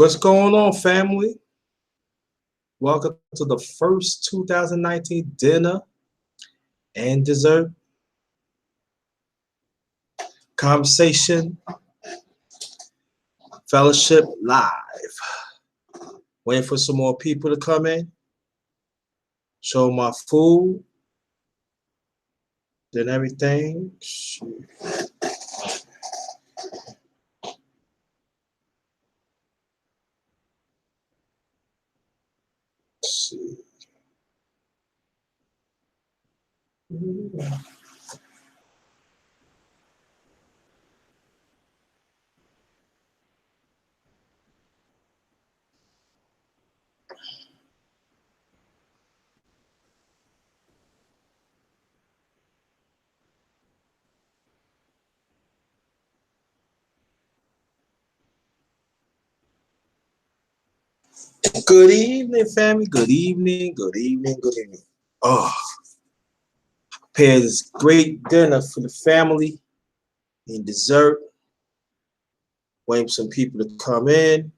What's going on, family? Welcome to the first 2019 dinner and dessert conversation fellowship live. Waiting for some more people to come in, show my food, then everything. Let's see. Good evening, family. Good evening. Good evening. Good evening. Oh, prepared this great dinner for the family and dessert. Waiting for some people to come in.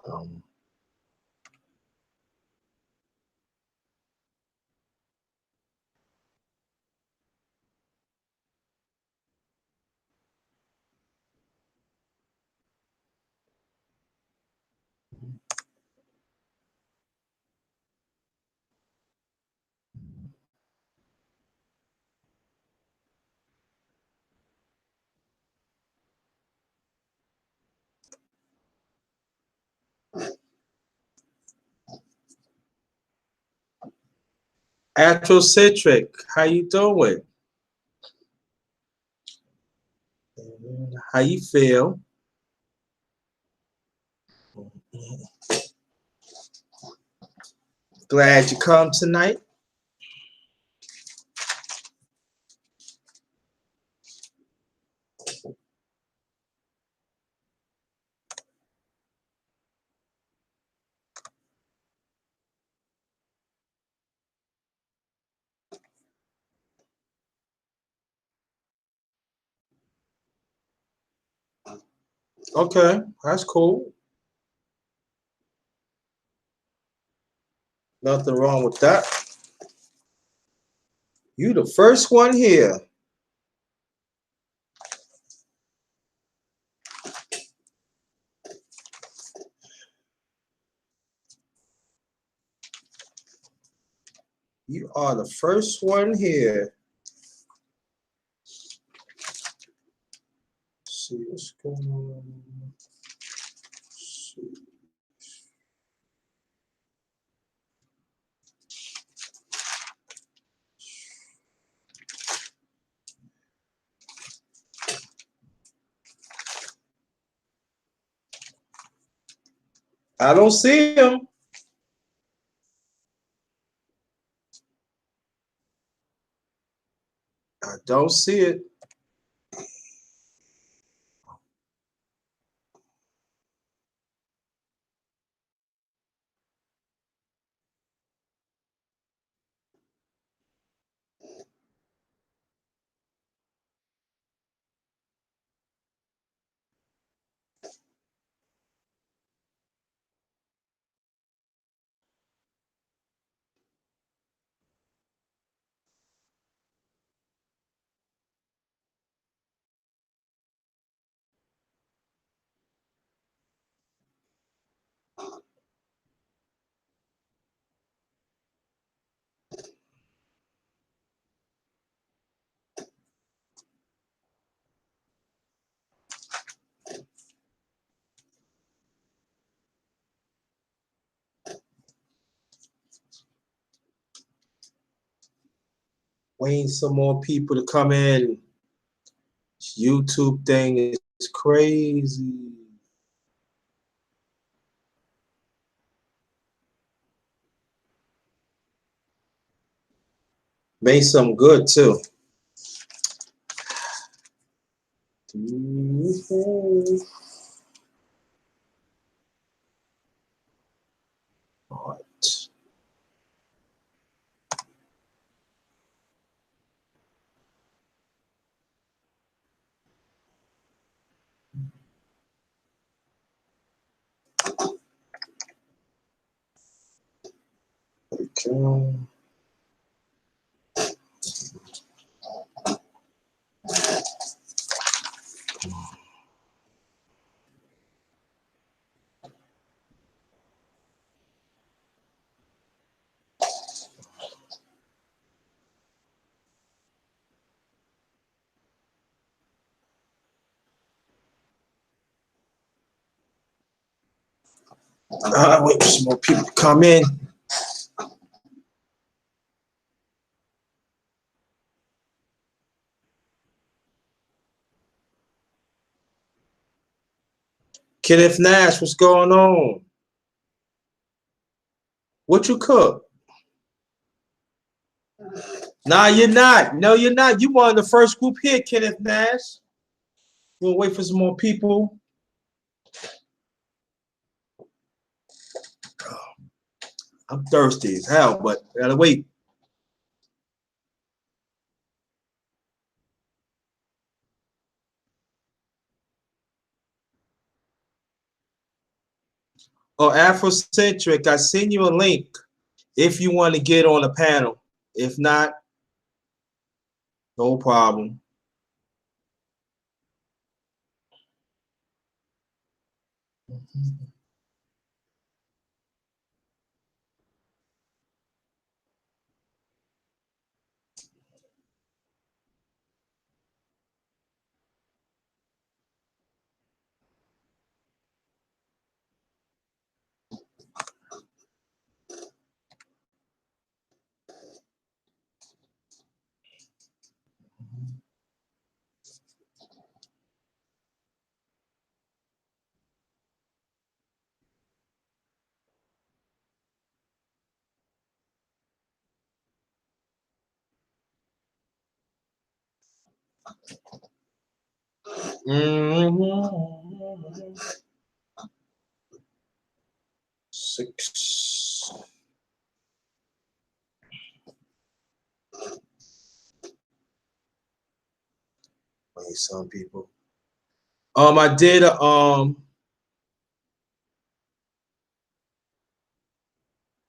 Um, Atrocentric, how you doing? How you feel? Glad you come tonight. Okay, that's cool. Nothing wrong with that. You the first one here. You are the first one here. Let's see what's going on. Let's see. I don't see him. I don't see it. Waiting some more people to come in. This YouTube thing is crazy. Made some good too. Alright. Okay. Wait for some more people to come in. Kenneth Nash, what's going on? What you cook? Nah, you're not. No, you're not. You won the first group here, Kenneth Nash. We'll wait for some more people. I'm thirsty as hell, but I gotta wait. Oh, Afrocentric, I send you a link if you want to get on the panel. If not, no problem. Six. Wait, some people. I did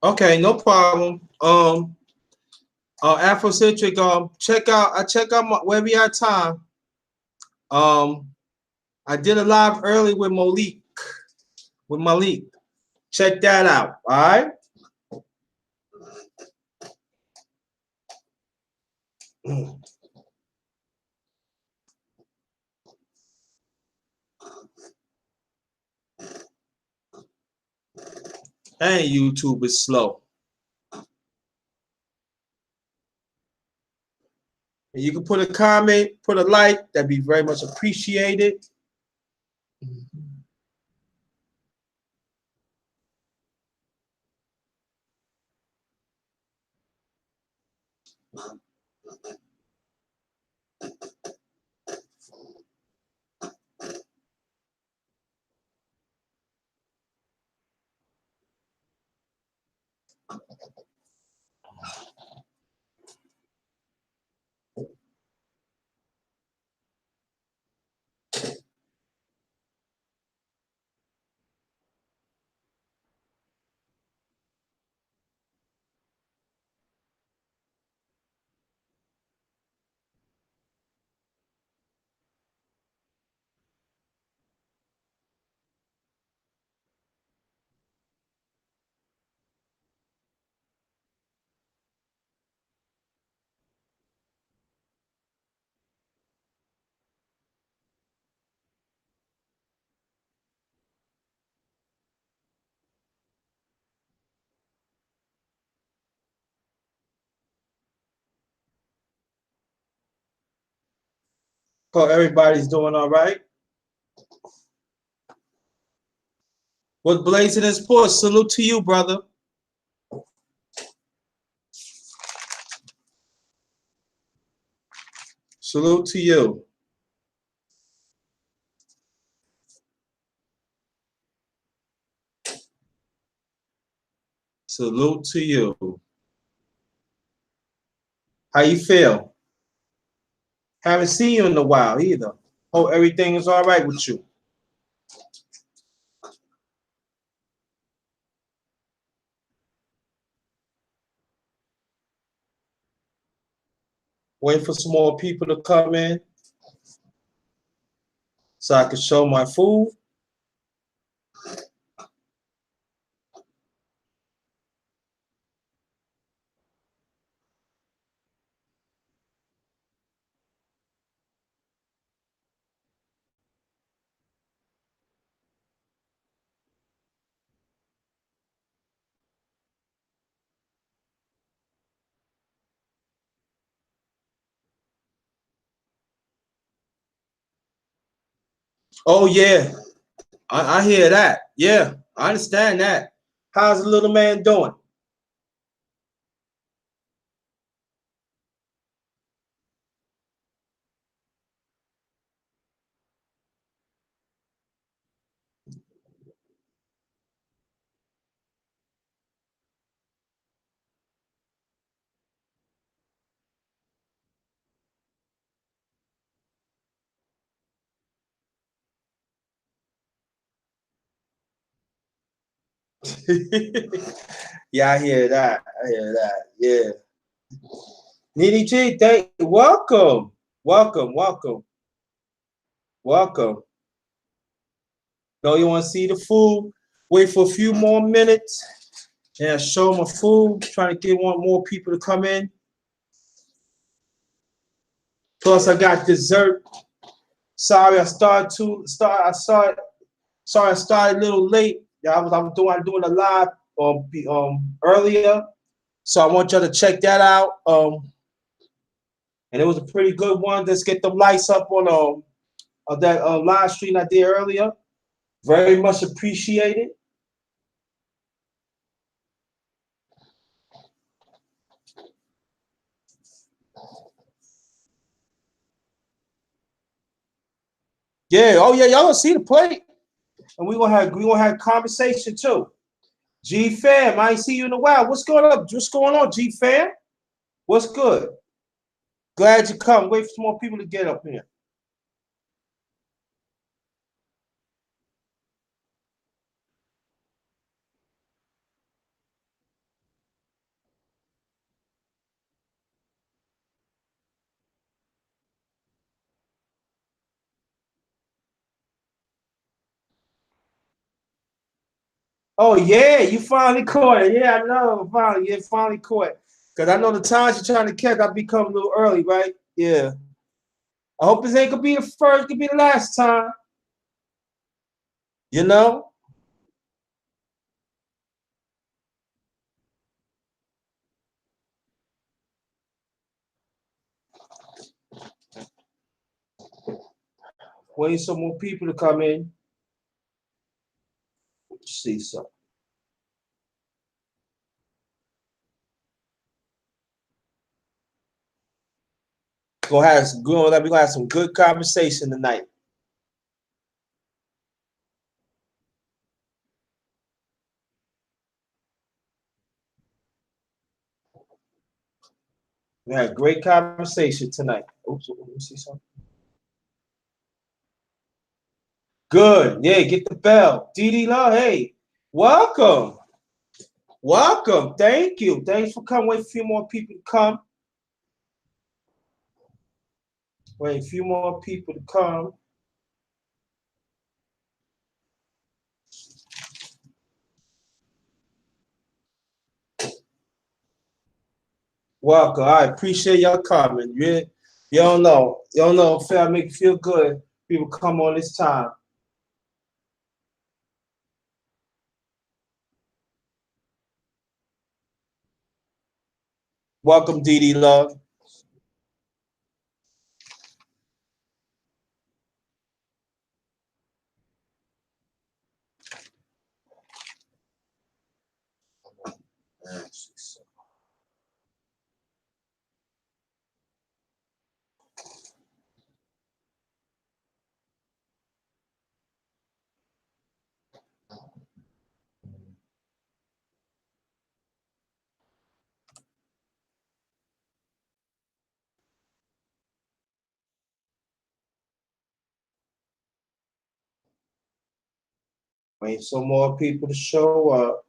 okay, no problem. Afrocentric, check out my where we at time. Um, I did a live early with Malik. Check that out. All right. And YouTube is slow. And you can put a comment, put a like. That'd be very much appreciated. Hope everybody's doing all right. What's blazing in sports? Salute to you, brother. Salute to you. Salute to you. How you feel? Haven't seen you in a while either. Hope everything is all right with you. Waiting for some more people to come in so I can show my food. Oh yeah, I hear that. Yeah, I understand that. How's the little man doing? Yeah, I hear that. I hear that. Yeah. Needy G, welcome. Welcome, welcome, welcome. No, you want to see the food? Wait for a few more minutes and I show my food. Trying to get more people to come in. Plus, I got dessert. Sorry, I started a little late. Yeah, I'm doing a live earlier, so I want y'all to check that out. And it was a pretty good one. Let's get the lights up on that live stream I did earlier. Very much appreciated. Yeah. Oh yeah, y'all gonna see the plate, and we gonna have conversation too. G fam, I ain't see you in a while. What's going on? What's going on, G fam? What's good? Glad you come. Wait for some more people to get up here. Oh yeah, you finally caught it. Yeah, I know. Finally, you finally caught it. Cause I know the times you're trying to catch, I become a little early, right? Yeah. I hope this ain't gonna be the first, could be the last time. You know? Waiting some more people to come in. Let's see something. We're gonna have some good conversation tonight. We had a great conversation tonight. Oops, let me see something. Good. Yeah, get the bell. Dee Love, hey, welcome. Welcome. Thank you. Thanks for coming. Wait for a few more people to come. Wait a few more people to come. Welcome. I appreciate y'all coming. You don't know. You don't know if I make you feel good. People come on this time. Welcome, Dee Love. Wait some more people to show up.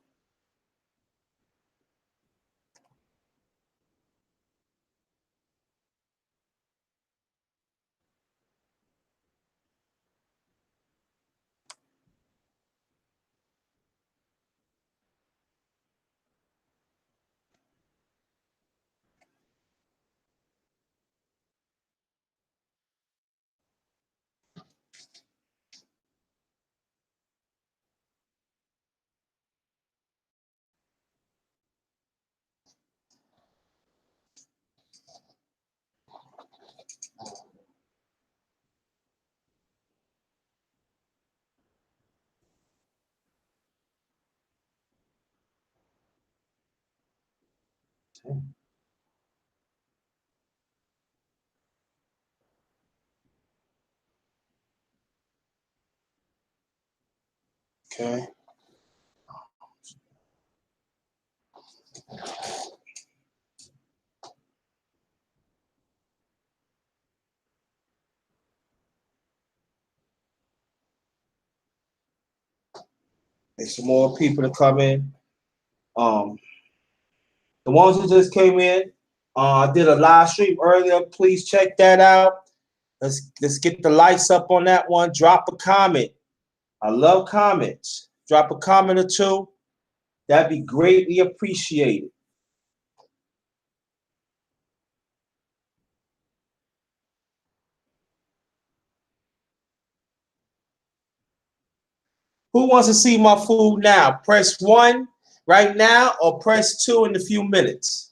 Okay. There's some more people to come in. The ones who just came in, I did a live stream earlier. Please check that out. Let's get the lights up on that one. Drop a comment. I love comments. Drop a comment or two. That'd be greatly appreciated. Who wants to see my food now? Press 1 right now or press 2 in a few minutes.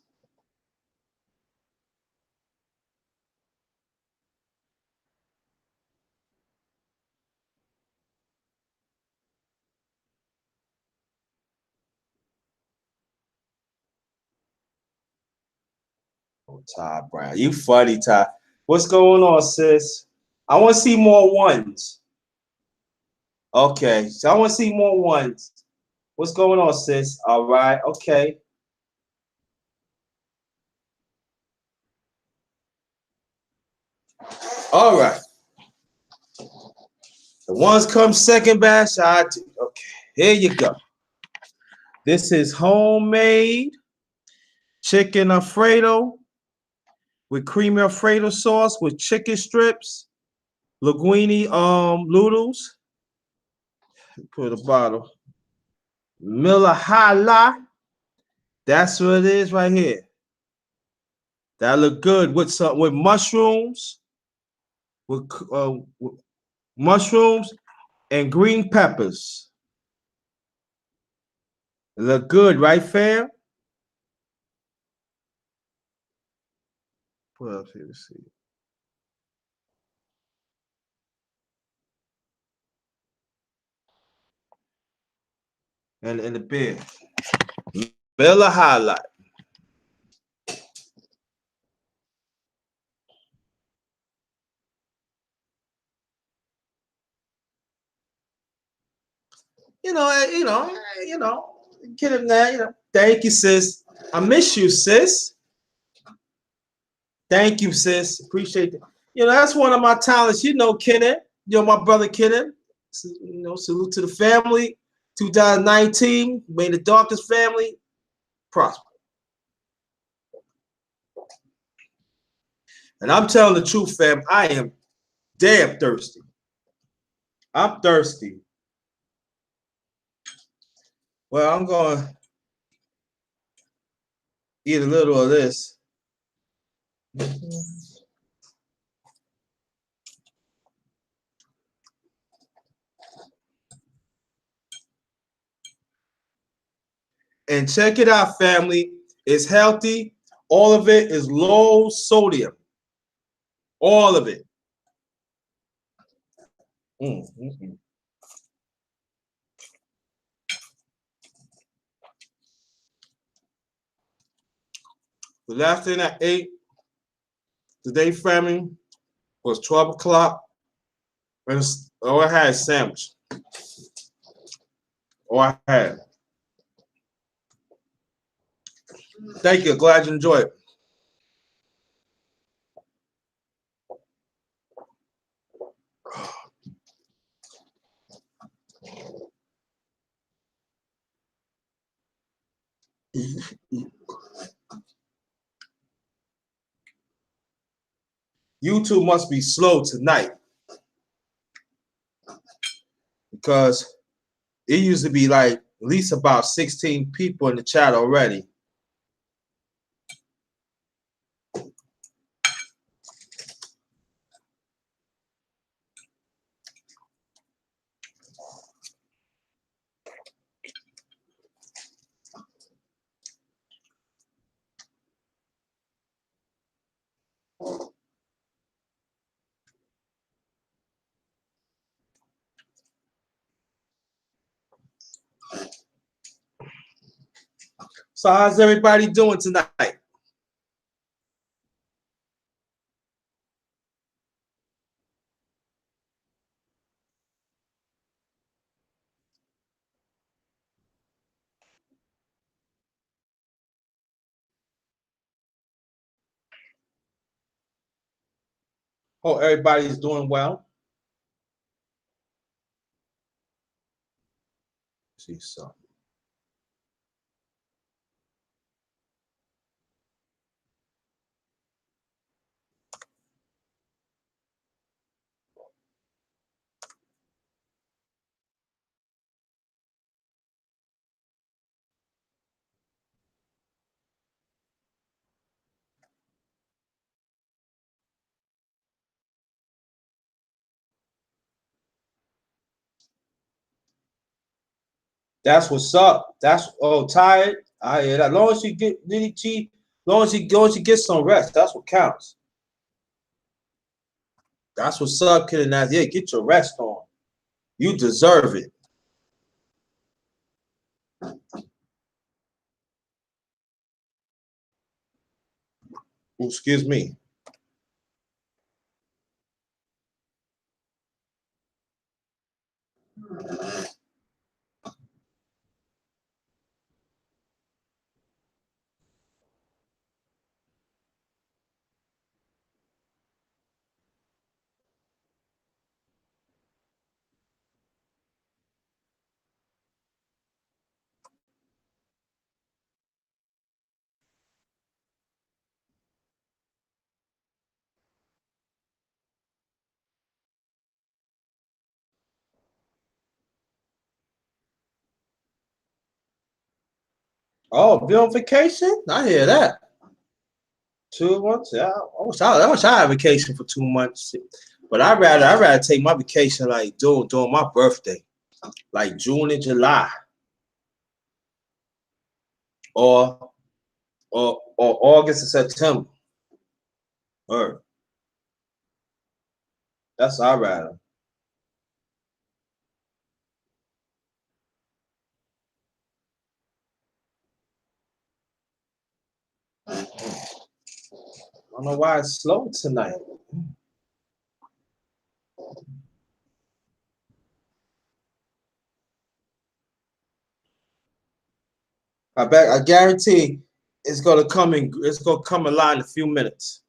Oh, Ty Brown. You funny, Ty. What's going on, sis? I want to see more ones. Okay, so I want to see more ones. What's going on, sis? All right, okay. All right. The ones come second batch. Okay, here you go. This is homemade chicken Alfredo with creamy Alfredo sauce with chicken strips, linguine noodles. Put a bottle. Miller High. That's what it is right here. That look good with mushrooms, with mushrooms and green peppers. It look good, right, fam? Put up here to see. And in the bed. Miller High. You know, get him there. Thank you, sis. I miss you, sis. Thank you, sis. Appreciate it. That's one of my talents. Kenneth. My brother Kenneth. Salute to the family. 2019, may the darkest family prosper. And I'm telling the truth, fam. I am damn thirsty. I'm thirsty. Well, I'm going to eat a little of this. And check it out, family. It's healthy. All of it is low sodium. All of it. The last thing I ate today, family, was 12 o'clock. And all I had is sandwich. All I had. Thank you. Glad you enjoyed it. YouTube must be slow tonight because it used to be like at least about 16 people in the chat already. So how's everybody doing tonight? Hope everybody's doing well. See something. That's what's up. That's tired. I hear that. As long as you get really cheap, as long as you get some rest, that's what counts. That's what's up, kid. And yeah, get your rest on. You deserve it. Ooh, excuse me. Oh, be on vacation? I hear that. 2 months? Yeah, I wish I had vacation for 2 months. But I'd rather take my vacation like during my birthday, like June and July, or August and September. Or that's I'd rather. I don't know why it's slow tonight. I guarantee it's gonna come in. It's gonna come alive in a few minutes.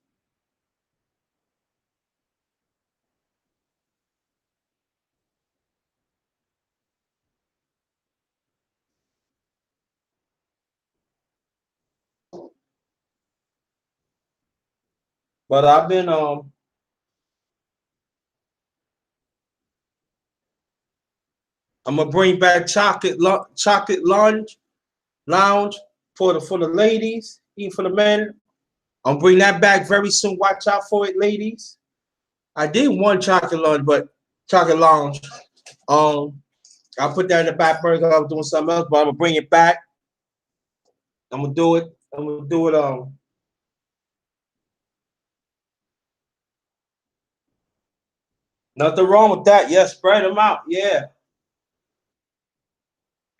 But I've been I'm gonna bring back chocolate lounge for the ladies, even for the men. I'm bring that back very soon. Watch out for it, ladies. I did one chocolate lounge, but chocolate lounge. I put that in the back burner. I was doing something else, but I'm gonna bring it back. I'm gonna do it. I'm gonna do it. Nothing wrong with that. Yeah, spread them out. Yeah,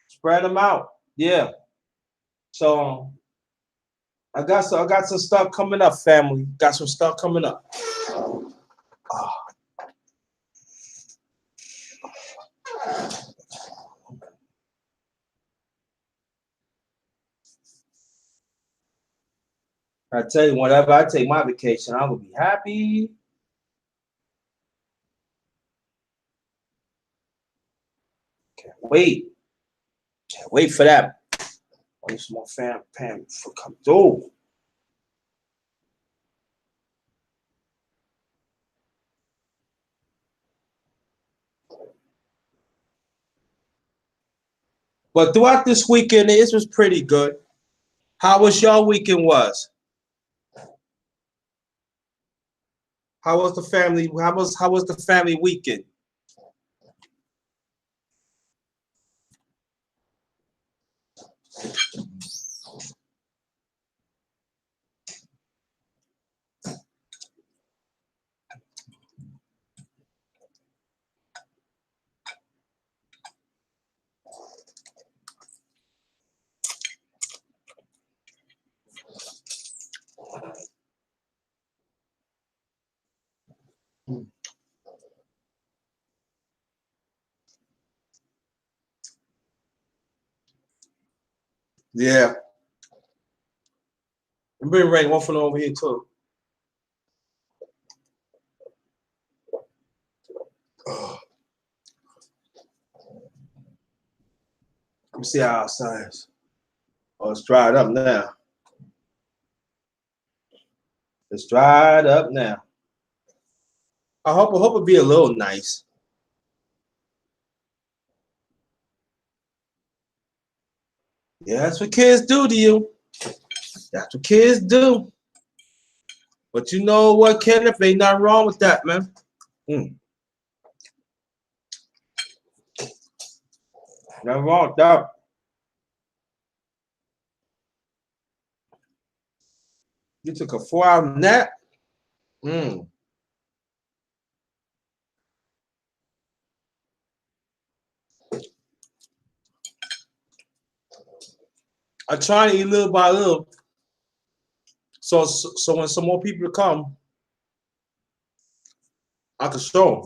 spread them out. Yeah. So I got some stuff coming up, family. Got some stuff coming up. I tell you, whenever I take my vacation, I will be happy. Can't wait. Can't wait for that. There's more family for come through. But throughout this weekend, it was pretty good. How was your weekend? How was the family? How was the family weekend? Yeah, it's been raining. One from over here too. Let me see how outside is. Oh, it's dried up now. It's dried up now. I hope it'll be a little nice. Yeah, that's what kids do to you. That's what kids do. But you know what, Kenneth? Ain't nothing wrong with that, man. Mm. Nothing wrong with that. You took a 4-hour nap? Mm. I try to eat little by little. So when some more people come, I can show them.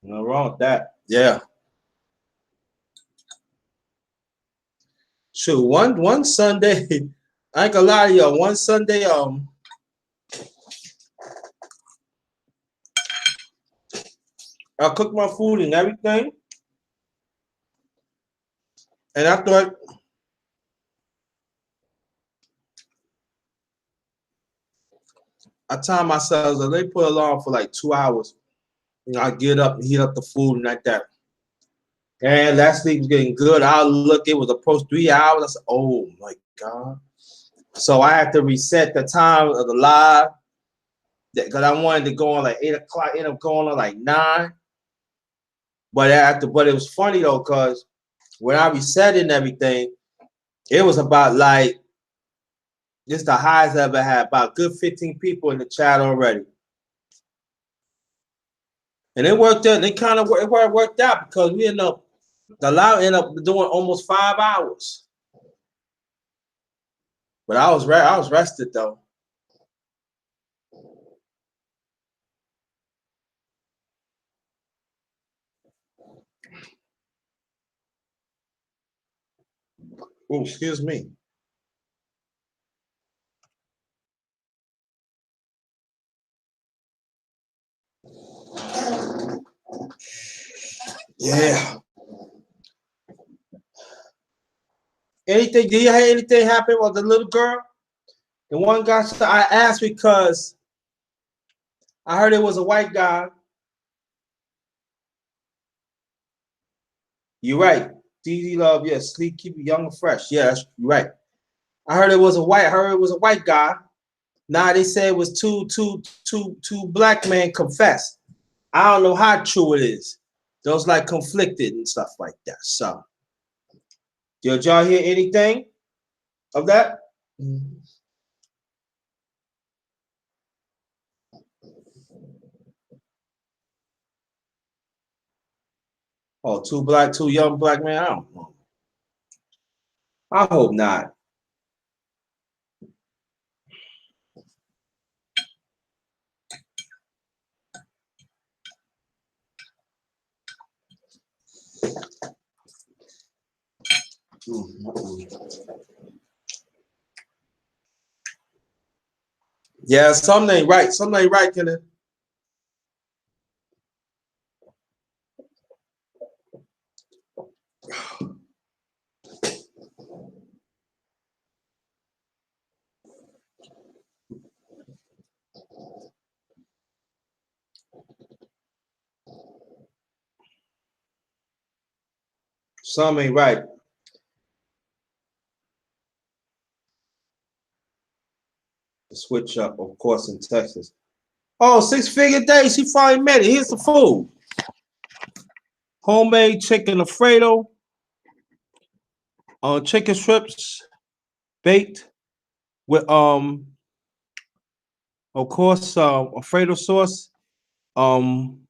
Nothing wrong with that. Yeah. Shoot, one Sunday, I ain't gonna lie to you. One Sunday, I cooked my food and everything, and I thought I timed myself. So they put alarm for like 2 hours. I get up and heat up the food and like that. And last sleep was getting good. I look, it was approached 3 hours. I said, "Oh my god!" So I had to reset the time of the live because I wanted to go on like 8 o'clock. Ended up going on like 9. But it was funny though because when I reset it and everything, it was about like this the highest I ever had. About good 15 people in the chat already, and it worked out. It kind of worked out because we ended up the live ended up doing almost 5 hours. But I was rested though. Oh, excuse me. Yeah. Anything? Did you have anything happen with the little girl? The one guy I asked because I heard it was a white guy. You're right. DD Love, yes, sleep, keep it young and fresh. Yes, you're right. I heard it was a white guy. Now they say it was two black men confessed. I don't know how true it is. Those like conflicted and stuff like that. So, did y'all hear anything of that? Oh, two young black men. I don't know. I hope not. Yeah, something ain't right. Something ain't right, Kenneth. Something ain't right. Switch up, of course, in Texas. Oh, 6-figure day. She finally made it. Here's the food. Homemade chicken Alfredo, chicken strips baked with of course Alfredo sauce, um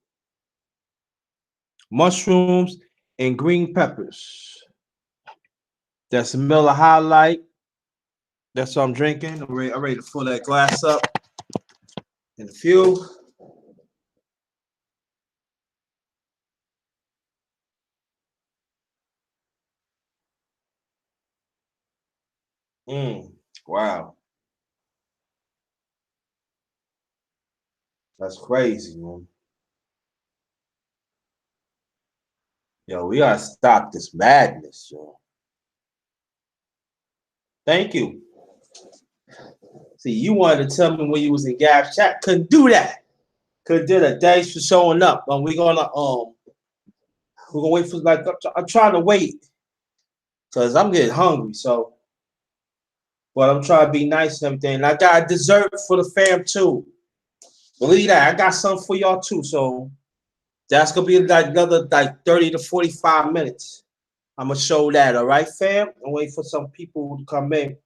mushrooms and green peppers. That's Miller High Life. That's what I'm drinking. I'm ready to fill that glass up in a few. Wow, that's crazy, man. Yo, we gotta stop this madness, yo. Thank you. See, you wanted to tell me when you was in Gab's chat, couldn't do that. Could did a thanks for showing up. We're gonna wait for like I'm trying to wait because I'm getting hungry. So, but I'm trying to be nice and everything. And I got a dessert for the fam too. Believe that I got something for y'all too. So that's gonna be like another like 30 to 45 minutes. I'm gonna show that. All right, fam. I'm waiting for some people to come in.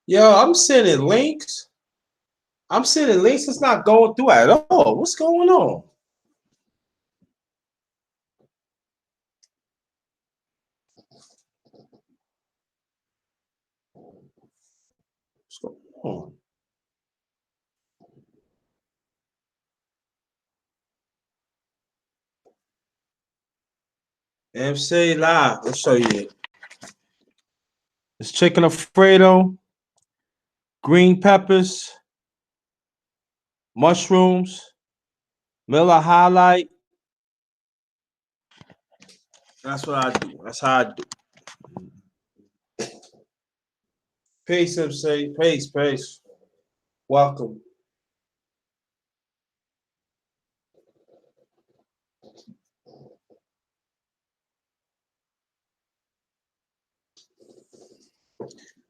Yo, I'm sending links. I'm sending links. It's not going through at all. What's going on? What's going on? MC Live. Let's show you. It's chicken Alfredo, green peppers, mushrooms, Miller High Life. That's what I do. That's how I do. Peace, MC. Peace, peace. Welcome.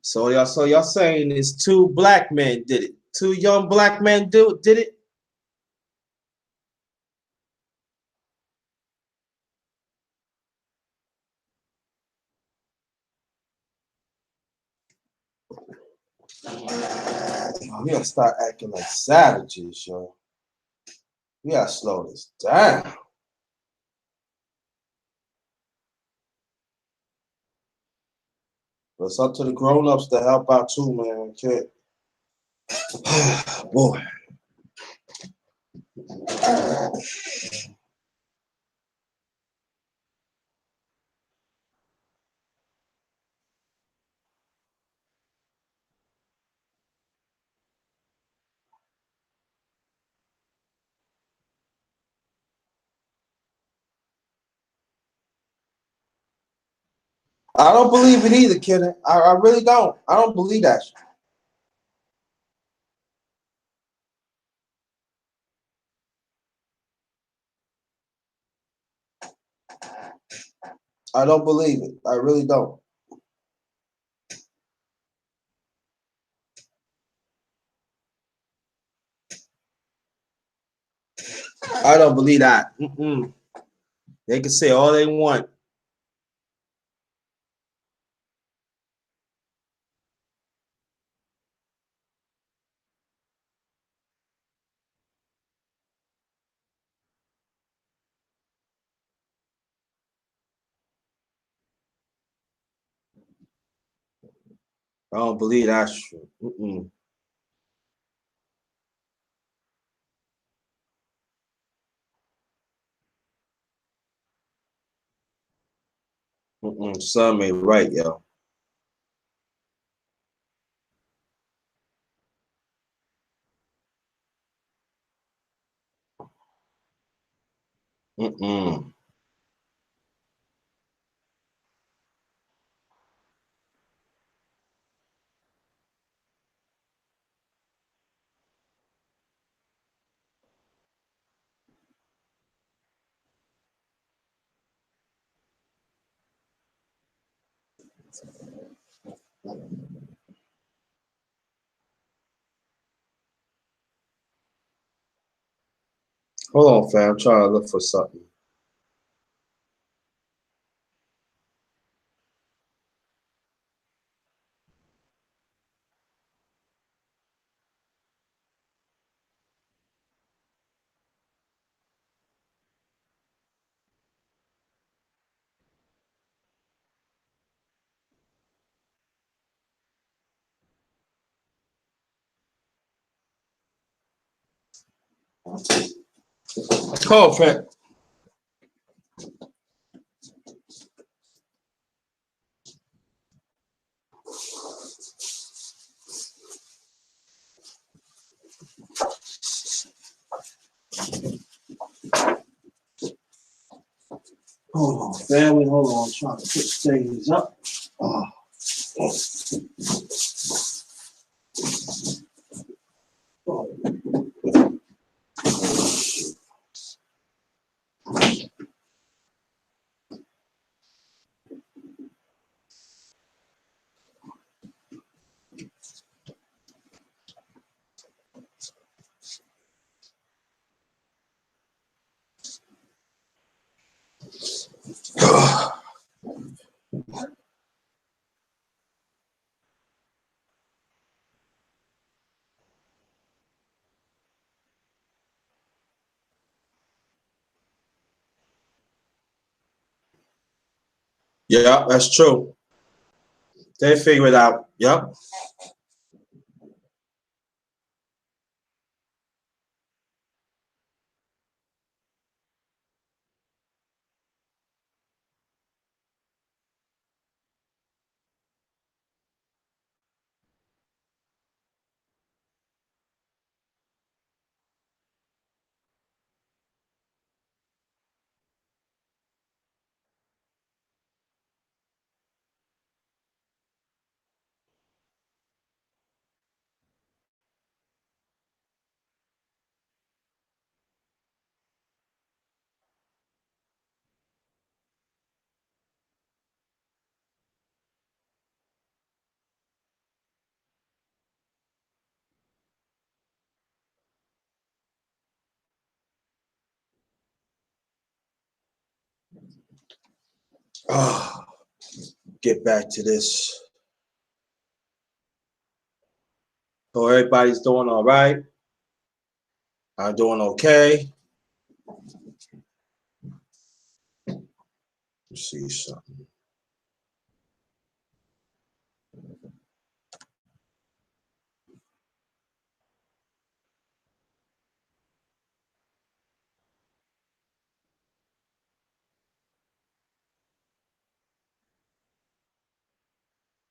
So y'all saying it's two black men did it. Two young black men did it. Oh, we gotta start acting like savages, yo. We gotta slow this down. But it's up to the grown-ups to help out too, man. Okay. Boy. I don't believe it either, kid. I really don't. I don't believe that. I don't believe it. I really don't. I don't believe that. They can say all they want. I don't believe that's true. Mm-mm. Mm-mm. Some ain't right, yo. Mm-mm. Hold on, fam. I'm trying to look for something. Hold on, fam. Hold on, family. Hold on. I'm trying to put things up. Oh. Yeah, that's true. They figure it out. Yep. Ah, get back to this. So everybody's doing all right. I'm doing okay. Let's see something.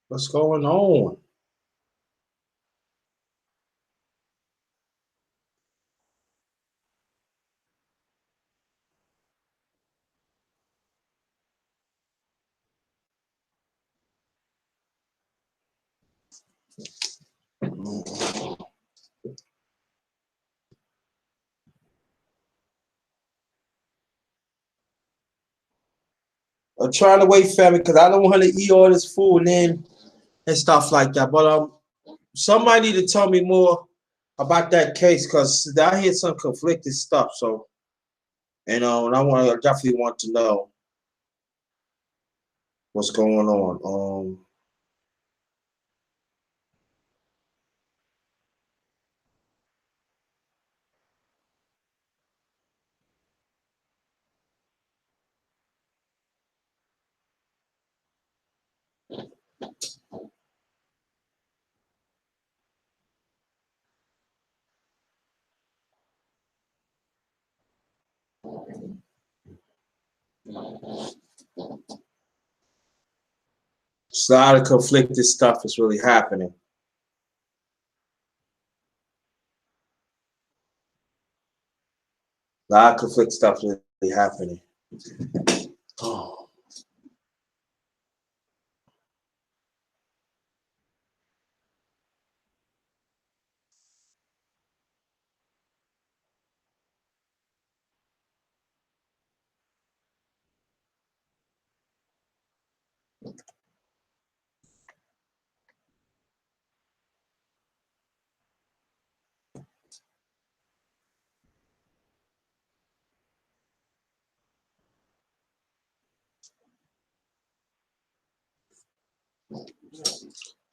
What's going on? I'm trying to wait, family, because I don't want to eat all this food and stuff like that. But somebody need to tell me more about that case because I hear some conflicted stuff. So and I definitely want to know what's going on. So a lot of conflicted stuff is really happening. A lot of conflicted stuff is really happening. Oh.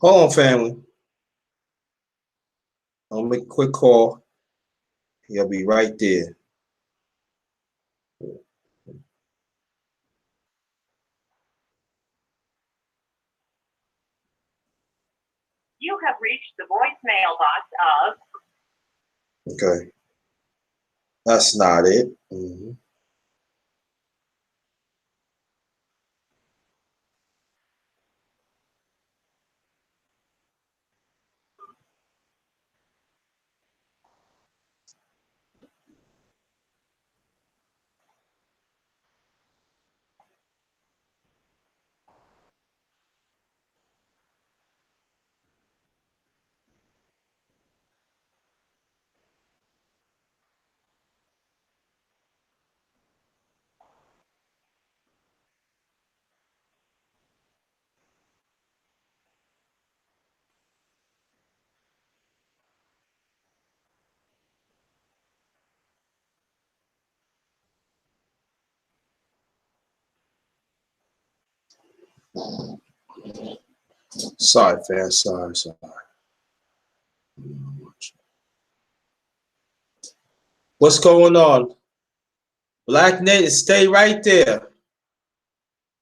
Hold on, family. I'll make a quick call. He'll be right there. You have reached the voicemail box of. Okay. That's not it. Mm-hmm. Sorry, fam. Sorry. What's going on? Black Nate, stay right there.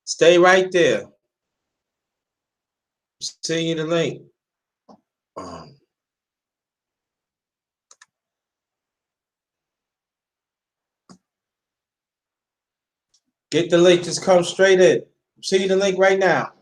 Stay right there. Send you the link. Um, Get the link. Just come straight in. See the link right now.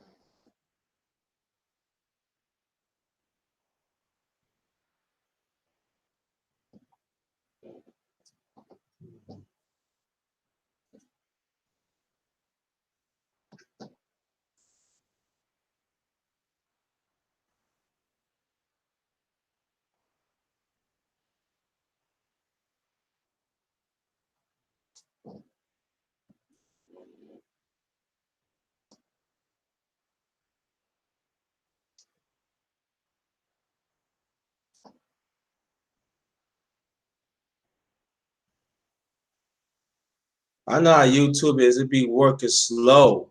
I know how YouTube is. It be working slow.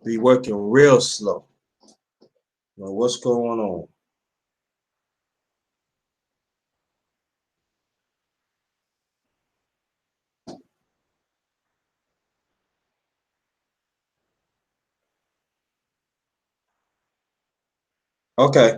Be working real slow. Now, what's going on? Okay.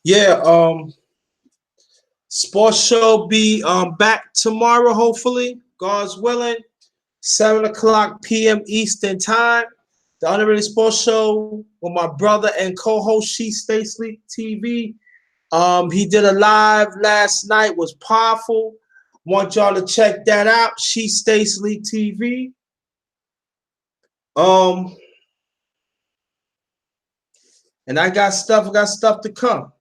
Yeah, sports show be back tomorrow, hopefully, God's willing, 7 o'clock p.m. Eastern time. The Underrated Sports Show with my brother and co-host She Stay Sleep TV. He did a live last night, was powerful. Want y'all to check that out. She Stay Sleep TV. And I got stuff to come.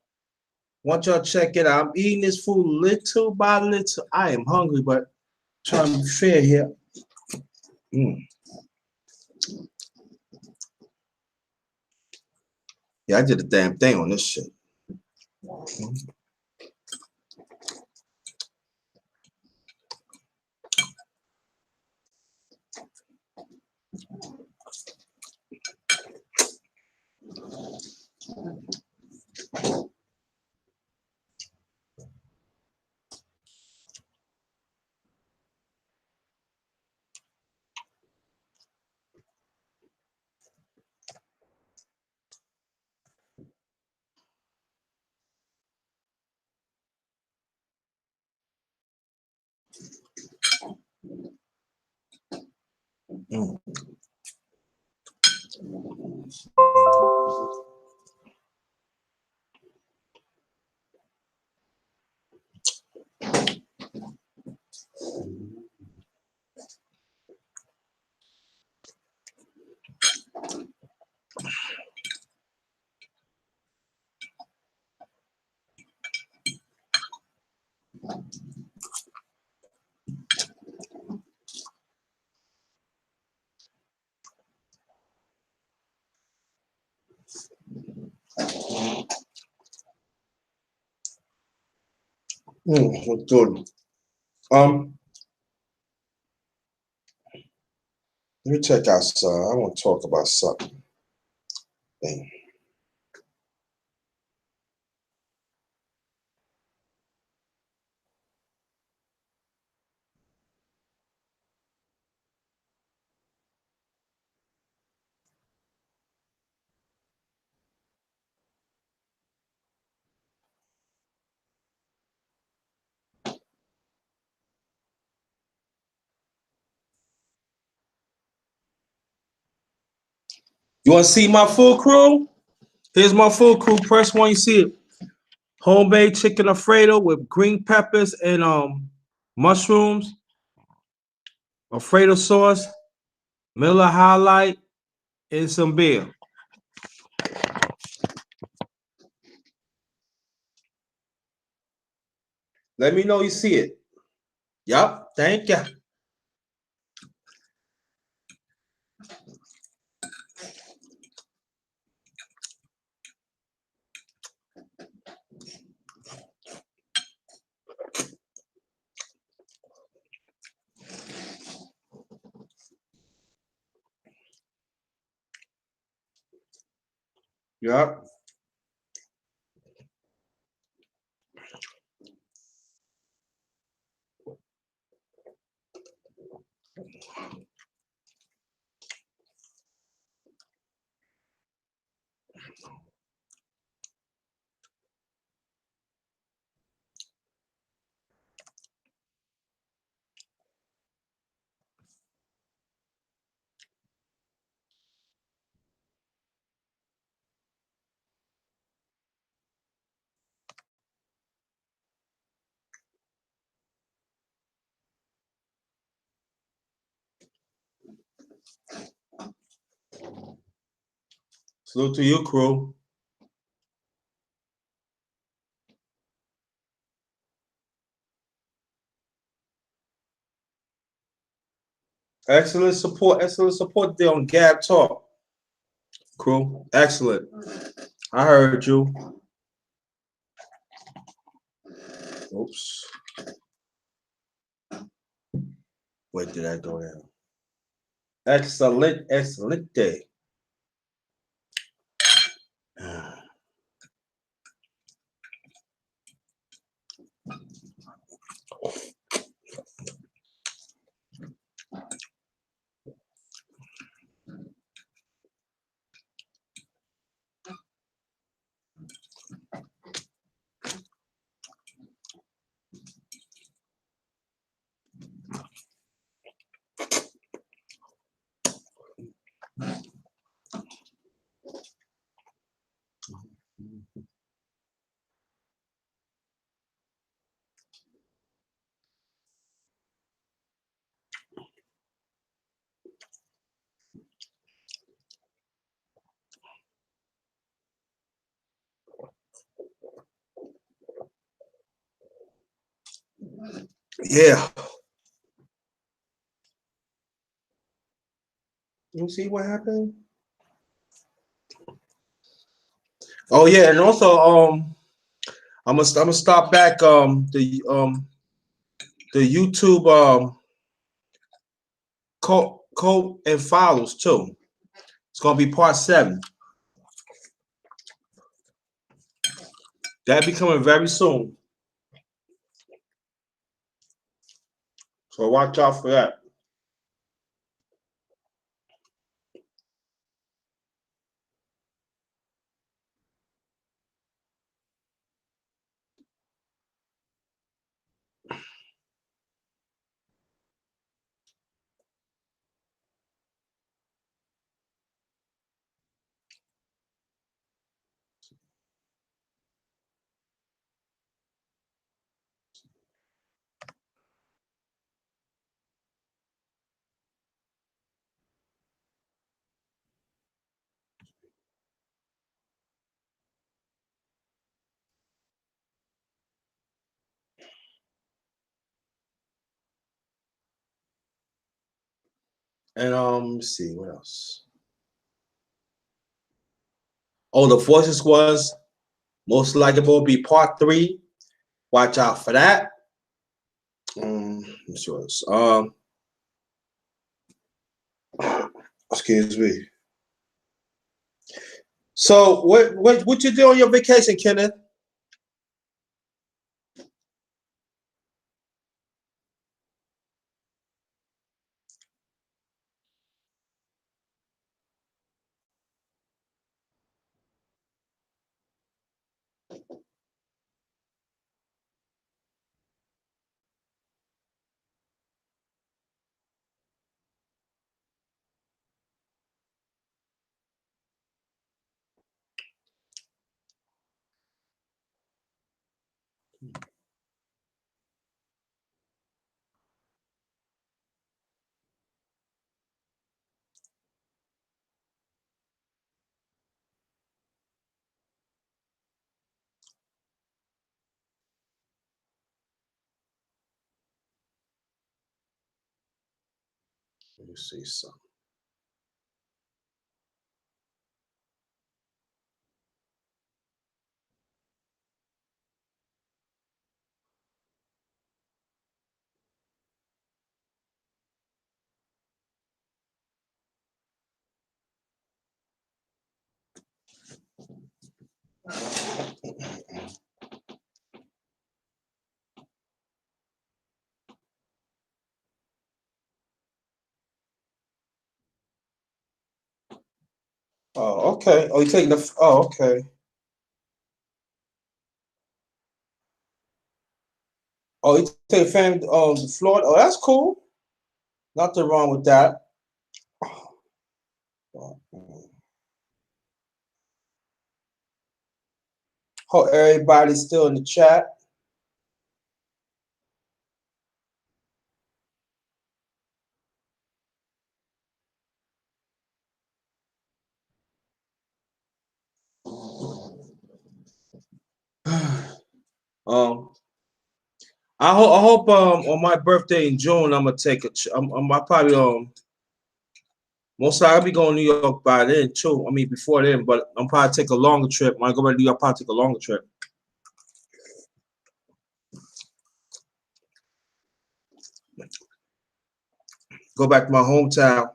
Want y'all to check it out. I'm eating this food little by little. I am hungry, but trying to be fair here. Yeah, I did a damn thing on this shit. Mm. What's good? Let me check out some. I want to talk about something. You want to see my full crew? Here's my full crew. Press one, you see it. Homemade chicken Alfredo with green peppers and mushrooms, Alfredo sauce, Miller High Life, and some beer. Let me know you see it. Yup, thank you. Yup. Salute to you, crew. Excellent support there on Gab Talk. Crew, excellent. I heard you. Oops. Where did I go now? Excellent day. Yeah. You see what happened? Oh yeah, and also I'm gonna start back the YouTube code and follows too. It's gonna be part 7. That'll be coming very soon. So watch out for that. And let's see what else. Oh, the Voices was most likely will be part 3. Watch out for that. Let's see what else. Excuse me. So what you do on your vacation, Kenneth? Let me see something. Oh, okay. Oh, you taking the? Oh, okay. Oh, you take family to Florida. Oh, that's cool. Nothing wrong with that. Hope everybody's still in the chat. Um, I hope on my birthday in June I'm gonna take a. I probably most likely I'll be going to New York by then too. I mean before then, but I'm probably take a longer trip. When I go to New York, I'll probably take a longer trip. Go back to my hometown.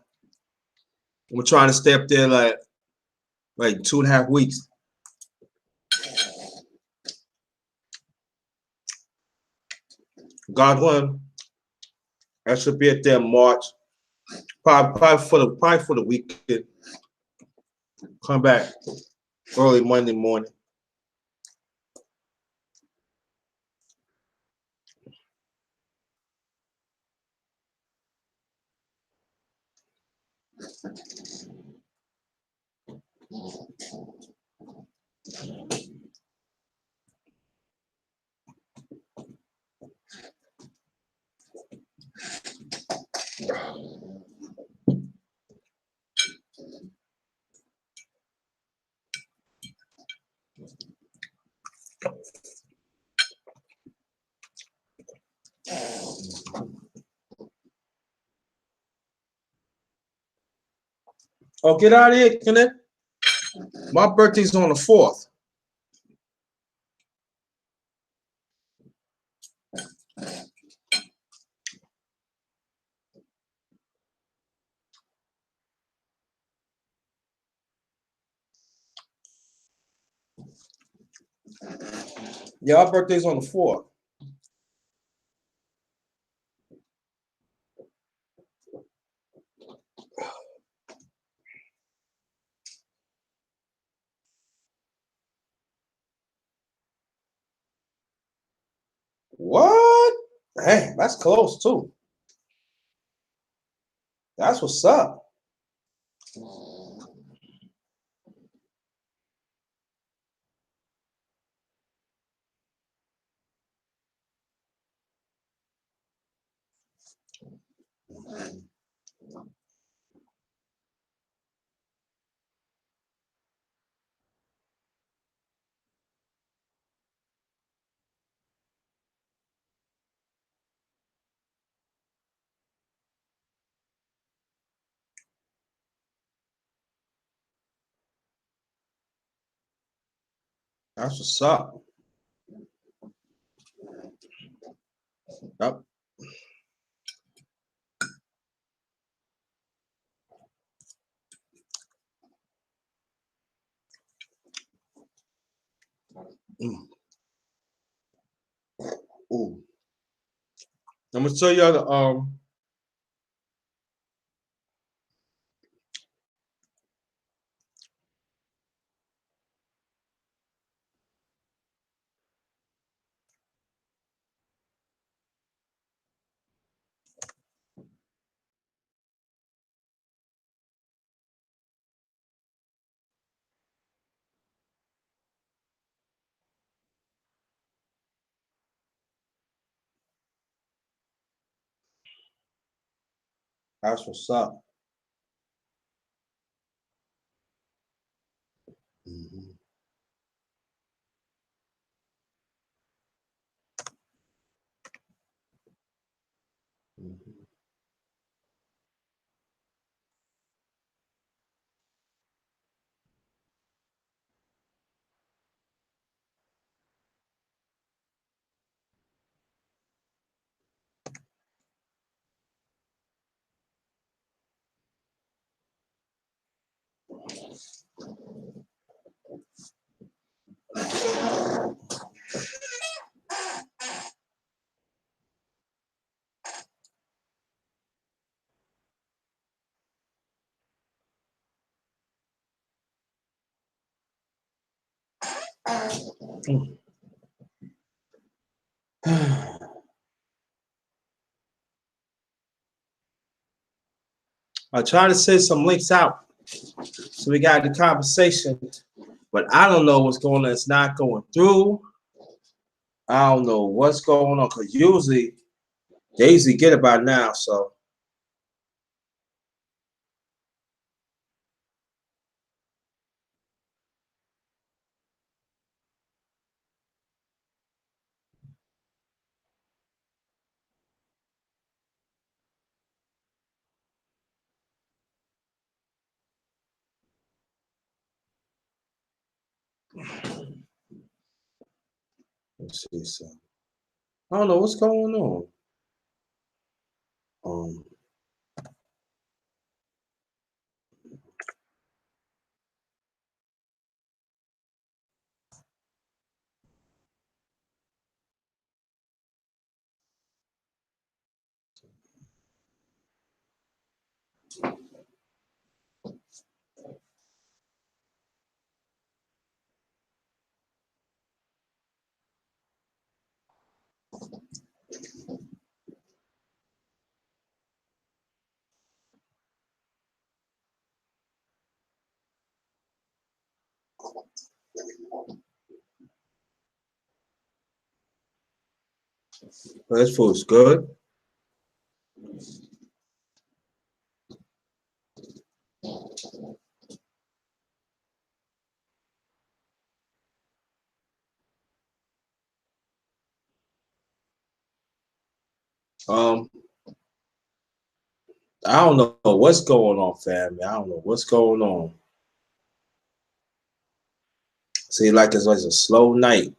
I'm trying to stay up there like 2.5 weeks. God willing, I should be up there in March. Probably for the weekend. Come back early Monday morning. Oh, get out of here, Kenneth. My birthday's on the 4th. Yeah, our birthday's on the 4th. What? Hey, that's close too. That's what's up. That's what's up. Yep. Mm. Ooh. I'm gonna tell you the that's what's up. Mhm. Mhm. I try to send some links out so we got the conversation, but I don't know what's going on. It's not going through. I don't know what's going on because usually they usually get it by now. So let's see. So I don't know what's going on. Um, This food's good. Um, I don't know what's going on, family. I don't know what's going on. See, like it's like a slow night.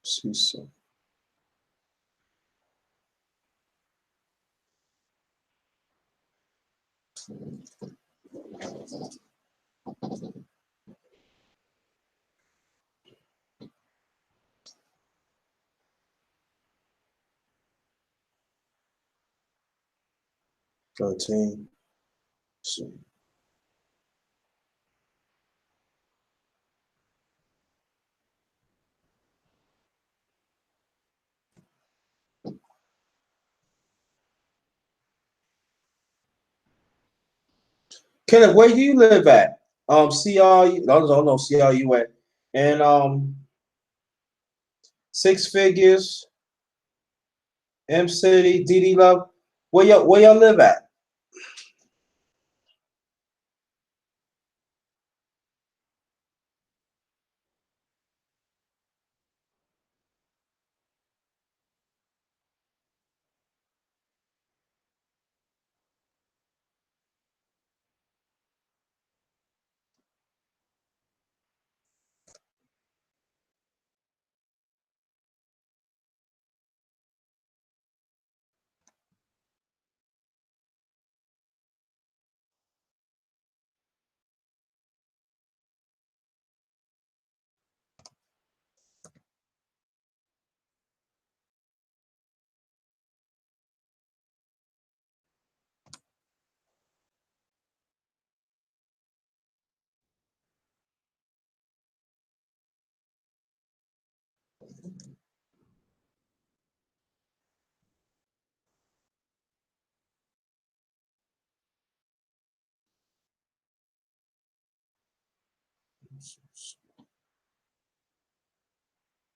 See some. Protein. See. Kenneth, where do you live at? CRU. No, CRU at. And Six Figures, M City, DD Love. Where y'all live at?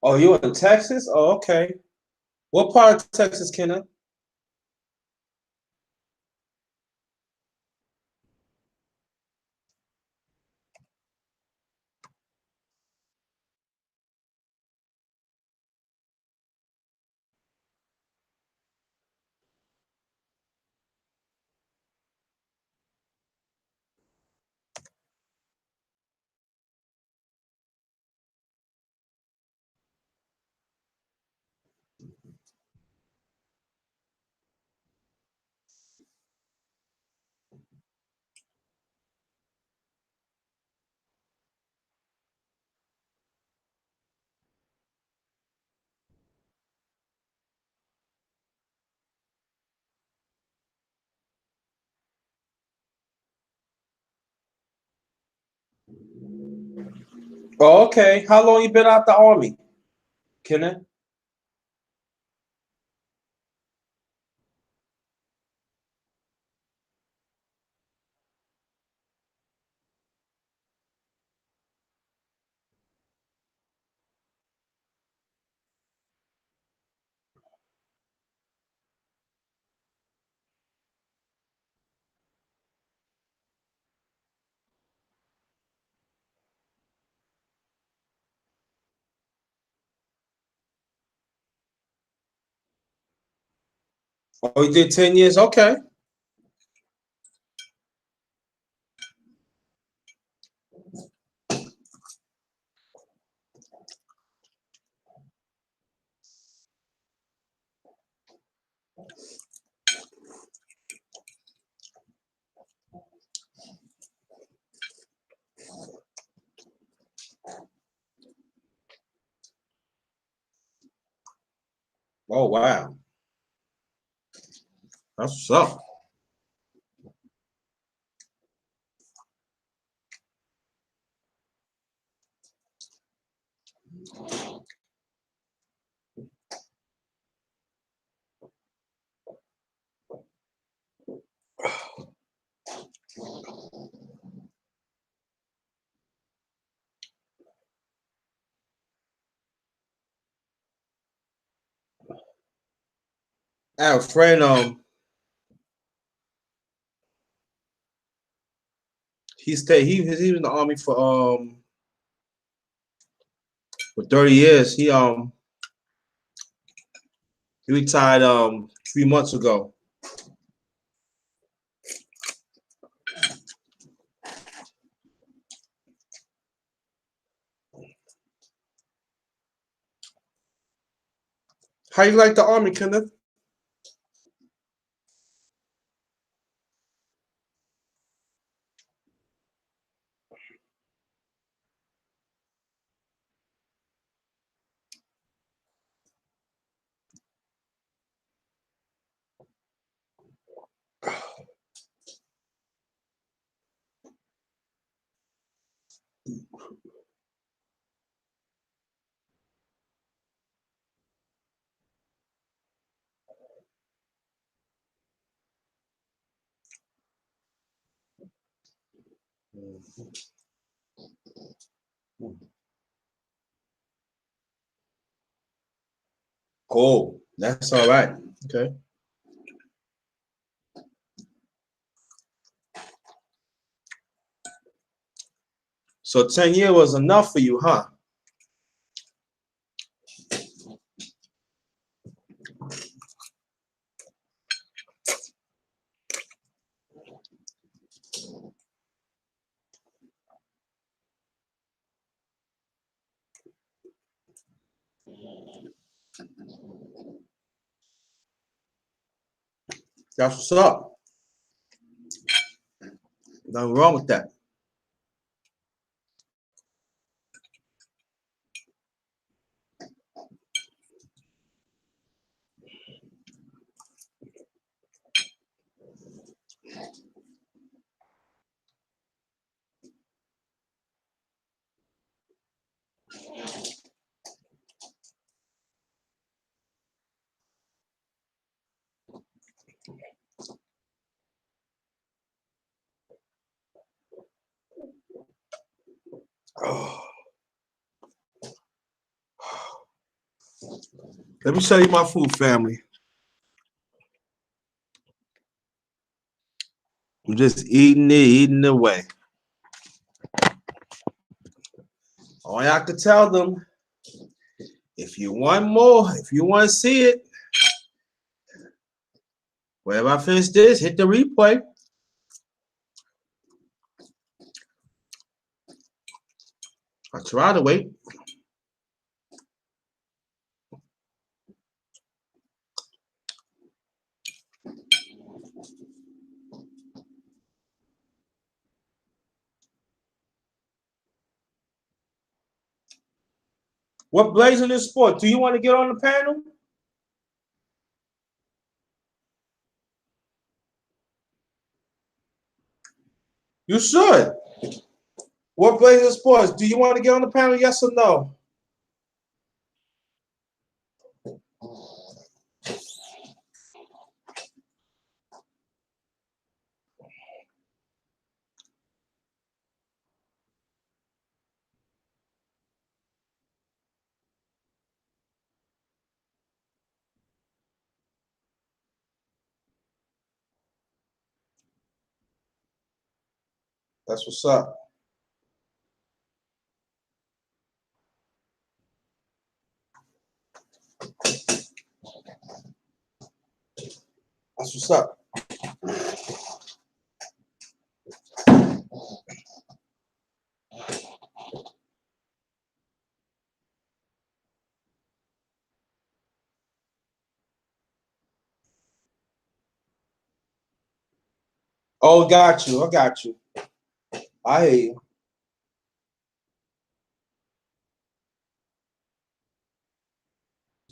Oh, you in Texas? Oh, okay. What part of Texas, Kenneth? Oh, okay. How long you been out the army, Kenneth? Oh, you did 10 years? Okay. Oh, wow. That's what's up. I have a friend. He stayed. He was in the army for 30 years. He retired 3 months ago. How you like the army, Kenneth? Cool. That's all right. Okay. So 10 years was enough for you, huh? That's what's up. Nothing wrong with that. Oh. Let me show you my food, family. I'm just eating away. All I could tell them, if you want more, if you want to see it, whenever I finish this, hit the replay. I try to wait. What blazing this sport? Do you want to get on the panel? You should. What blazing sports? Do you want to get on the panel? Yes or no? That's what's up. That's what's up. Oh, got you. I got you. I hear you.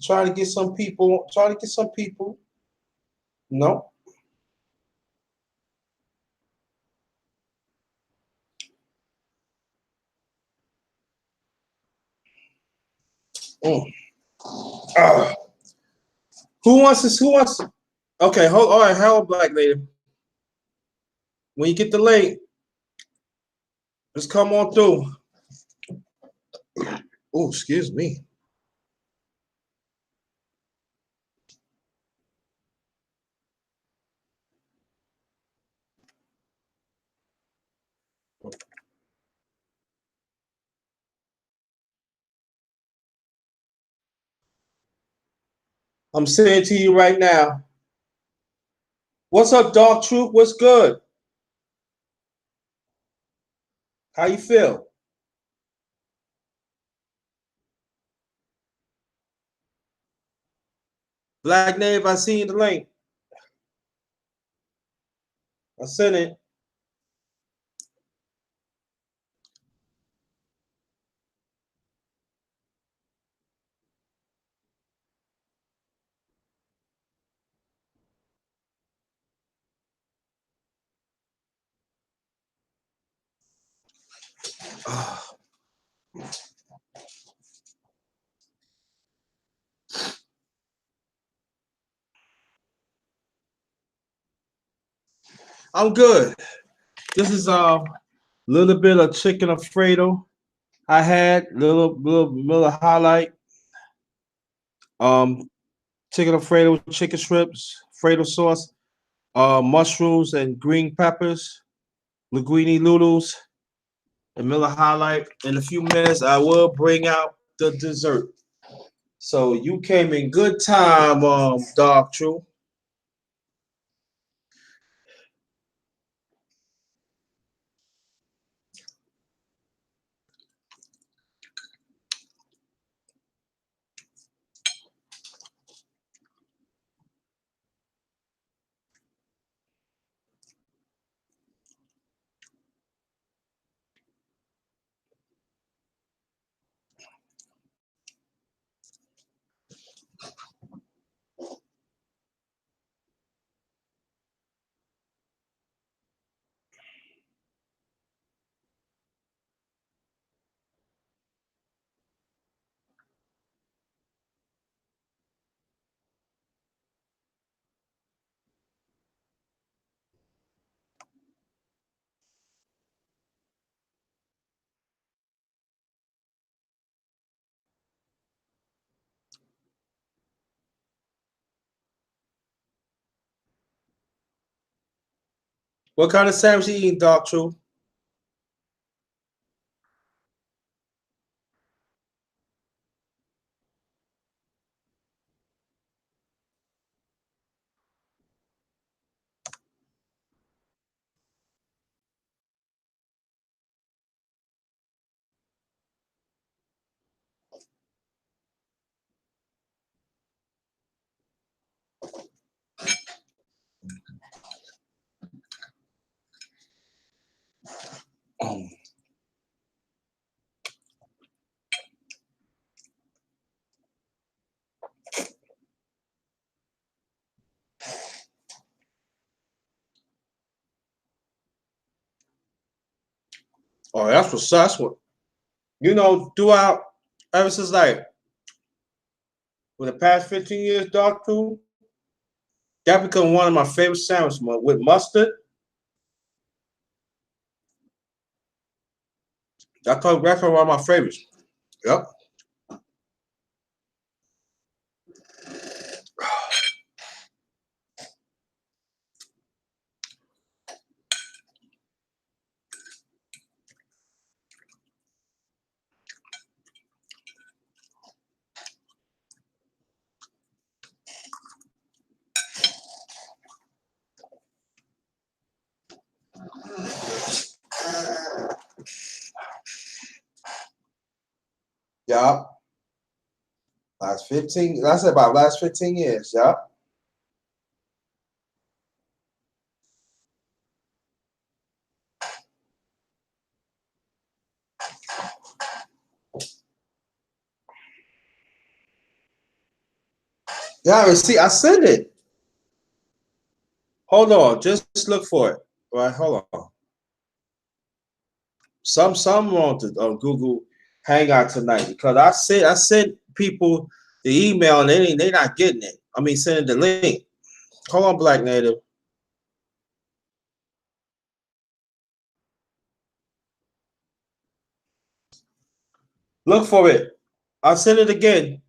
Trying to get some people. Trying to get some people. No. Mm. Ah. Who wants this? Who wants? Okay, hold. All right, hold, black lady. When you get the link, just come on through. Oh, excuse me. I'm saying to you right now. What's up, Dark Truth? What's good? How you feel? Black Native, I seen the link. I sent it. I'm good. This is a little bit of chicken Alfredo. I had little highlight. Um, chicken Alfredo, chicken strips, Fredo sauce, mushrooms and green peppers, linguine noodles, and Miller highlight. In a few minutes, I will bring out the dessert. So you came in good time, Dark Truth. What kind of sandwich you eating, Dark Truth? Oh, that's what's that's what throughout ever since like for the past 15 years, Dark Truth, that become one of my favorite sandwiches with mustard. That's one of my favorites. Yep. Yep. Last 15, that's about last 15 years. Yep. Yeah, and see, I sent it. Hold on, just look for it. All right, hold on. Some wrong to Google Hangout tonight because I sent people the email and they not getting it. I mean, sending the link. Hold on, Black Native. Look for it. I'll send it again.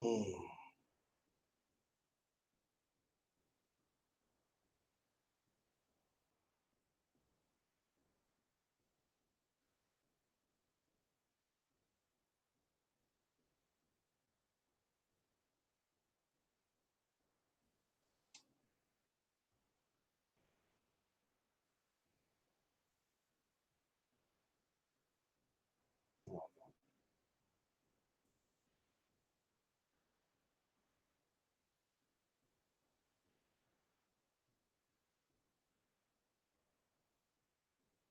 Mm.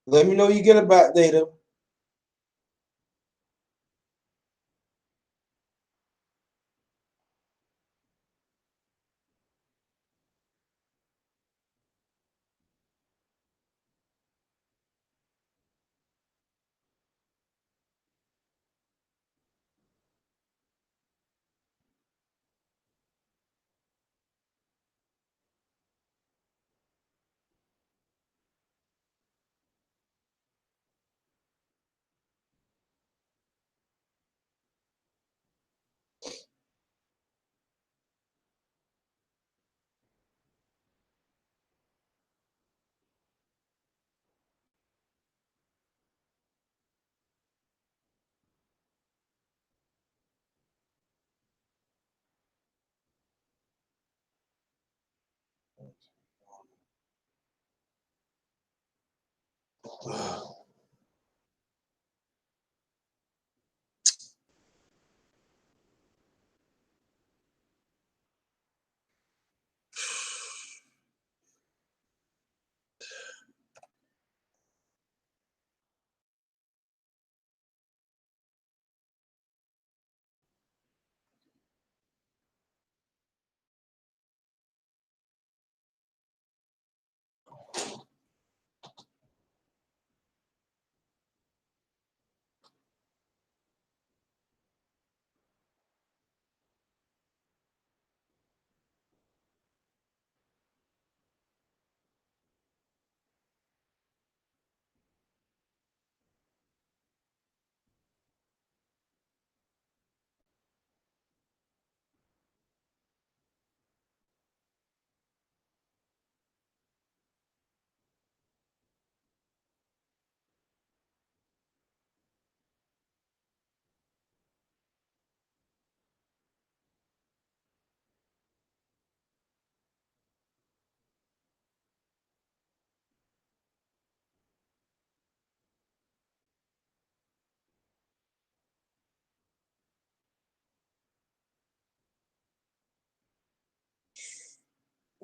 Let me know you get about data.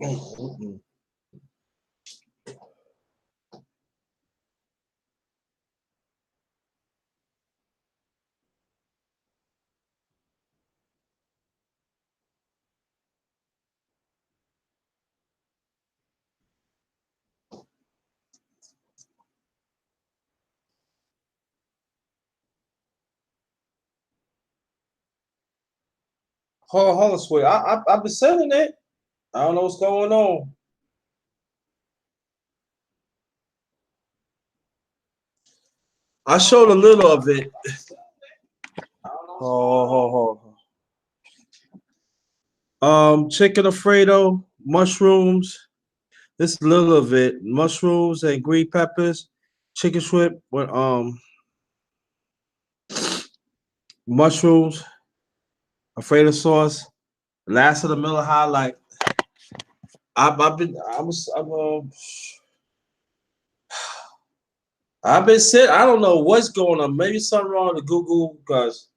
Mm-mm. Hold on, sweet. I've been sending it. I don't know what's going on. I showed a little of it. Oh, chicken Alfredo, mushrooms. This little of it, mushrooms and green peppers, chicken shrimp with mushrooms, Alfredo sauce. Last of the Miller High Life. I've been I've been sick. I don't know what's going on. Maybe something wrong with Google because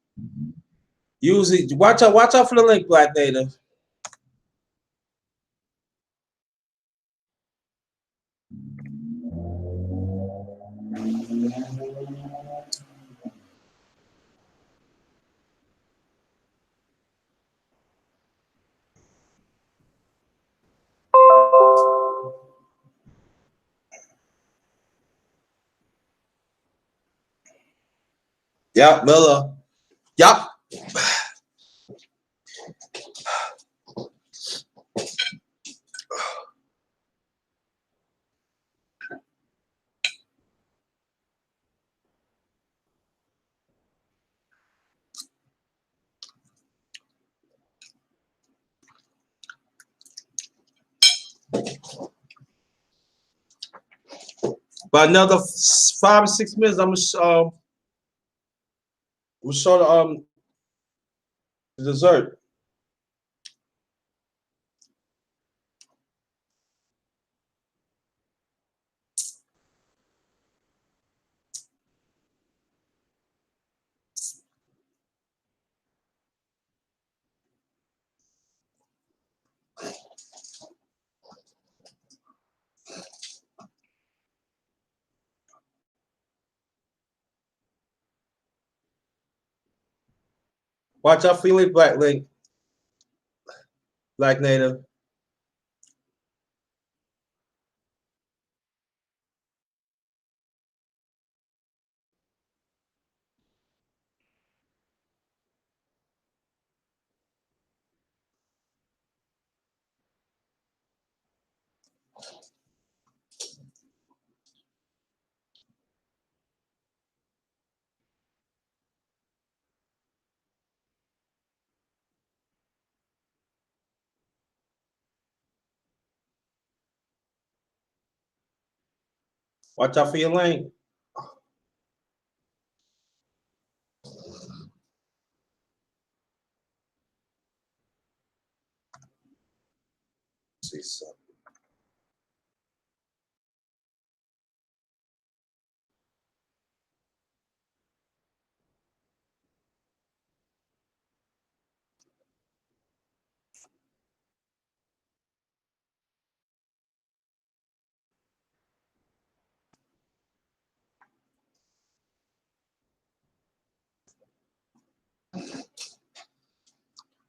usually watch out for the link, Black Native. Yep, Miller. Yep. By another 5 or 6 minutes, we'll show the dessert. Watch out for your link, Black Native. Watch out for your lane. See something.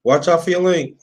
Watch out for your link.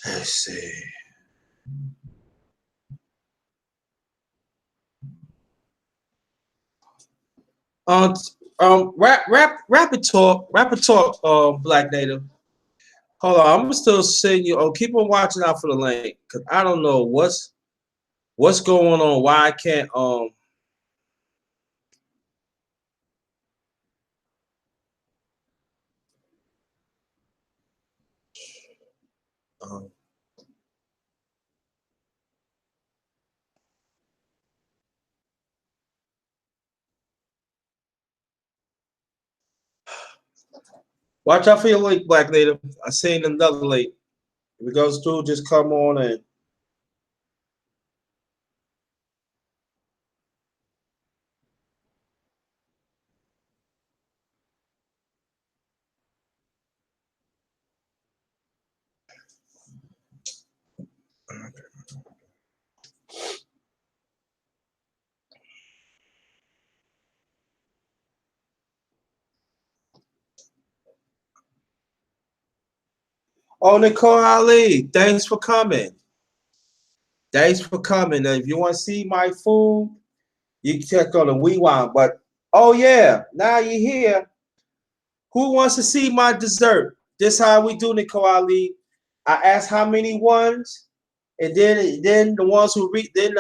Let's see. Um, rapid talk, Black Native. Hold on, I'm gonna still send you. Oh, keep on watching out for the link, cause I don't know what's going on. Why I can't um watch out for your link, Black Native. I seen another link. If it goes through, just come on in. Oh, Nicole Ali, thanks for coming. Thanks for coming. If you want to see my food, you can check on the WeWine. But oh yeah, now you're here. Who wants to see my dessert? This how we do, Nicole Ali. I ask how many ones, and then the ones who read. Then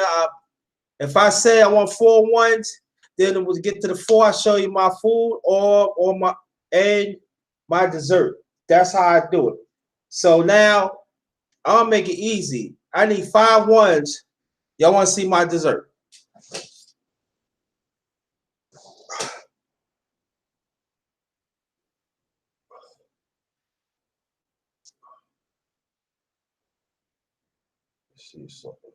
if I say I want 4 ones, then we'll get to the 4. I show you my food or my and my dessert. That's how I do it. So now I'll make it easy. I need 5 ones. Y'all want to see my dessert? Let's see something.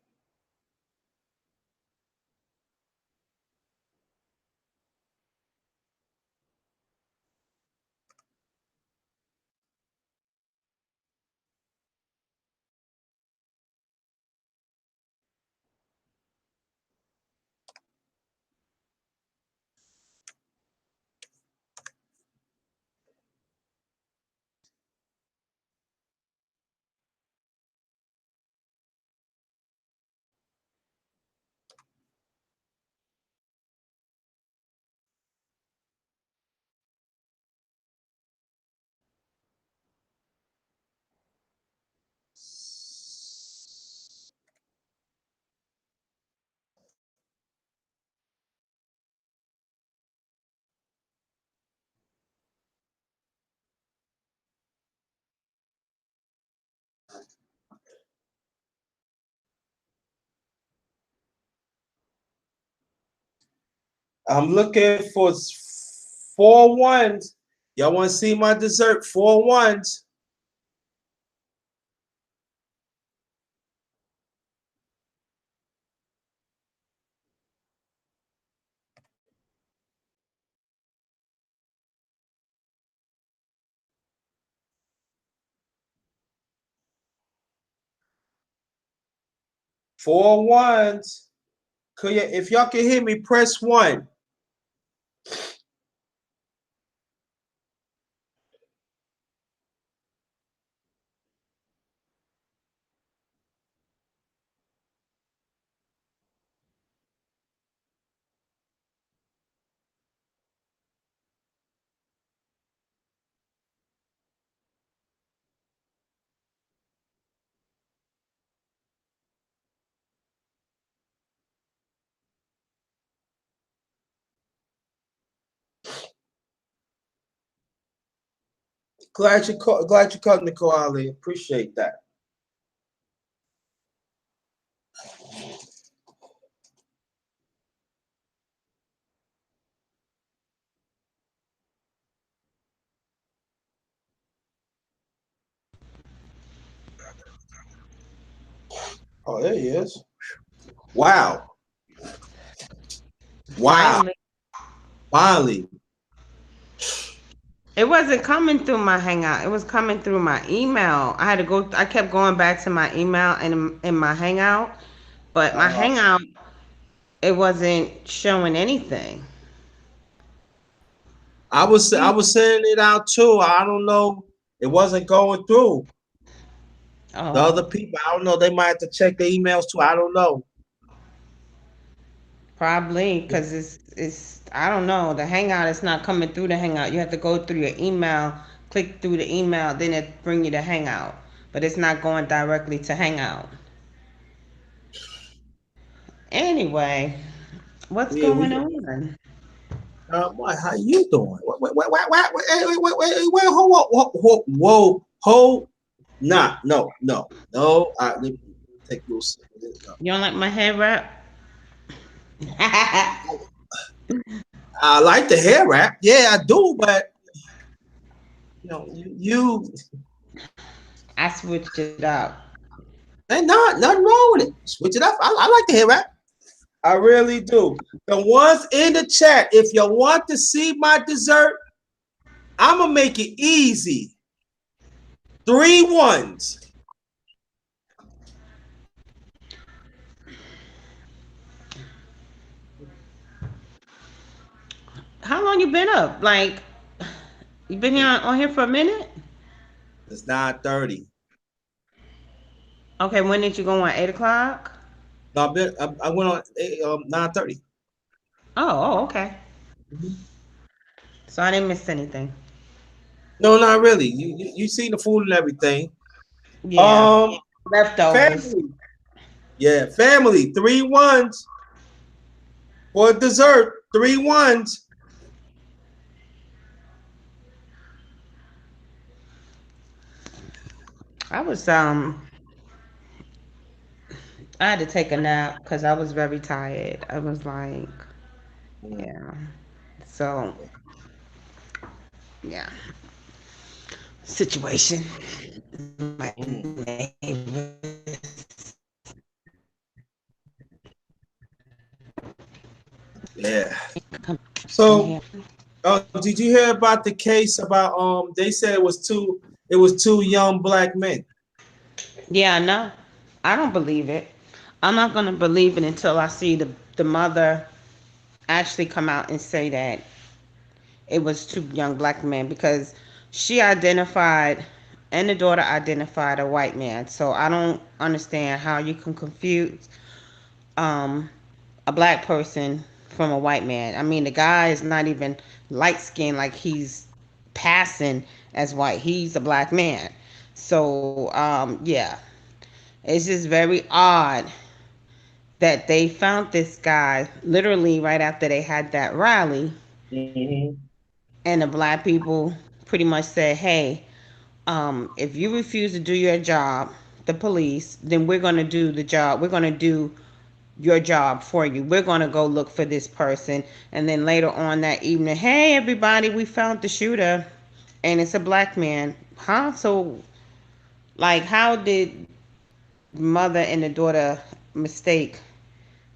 I'm looking for 4 ones. Y'all want to see my dessert? 4 ones. Four ones. Could you, if y'all can hear me, press 1. Glad you called, Nicole Ali. Appreciate that. Oh, there he is. Wow. Wow. Finally. It wasn't coming through my Hangout. It was coming through my email. I had to go. I kept going back to my email and in my Hangout, but my Uh, Hangout it wasn't showing anything. I was sending it out too. I don't know It wasn't going through. The other Oh, people, I don't know. They might have to check their emails too. I don't know. probably because it's I don't know. The Hangout is not coming through the Hangout. You have to go through your email, click through the email, then it bring you to Hangout. But it's not going directly to Hangout. Anyway, what's Yeah, going we. on? What? How you doing? Wait, hold up, hold. Nah, no. Let me take a little sip of this. No. You don't like my hair wrap? I like the hair wrap. Yeah, I do, but you I switched it up. ain't not nothing wrong with it. Switch it up. I like the hair wrap. I really do. The ones in the chat, if you want to see my dessert, I'm gonna make it easy. 3 ones. How long you been up? Like you been here on here for a minute? It's 9:30. Okay, when did you go on? 8 o'clock? No, I went on 9:30. Oh, okay. So I didn't miss anything. No, not really. You seen the food and everything. Yeah, Um, leftovers. family. Yeah, family. 3 ones for dessert. 3 ones. I was I had to take a nap because I was very tired. I was like, yeah. So yeah, situation. My Mhm. Yeah. in So, here. did you hear about the case about they said it was two young black men. Yeah, no, I don't believe it. I'm not gonna believe it until I see the mother actually come out and say that it was two young black men because she identified and the daughter identified a white man. So I don't understand how you can confuse um, a black person from a white man. I mean, the guy is not even light skinned like he's passing as white. He's a black man. So yeah, it's just very odd that they found this guy literally right after they had that rally, Mm-hmm. and the black people pretty much said, "Hey, if you refuse to do your job, the police, then we're gonna do the job. We're gonna do your job for you. We're gonna go look for this person." And then later on that evening, "Hey, everybody, we found the shooter, and it's a black man." Huh? So, like, how did mother and the daughter mistake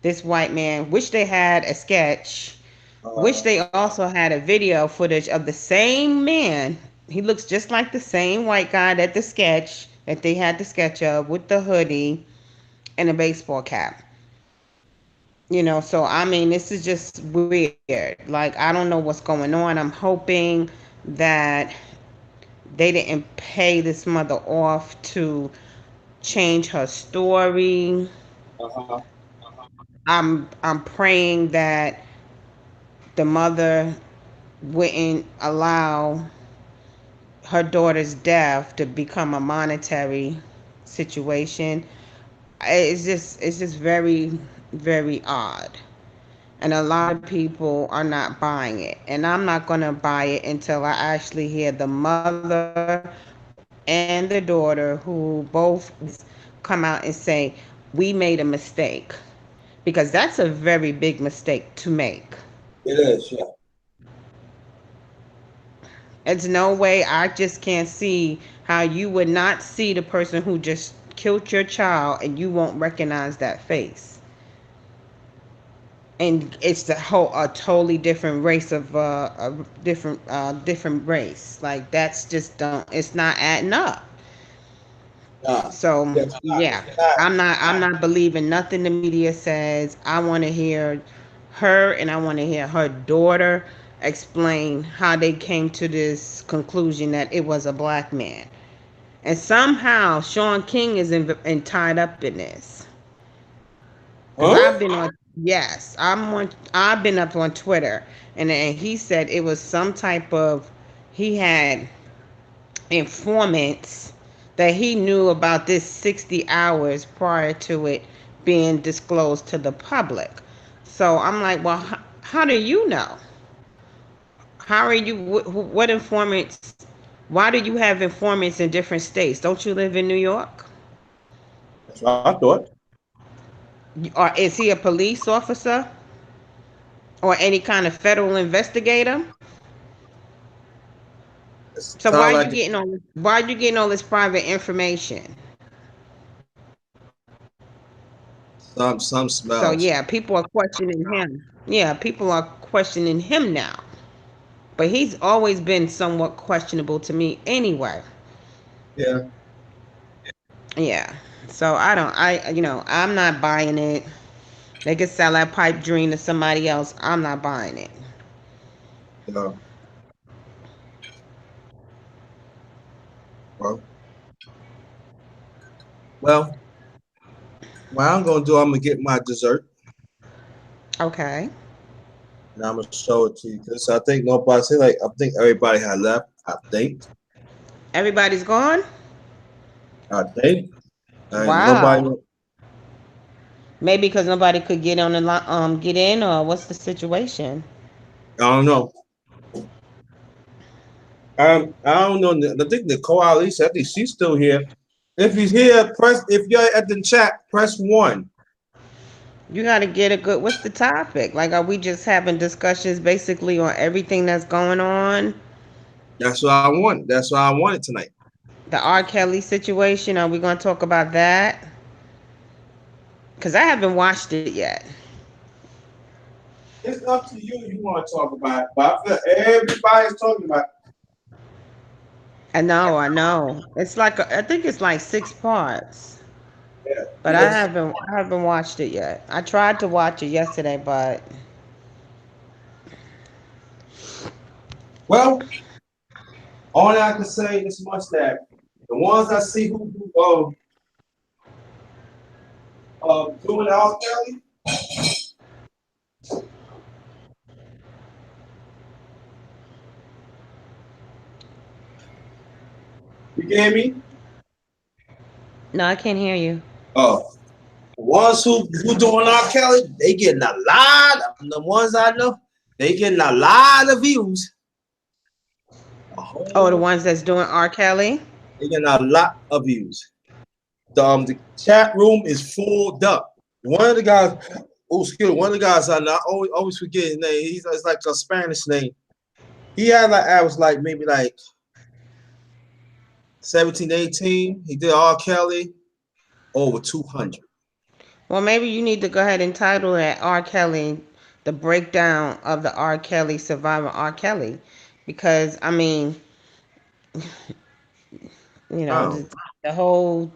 this white man? Which they had a sketch, which Uh, they also had a video footage of the same man. He looks just like the same white guy that the sketch that they had the sketch of with the hoodie and a baseball cap. So I mean, this is just weird. Like, I don't know what's going on. I'm hoping that they didn't pay this mother off to change her story. uh-huh. I'm praying that the mother wouldn't allow her daughter's death to become a monetary situation. It's just very very odd, and a lot of people are not buying it, and I'm not going to buy it until I actually hear the mother and the daughter, who both come out and say we made a mistake, because that's a very big mistake to make. It is, yeah. It's no way. I just can't see how you would not see the person who just killed your child and you won't recognize that face. And it's the whole a totally different race of a different race. Like, that's just don't. It's not adding up. Nah, So that's not. yeah, I'm not believing nothing the media says. I want to hear her, and I want to hear her daughter explain how they came to this conclusion that it was a black man. And somehow Sean King is tied up in this. Cause I've Huh? been on, yes, I've been up on Twitter, and he said it was some type of, he had informants that he knew about this 60 hours prior to it being disclosed to the public. So I'm like, well, how do you know? How are you? What informants? Why do you have informants in different states? Don't you live in New York? That's what I thought. Or is he a police officer or any kind of federal investigator? It So sounds like why are you getting all this private information? some So smells. yeah, people are questioning him. Yeah, people are questioning him now. But he's always been somewhat questionable to me anyway. Yeah. Yeah. So I'm not buying it. They could sell that pipe dream to somebody else. I'm not buying it. You know. Well, well, what I'm gonna do, I'm gonna get my dessert Okay. and I'm gonna show it to you because I think nobody say like I think everybody had left. Everybody's gone? I think, and nobody. Wow. Maybe because nobody could get on the get in, or what's the situation? I don't know. I don't know. I think Nicole Ali said I think she's still here. If he's here, press. If you're at the chat, press one. You got to get a good. What's the topic? Like, are we just having discussions basically on everything that's going on? That's what I want. That's what I wanted tonight. The R. Kelly situation. Are we going to talk about that? Because I haven't watched it yet. It's up to you. You want to talk about it, but I feel everybody's talking about it. I know, I know. It's like I think it's like 6 parts, Yeah. but I haven't watched it yet. I tried to watch it yesterday, but Well, all I can say is much that the ones I see who doing R. Kelly, you get me? no, I can't hear you. Uh, the ones who doing R. Kelly, they getting a lot. The ones I know, they getting a lot of views. A Oh, the whole, ones that's doing R. Kelly. they getting a lot of views. The chat room is full up. One of the guys, oh, excuse me, one of the guys I know, I always forget his name. It's like a Spanish name. He had like I was like maybe like 17, 18. He did R. Kelly over 200. Well, maybe you need to go ahead and title that R. Kelly, the breakdown of the R. Kelly survivor R. Kelly, because I mean, Oh, the whole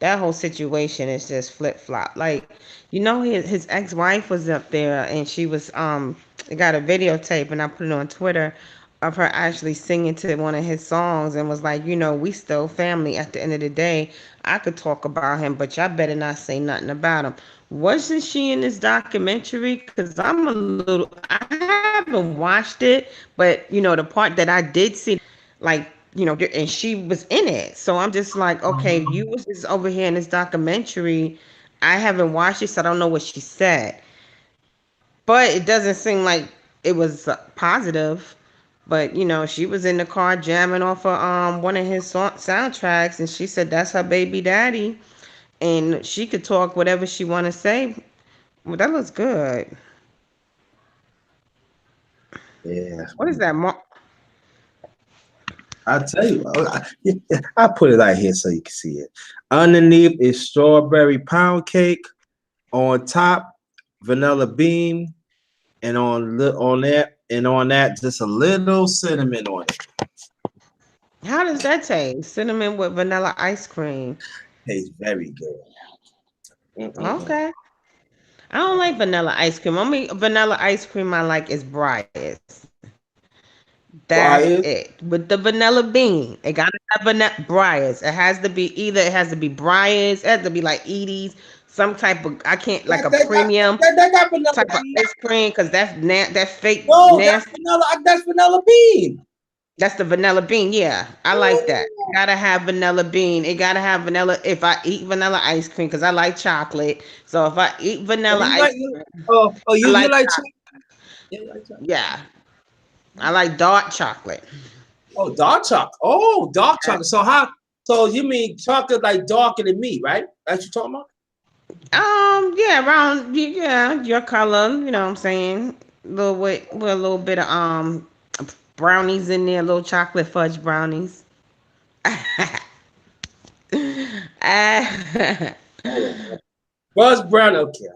that whole situation is just flip flop. Like, his ex wife was up there and she was got a videotape and I put it on Twitter of her actually singing to one of his songs and was like, we still family at the end of the day. I could talk about him, but y'all better not say nothing about him. Wasn't she in this documentary? Because I haven't watched it, but the part that I did see, like, and she was in it. So I'm just like, okay, you was just over here in this documentary. I haven't watched it, so I don't know what she said. But it doesn't seem like it was positive. But she was in the car jamming off of one of his soundtracks, and she said that's her baby daddy, and she could talk whatever she want to say. Well, that looks good. yeah. What is that? I tell you, I put it right here so you can see it. Underneath is strawberry pound cake. On top, vanilla bean, and on that, just a little cinnamon on it. How does that taste? Cinnamon with vanilla ice cream. Tastes very good. Mm-mm-mm. Okay. I don't like vanilla ice cream. Only vanilla ice cream I like is Breyers. That's Brian. it. With the vanilla bean, it gotta have vanilla Breyers. It has to be either it has to be Breyers, it has to be like Edie's, some type of I can't like That, a that, got, premium that got vanilla type of bean. ice cream because that fake No, nasty. that's vanilla bean. That's the vanilla bean. Yeah, I like that. Yeah. Gotta have vanilla bean. It gotta have vanilla. If I eat vanilla ice cream, because I like chocolate, so if I eat Oh, vanilla you ice like cream, I you like like you like chocolate. yeah, I like dark chocolate. Oh, dark chocolate. Oh, dark chocolate. So how? So you mean chocolate like darker than me, right? That's what you talking about? Yeah, around yeah, your color. You know what I'm saying? With a little bit of brownies in there, little chocolate fudge brownies. Ah, Oh, Buzz Brown. Okay,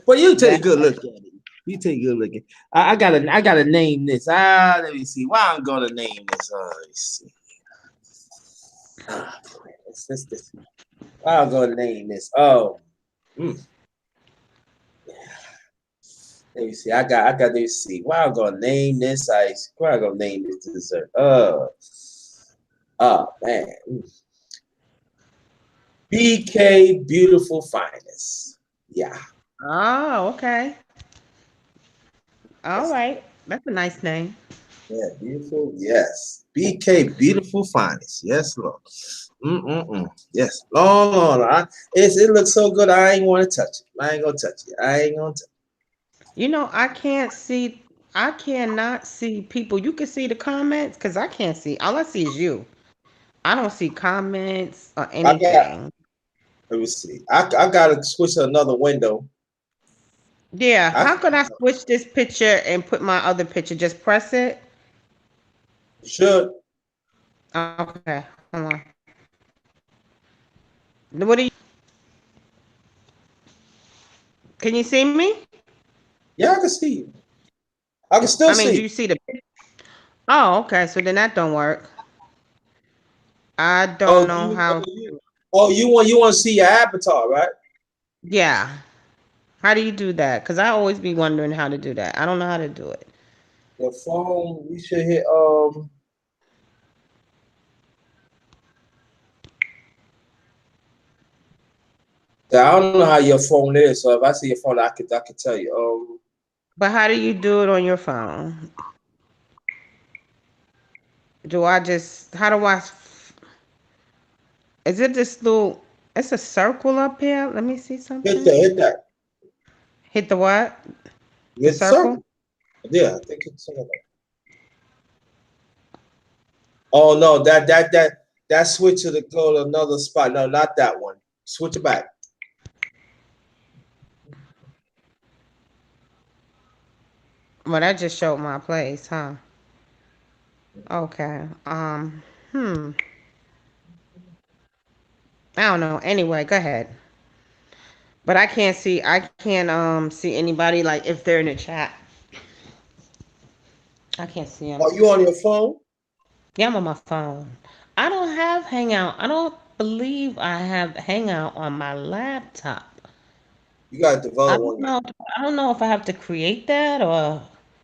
but you take that a good look at it. You take a good look at. I gotta name this. Let me see. Why I'm gonna name this? Let's see. Ah, this. Why I'm gonna name this? Oh, mm, let me see. I got. Let me see. Why I'm gonna name this ice? Why I'm gonna name this dessert? Oh man. BK Beautiful Finest. Yeah. oh, okay. All Yes. right. That's a nice name. Yeah, beautiful. Yes. BK Beautiful Finest. Yes, Lord. Mm-mm-mm. Yes. Long. It looks so good. I ain't want to touch it. I ain't gonna touch it. I ain't gonna touch You know, I cannot see people. You can see the comments because I can't see. All I see is you. I don't see comments or it. I got. anything. Let me see. I gotta switch to another window. Yeah, I how could I switch this picture and put my other picture? Just press it? should. Okay, hold on. What do you, can you see me? Yeah, I can see you. I can I still mean, do see. you see the, oh, okay, so then that don't work. I Oh, don't know you. how, You want to see your avatar, right? yeah. How do you do that? Because I always be wondering how to do that. I don't know how to do it. Your phone. You should hit. I don't know how your phone is, so if I see your phone, I could tell you. But how do you do it on your phone? Do I just, how do I, is it this little, it's a circle up here? Let me see something. Hit that. Hit the what? The Hit circle? circle. Yeah, I think it's. Oh no, that switch to the go to another spot. No, not that one. Switch it back. Well, that just showed my place, huh? Okay. I don't know. Anyway, go ahead. But I can't see anybody like if they're in the chat. I can't see them. Are you on your phone? Yeah, I'm on my phone. I don't have Hangout. I don't believe I have Hangout on my laptop. You got to I develop don't one. know. I don't know if I have to create that or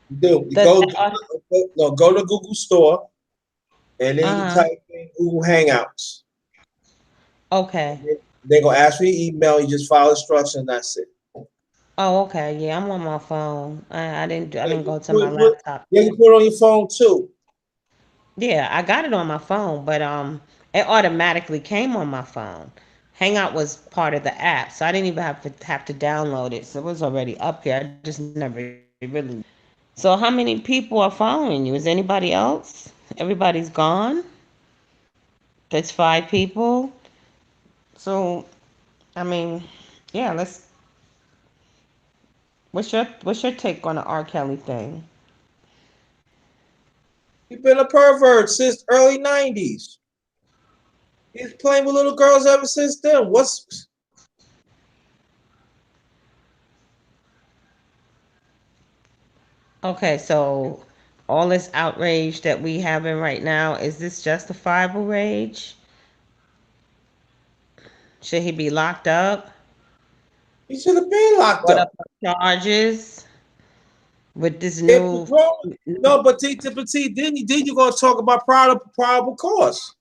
You do. You does go, that. no, go to Google Store and then you Uh, type in Google Hangouts. okay. They're gonna ask for your email. You just follow instructions. That's it. Oh, okay. Yeah, I'm on my phone. I Yeah, didn't go to my laptop. you can put it on your phone too. Yeah, I got it on my phone, but it automatically came on my phone. Hangout was part of the app, so I didn't even have to download it. So it was already up here. I just never really. So how many people are following you? Is anybody else? Everybody's gone. That's 5 people. So I mean, yeah. What's your take on the R. Kelly thing? You've been a pervert since early '90s. He's playing with little girls ever since then. What's Okay, so all this outrage that we having right now, is this justifiable rage? Should he be locked up? He should have been locked brought up up. charges with this If new. the grown, no, but see, then you gonna talk about probable cause.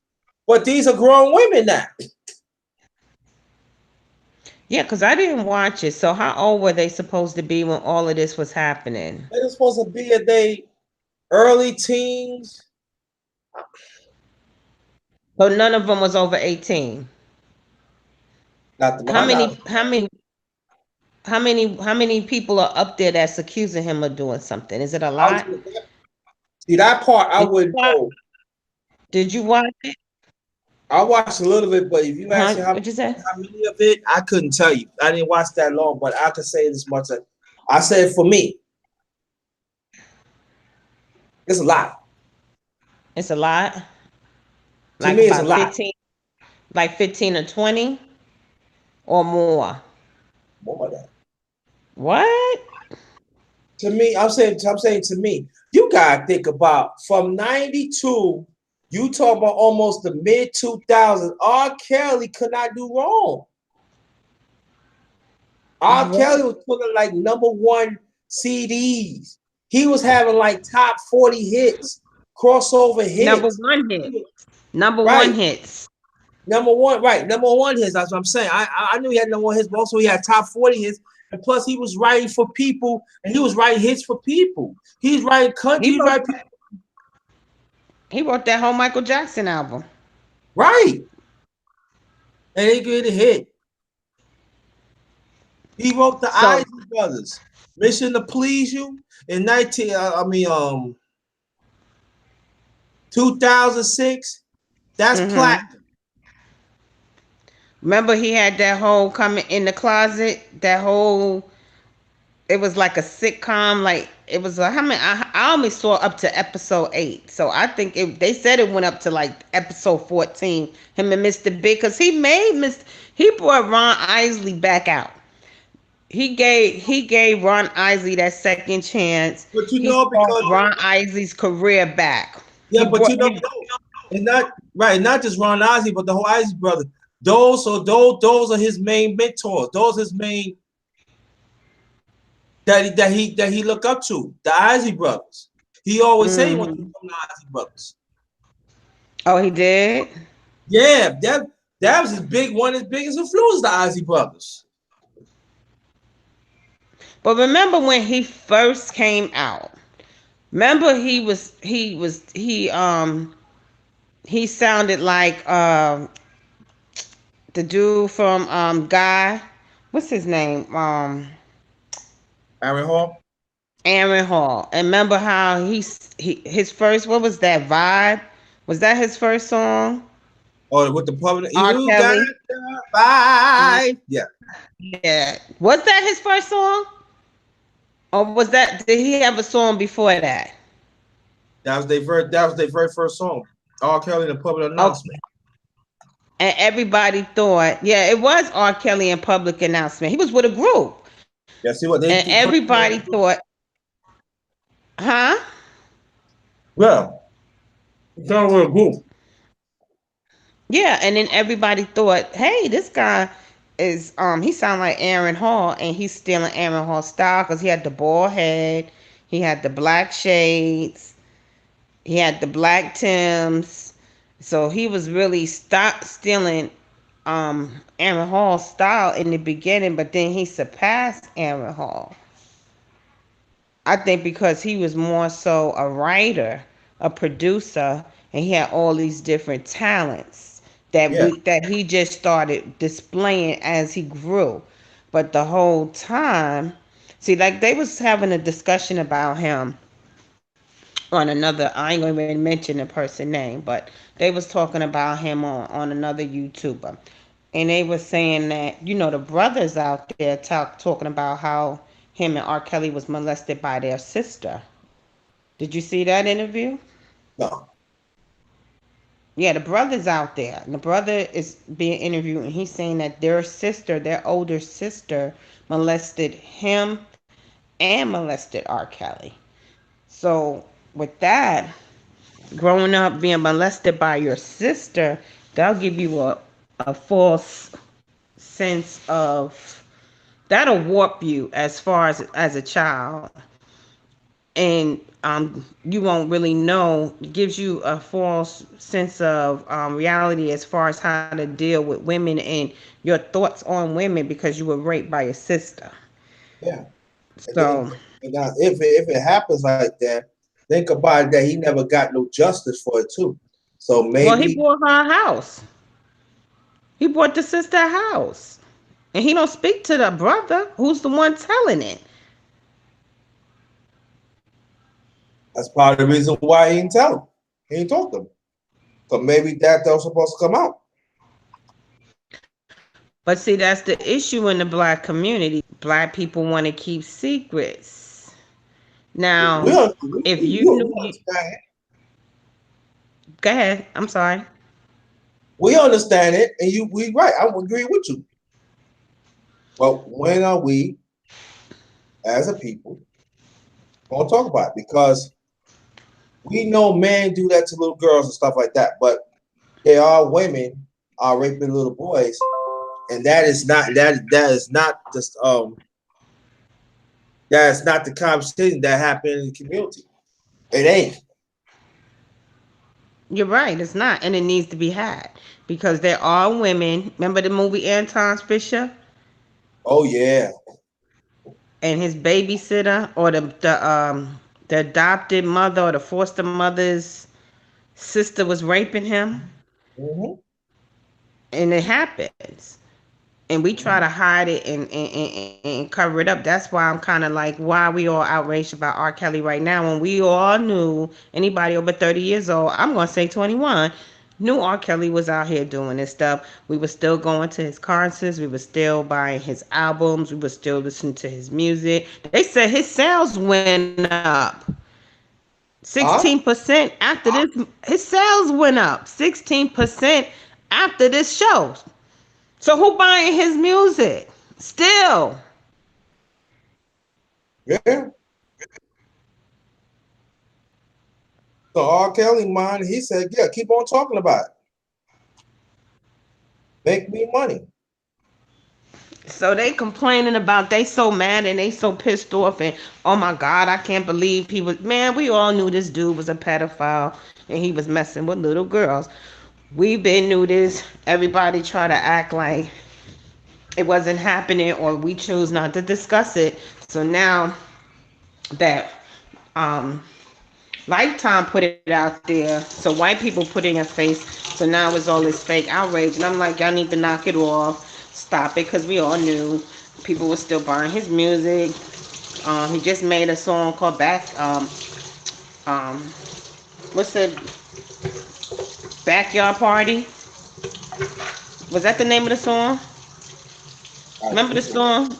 But these are grown women now. Yeah, because I didn't watch it. So how old were they supposed to be when all of this was happening? They're supposed to be at they early teens. So none of them was over 18. Not to How my many? knowledge. How many? How many people are up there that's accusing him of doing something? Is it a I was lot? see that part I Did you wouldn't watch? know. Did you watch it? I watched a little bit, but if you ask Huh? me What'd you say? how many of it, I couldn't tell you. I didn't watch that long, but I could say this much. I said for me, it's a lot. It's a lot. To Like me, it's a about lot. 15, like 15 or 20 or more. More than that. What? To me, I'm saying to me, you gotta think about from '92. You talk about almost the mid 2000s. R. Kelly could not do wrong. R. What? Kelly was putting like #1 CDs. He was having like top 40 hits, crossover Number hits. one hit. Number one Right. hits. #1, right. #1 hits. That's what I'm saying. I knew he had #1 hits, but also he had top 40 hits. And plus, he was writing for people, and he was writing hits for people. He's writing country, He he's wrote, writing people. he wrote that whole Michael Jackson album. Right. And he get a hit. He wrote the So, Isley Brothers. Mission to Please You in 2006. That's mhm. platinum. Remember he had that whole coming in the closet, that whole it was like a sitcom, like it was how many I only saw up to episode 8. So I think they said it went up to like episode 14, him and Mr. Big, because he brought Ron Isley back out. He gave Ron Isley that second chance. But He brought because Ron Isley's career back. yeah, He but brought no, it's not right, not just Ron Isley, but the whole Isley brother. Those are his main mentors. Those are his main that he look up to. The Isley brothers. He always say he wants to Mhm. become the Isley brothers. Oh, he did. Yeah, that was his big one, his biggest influence, the Isley brothers. But remember when he first came out? Remember he sounded like the dude from Guy. What's his name? Aaron Hall. Aaron Hall. And remember how his first, what was that, Vibe? Was that his first song? Or with the public, R. you got Kelly. the vibe. Yeah. Yeah. Was that his first song? Or did he have a song before that? That was their very first song. R. Kelly in the public Okay. announcement. And everybody thought, yeah, it was R. Kelly in public announcement. He was with a group. Yeah, see what And they put everybody thought, huh? well, it's not with a group. Yeah, and then everybody thought, hey, this guy is he sound like Aaron Hall, and he's stealing Aaron Hall's style because he had the bald head, he had the black shades, he had the black Tims, so he was really stealing Aaron Hall's style in the beginning, but then he surpassed Aaron Hall. I think because he was more so a writer, a producer, and he had all these different talents Yeah. that he just started displaying as he grew. But the whole time, see, like they was having a discussion about him on another. I ain't gonna even mention the person name, but they was talking about him on another YouTuber, and they was saying that the brothers out there talking about how him and R. Kelly was molested by their sister. Did you see that interview? No. Yeah, the brother's out there. And the brother is being interviewed, and he's saying that their older sister, molested him and molested R. Kelly. So with that, growing up being molested by your sister, that'll give you a false sense of that'll warp you as far as a child, and you won't really know. It gives you a false sense of reality as far as how to deal with women and your thoughts on women because you were raped by your sister. Yeah. And then, So, and now if it happens like that, think about it that he never got no justice for it too. So well, he maybe bought her a house. He bought the sister a house, and he don't speak to the brother who's the one telling it. that's part of the reason why he didn't tell him. He didn't talk to him. So maybe that was supposed to come out. But see, that's the issue in the black community. Black people want to keep secrets. We, Now, we, if we, you we knew, understand it. go ahead. I'm sorry. We understand it, and we right. I agree with you. But when are we, as a people, gonna talk about it? Because we know men do that to little girls and stuff like that, but there are women are raping little boys, and that is not just that is not the conversation that happened in the community. It ain't. You're right. It's not, and it needs to be had because there are women. Remember the movie Anton Fisher Oh yeah. and his babysitter, or the adopted mother or the foster mother's sister was raping him, Mm-hmm. and it happens. And we try to hide it and cover it up. That's why I'm kind of like, why are we all outraged about R. Kelly right now when we all knew, anybody over 30 years old, I'm going to say 21, knew R. Kelly was out here doing this stuff. We were still going to his concerts. We were still buying his albums. We were still listening to his music. They said his sales went up Huh? 16% after this. His sales went up 16% after this show. So who buying his music? Still. Yeah. So R. Kelly, man, he said, yeah, keep on talking about it. Make me money. So they complaining about, they so mad and they so pissed off, and oh my God, I can't believe he was, man, we all knew this dude was a pedophile and he was messing with little girls. We been knew this. Everybody try to act like it wasn't happening or we choose not to discuss it. So now that um Lifetime put it out there, so white people put it in your face. So now it's all this fake outrage, and I'm like, y'all need to knock it off, stop it, because we all knew people were still buying his music. He just made a song called um, what's the backyard party? Was that the name of the song? I Remember the think it song?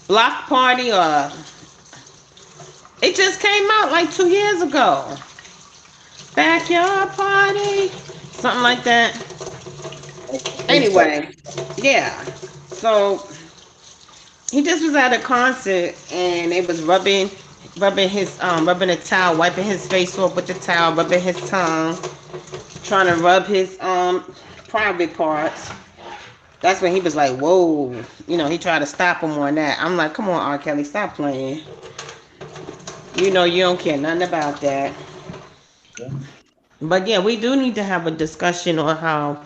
Block Party, or it just came out like 2 years ago. Backyard Party, something like that. I think so. Anyway, yeah. So he just was at a concert and they was rubbing a towel, wiping his face off with the towel, rubbing his tongue, trying to rub his private parts. That's when he was like, "Whoa!" He tried to stop him on that. I'm like, "Come on, R. Kelly, stop playing. You know you don't care nothing about that." Yeah. But yeah, we do need to have a discussion on how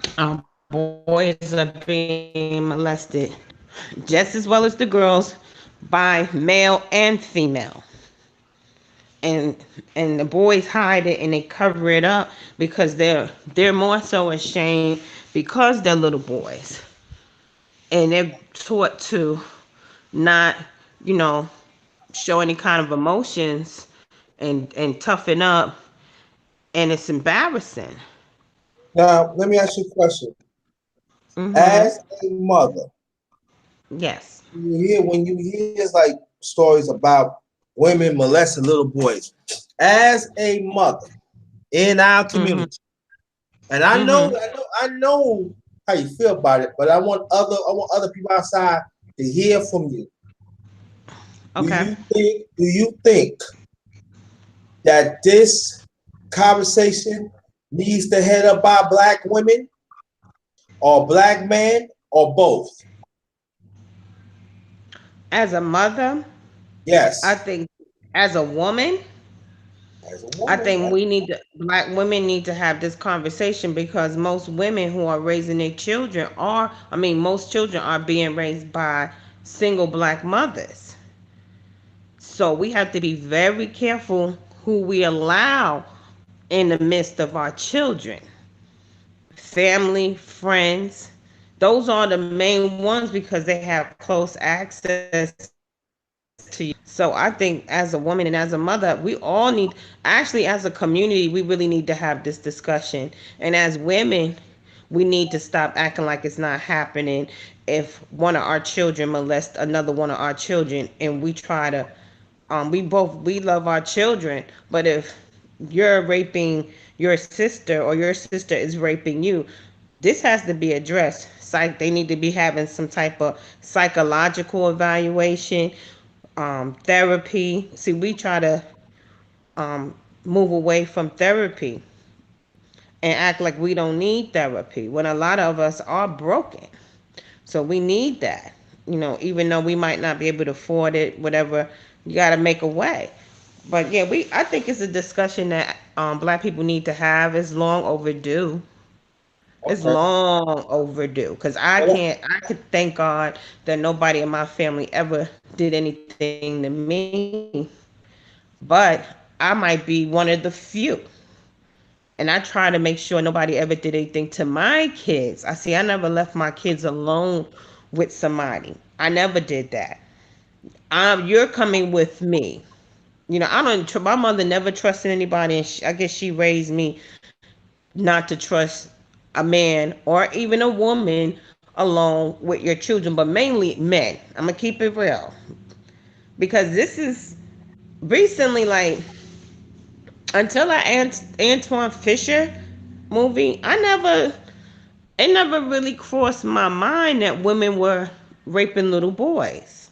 boys are being molested just as well as the girls by male and female. and and the boys hide it and they cover it up because they're more so ashamed because they're little boys, and they're taught to not, you know, show any kind of emotions and toughen up, and it's embarrassing. Now, let me ask you a question. Mhm. As a mother, Yes. when you hear like stories about women molesting little boys, as a mother in our Mhm. community, and I know, Mhm. I know how you feel about it, but I want other people outside to hear from you. Okay. Do you think that this conversation needs to head up by black women or black men or both? As a mother, I Yes, think as a woman, as a I woman. think black women need to have this conversation because most women who are raising their children most children are being raised by single black mothers. So we have to be very careful who we allow in the midst of our children. Family, friends, those are the main ones because they have close access to you. So I think as a woman and as a mother, we all need, actually, as a community, we really need to have this discussion. And as women, we need to stop acting like it's not happening if one of our children molest another one of our children and we try to we love our children, but if you're raping your sister or your sister is raping you, this has to be addressed. They need to be having some type of psychological evaluation, therapy. See, we try to um, move away from therapy and act like we don't need therapy when a lot of us are broken. So we need that. Even though we might not be able to afford it, whatever, you got to make a way. But yeah, I think it's a discussion that black people need to have. It's long overdue. It's Okay. long overdue because Well, I could thank God that nobody in my family ever did anything to me. But I might be one of the few. And I try to make sure nobody ever did anything to my kids. I never left my kids alone with somebody. I never did that. You're coming with me. I don't. My mother never trusted anybody, and I guess she raised me not to trust a man or even a woman alone with your children, but mainly men. I'm gonna keep it real because this is recently, like until Antoine Fisher movie, it never really crossed my mind that women were raping little boys.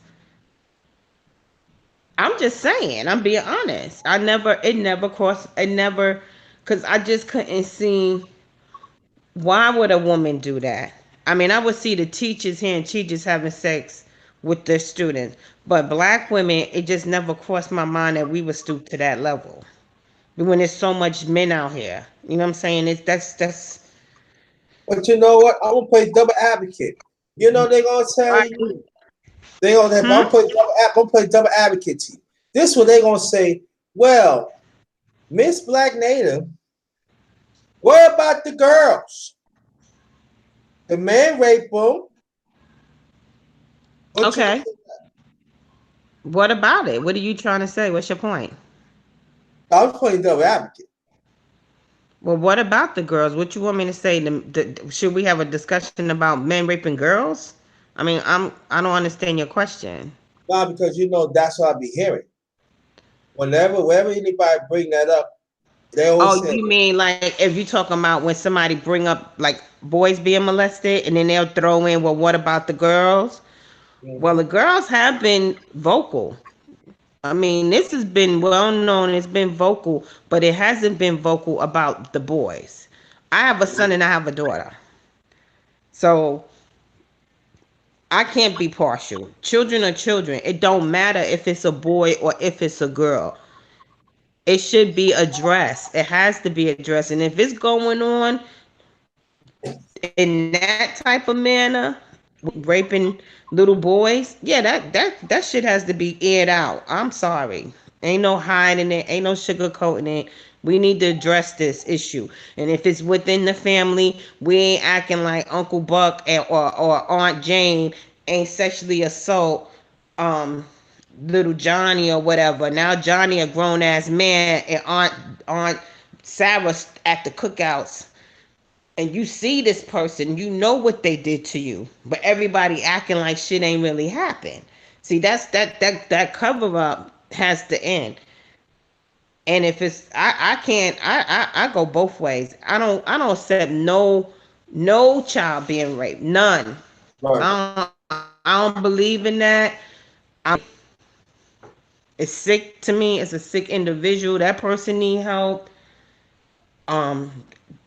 I'm just saying, I'm being honest. It never crossed, it never, because I just couldn't see why would a woman do that. I would see the teachers here and teachers having sex with their students, but black women, it just never crossed my mind that we would stoop to that level. When there's so much men out here, you know what I'm saying? That's but you know what? I'm gonna play double advocate. You know they're gonna right. say they gonna. If Hmm? I'm gonna play double advocate to you. This one they're gonna say, well, Miss Black Native, what about the girls? The man raped them. What you? Okay. What about it? What are you trying to say? What's your point? I'm playing double advocate. Well, what about the girls? What you want me to say? Should we have a discussion about men raping girls? I don't understand your question. Why? Because you know that's what I be hearing. Whenever anybody bring that up, they always Oh, say, you mean like if you talking about when somebody bring up like boys being molested and then they'll throw in, well, what about the girls? Well, mm-hmm. the girls have been vocal. This has been well known. It's been vocal, but it hasn't been vocal about the boys. I have a son and I have a daughter. So I can't be partial. Children are children. It don't matter if it's a boy or if it's a girl. It should be addressed. It has to be addressed. And if it's going on in that type of manner, raping little boys, yeah, that shit has to be aired out. I'm sorry. Ain't no hiding it, ain't no sugarcoating it. We need to address this issue. And if it's within the family, we ain't acting like Uncle Buck or Aunt Jane ain't sexually assault um little Johnny or whatever. Now Johnny a grown ass man and Aunt Sarah at the cookouts and you see this person, you know what they did to you, but everybody acting like shit ain't really happened. See, that cover up has to end. And if it's, I can't, I go both ways. I don't accept no child being raped, none. Right. I don't believe in that. It's sick to me. It's a sick individual. That person need help. Um,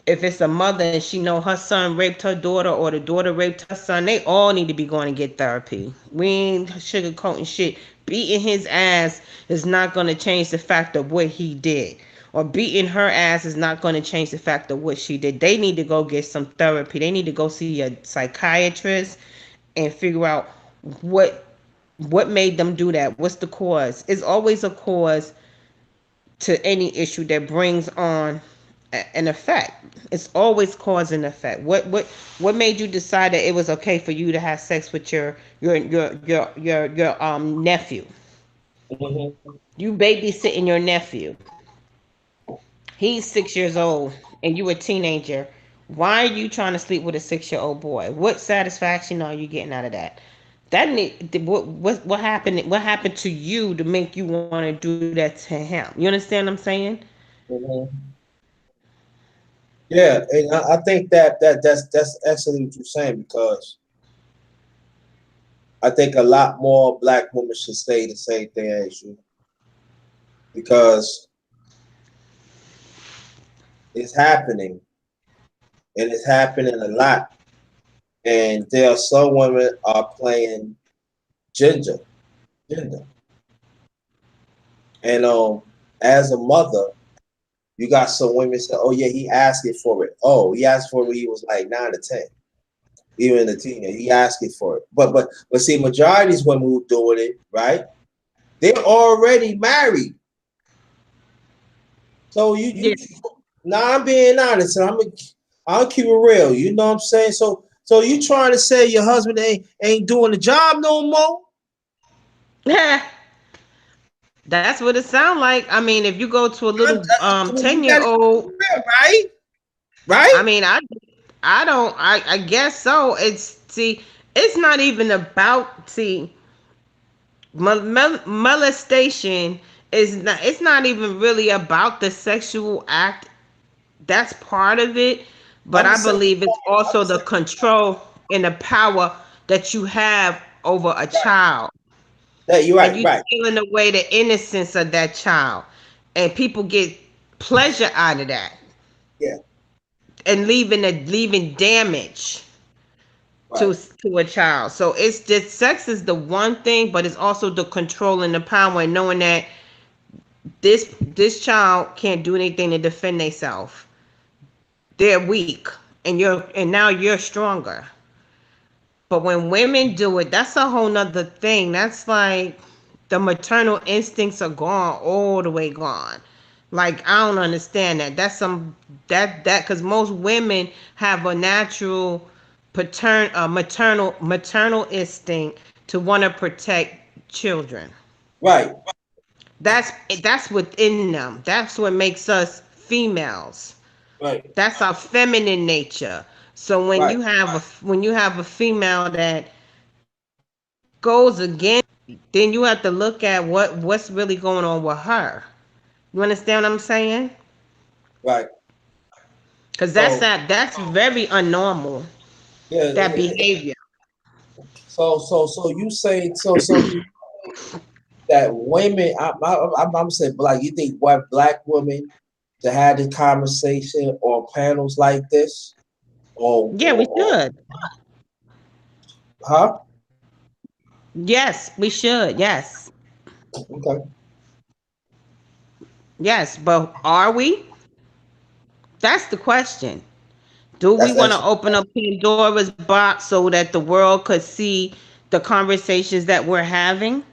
if it's a mother and she know her son raped her daughter or the daughter raped her son, they all need to be going to get therapy. We ain't sugarcoating shit. Beating his ass is not going to change the fact of what he did. Or beating her ass is not going to change the fact of what she did. They need to go get some therapy. They need to go see a psychiatrist and figure out what what made them do that. What's the cause? It's always a cause to any issue that brings on an effect. It's always cause and effect. What made you decide that it was okay for you to have sex with your nephew? Mhm. You babysitting your nephew. He's 6 years old and you a teenager. Why are you trying to sleep with a 6-year-old boy? What satisfaction are you getting out of that? That what happened? What happened to you to make you want to do that to him? You understand what I'm saying? Mhm. Yeah, and I think that's excellent what you're saying because I think a lot more black women should say the same thing as you because it's happening and it's happening a lot. And there are some women are playing ginger, gender. And as a mother, you got some women say, "Oh yeah, he asking for it. Oh, he asked for it when he was like 9 or 10, even a teenager. He asking for it." But see, majority of these women who doing it, right? They're already married. So Yeah. now I'm being honest, and I'll keep it real. You know what I'm saying? So you trying to say your husband ain't doing the job no more? That's what it sounds like. I mean, if you go to a I, little we 10 year gotta keep it old, real, right? I Right? mean, I don't I guess so. It's see, it's not even about see molestation is not, it's not even really about the sexual act. That's part of it, but I'm I just saying. believe it's I'm also just the saying. control and the power that you have over a Right. child, That you're and right. you Right. stealing away the innocence of that child, and people get pleasure out of that, Yeah. and leaving damage Right. to a child. So it's just sex is the one thing, but it's also the control and the power and knowing that this child can't do anything to defend themselves. They're weak, and now you're stronger. But when women do it, that's a whole nother thing. That's like the maternal instincts are gone, all the way gone. Like I don't understand that. That's some that because most women have a natural maternal instinct to want to protect children. Right. That's that's within them. That's what makes us females. Right. That's our feminine nature. So Right. when you have a female that goes against, then you have to look at what's really going on with her. You understand what I'm saying? Right. Because So that's very unnormal. yeah. That behavior. So you say so you that women. I'm saying like you think what black women to have the conversation on panels like this Yeah, we or should. huh? Yes, we should. Yes, Okay. yes. But are we? That's the question. Do we That's want to actually open up Pandora's box so that the world could see the conversations that we're having?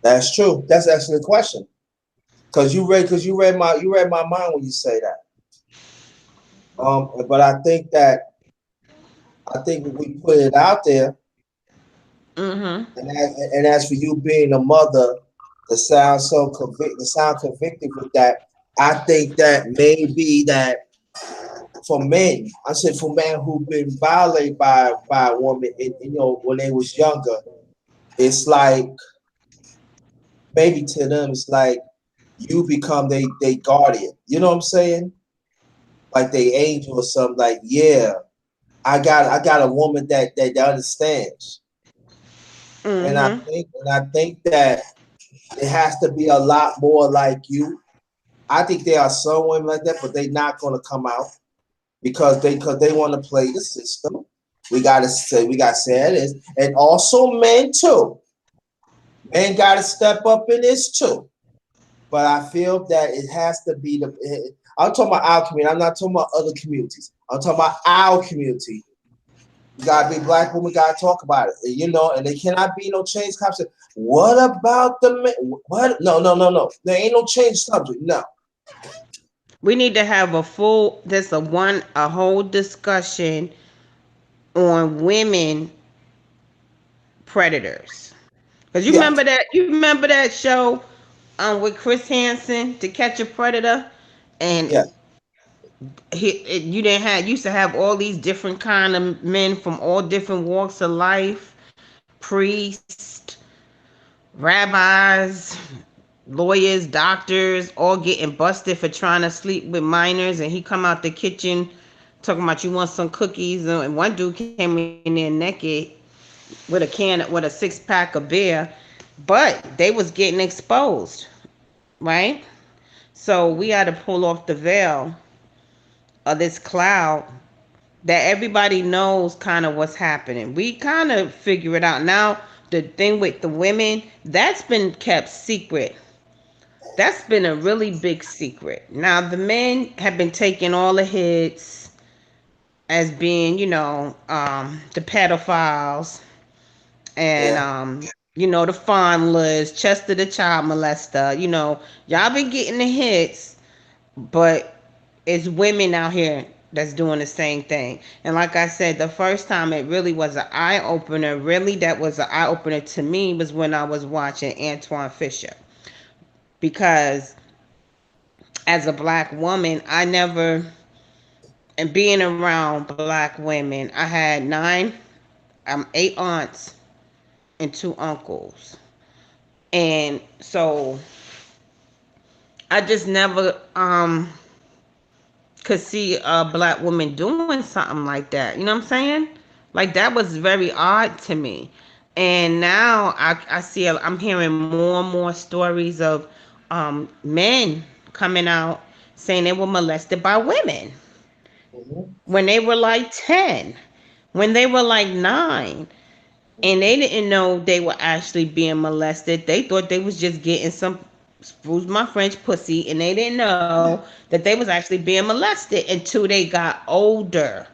that's true. That's actually a question. Because you read my mind when you say that. But I think if we put it out there, Mm-hmm. and as for you being a mother, to sound convicted with that, I think that maybe that for men, I said for men who've been violated by a woman, when they was younger, it's like maybe to them, it's like you become they guardian. You know what I'm saying? Like they angel or something. Like yeah, I got a woman that understands, and I Mm-hmm. think and I think that it has to be a lot more like you. I think there are some women like that, but they're not gonna come out because they want to play the system. We gotta say it is, and also men too. Men gotta step up in this too. But I feel that it has to be the. I'm talking about our community. I'm not talking about other communities. I'm talking about our community. You gotta be black women. Gotta talk about it. You know, and there cannot be no change concept. What about the men? What? No. There ain't no change subject. No. We need to have a whole discussion on women predators. Cause Yeah. you remember that show with Chris Hansen, To Catch a Predator, and Yeah. you didn't have used to have all these different kind of men from all different walks of life, priests, rabbis, lawyers, doctors, all getting busted for trying to sleep with minors, and he come out the kitchen talking about you want some cookies, and one dude came in there naked with a 6-pack of beer, but they was getting exposed, right? So we had to pull off the veil of this cloud that everybody knows kind of what's happening. We kind of figure it out now. The thing with the women, that's been kept secret. That's been a really big secret. Now the men have been taking all the hits as being, the pedophiles and Yeah. the fondlers, Chester the child molester. Y'all been getting the hits, but it's women out here that's doing the same thing. And like I said, the first time it really was an eye opener. Really, that was an eye opener to me was when I was watching Antoine Fisher, because as a black woman, I never, and being around black women, I had 8 aunts and 2 uncles. And so I just never could see a black woman doing something like that. You know what I'm saying? Like that was very odd to me. And now I'm hearing more and more stories of men coming out saying they were molested by women Mhm. when they were like 10, when they were like 9, and they didn't know they were actually being molested. They thought they was just getting some, excuse my French, pussy, and they didn't know that they was actually being molested until they got older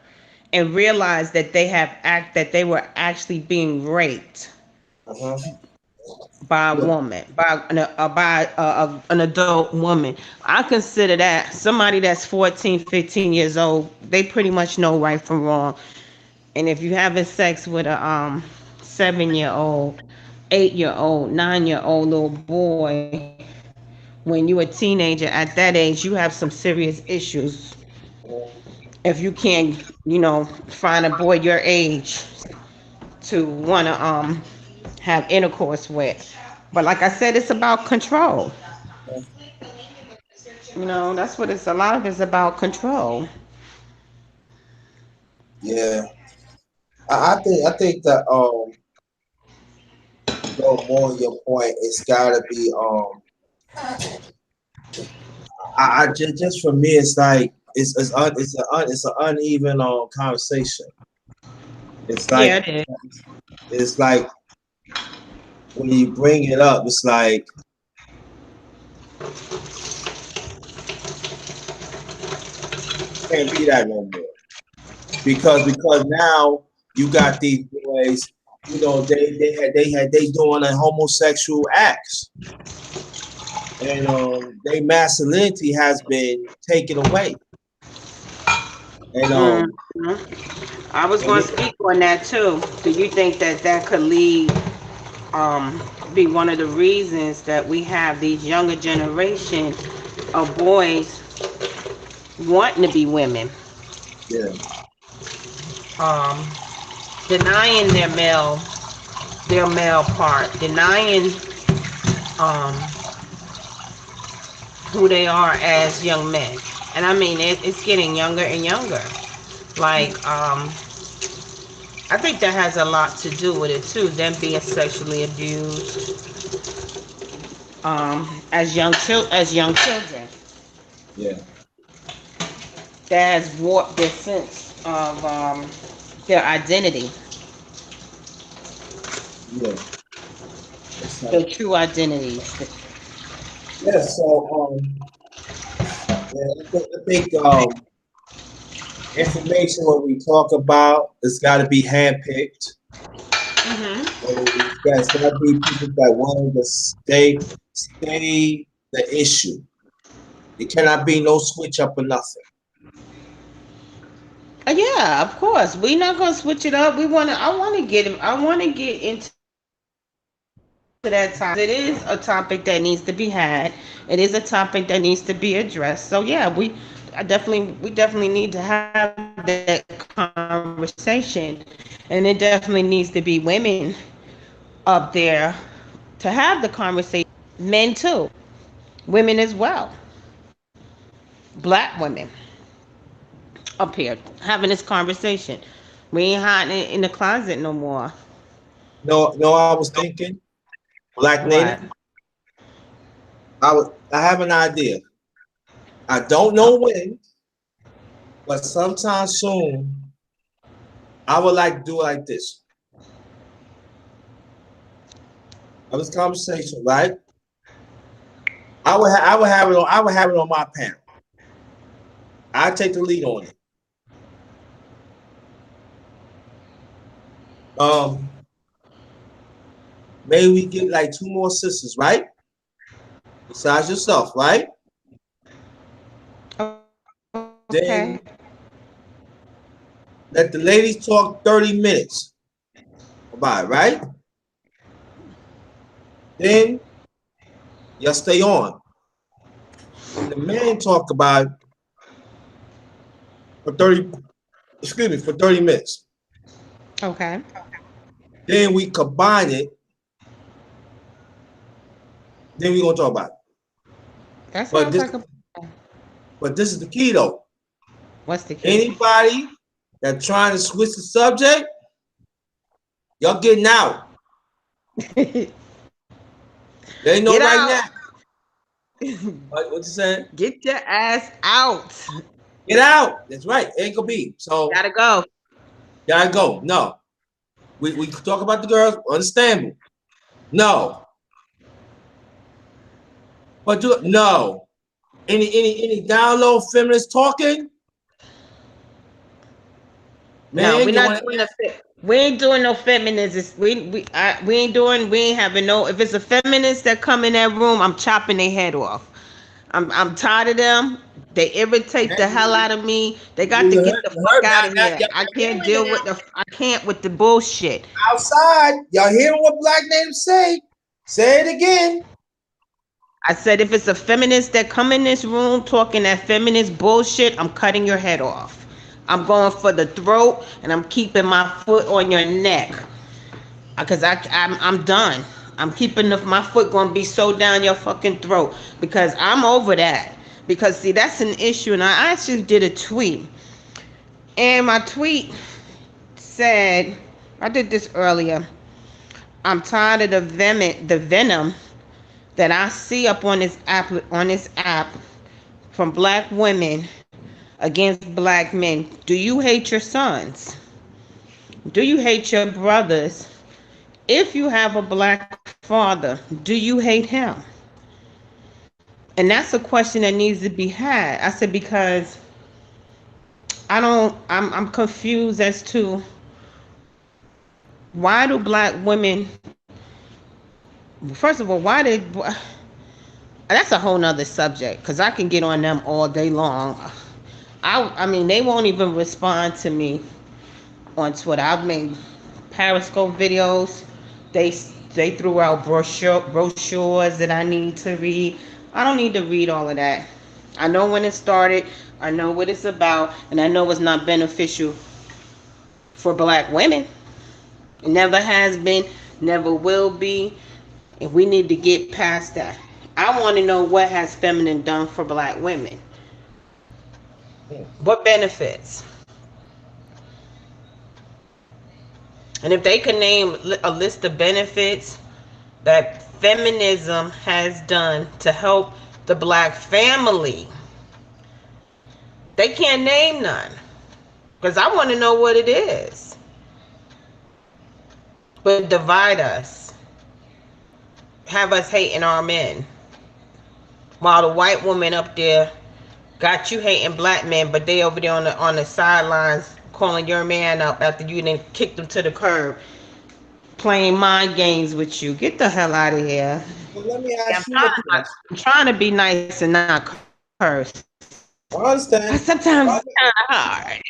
and realized that they were actually being raped Uh-huh. by a Yeah. woman, an adult woman. I consider that somebody that's 14, 15 years old, they pretty much know right from wrong. And if you having sex with a 7-year-old, 8-year-old, 9-year-old little boy, when you're a teenager at that age, you have some serious issues. If you can't, find a boy your age to wanna have intercourse with. But like I said, it's about control. That's what it's a lot of it's about control. Yeah. I think that go more on your point, it's gotta be just for me it's like it's an uneven conversation. It's like Yeah, it is. it's like when you bring it up, it's like can't be that no more. Because now you got these boys, they doing a homosexual acts. And their masculinity has been taken away. And I was and going it, to speak on that too. Do you think that that could be one of the reasons that we have these younger generation of boys wanting to be women, yeah. um, denying their male part, denying um, who they are as young men? And I mean, it's getting younger and younger. Like, I think that has a lot to do with it too. Them being sexually abused as young children. Yeah, that has warped their sense of their identity, yeah. It's like their true identities. yeah. So yeah, I think information what we talk about, it's got to be handpicked. Hmm. It's got to be people that want to stay the issue. It cannot be no switch up or nothing. Yeah, of course. We're not gonna switch it up. We wanna. I wanna get. I wanna get into that topic. It is a topic that needs to be had. It is a topic that needs to be addressed. So yeah, we definitely need to have that conversation, and it definitely needs to be women up there to have the conversation. Men too, women as well, black women up here having this conversation. We ain't hiding it in the closet no more. No, I was thinking, Black What? Native. I have an idea. I don't Oh, know when, but sometime soon, I would like to do it like this. Have this conversation, right? I would have it on my panel. I take the lead on it. Um, maybe we get like two more sisters, right? Besides yourself, right? okay. Then let the ladies talk 30 minutes about it, right? Then y'all stay on. And the men talk about it for 30, excuse me, for 30 minutes. Okay. Then we combine it. Then we're gonna talk about it. That But sounds this like a. but this is the key though. What's the key? Anybody that trying to switch the subject, y'all getting out. Get They know right out. now. What you saying? Get your ass out. Get out. That's right. Ain't gonna be. So Gotta go. gotta go. No. We talk about the girls, understandable. No. But do no. Any down low feminists talking? No, Man, we're you not wanna doing the fit. We ain't doing no feminism. We ain't doing. We ain't having no. If it's a feminist that come in that room, I'm chopping their head off. I'm tired of them. They irritate man, the hell out of me. They got to you get the fuck heard out of now, here. y'all I can't hearing deal it with the. I can't with the bullshit. outside. Y'all hearing what black natives say? Say it again. I said if it's a feminist that come in this room talking that feminist bullshit, I'm cutting your head off. I'm going for the throat and I'm keeping my foot on your neck. Cause I'm done. I'm keeping my foot gonna be so down your fucking throat because I'm over that. Because see that's an issue and I actually did a tweet. And my tweet said I did this earlier. I'm tired of the venom that I see up on this app from black women against black men. Do you hate your sons? Do you hate your brothers? If you have a black father, do you hate him? And that's a question that needs to be had. I said because I'm confused as to why do black women first of all, why did that's a whole nother subject because I can get on them all day long. I mean they won't even respond to me on Twitter. I've made Periscope videos. They they threw out brochures that I need to read. I don't need to read all of that. I know when it started. I know what it's about, and I know it's not beneficial for black women. It never has been, never will be, and we need to get past that. I want to know what has feminine done for black women. What benefits? And if they can name a list of benefits that feminism has done to help the black family, They can't name none. Because I want to know what it is. But divide us. Have us hating our men. While the white woman up there got you hating black men, but they over there on the sidelines calling your man up after you then kicked him to the curb, playing mind games with you. Get the hell out of here. Well, let me I'm ask you trying a not, question. I'm trying to be nice and not curse. I But understand. sometimes it's Uh, kind of hard.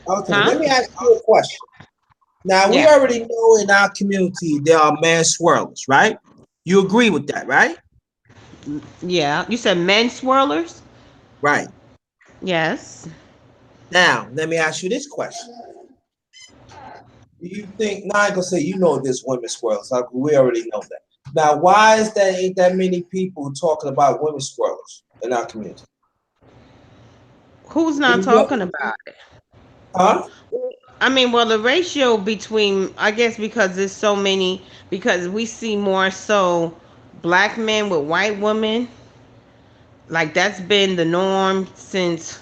Okay, Huh? let me ask you a question. Now, we Yeah. already know in our community there are man swirlers, right? You agree with that, right? Yeah. You said men swirlers? Right. Yes. Now, let me ask you this question. Do you think, now I ain't gonna say you know this women swirlers, like we already know that. Now, why is that ain't that many people talking about women swirlers in our community? Who's not We know, talking about it? huh? I mean, well, the ratio between, I guess, because there's so many, because we see more so black men with white women, like that's been the norm since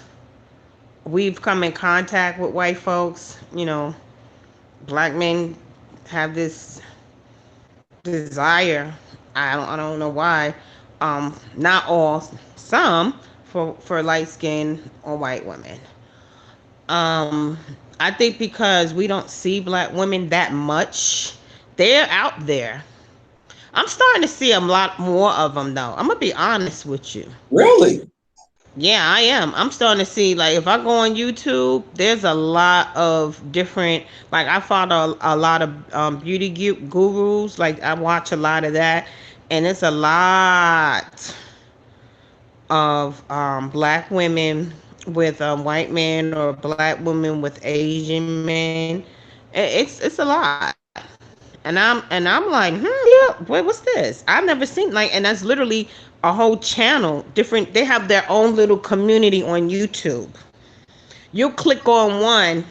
we've come in contact with white folks. Black men have this desire. I don't know why. Not all, some for light skinned or white women. Um, I think because we don't see black women that much, they're out there. I'm starting to see a lot more of them though. I'm gonna be honest with you. Really? Yeah, I am. I'm starting to see, like, if I go on YouTube, there's a lot of different, like I follow a lot of beauty gurus. Like I watch a lot of that, and it's a lot of black women with white men or black women with Asian men. It's a lot. And I'm like, yeah, what's this? I've never seen, like, and that's literally a whole channel. Different. They have their own little community on YouTube. You click on one,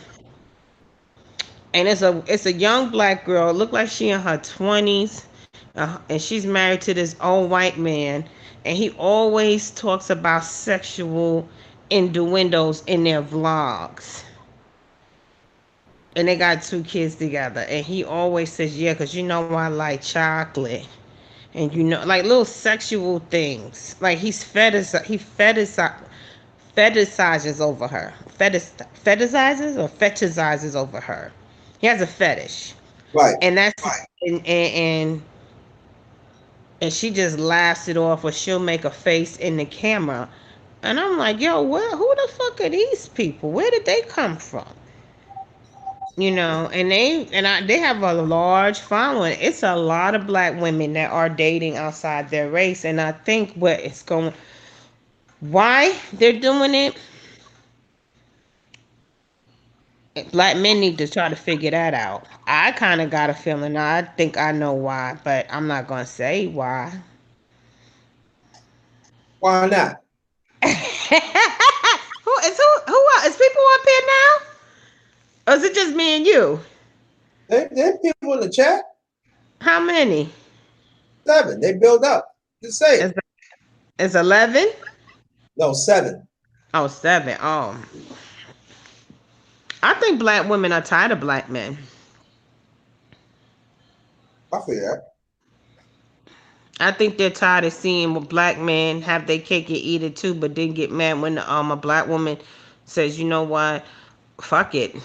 and it's a young black girl. Look like she in her 20s, and she's married to this old white man, and he always talks about sexual innuendos in their vlogs. And they got two kids together, and he always says, yeah, because I like chocolate. And like little sexual things. Like fetishizes over her. Fetishizes or fetishizes over her. He has a fetish, Right. and that's and she just laughs it off, or she'll make a face in the camera, and I'm like, yo, who the fuck are these people? Where did they come from? And they have a large following. It's a lot of black women that are dating outside their race, and I think why they're doing it, black men need to try to figure that out. I kind of got a feeling. I think I know why, but I'm not gonna say why. Why not? Is people up here now, or is it just me and you? There people in the chat. How many? 7. They build up. Just say Is it. is 11? No, 7. Oh, 7. Oh, I think black women are tired of black men. I feel that. I think they're tired of seeing black men have their cake and eat it too, but then get mad when a black woman says, you know what, fuck it,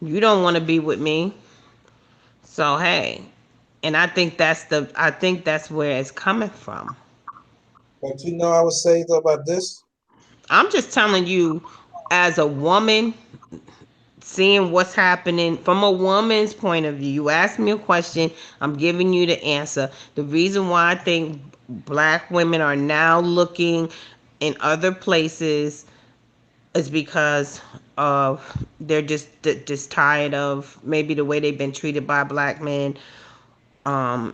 you don't want to be with me, so hey. And I think that's where it's coming from. But I would say though about this. I'm just telling you, as a woman, seeing what's happening from a woman's point of view. You asked me a question, I'm giving you the answer. The reason why I think black women are now looking in other places is because of they're just tired of maybe the way they've been treated by black men.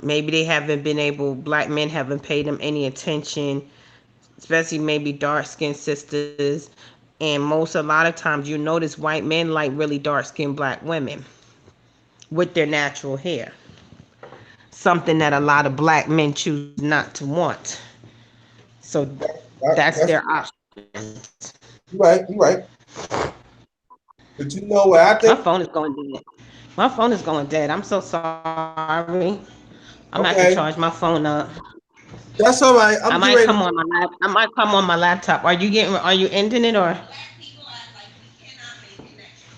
Maybe they haven't been able, black men haven't paid them any attention, especially maybe dark skinned sisters. And a lot of times you notice white men like really dark skinned black women with their natural hair. Something that a lot of black men choose not to want. So That, that's that's their options. You're right. You're right. But you know what I My think? phone is going dead. My phone is going dead. I'm so sorry. I'm gonna have to charge my Okay, phone up. that's all right. I I'm might getting come ready. on my lap. I might come on my laptop. Are you ending it or?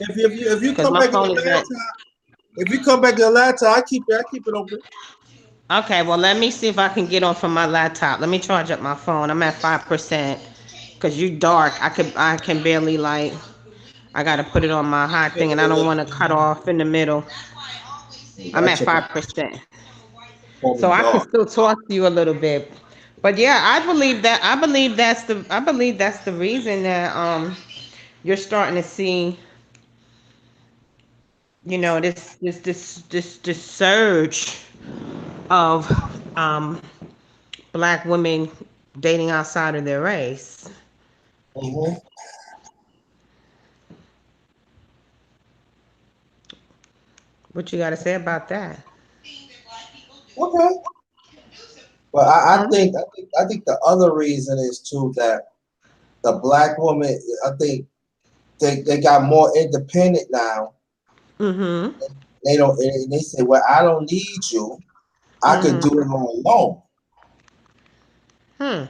If you Because come my back in phone the is at. laptop, if you come back in the laptop, I keep it open. Okay, well let me see if I can get on from my laptop. Let me charge up my phone. I'm at 5%. Cause you dark. I can barely like. I gotta put it on my high thing, and I don't want to cut off in the middle. I'm I at check my 5%, phone so in I can dark. still talk to you a little bit. But yeah, I believe that. I believe that's the reason that you're starting to see, this surge of black women dating outside of their race. Hmm. What you got to say about that? Okay, but I, I Hmm? think I think I think the other reason is too that the black woman. I think they got more independent now. Mm-hmm. They don't. And they say, "Well, I don't need you. I could do it Mm-hmm. on alone." Hmm.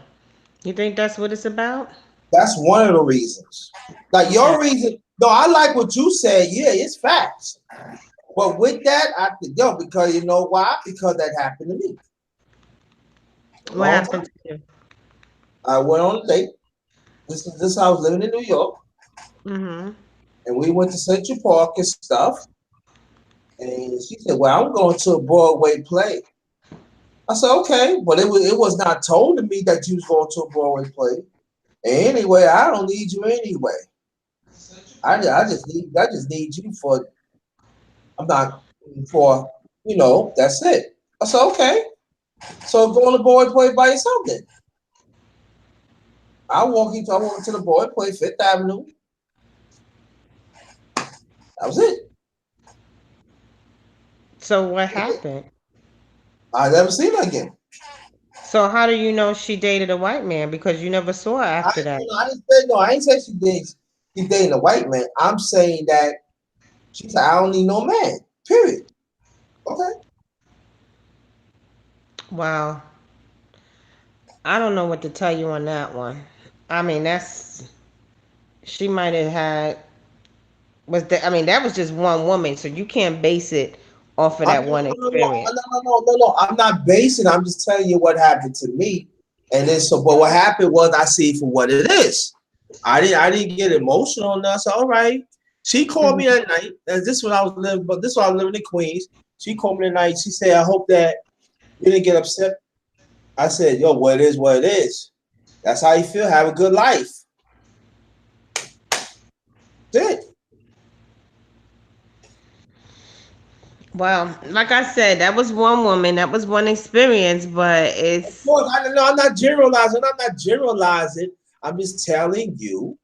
You think that's what it's about? That's one of the reasons. Like Okay. your reason. No, I like what you said. Yeah, it's facts. But with that, I think yo, because you know why? Because that happened to me a What long happened time. to you? I went on a date. This I was living in New York, Mm-hmm. and we went to Central Park and stuff. And she said, "Well, I'm going to a Broadway play." I said, "Okay," but it was not told to me that you was going to a Broadway play. And anyway, I don't need you anyway. I just need you for. I'm not for That's it. I said, "Okay." So go on the Broadway play by yourself then. I walked to the Broadway play Fifth Avenue. That was it. So what happened? I never seen her again. So how do you know she dated a white man? Because you never saw her I, after that. you know, I didn't say no. I ain't say she's dating a white man. I'm saying that she said I don't need no man. Period. Okay. Wow. I don't know what to tell you on that one. I mean, she might have had was that I mean, that was just one woman, so you can't base it off of I'm that no, one no, no, no, experience. no, no, no, no, no. I'm not basing. I'm just telling you what happened to me. And then but what happened was I see it for what it is. I didn't get emotional enough. So all right. She called me Mhm. that night. And this when I was living, but this when I was living in Queens. She called me that night. She said, I hope that you didn't get upset. I said, yo, what it is, what it is. That's how you feel. Have a good life. That's it. Well, like I said, that was one woman, that was one experience, but Of it's course, I know I'm not generalizing. I'm not generalizing. I'm just telling you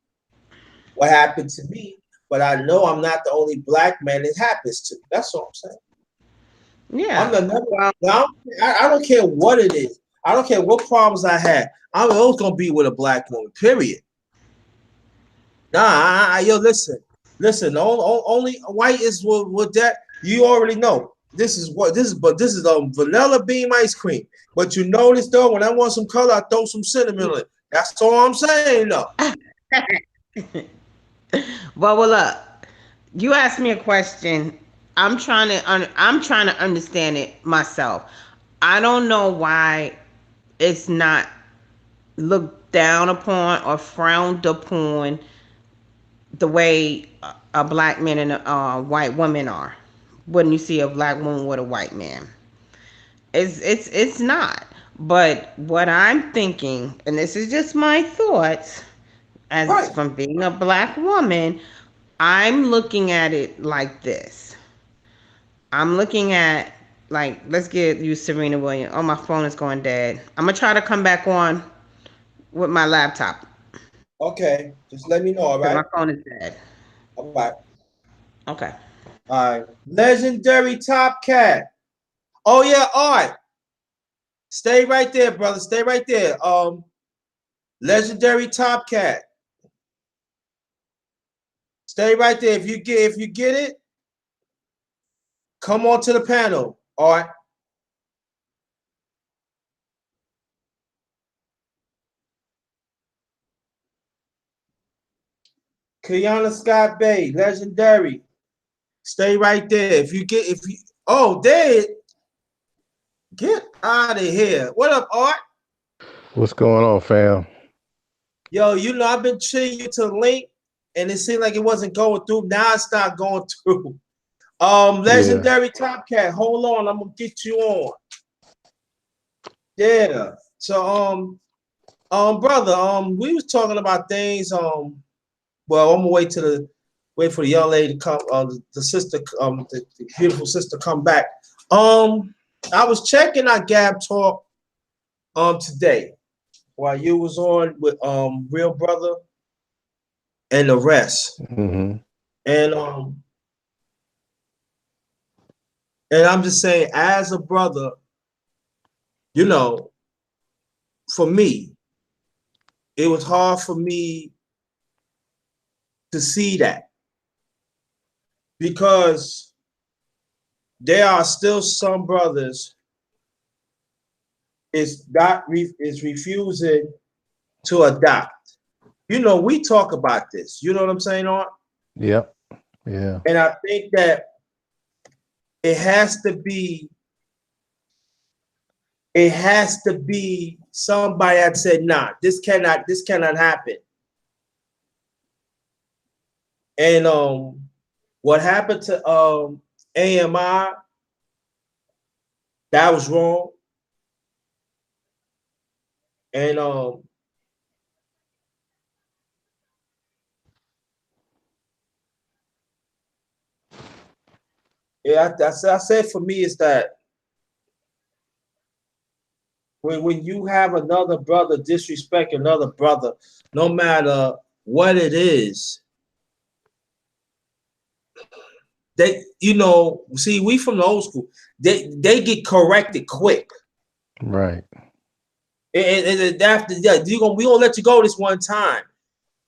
what happened to me. But I know I'm not the only black man it happens to. That's all I'm saying. I'm yeah. the never. Well, I don't care what it is. I don't care what problems I had. I'm always gonna be with a black woman. Period. Nah, yo, listen. Only white is with that. You already know. This is vanilla bean ice cream. But you notice though, when I want some color, I throw some cinnamon in it. That's all I'm saying though. well, look. You asked me a question. I'm trying to understand it myself. I don't know why it's not looked down upon or frowned upon the way a black man and a white woman are when you see a black woman with a white man. It's not. But what I'm thinking, and this is just my thoughts, as Right. from being a black woman, I'm looking at it like this. I'm looking at like let's get you Serena Williams. Oh, my phone is going dead. I'm gonna try to come back on with my laptop Okay. Just let me know. All because my right. phone is dead. All right. Okay. All right. Legendary Top Cat. Oh yeah. All right. Stay right there, brother. Stay right there. Legendary Top Cat. Stay right there. If you get it, come on to the panel. All right. Kiana Scott Bay, legendary. Stay right there. If you there, get out of here. What up, Art? What's going on, fam? Yo, I've been cheating you to the link, and it seemed like it wasn't going through. Now it started going through. Legendary Top Cat, hold on, I'm gonna get you on. Yeah. So brother, we was talking about things. Well, I'm gonna wait for the young lady to come, the sister, the beautiful sister come back. I was checking our Gab Talk today while you was on with Real Brother and the rest. Mm-hmm. And I'm just saying, as a brother, for me, it was hard for me to see that, because there are still some brothers is refusing to adopt. We talk about this. You know what I'm saying, Art? Yep. Yeah. And I think that it has to be somebody that said, nah, this cannot happen. And what happened to AMI, that was wrong. And yeah, I said for me is that when you have another brother disrespect another brother, no matter what it is, they, see, we from the old school, they get corrected quick. Right. And after that, we gonna let you go this one time.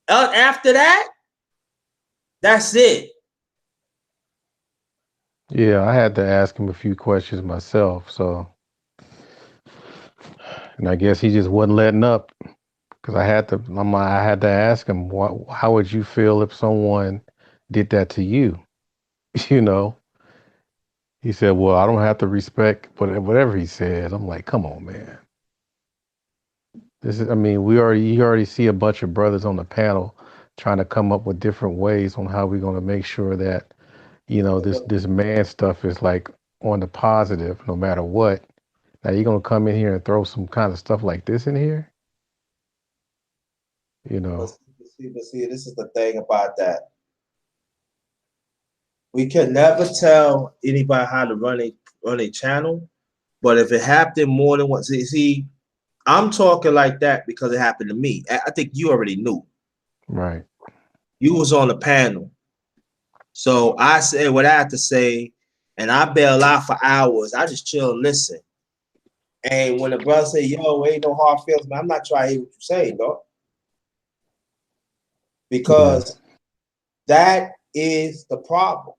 After that, that's it. Yeah, I had to ask him a few questions myself. So, and I guess he just wasn't letting up, because I had to ask him, how would you feel if someone did that to you? You know, he said, well, I don't have to respect whatever he says. I'm like, come on, man. You already see a bunch of brothers on the panel trying to come up with different ways on how we're going to make sure that, this man stuff is like on the positive no matter what. Now you're going to come in here and throw some kind of stuff like this in here? See, this is the thing about that. We can never tell anybody how to run a channel, but if it happened more than once, see, I'm talking like that because it happened to me. I think you already knew. Right. You was on the panel. So I said what I had to say, and I bail out for hours. I just chill and listen. And when the brother say, yo, ain't no hard feelings, man, I'm not trying to hear what you say, dog. Because that is the problem.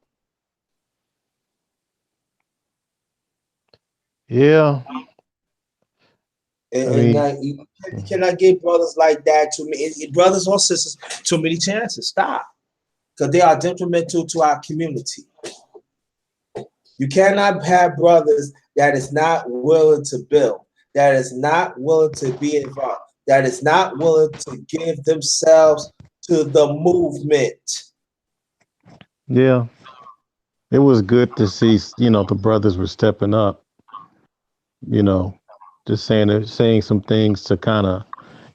Yeah. And you cannot give brothers like that too many brothers or sisters too many chances. Stop. Because they are detrimental to our community. You cannot have brothers that is not willing to build, that is not willing to be involved, that is not willing to give themselves to the movement. Yeah. It was good to see, the brothers were stepping up, just saying some things to kind of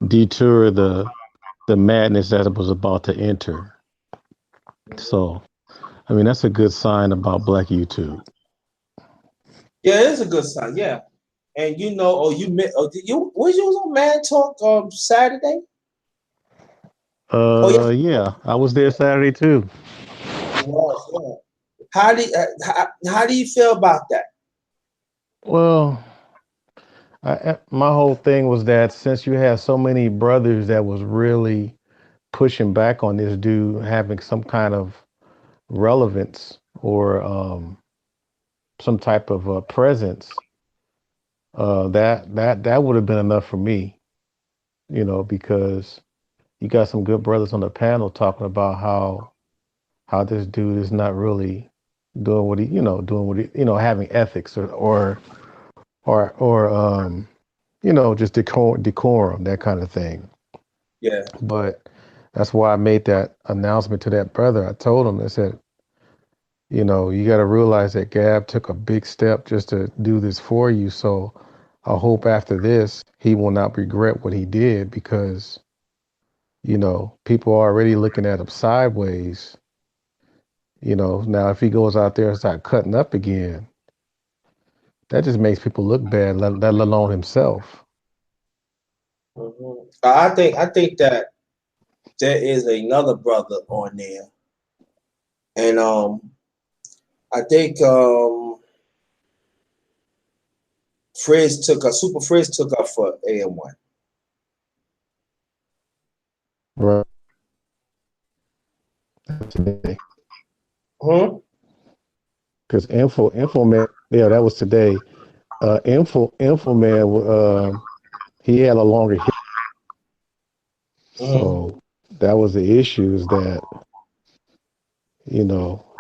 deter the madness that was about to enter. So, that's a good sign about Black YouTube. Yeah, it is a good sign. Yeah, and did you was on Man Talk Saturday? Yeah, I was there Saturday too. Yeah. How do you feel about that? Well, my whole thing was that since you have so many brothers that was really pushing back on this dude having some kind of relevance or some type of presence, that would have been enough for me, because you got some good brothers on the panel talking about how this dude is not really doing what he, having ethics or just decorum, that kind of thing. Yeah. But that's why I made that announcement to that brother. I told him, I said, you got to realize that Gab took a big step just to do this for you. So I hope after this, he will not regret what he did, because, people are already looking at him sideways. Now if he goes out there and start cutting up again, that just makes people look bad, let alone himself. Mm-hmm. I think that there is another brother on there, and I think Super Frizz took up for AM1. Right. Because Info Man, yeah, that was today. Info Man, he had a longer hit. So that was the issue, is that,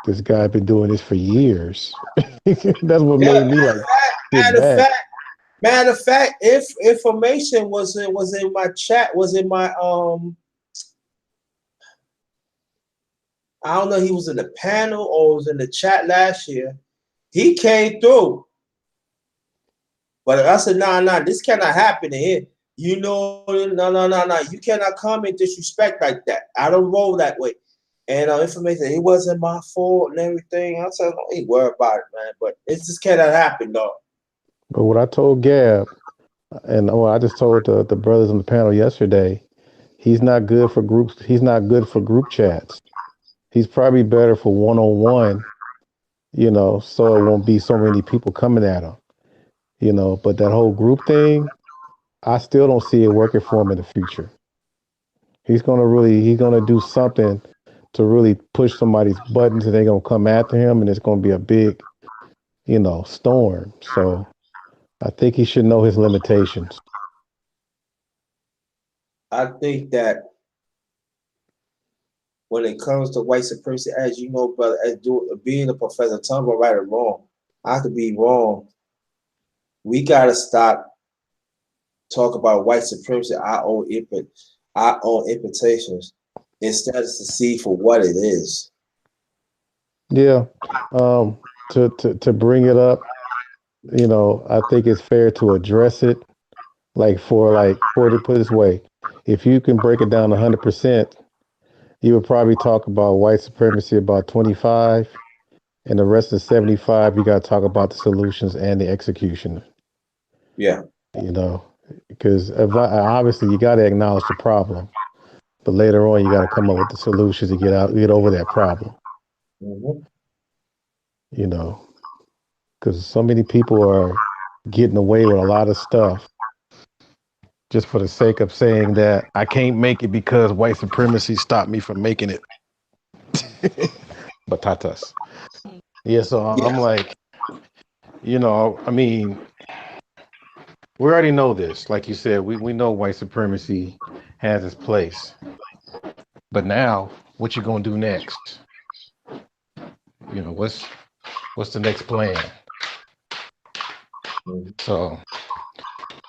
this guy been doing this for years. That's what made me like sit back. Matter of fact, if information was in my chat, was in my I don't know, he was in the panel or was in the chat last year. He came through. But I said, nah, this cannot happen here. No. You cannot come and disrespect like that. I don't roll that way. And information, it wasn't my fault and everything. I said, don't even worry about it, man. But it just cannot happen, though. But what I told Gab, and I just told the brothers on the panel yesterday, he's not good for groups. He's not good for group chats. He's probably better for one-on-one, so it won't be so many people coming at him, but that whole group thing, I still don't see it working for him in the future. He's going to do something to really push somebody's buttons, and they're going to come after him, and it's going to be a big, storm. So I think he should know his limitations. I think that when it comes to white supremacy, as you know, brother, being a professor, tell me right or wrong, I could be wrong. We gotta stop talk about white supremacy, our own interpretations, instead of to see for what it is. Yeah. To bring it up, I think it's fair to address it. To put it this way, if you can break it down 100%, you would probably talk about white supremacy about 25, and the rest of 75, you got to talk about the solutions and the execution. Yeah. Because obviously you got to acknowledge the problem, but later on you got to come up with the solutions to get over that problem. Mm-hmm. Because so many people are getting away with a lot of stuff just for the sake of saying that I can't make it because white supremacy stopped me from making it. Batatas. Yeah, so I'm like, I mean, we already know this. Like you said, we know white supremacy has its place. But now, what you gonna do next? What's the next plan? So,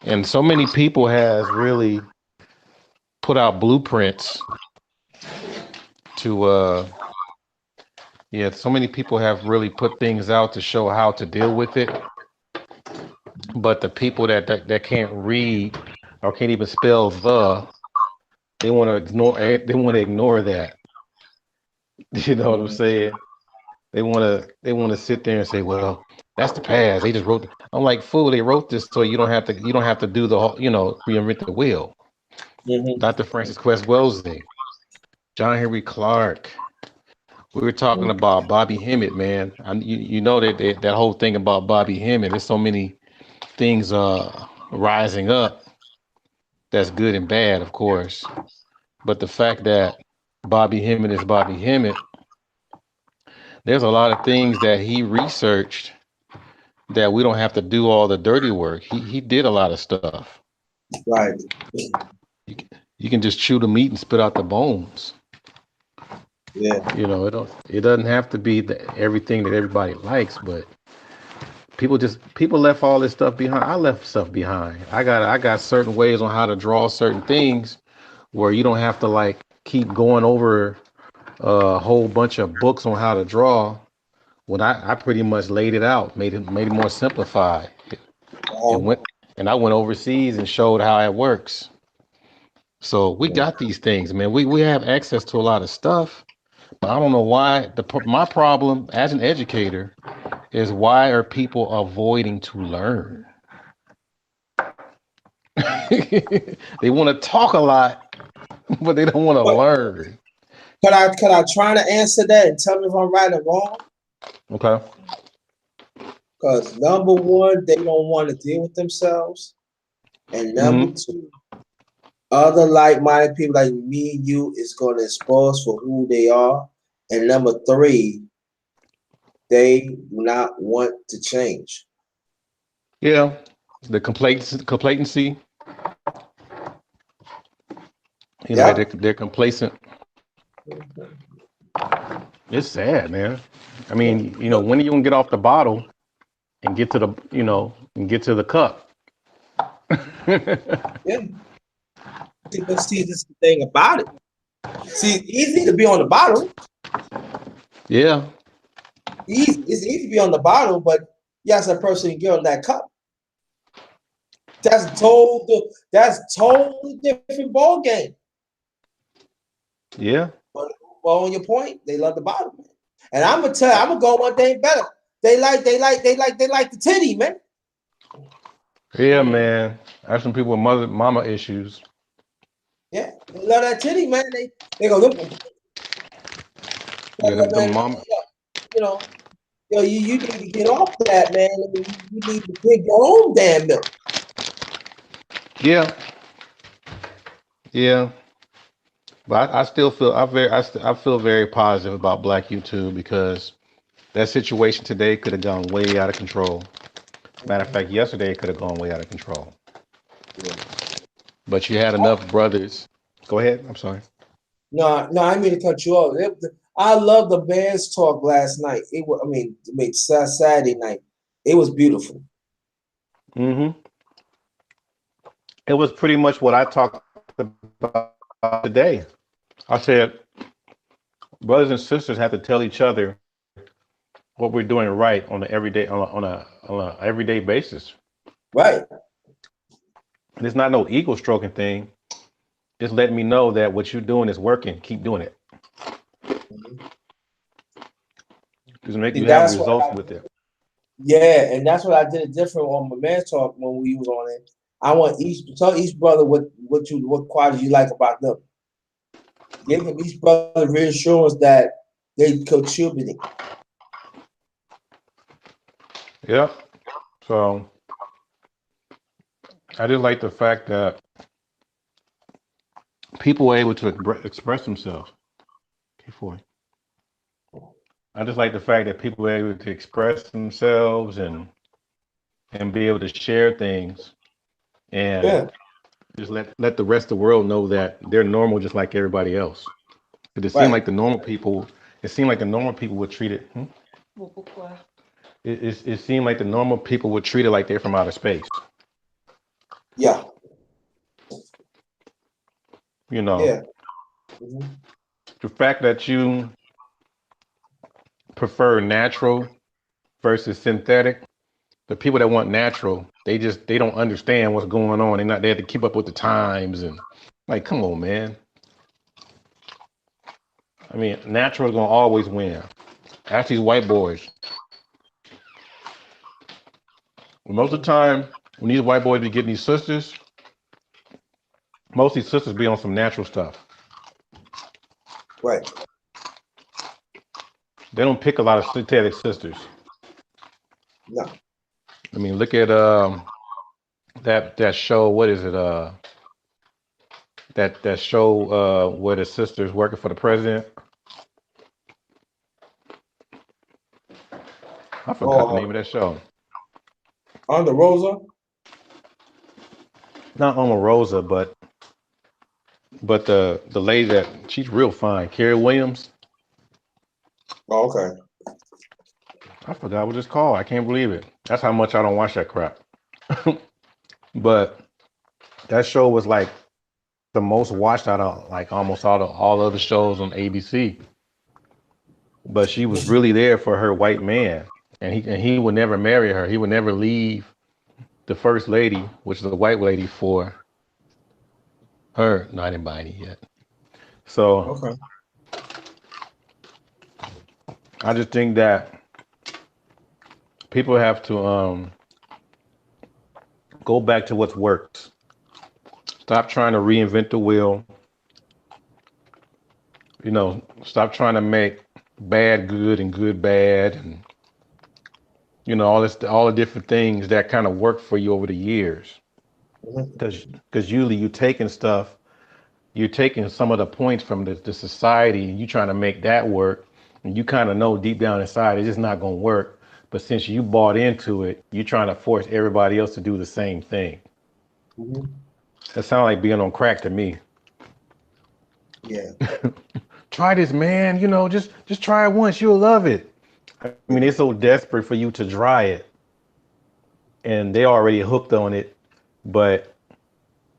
and so many people has really put out blueprints to so many people have really put things out to show how to deal with it. But the people that can't read or can't even spell they want to ignore that. You know what I'm saying? They want to sit there and say, well, that's the past. They just wrote. I'm like, fool, they wrote this so you don't have to do the whole, reinvent the wheel. Mm-hmm. Dr. Francis Quest Wellesley, John Henry Clark. We were talking about Bobby Hemmett, man. You know that whole thing about Bobby Hemmett. There's so many things rising up. That's good and bad, of course. But the fact that Bobby Hemmett is Bobby Hemmett, there's a lot of things that he researched that we don't have to do all the dirty work. He did a lot of stuff. Right. You, you can just chew the meat and spit out the bones. Yeah. You know, it doesn't have to be everything that everybody likes, but people left all this stuff behind. I left stuff behind. I got certain ways on how to draw certain things where you don't have to like keep going over a whole bunch of books on how to draw. When I pretty much laid it out, made it more simplified, and Um, went and I went overseas and showed how it works. So we got these things, man. We have access to a lot of stuff, but I don't know why. My problem as an educator is why are people avoiding to learn? They want to talk a lot, but they don't want to but learn. could I try to answer that and tell me if I'm right or wrong? Okay. Because number one, they don't want to deal with themselves, and number Hmm. two, other like-minded people like me and you is going to expose for who they are, and number three, they do not want to change. Yeah. The complacency. You know, Yep. they're complacent. It's sad, man. I mean, you know, when are you gonna get off the bottle and get to the, and get to the cup? Yeah. But see, this is the thing about it. See, it's easy to be on the bottle. Yeah. Easy. It's easy to be on the bottle, but you ask a person to get on that cup. That's totally different ball game. Yeah. But on your point, they love the bottle, man. And I'm gonna go one thing better. They like the titty, man. Yeah, man. I have some people with mama issues. Yeah, they love that titty, man. They go look, Yeah, the man. mama. You know, yo, you need to get off that, man. I mean, you need to drink your own damn milk. Yeah. Yeah. But I still feel I feel very positive about Black YouTube because that situation today could have gone way out of control. Matter of fact, yesterday it could have gone way out of control. Yeah. But you had enough brothers. Go ahead. I'm sorry. No, I mean to cut you off. I love the Bears talk last night. It was, Saturday night. It was beautiful. Hmm. It was pretty much what I talked about today. I said, brothers and sisters have to tell each other what we're doing right on a everyday basis. Right. And it's not no ego stroking thing. Just letting me know that what you're doing is working. Keep doing it. Mhm. Just make See, you have that's what results with it. yeah, and that's what I did different on my man talk when we was on it. I want tell each brother what qualities you like about them. Give them each brother reassurance that they contributing. Yeah. So I just like the fact that people were able to express themselves. Before. I just like the fact that people were able to express themselves and be able to share things and Yeah, just let the rest of the world know that they're normal just like everybody else. Because right. it seemed like the normal people were treated. It seemed like the normal people were treated like they're from outer space. Yeah, You know, yeah. Mhm. the fact that you prefer natural versus synthetic, the people that want natural, they don't understand what's going on. They have to keep up with the times and like, come on, man. I mean, natural is gonna always win. Ask these white boys. Most of the time, when these white boys be getting these sisters, most of these sisters be on some natural stuff. Right. They don't pick a lot of synthetic sisters. No. I mean, look at that show. What is it? that show where the sister's working for the president. I forgot the Oh, name of that show. Under Rosa. Not Omarosa, but the lady that she's real fine, Carrie Williams. Oh, okay. I forgot what it's called. I can't believe it. That's how much I don't watch that crap. But that show was like the most watched out of like almost all other shows on ABC. But she was really there for her white man, and he would never marry her. He would never leave the first lady, which is the white lady, for her. No, I didn't buy any yet. So Okay. I just think that people have to go back to what's worked. Stop trying to reinvent the wheel. You know, stop trying to make bad good and good bad, and you know all the different things that kind of work for you over the years. Mhm. Because usually you're taking some of the points from the society and you trying to make that work, and you kind of know deep down inside it's just not going to work. But since you bought into it, you're trying to force everybody else to do the same thing. Mhm. That sounds like being on crack to me. Yeah. Try this, man. You know, just try it once. You'll love it. I mean, they're so desperate for you to try it, and they already hooked on it, but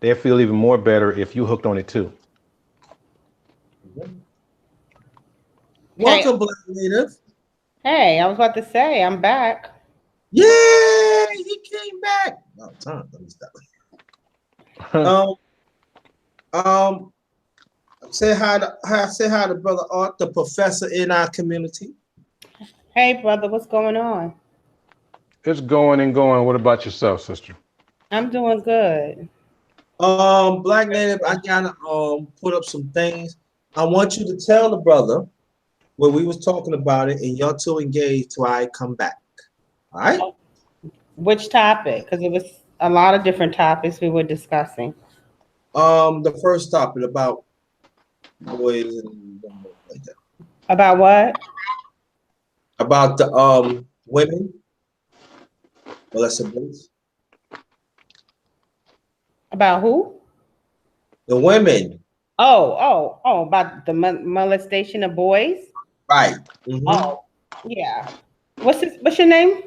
they feel even more better if you hooked on it too. Mhm. Hey, Welcome, Black Native. hey, I was about to say I'm back. Yay! He came back. Oh, time. Let me stop. Um, um, say hi to brother Art, the professor in our community. Hey, brother, what's going on? It's going and going. What about yourself, sister? I'm doing good. Black Native, I gotta put up some things. I want you to tell the brother where we was talking about it, and y'all two engage till I come back. All right? Which topic? Because it was a lot of different topics we were discussing. The first topic about boys and like that. About what? About the women, molested boys. About who? The women, About the molestation of boys. right? Mm-hmm. Oh, yeah. What's your name?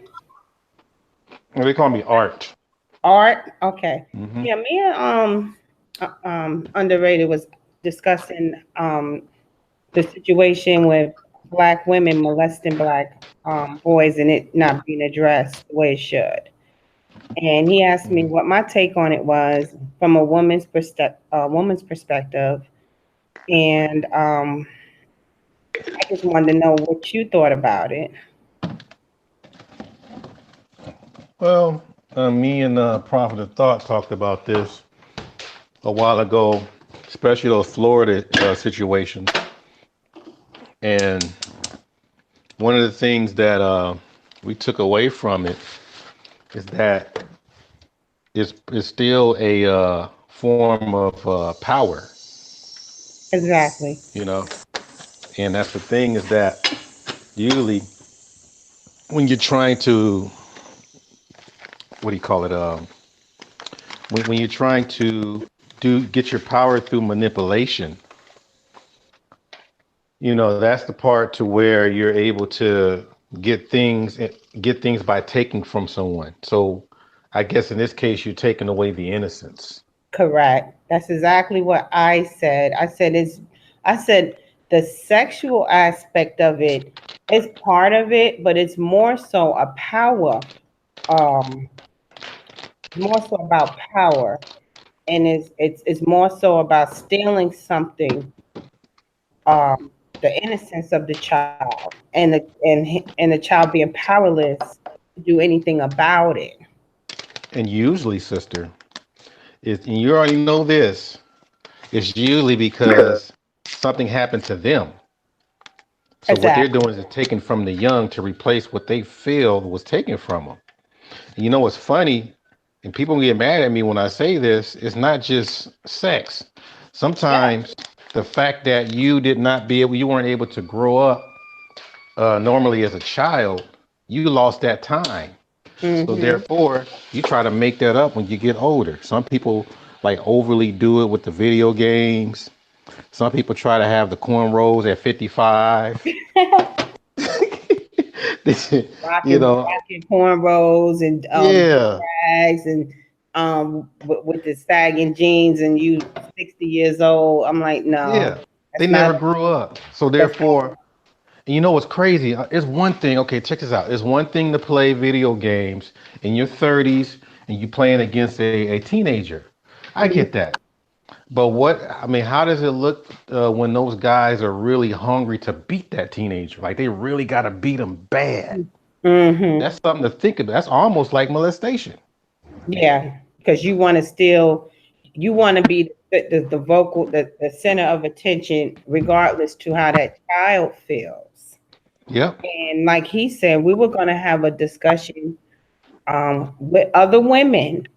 They call me Art. Art. Okay. Hmm. Yeah, me and underrated was discussing the situation with black women molesting black boys and it not being addressed the way it should. And he asked me what my take on it was from a woman's perspective, and I just wanted to know what you thought about it. Well, me and Prophet of Thought talked about this a while ago, especially those Florida situations. And one of the things that we took away from it is that it's still a form of power, Exactly. you know. And that's the thing is that usually when you're trying to, what do you call it? When you're trying to get your power through manipulation, you know, that's the part to where you're able to get things by taking from someone. So I guess in this case, you're taking away the innocence. Correct. That's exactly what I said. I said the sexual aspect of it is part of it, but it's more so a power, um, more so about power. And it's more so about stealing something, the innocence of the child and the child being powerless to do anything about it. And usually, sister, and you already know this, it's usually because something happened to them. So what they're Exactly. doing is taking from the young to replace what they feel was taken from them. And you know what's funny? And people get mad at me when I say this. It's not just sex. Sometimes the fact that you weren't able to grow up normally as a child, you lost that time. So Mm-hmm. therefore, you try to make that up when you get older. Some people like overly do it with the video games. Some people try to have the cornrows at 55. You know, Rocking cornrows and yeah, bags and with the sagging jeans and you 60 years old. I'm like, no, yeah. They that's not never grew up. So that's therefore, and you know what's crazy? It's one thing. Okay, check this out. It's one thing to play video games in your 30s and you playing against a teenager. I not. get that. But I mean, how does it look when those guys are really hungry to beat that teenager? Like they really got to beat them bad. Mm-hmm. That's something to think about. That's almost like molestation. Yeah, because you want to be the vocal, the center of attention, regardless to how that child feels. Yep. And like he said, we were going to have a discussion with other women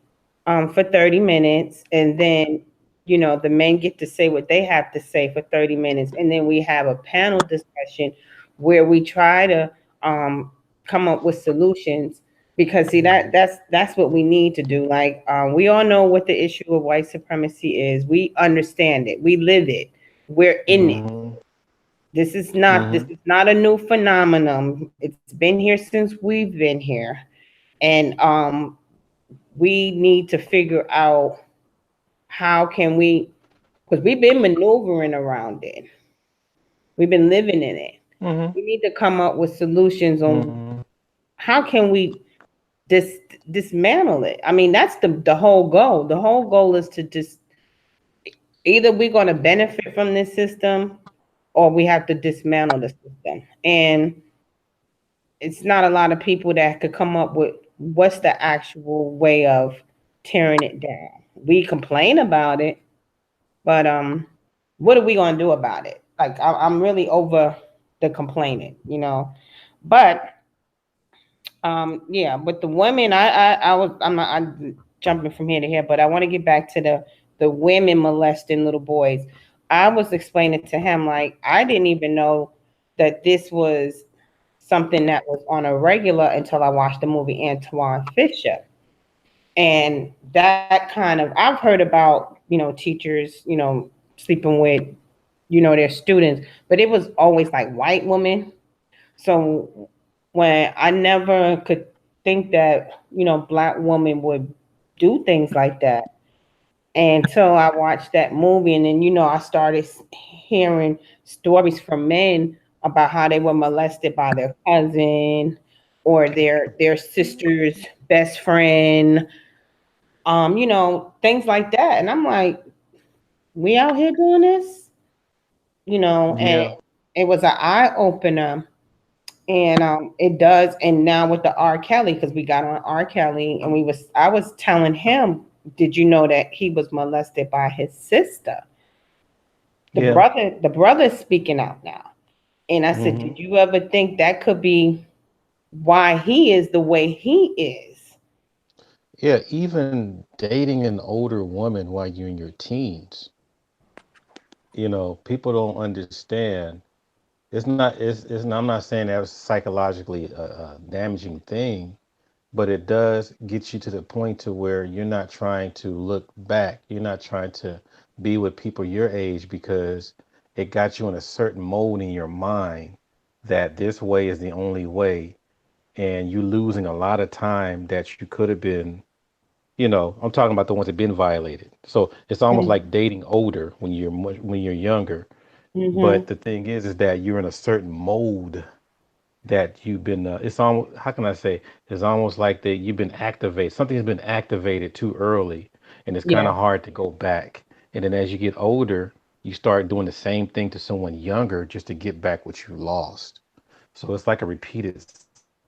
for 30 minutes. And then, the men get to say what they have to say for 30 minutes. And then we have a panel discussion where we try to come up with solutions. Because see that's what we need to do. Like we all know what the issue of white supremacy is. We understand it. We live it. We're in it. Hmm. This is not a new phenomenon. It's been here since we've been here, and we need to figure out how can we, because we've been maneuvering around it. We've been living in it. Hmm. We need to come up with solutions on Hmm. how can we dismantle it. I mean, that's the whole goal. The whole goal is to just either we're going to benefit from this system or we have to dismantle the system. And it's not a lot of people that could come up with what's the actual way of tearing it down. We complain about it, but what are we gonna do about it? Like I'm really over the complaining. But yeah, with the women, I'm jumping from here to here, but I want to get back to the women molesting little boys. I was explaining to him like I didn't even know that this was something that was on a regular until I watched the movie Antoine Fisher. And that kind of, I've heard about, teachers, sleeping with, their students, but it was always like white women. So when I never could think that, black women would do things like that until I watched that movie. And then, I started hearing stories from men about how they were molested by their cousin or their sister's best friend, things like that. And I'm like, we out here doing this, and Yeah. it was an eye opener. And it does. And now with the R. Kelly, because we got on R. Kelly, and I was telling him, did you know that he was molested by his sister? Yeah. The brother's speaking out now. And I said, Hmm. did you ever think that could be why he is the way he is? Yeah. Even dating an older woman while you're in your teens, people don't understand. I'm not saying that was psychologically a damaging thing, but it does get you to the point to where you're not trying to look back. You're not trying to be with people your age because it got you in a certain mold in your mind that this way is the only way. And you losing a lot of time that you could have been, I'm talking about the ones that been violated. So it's almost like dating older when you're younger. Mm-hmm. But the thing is that you're in a certain mold that you've been it's almost, how can I say, it's almost like that you've been activated, something has been activated too early, and it's kind Yeah. of hard to go back. And then as you get older, you start doing the same thing to someone younger just to get back what you lost. So it's like a repeated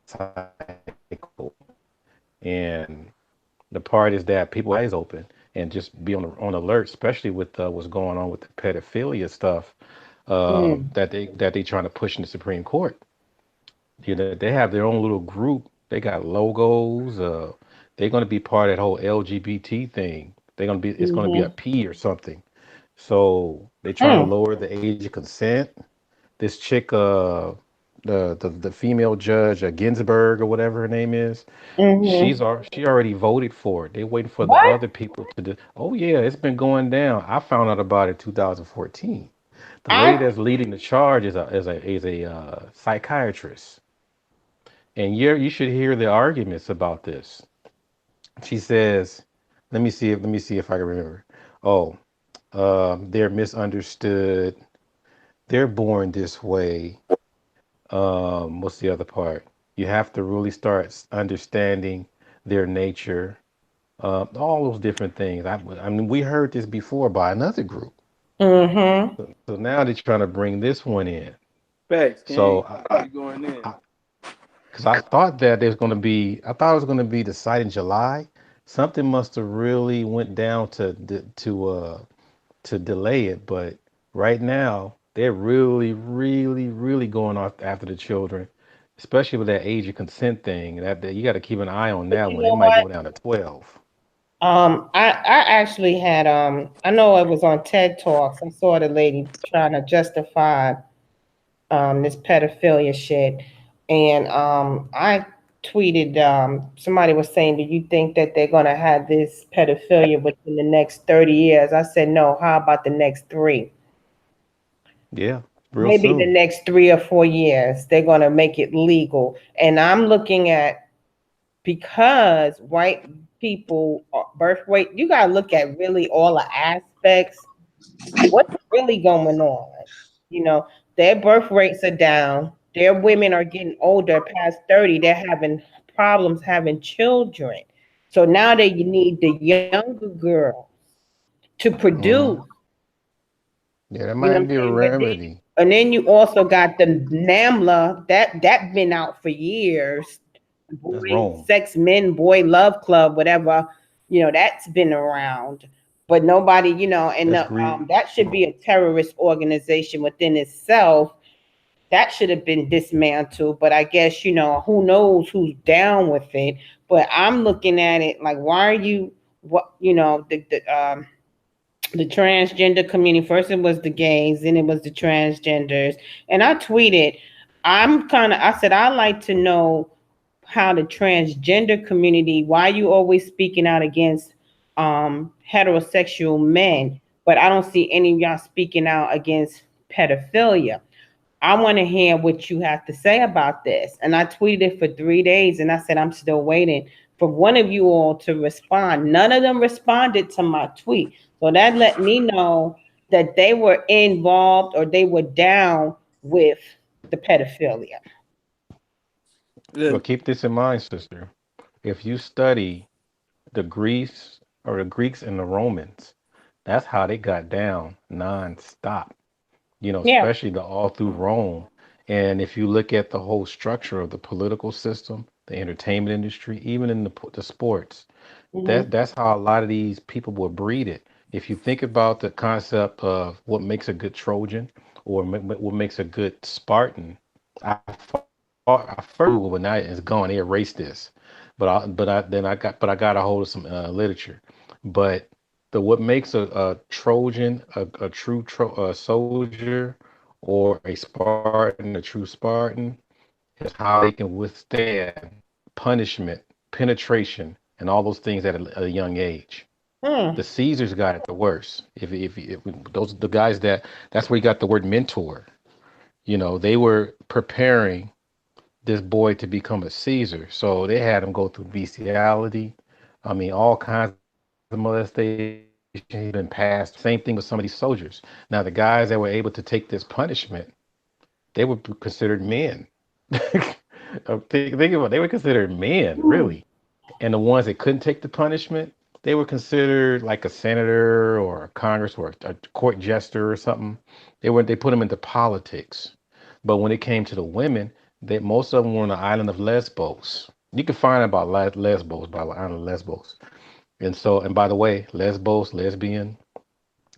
cycle. And the part is that people eyes open and just be on alert, especially with what's going on with the pedophilia stuff Mm. that they trying to push in the Supreme Court. They have their own little group. They got logos. They're going to be part of that whole LGBT thing. It's going to be a Mm-hmm. P or something. So they trying to lower the age of consent. This chick, the female judge, Ginsburg or whatever her name is, Mm-hmm. she already voted for it. They waiting for the What? other people to do. Oh yeah, it's been going down. I found out about it 2014. The lady I that's leading the charge is a psychiatrist, and you should hear the arguments about this. She says, let me see if I can remember. Oh, they're misunderstood. They're born this way. What's the other part? You have to really start understanding their nature. All those different things. I mean, we heard this before by another group. mm-hmm. So now they're trying to bring this one in. Facts, So King. You going in? because I thought that there's going to be, I thought it was going to be decided in July. Something must have really went down to delay it, but right now they're really, really, really going off after the children, especially with that age of consent thing. That you got to keep an eye on But that you one. It know might what? go down to 12. I actually had I know it was on TED Talks. I saw the lady trying to justify this pedophilia shit, and I tweeted somebody was saying, "Do you think that they're gonna have this pedophilia within the next 30 years?" I said, "No. How about the next three? Yeah, real Maybe the soon. next 3 or 4 years they're gonna make it legal." And I'm looking at because white people birth rate. You gotta look at really all the aspects. What's really going on? You know, their birth rates are down. Their women are getting older, past 30. They're having problems having children. So now that you need the younger girl to produce, Hmm. Yeah, that you know what might I'm be a saying? remedy. And then you also got the NAMLA that been out for years. That's Boy, wrong. sex men, boy love club, whatever. You know that's been around, but nobody, and That's greed. that should be a terrorist organization within itself. That should have been dismantled. But I guess who knows who's down with it. But I'm looking at it like, why are you? What the transgender community. First, it was the gays, then it was the transgenders. And I tweeted, I said, I like to know how the transgender community, why you always speaking out against heterosexual men, but I don't see any of y'all speaking out against pedophilia. I want to hear what you have to say about this. And I tweeted it for 3 days and I said, I'm still waiting for one of you all to respond. None of them responded to my tweet. So that let me know that they were involved or they were down with the pedophilia. Well, Look, keep this in mind, sister. If you study the Greece or the Greeks and the Romans, that's how they got down nonstop. Yeah. Especially the all through Rome. And if you look at the whole structure of the political system, the entertainment industry, even in the sports, Hmm. that's how a lot of these people were breeded. If you think about the concept of what makes a good Trojan or what makes a good Spartan, I first when I it's gone, they erased this, but I got a hold of some literature, but the what makes a Trojan a true soldier or a Spartan a true Spartan is how they can withstand punishment, penetration, and all those things at a young age. Hmm. The Caesars got it the worst. If those the guys that's where you got the word mentor. They were preparing this boy to become a Caesar. So they had him go through bestiality. I mean, all kinds of molestation. He'd been passed. Same thing with some of these soldiers. Now, the guys that were able to take this punishment, they were considered men. Think about it, they were considered men, really. And the ones that couldn't take the punishment, they were considered like a senator or a congress or a court jester or something. They put them into politics. But when it came to the women, most of them were on the island of Lesbos. You can find out about Lesbos by the island of Lesbos. And by the way, Lesbos, lesbian.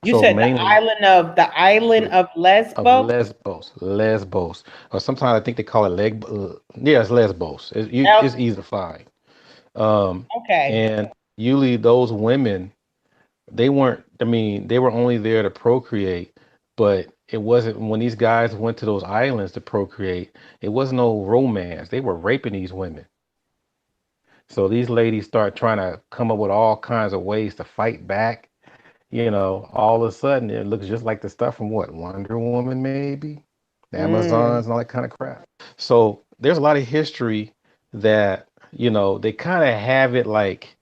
You So said mainly the island of of Lesbos. Lesbos. Or sometimes I think they call it yeah, it's Lesbos. It's L- easy to find. Um, okay. and usually those women, they weren't I mean, they were only there to procreate, but it wasn't when these guys went to those islands to procreate, it wasn't no romance. They were raping these women. So these ladies start trying to come up with all kinds of ways to fight back. All of a sudden it looks just like the stuff from what, Wonder Woman, maybe? The Mm. Amazons and all that kind of crap. So there's a lot of history that, they kind of have it like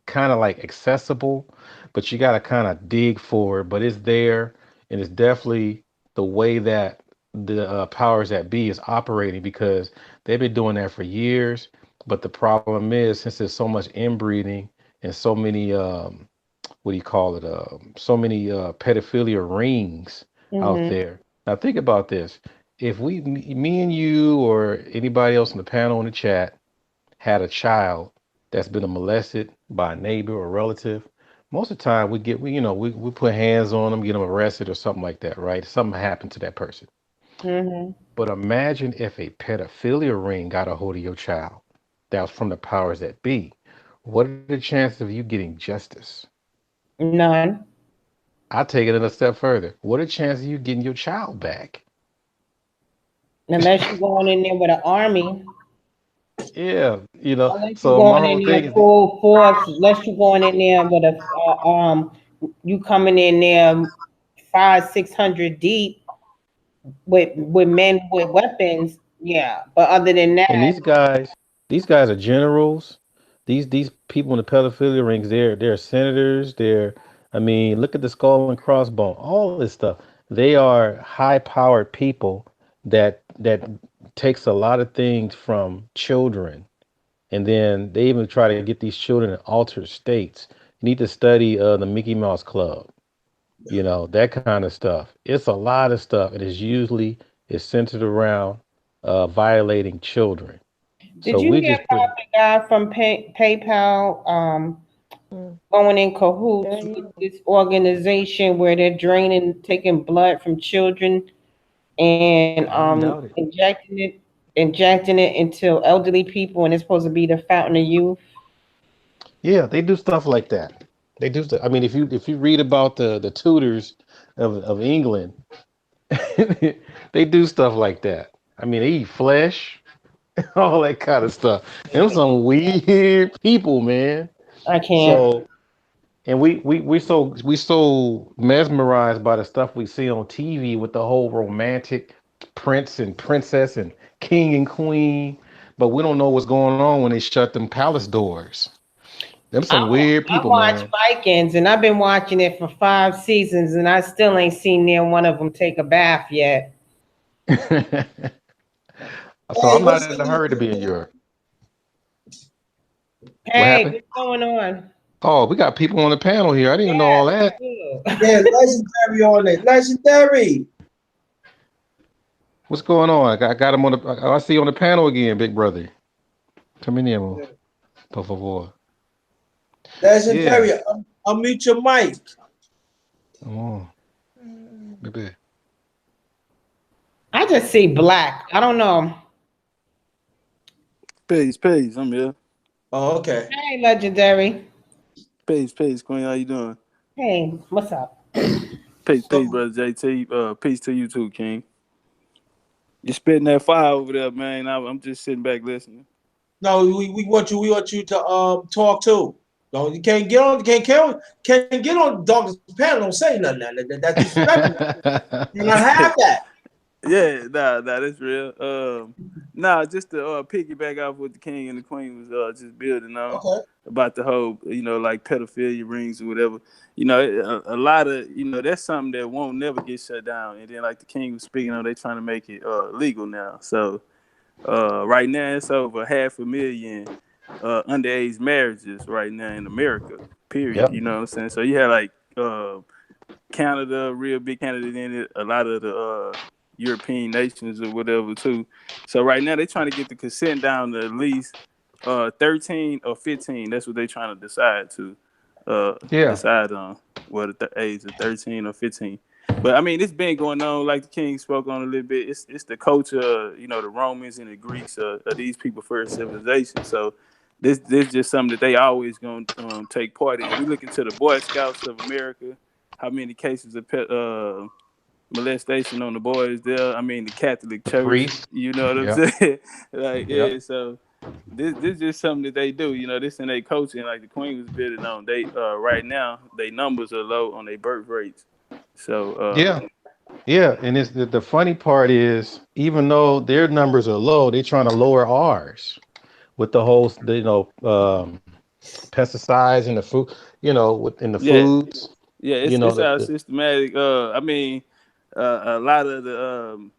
kind of like accessible, but you got to kind of dig for it. But it's there, and it's definitely the way that the powers that be is operating because they've been doing that for years. But the problem is, since there's so much inbreeding and so many what do you call it? So many pedophilia rings out Mm-hmm. there. Now think about this: if me and you, or anybody else on the panel in the chat, had a child that's been molested by a neighbor or relative, most of the time we put hands on them, get them arrested or something like that, right? Something happened to that person. Mm-hmm. But imagine if a pedophilia ring got a hold of your child that was from the powers that be. What are the chances of you getting justice? None. I take it a step further. What are the chances of you getting your child back? Unless you're going in there with an army. Yeah, Unless you're so my going whole in thing there is full force. Unless you're going in there with a you coming in there 500-600 deep with men with weapons. Yeah, but other than and that, these guys are generals. These people in the pedophilia rings, they're senators. I mean, look at the skull and crossbone, all this stuff. They are high-powered people that takes a lot of things from children, and then they even try to get these children in altered states. You need to study the Mickey Mouse Club, that kind of stuff. It's a lot of stuff, and it's centered around violating children. did So you we hear just put. about the guy from PayPal Mm. going in Yeah, cahoots with yeah. this organization where they're draining, taking blood from children and I doubt it. injecting it into elderly people, and it's supposed to be the fountain of youth. Yeah, they do stuff like that. They do stuff. I mean, if you read about the Tudors of England, they do stuff like that. I mean, they eat flesh, all that kind of stuff. Them some weird people, man. I can't. So, and we so mesmerized by the stuff we see on TV with the whole romantic prince and princess and king and queen, but we don't know what's going on when they shut them palace doors. Them I some weird I people, watch man. Vikings, and I've been watching it for 5 seasons, and I still ain't seen near one of them take a bath yet. So Hey, I'm not what's in a hurry to be in Europe. What Hey, happened? what's going on? Oh, we got people on the panel here. I didn't even know Yeah, all that. me yeah, legendary on it. Legendary. What's going on? I got him on the. I see you on the panel again, big brother. Come in here, por favor. Yeah. Legendary. Unmute your mic. Come on, baby. I just see black. I don't know. Peace, I'm here. Oh, okay. Hey, legendary. Peace, Queen. How you doing? Hey, what's up? Peace, So, brother JT. Peace to you too, King. You spitting that fire over there, man. I'm just sitting back listening. no, we want you to talk too. No, you can't get on, can't get on Doctor's panel. Don't say nothing. That's disrespectful. You don't have that. Yeah, nah, that's real. Nah, just to piggyback off what the King and the Queen was just building on Okay. about the whole, like pedophilia rings or whatever. A lot of, that's something that won't never get shut down. And then, like the King was speaking on, they trying to make it legal now. So right now, it's over 500,000 underage marriages right now in America. Period. Yep. You know what I'm saying? So you have like Canada, real big Canada in it, a lot of the European nations or whatever too. So right now they're trying to get the consent down to at least 13 or 15. That's what they're trying to Yeah. decide on, what at the age of 13 or 15. But I mean, it's been going on, like the King spoke on a little bit. It's the culture, the Romans and the Greeks of these people first civilization. So this just something that they always gonna take part in. We look into the Boy Scouts of America. how many cases of molestation on the boys there. I mean, the Catholic Church. Priest. You know what I'm Yep. saying? Like, Yep. yeah. So this is just something that they do. You know, this in their coaching. Like the Queen was bidding on. They right now their numbers are low on their birth rates. So Yeah. Yeah. And it's the funny part is, even though their numbers are low, they're trying to lower ours with the whole, pesticides in the food, in the yeah, foods, yeah. you know, It's our systematic. I mean, a lot of the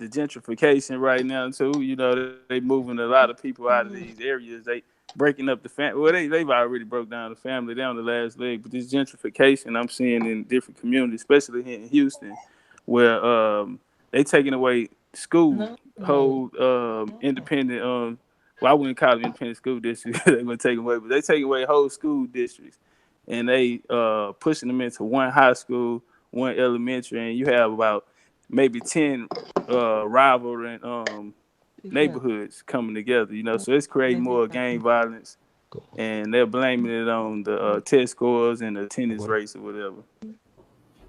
gentrification right now too. You know, they moving a lot of people out of these areas. They breaking up the family. Well, they've already broke down the family down the last leg. But this gentrification I'm seeing in different communities, especially here in Houston, where they taking away school, whole independent. Well, I wouldn't call them independent school districts. They gonna take away, but they take away whole school districts, and they pushing them into one high school, one elementary, and you have about maybe 10 rivaling neighborhoods coming together, you know, so it's creating more gang violence, and they're blaming it on the test scores and the attendance rates or whatever.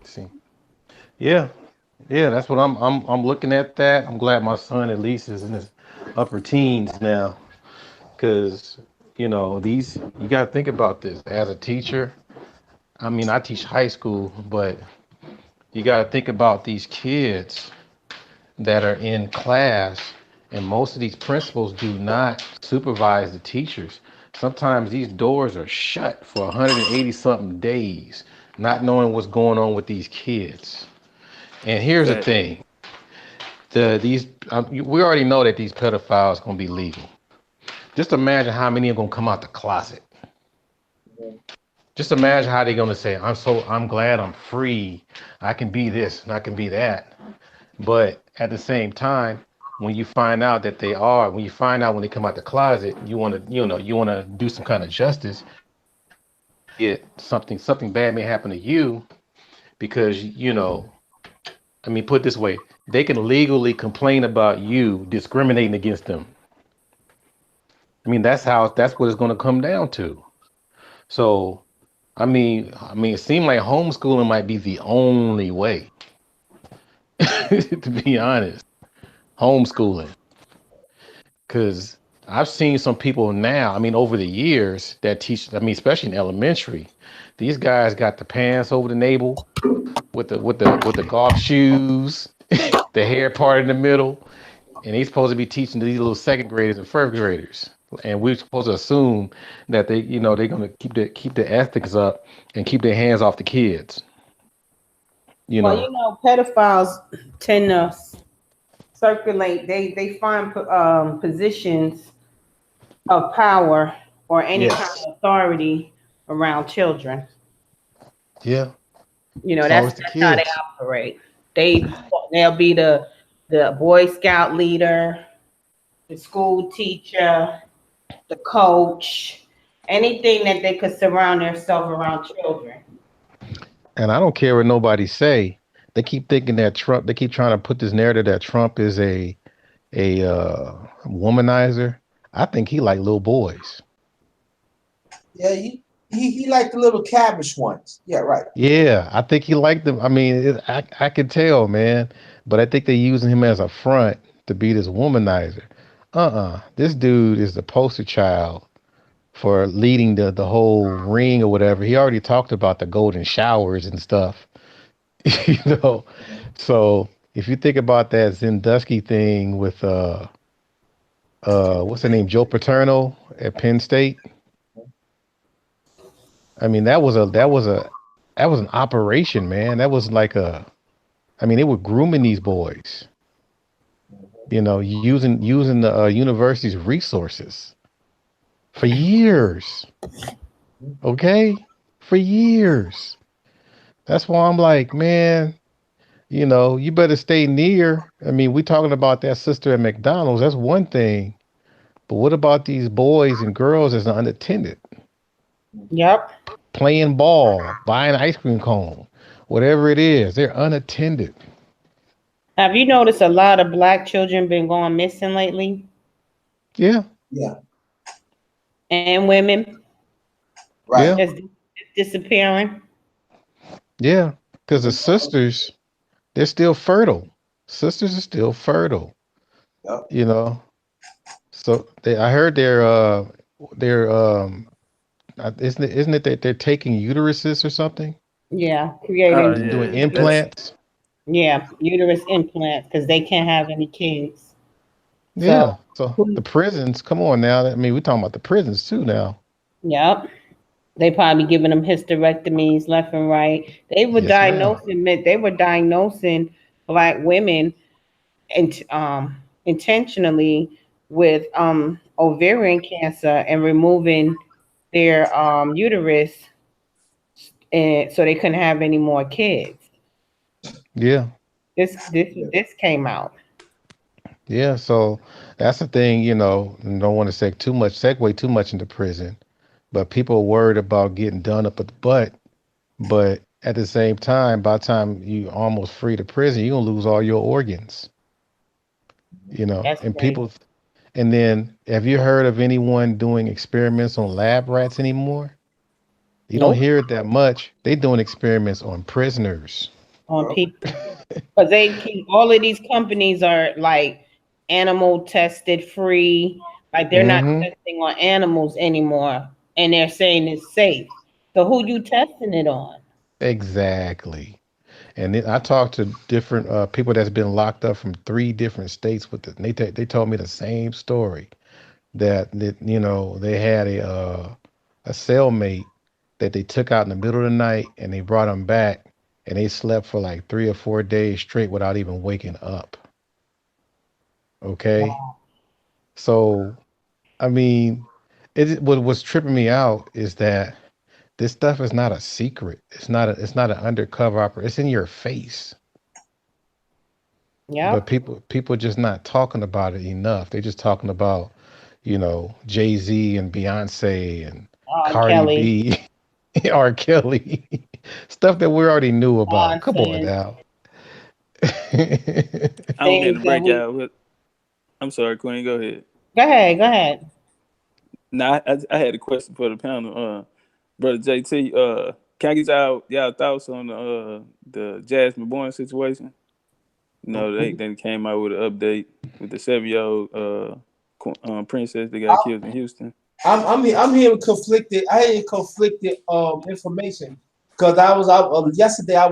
see. Yeah. Yeah, that's what I'm looking at that. I'm glad my son at least is in his upper teens now, because these, you got to think about this as a teacher. I mean, I teach high school, but you got to think about these kids that are in class, and most of these principals do not supervise the teachers. Sometimes these doors are shut for 180 something days, not knowing what's going on with these kids. And here's the Fact. thing: we already know that these pedophiles gonna be legal. Just imagine how many are gonna come out the closet. Just imagine how they're gonna say, I'm glad I'm free. I can be this and I can be that. But at the same time, when you find out that when you find out when they come out the closet, you wanna do some kind of justice. Yet something bad may happen to you because I mean, put it this way, they can legally complain about you discriminating against them. I mean, that's what it's gonna come down to. So it seemed like homeschooling might be the only way, to be honest. Homeschooling, because I've seen some people now. I mean, over the years that teach. I mean, especially in elementary, these guys got the pants over the navel with the golf shoes, the hair part in the middle, and he's supposed to be teaching these little second graders and first graders. And we're supposed to assume that they're gonna keep the ethics up and keep their hands off the kids. Well, pedophiles tend to circulate. They find positions of power or any kind Yes. of authority around children. Yeah. That's how they operate. They'll be the Boy Scout leader, the school teacher, the coach, anything that they could surround themselves around children. And I don't care what nobody say. They keep thinking that Trump. They keep trying to put this narrative that Trump is a womanizer. I think he like little boys. Yeah, he liked the little cabbage ones. Yeah, right. Yeah, I think he liked them. I mean, I could tell, man. But I think they're using him as a front to be this womanizer. This dude is the poster child for leading the whole ring or whatever. He already talked about the golden showers and stuff. you know. So if you think about that Zendusky thing with what's the name, Joe Paterno at Penn State. I mean, that was an operation, man. That was like they were grooming these boys. Using the university's resources for years. Okay, for years. That's why I'm like, man, you better stay near. I mean, we talking about that sister at McDonald's. That's one thing. But what about these boys and girls as unattended? Yep. Playing ball, buying ice cream cone, whatever it is, they're unattended. Have you noticed a lot of black children been going missing lately? Yeah. Yeah. And women? Right. Just disappearing? Yeah. because the sisters, they're still fertile. Sisters are still fertile, Yep. you know. So I heard isn't it that they're taking uteruses or something? Yeah, Oh creating, They're doing yeah, that's implants. yeah, uterus implants because they can't have any kids. So, Yeah. So the prisons, come on now. I mean, we're talking about the prisons too now. yep, they probably giving them hysterectomies left and right. Yes, ma'am. They were diagnosing black women and intentionally with ovarian cancer and removing their uterus, and so they couldn't have any more kids. Yeah. This came out. Yeah. So that's the thing, you know, and don't want to segue too much into prison, but people are worried about getting done up at the butt. But at the same time, by the time you almost free to prison, you're gonna lose all your organs, you know. That's And crazy. people, and then have you heard of anyone doing experiments on lab rats anymore? You don't Nope, hear it that much. They doing experiments on prisoners. on people. Because they keep all of these companies are like animal tested free, like they're not Hmm. testing on animals anymore, and they're saying it's safe. So who you testing it on? Exactly. And then I talked to different people that's been locked up from 3 different states with it. And they told me the same story that you know they had a cellmate that they took out in the middle of the night and they brought him back and they slept for like 3 or 4 days straight without even waking up. Okay, so I mean, what was tripping me out is that this stuff is not a secret. It's not an undercover opera. It's in your face. But Yep. people just not talking about it enough. They're just talking about, you know, Jay-Z and Beyonce and Cardi Kelly B, R. Kelly, stuff that we already knew about. Come on nonsense, now. I don't mean to things that break we. y'all, but I'm sorry, Queen. Go ahead. Go ahead, go ahead. Now, I had a question for the panel, brother JT. Can I get y'all thoughts on the Jasmine Bourne situation? You know, they came out with an update with the 7-year-old princess that got killed in Houston. I'm hearing conflicted. I hear conflicted information because yesterday I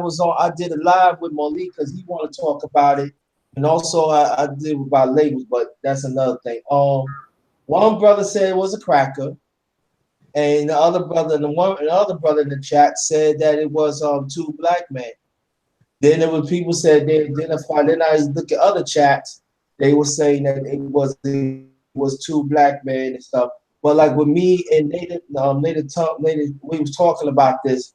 did a live with Malik because he want to talk about it, and also I did about labels, but that's another thing. One brother said it was a cracker, and the other brother and the other brother in the chat said that it was 2 black men. Then there were people said they identified. Then I look at other chats, they were saying that it was 2 black men and stuff. But like with me and Native, we was talking about this.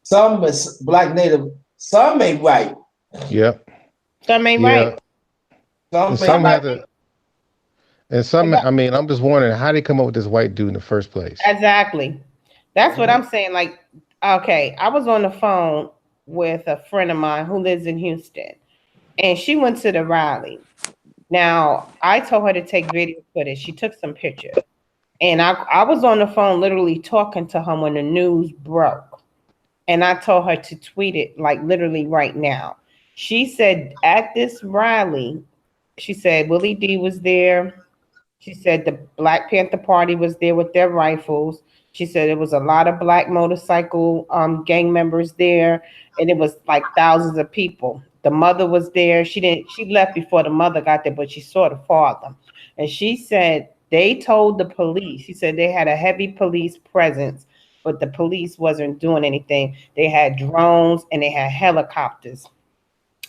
Some is black Native, some ain't right. Yep. Some ain't Yeah. right. Some And ain't some right. had to, and some, I mean, I'm just wondering how they come up with this white dude in the first place. Exactly. That's what I'm saying. Like, okay, I was on the phone with a friend of mine who lives in Houston, and she went to the rally. Now, I told her to take video footage. She took some pictures. And I was on the phone literally talking to her when the news broke. And I told her to tweet it like literally right now. She said at this rally, she said Willie D was there. She said the Black Panther Party was there with their rifles. She said it was a lot of black motorcycle gang members there, and it was like thousands of people. The mother was there. She left before the mother got there, but she saw the father. And she said they told the police. She said they had a heavy police presence, but the police wasn't doing anything. They had drones and they had helicopters.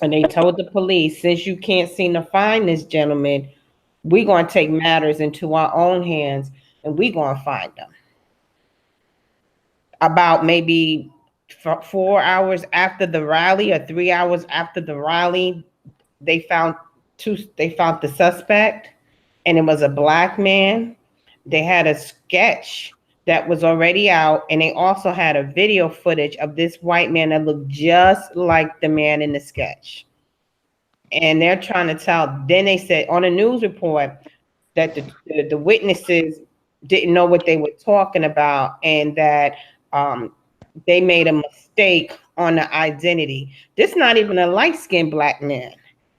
And they told the police, since you can't seem to find this gentleman, we're going to take matters into our own hands and we're going to find them. About maybe 4 hours after the rally or 3 hours after the rally, they found the suspect, and it was a black man. They had a sketch that was already out, and they also had a video footage of this white man that looked just like the man in the sketch. And they're trying to tell, then they said on a news report that the witnesses didn't know what they were talking about, and that they made a mistake on the identity. This not even a light-skinned black man.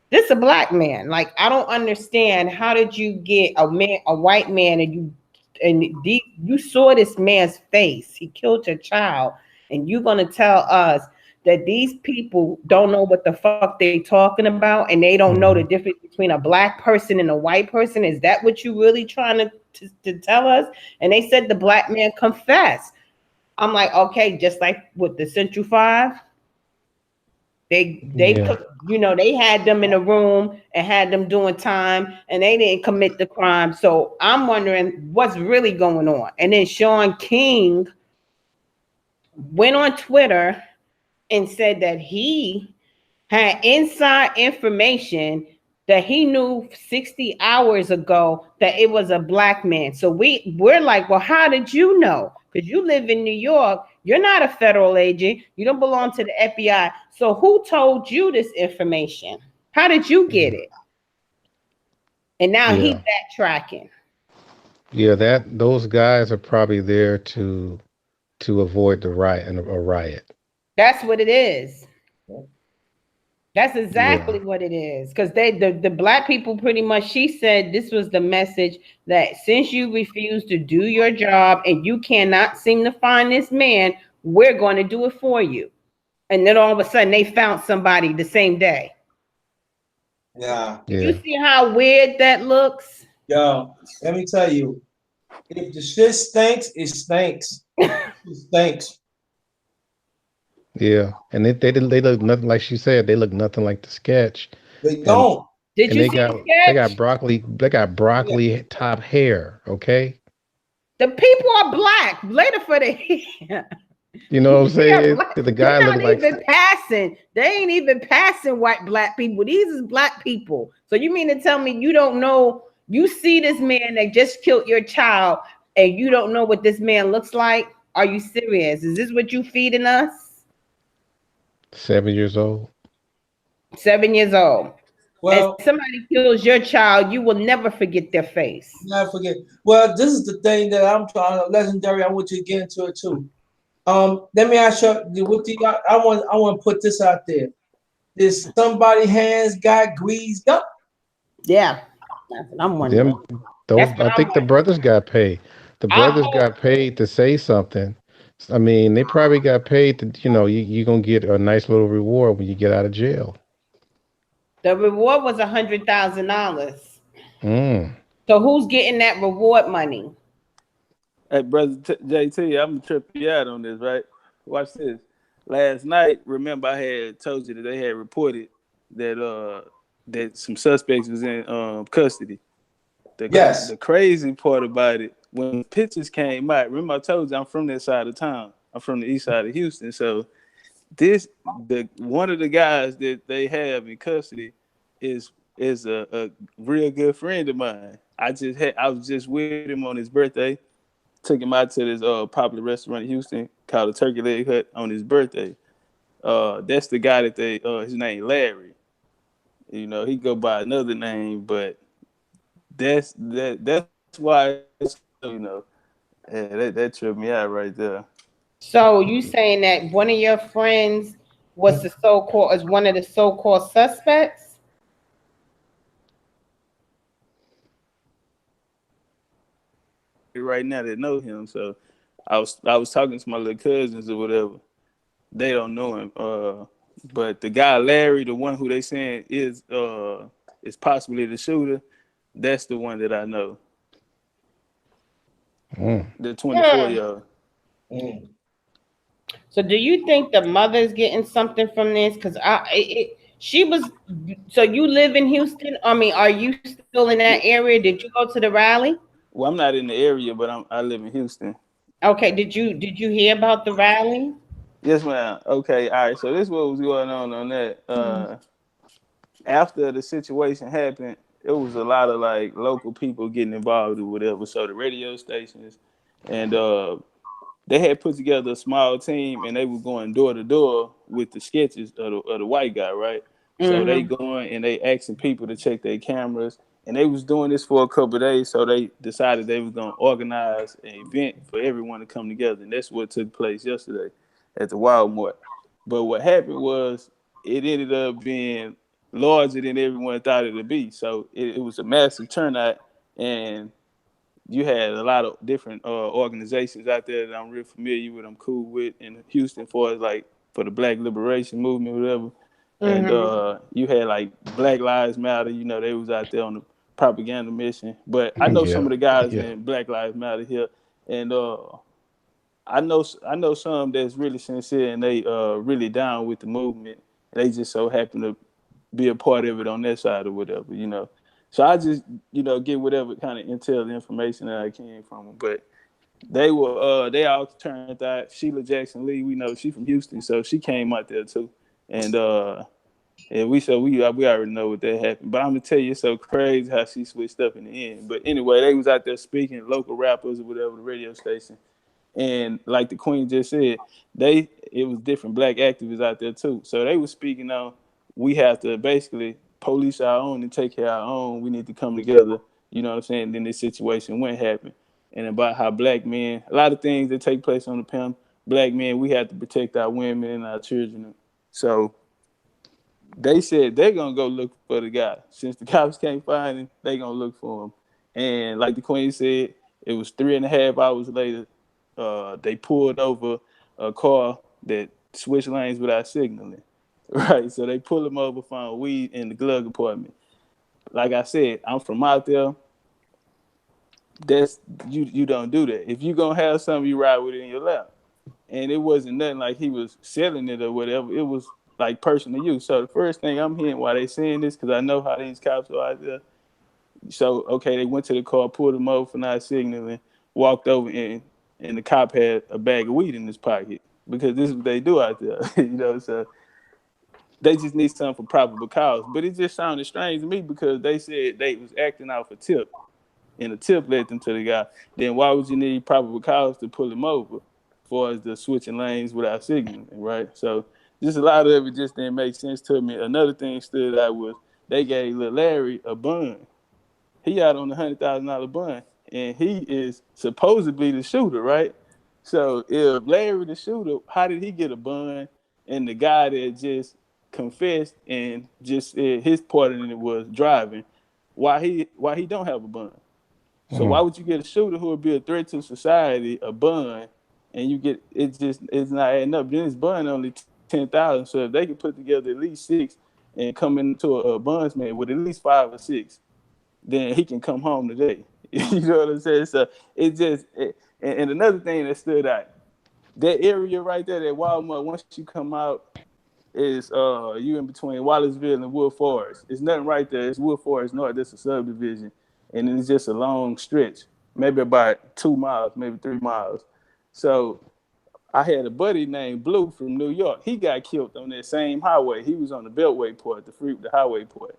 This a black man. Like, I don't understand. How did you get a white man, you saw this man's face? He killed your child, and you gonna tell us that these people don't know what the fuck they talking about, and they don't know the difference between a black person and a white person? Is that what you really trying to tell us? And they said the black man confessed. I'm like, okay, just like with the Central Five, they they had them in a room and had them doing time, and they didn't commit the crime. So I'm wondering what's really going on. And then Sean King went on Twitter and said that he had inside information that he knew 60 hours ago that it was a black man. So we're like, well, how did you know? Because you live in New York. You're not a federal agent. You don't belong to the FBI. So who told you this information? How did you get it? And now he's backtracking. Yeah, those guys are probably there to avoid the riot. That's what it is. That's exactly what it is. Because the black people pretty much, she said this was the message, that since you refuse to do your job and you cannot seem to find this man, we're going to do it for you. And then all of a sudden they found somebody the same day. Yeah. You see how weird that looks? Yo, let me tell you, if the shit stinks, it stinks. It stinks. Yeah, and they look nothing like she said. They look nothing like the sketch. They don't. Did you see the sketch? They got broccoli top hair. Okay. The people are black. Later for the hair. You know what I'm saying? The guy look like passing. They ain't even passing white black people. These is black people. So you mean to tell me you don't know? You see this man that just killed your child, and you don't know what this man looks like? Are you serious? Is this what you feeding us? 7 years old. 7 years old. Well, if somebody kills your child, you will never forget their face. Never forget. Well, this is the thing that I'm trying to legendary. I want you to get into it too. Let me ask you. I want to put this out there. Did somebody hands got greased up? Yeah, that's what I'm wondering. I think the brothers got paid. The brothers got paid to say something. I mean, they probably got paid to, you're going to get a nice little reward when you get out of jail. The reward was $100,000. So who's getting that reward money? Hey, brother JT, I'm gonna trip you out on this, right? Watch this. Last night, remember I had told you that they had reported that that some suspects was in custody. Yes. The crazy part about it, when pictures came out, remember I told you I'm from that side of town. I'm from the east side of Houston. So one of the guys that they have in custody is a real good friend of mine. I was just with him on his birthday. Took him out to this popular restaurant in Houston called the Turkey Leg Hut on his birthday. That's the guy that his name Larry. He go by another name, but that's why that tripped me out right there. So you saying that one of your friends was one of the so-called suspects? Right now that know him, so I was talking to my little cousins or whatever. They don't know him, but the guy Larry, the one who they saying is possibly the shooter, that's the one that I know. The 24-year-old. So do you think the mother's getting something from this? Because she was. So you live in Houston? I mean, are you still in that area? Did you go to the rally? Well, I'm not in the area, but I live in Houston. Okay. Did you hear about the rally? Yes, ma'am. Okay. All right. So this is what was going on that. After the situation happened, it was a lot of like local people getting involved or whatever. So the radio stations and they had put together a small team and they were going door to door with the sketches of the white guy, right? So they going and they asking people to check their cameras. And they was doing this for a couple of days, so they decided they was going to organize an event for everyone to come together. And that's what took place yesterday at the Walmart. But what happened was it ended up being larger than everyone thought it would be. So it was a massive turnout, and you had a lot of different organizations out there that I'm real familiar with, I'm cool with in Houston for like for the Black Liberation Movement, whatever. And you had like Black Lives Matter, you know, they was out there on the propaganda mission. But I know some of the guys in Black Lives Matter here, and I know some that's really sincere and they really down with the movement. They just so happen to be a part of it on their side or whatever, you know. So I just, you know, get whatever kind of intel information that I can from them. But they all turned out. Sheila Jackson Lee, we know she from Houston, so she came out there too. And we already know what that happened. But I'm gonna tell you, it's so crazy how she switched up in the end. But anyway, they was out there speaking, local rappers or whatever, the radio station. And like the Queen just said, it was different Black activists out there too. So they were speaking on we have to basically police our own and take care of our own. We need to come together. You know what I'm saying? Then this situation wouldn't happen. And about how Black men, a lot of things that take place on the panel, Black men, we have to protect our women and our children. So they said they're gonna go look for the guy. Since the cops can't find him, they gonna look for him. And like the Queen said, it was 3.5 hours later. They pulled over a car that switched lanes without signaling. Right, so they pulled him over, found weed in the glove compartment. Like I said, I'm from out there. That's you don't do that. If you gonna have something, you ride with it in your lap. And it wasn't nothing like he was selling it or whatever. It was like personal use. So the first thing I'm hearing why they saying this, because I know how these cops are out there. So okay, they went to the car, pulled him over for not signaling, walked over and the cop had a bag of weed in his pocket because this is what they do out there. You know, so they just need something for probable cause. But it just sounded strange to me because they said they was acting out for tip, and the tip led them to the guy. Then why would you need probable cause to pull him over, as far as the switching lanes without signaling, right? So just a lot of it just didn't make sense to me. Another thing stood out was they gave Lil Larry a bun. He out on the $100,000 bun, and he is supposedly the shooter, right? So if Larry the shooter, how did he get a bun? And the guy that just confessed and just said his part in it was driving, why he don't have a bun? So why would you get a shooter who would be a threat to society a bun, and you get it's not adding up? Then his bun only 10,000. So if they could put together at least 6 and come into a buns man with at least 5 or 6, then he can come home today. You know what I'm saying? So and another thing that stood out, that area right there, that Walmart, once you come out, is you in between Wallaceville and Wood Forest. It's nothing right there. It's Wood Forest North. That's a subdivision. And it's just a long stretch, maybe about 2 miles, maybe 3 miles. So I had a buddy named Blue from New York. He got killed on that same highway. He was on the Beltway part, the highway part.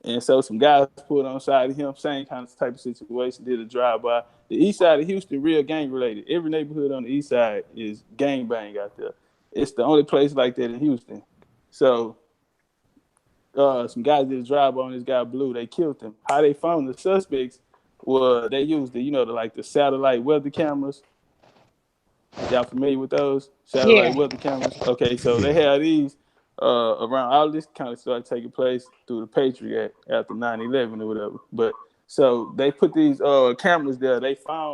And so some guys pulled on side of him, same kind of type of situation, did a drive-by. The east side of Houston, real gang-related. Every neighborhood on the east side is gang-bang out there. It's the only place like that in Houston. So some guys did a drive-by on this guy, Blue. They killed him. How they found the suspects was they used the satellite weather cameras. Y'all familiar with those satellite weather cameras? Okay, so they had these around. All this kind of started taking place through the Patriot Act after 9/11 or whatever. But so they put these cameras there. They saw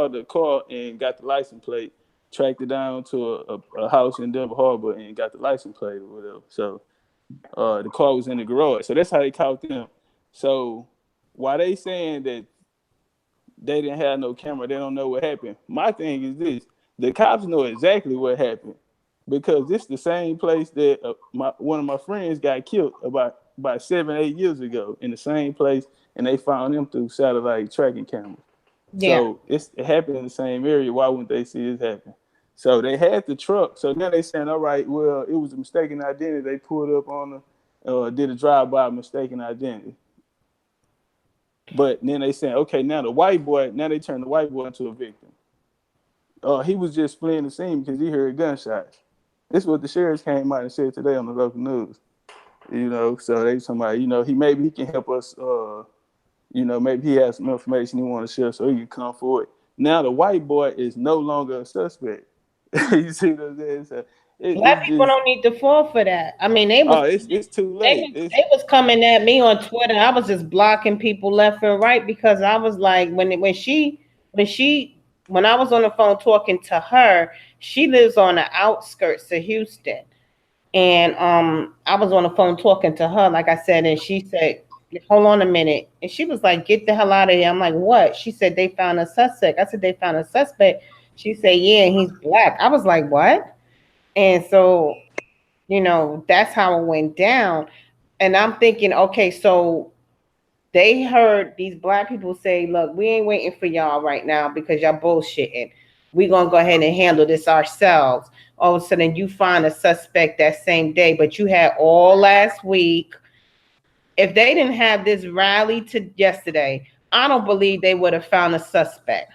the car and got the license plate, tracked it down to a house in Denver Harbor and got the license plate or whatever. So the car was in the garage. So that's how they caught them. So why they saying that they didn't have no camera, they don't know what happened? My thing is this: the cops know exactly what happened because it's the same place that one of my friends got killed about 7-8 years ago, in the same place, and they found him through satellite tracking cameras. So it happened in the same area. Why wouldn't they see it happen? So they had the truck. So now they saying, all right, well, it was a mistaken identity. They pulled up on did a drive-by mistaken identity. But then they saying, okay, now they turned the white boy into a victim. He was just fleeing the scene because he heard gunshots. This is what the sheriffs came out and said today on the local news. You know, so they talking about, maybe he can help us, maybe he has some information he want to share so he can come forward. Now the white boy is no longer a suspect. You see what I'm saying? So Black it's people just don't need to fall for that. I mean, they was it's too they late. was, they was coming at me on Twitter. I was just blocking people left and right because I was like, when I was on the phone talking to her, she lives on the outskirts of Houston, and I was on the phone talking to her, like I said, and she said, "Hold on a minute," and she was like, "Get the hell out of here." I'm like, "What?" She said, "They found a suspect." I said, "They found a suspect." She said, "Yeah, and he's black." I was like, "What?" And so, that's how it went down. And I'm thinking, okay, so they heard these black people say, look, we ain't waiting for y'all right now because y'all bullshitting. We're going to go ahead and handle this ourselves. All of a sudden, you find a suspect that same day, but you had all last week. If they didn't have this rally to yesterday, I don't believe they would have found a suspect.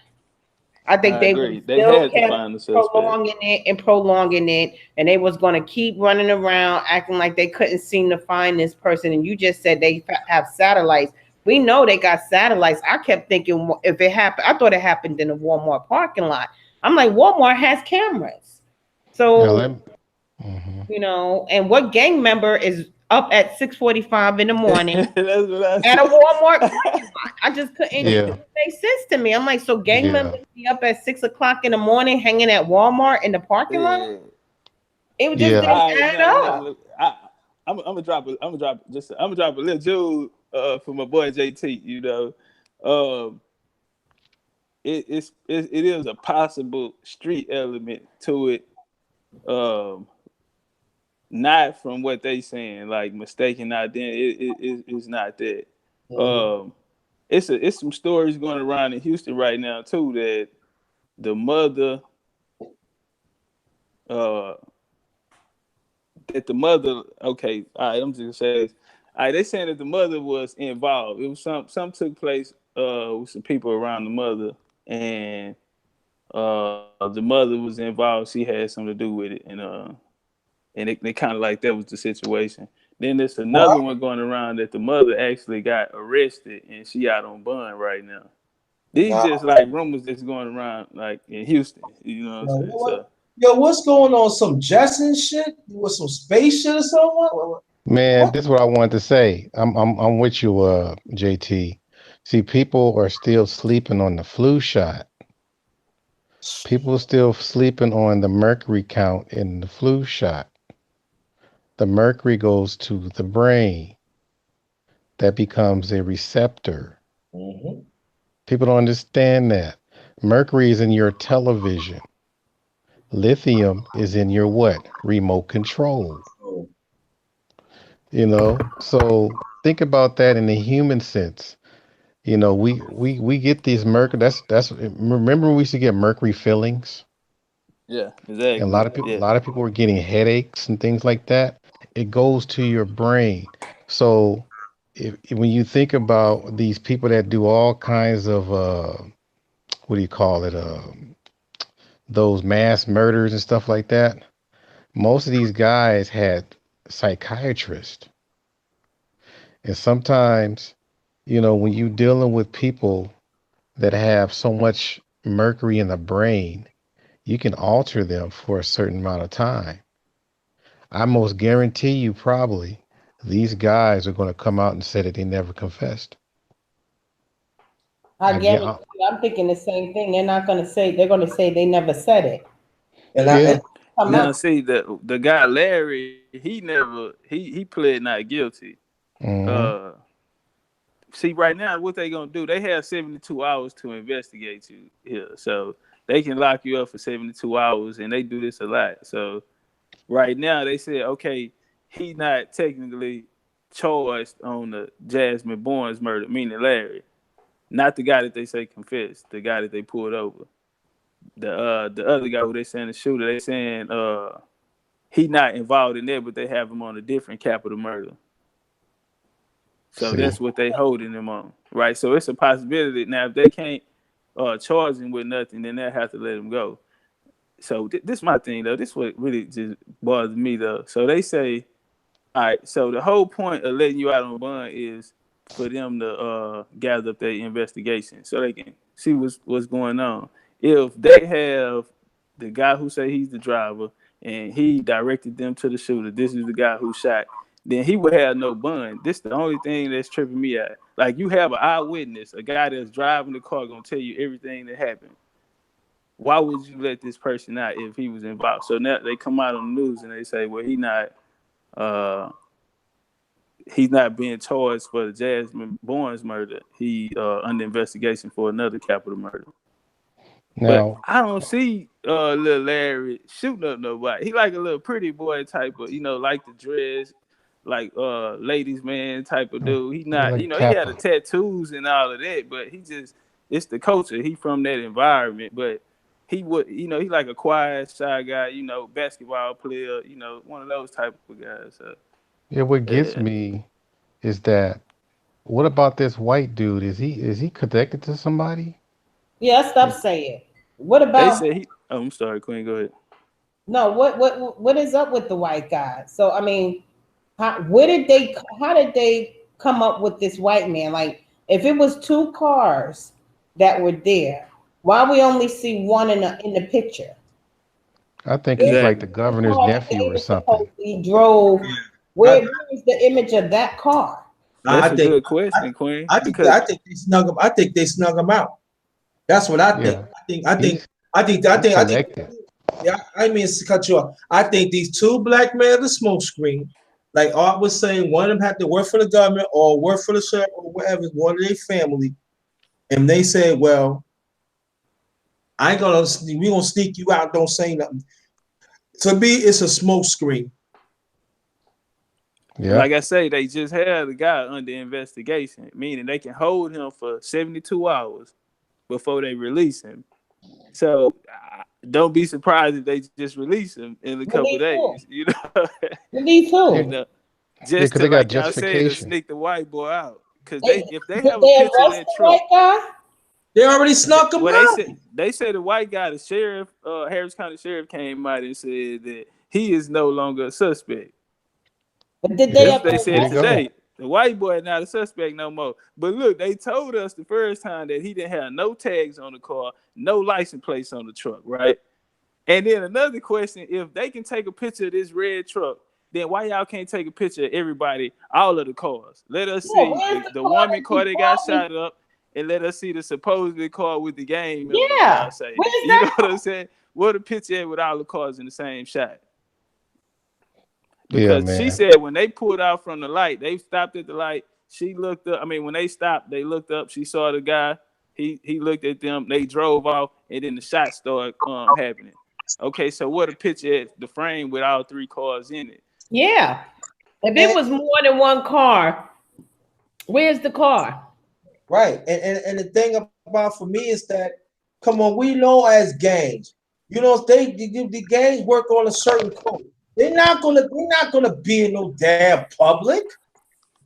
I think I they would agree. have They still had to kept find the suspect. prolonging it, and they was going to keep running around acting like they couldn't seem to find this person. And you just said they have satellites. We know they got satellites. I kept thinking if it happened, I thought it happened in the Walmart parking lot. I'm like, Walmart has cameras. Now So, let me, mhm. and what gang member is up at 6:45 in the morning That's what I at a said. Walmart parking lot? I just couldn't. It Yeah, didn't make sense to me. I'm like, so gang yeah, members be up at 6 o'clock in the morning hanging at Walmart in the parking lot? Yeah. It just yeah. didn't All right, add now up. look, I'm gonna drop I'm gonna drop a little jewel for my boy JT. Um, it is a possible street element to it. Um, not from what they saying, like mistaken identity. It's not that. Um, it's some stories going around in Houston right now too that the mother uh okay, all right, I'm just gonna say this. All right, they saying that the mother was involved. It was some took place with some people around the mother, and the mother was involved. She had something to do with it, and they kind of like that was the situation. Then there's another one going around that the mother actually got arrested and she out on bond right now. These Wow. just like rumors that's going around like in Houston. You know what I'm saying? So Yo, what's going on? Some Jetson shit with some space shit or something? Man, What? this is what I wanted to say. I'm with you, JT. See, people are still sleeping on the flu shot. People still sleeping on the mercury count in the flu shot. The mercury goes to the brain. That becomes a receptor. Mm-hmm. People don't understand that. Mercury is in your television. Lithium is in your what? Remote control. Oh, So think about that in the human sense. We get these mercury. That's remember we used to get mercury fillings, yeah, and exactly. a Yeah. lot of people were getting headaches and things like that. It goes to your brain. So when you think about these people that do all kinds of what do you call it? Those mass murders and stuff like that. Most of these guys had psychiatrists, and sometimes, when you're dealing with people that have so much mercury in the brain, you can alter them for a certain amount of time. I most guarantee you, probably, these guys are going to come out and say that they never confessed. I I get, guarantee you, I'm thinking the same thing. They're going to say they never said it. and I yeah, and Come Now out. see the guy Larry, he never he pled not guilty. hmm Uh See, right now, what they gonna do? They have 72 hours to investigate you here, so they can lock you up for 72 hours, and they do this a lot. So right now, they said, okay, he not technically charged on the Jasmine Barnes murder, meaning Larry, not the guy that they say confessed, the guy that they pulled over. The other guy who they saying the shooter, they saying he not involved in that, but they have him on a different capital murder. So See, that's what they holding him on, right? So it's a possibility. Now, if they can't charge him with nothing, then they'll have to let him go. So this is my thing, though. This is what really just bothers me, though. So they say, all right, so the whole point of letting you out on bond is for them to gather up their investigation so they can see what's going on. If they have the guy who say he's the driver and he directed them to the shooter. This is the guy who shot. Then he would have no bun. This is the only thing that's tripping me out. Like, you have an eyewitness, a guy that's driving the car, gonna tell you everything that happened. Why would you let this person out if he was involved? So now they come out on the news and they say, well, he's not being charged for the Jasmine Barnes murder. He under investigation for another capital murder. Now, but I don't see little Larry shooting up nobody. He like a little pretty boy type of, like the dress, like ladies man type of dude. He not, like he had the tattoos and all of that, but it's the culture. He from that environment, but he would, he like a quiet, shy guy, basketball player, one of those type of guys. So. Yeah, what gets me is that, what about this white dude? Is he connected to somebody? Yeah, stop saying. What about? They say I'm sorry, Queen. Go ahead. No, what is up with the white guy? So I mean, how did they come up with this white man? Like, if it was two cars that were there, why we only see one in the picture? I think he's like the governor's nephew or something. He drove. Where is the image of that car? That's a good question, Queen. I think they snug him. I think they snug him out. That's what I think. I think. Yeah, I mean to cut you off. I think these two black men of the smoke screen, like Art was saying, one of them had to work for the government or work for the sheriff or whatever, one of their family, and they said, "Well, we gonna sneak you out. Don't say nothing." To me, it's a smoke screen. Yeah. Like I say, they just had the guy under investigation, meaning they can hold him for 72 hours before they release him. So don't be surprised if they just release him in a couple of days. Release who? Just to, like y'all said, to sneak the white boy out. Because if they have a picture of that truck, they already snuck him out. They said the white guy, the sheriff, Harris County sheriff, came out and said that he is no longer a suspect. But did they said today, the white boy not a suspect no more. But look, they told us the first time that he didn't have no tags on the car, no license plates on the truck, right? And then another question, if they can take a picture of this red truck, then why y'all can't take a picture of everybody, all of the cars? Let us see the woman car that got shot up, and let us see the supposedly car with the game. Yeah. You know what I'm saying? What a picture with all the cars in the same shot. Because she said when they pulled out from the light, they stopped at the light. She looked up. I mean, when they stopped, they looked up. She saw the guy. He looked at them. They drove off, and then the shot started happening. Okay, so what a picture at the frame with all three cars in it. Yeah. If it was more than one car, where's the car? Right. And the thing about for me is that, come on, we know as gangs, the gangs work on a certain code. They're not gonna be in no damn public.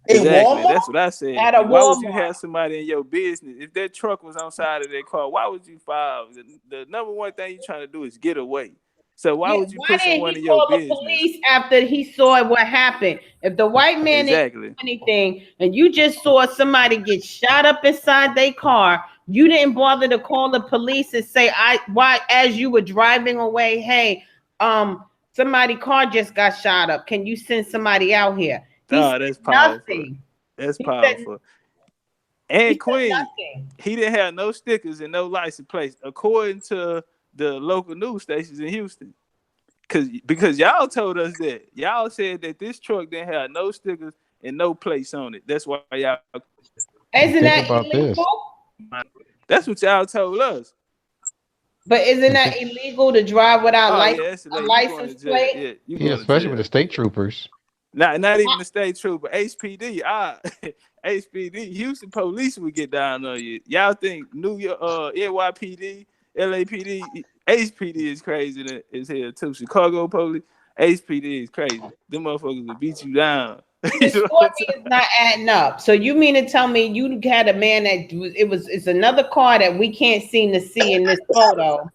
Exactly. That's what I said. Why would you have somebody in your business? If that truck was on side of their car, why would you file? The number one thing you're trying to do is get away. So why would you put someone in your business? Why didn't he call the police after he saw what happened? If the white man didn't do anything and you just saw somebody get shot up inside their car, you didn't bother to call the police and say, why, as you were driving away, hey, somebody's car just got shot up. Can you send somebody out here? That's powerful. That's powerful. And Queen, he didn't have no stickers and no license plates, according to the local news stations in Houston. Because y'all told us that. Y'all said that this truck didn't have no stickers and no plates on it. That's why y'all. Isn't that illegal? That's what y'all told us. But isn't that illegal to drive without a license plate? Yeah, especially with the state troopers. Not even the state trooper, HPD. HPD, Houston police would get down on you. Y'all think New York, NYPD, LAPD, HPD is crazy as hell too. Chicago police, HPD is crazy. Them motherfuckers will beat you down. The story is not adding up. So you mean to tell me you had a man that it's another car that we can't seem to see in this photo,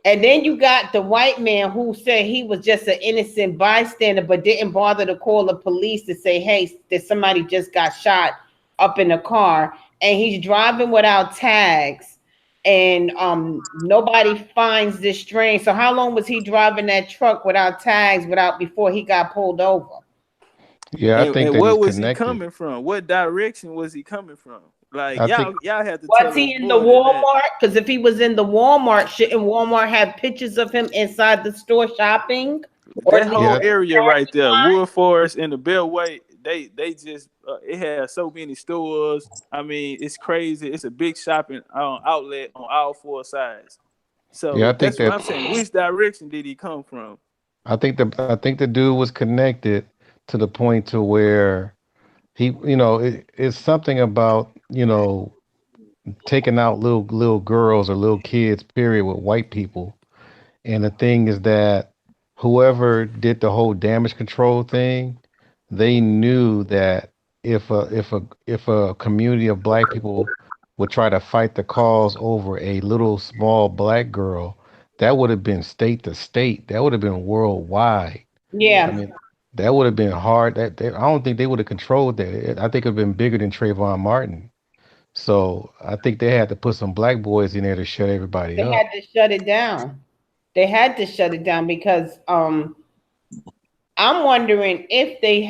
and then you got the white man who said he was just an innocent bystander, but didn't bother to call the police to say, hey, that somebody just got shot up in a car, and he's driving without tags, and nobody finds this train. So how long was he driving that truck without tags, before he got pulled over? Yeah, I think And that where he's was he connected. coming from? What direction was he coming from? Like I think y'all have to tell Was us he in the more than that. Walmart? Because if he was in the Walmart, shouldn't Walmart have pictures of him inside the store shopping? Or That at least whole yeah, area right there, Wood Forest and the Beltway, they just it has so many stores. I mean, it's crazy. It's a big shopping outlet on all four sides. yeah, So I think that's what that I'm saying. Which direction did he come from? I think the dude was connected to the point to where he, it's something about, taking out little girls or little kids, period, with white people. And the thing is that whoever did the whole damage control thing, they knew that if a community of black people would try to fight the cause over a little small black girl, that would have been state to state. That would have been worldwide. I yeah, mean, that would have been hard. I don't think they would have controlled that. I think it would have been bigger than Trayvon Martin. So I think they had to put some black boys in there to shut everybody they had up. to shut it down. They had to shut it down because I'm wondering if they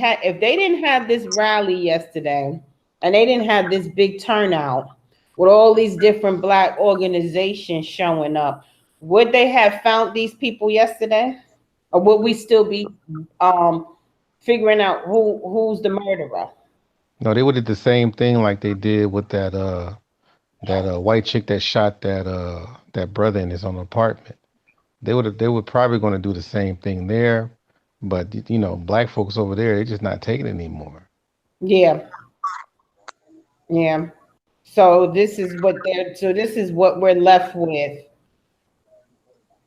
didn't have this rally yesterday and they didn't have this big turnout with all these different black organizations showing up, would they have found these people yesterday? Or would we still be um figuring out who's the murderer? No, they would have did the same thing like they did with that white chick that shot that brother in his own apartment. They were probably going to do the same thing there, but black folks over there, they're just not taking it anymore. Yeah, yeah. So this is what we're left with.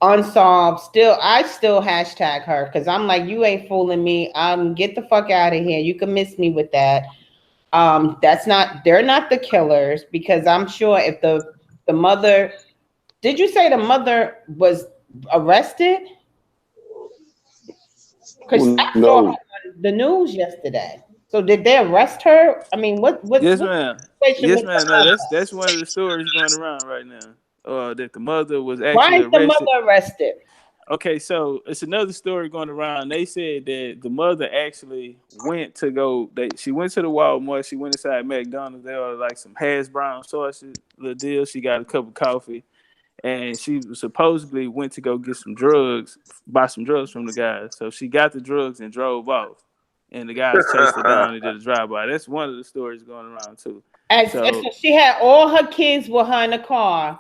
Unsolved. Still, I still hashtag her because I'm like, you ain't fooling me. Get the fuck out of here. You can miss me with that. They're not the killers because I'm sure if the mother, did you say the mother was arrested? Because I saw her No, on the news yesterday. So did they arrest her? I mean, Yes, what's ma'am. the situation Yes, with the ma'am. No, mother? that's one of the stories going around right now. That the mother was Why actually is the arrested. mother arrested? Okay, so it's another story going around. They said that the mother actually went to go. She went to the Walmart. She went inside McDonald's. There were like some hash brown sauces, little deal. She got a cup of coffee, and she supposedly went to go get some drugs, buy some drugs from the guys. So she got the drugs and drove off, and the guys chased her down and did a drive by. That's one of the stories going around too. So So she had all her kids with her in the car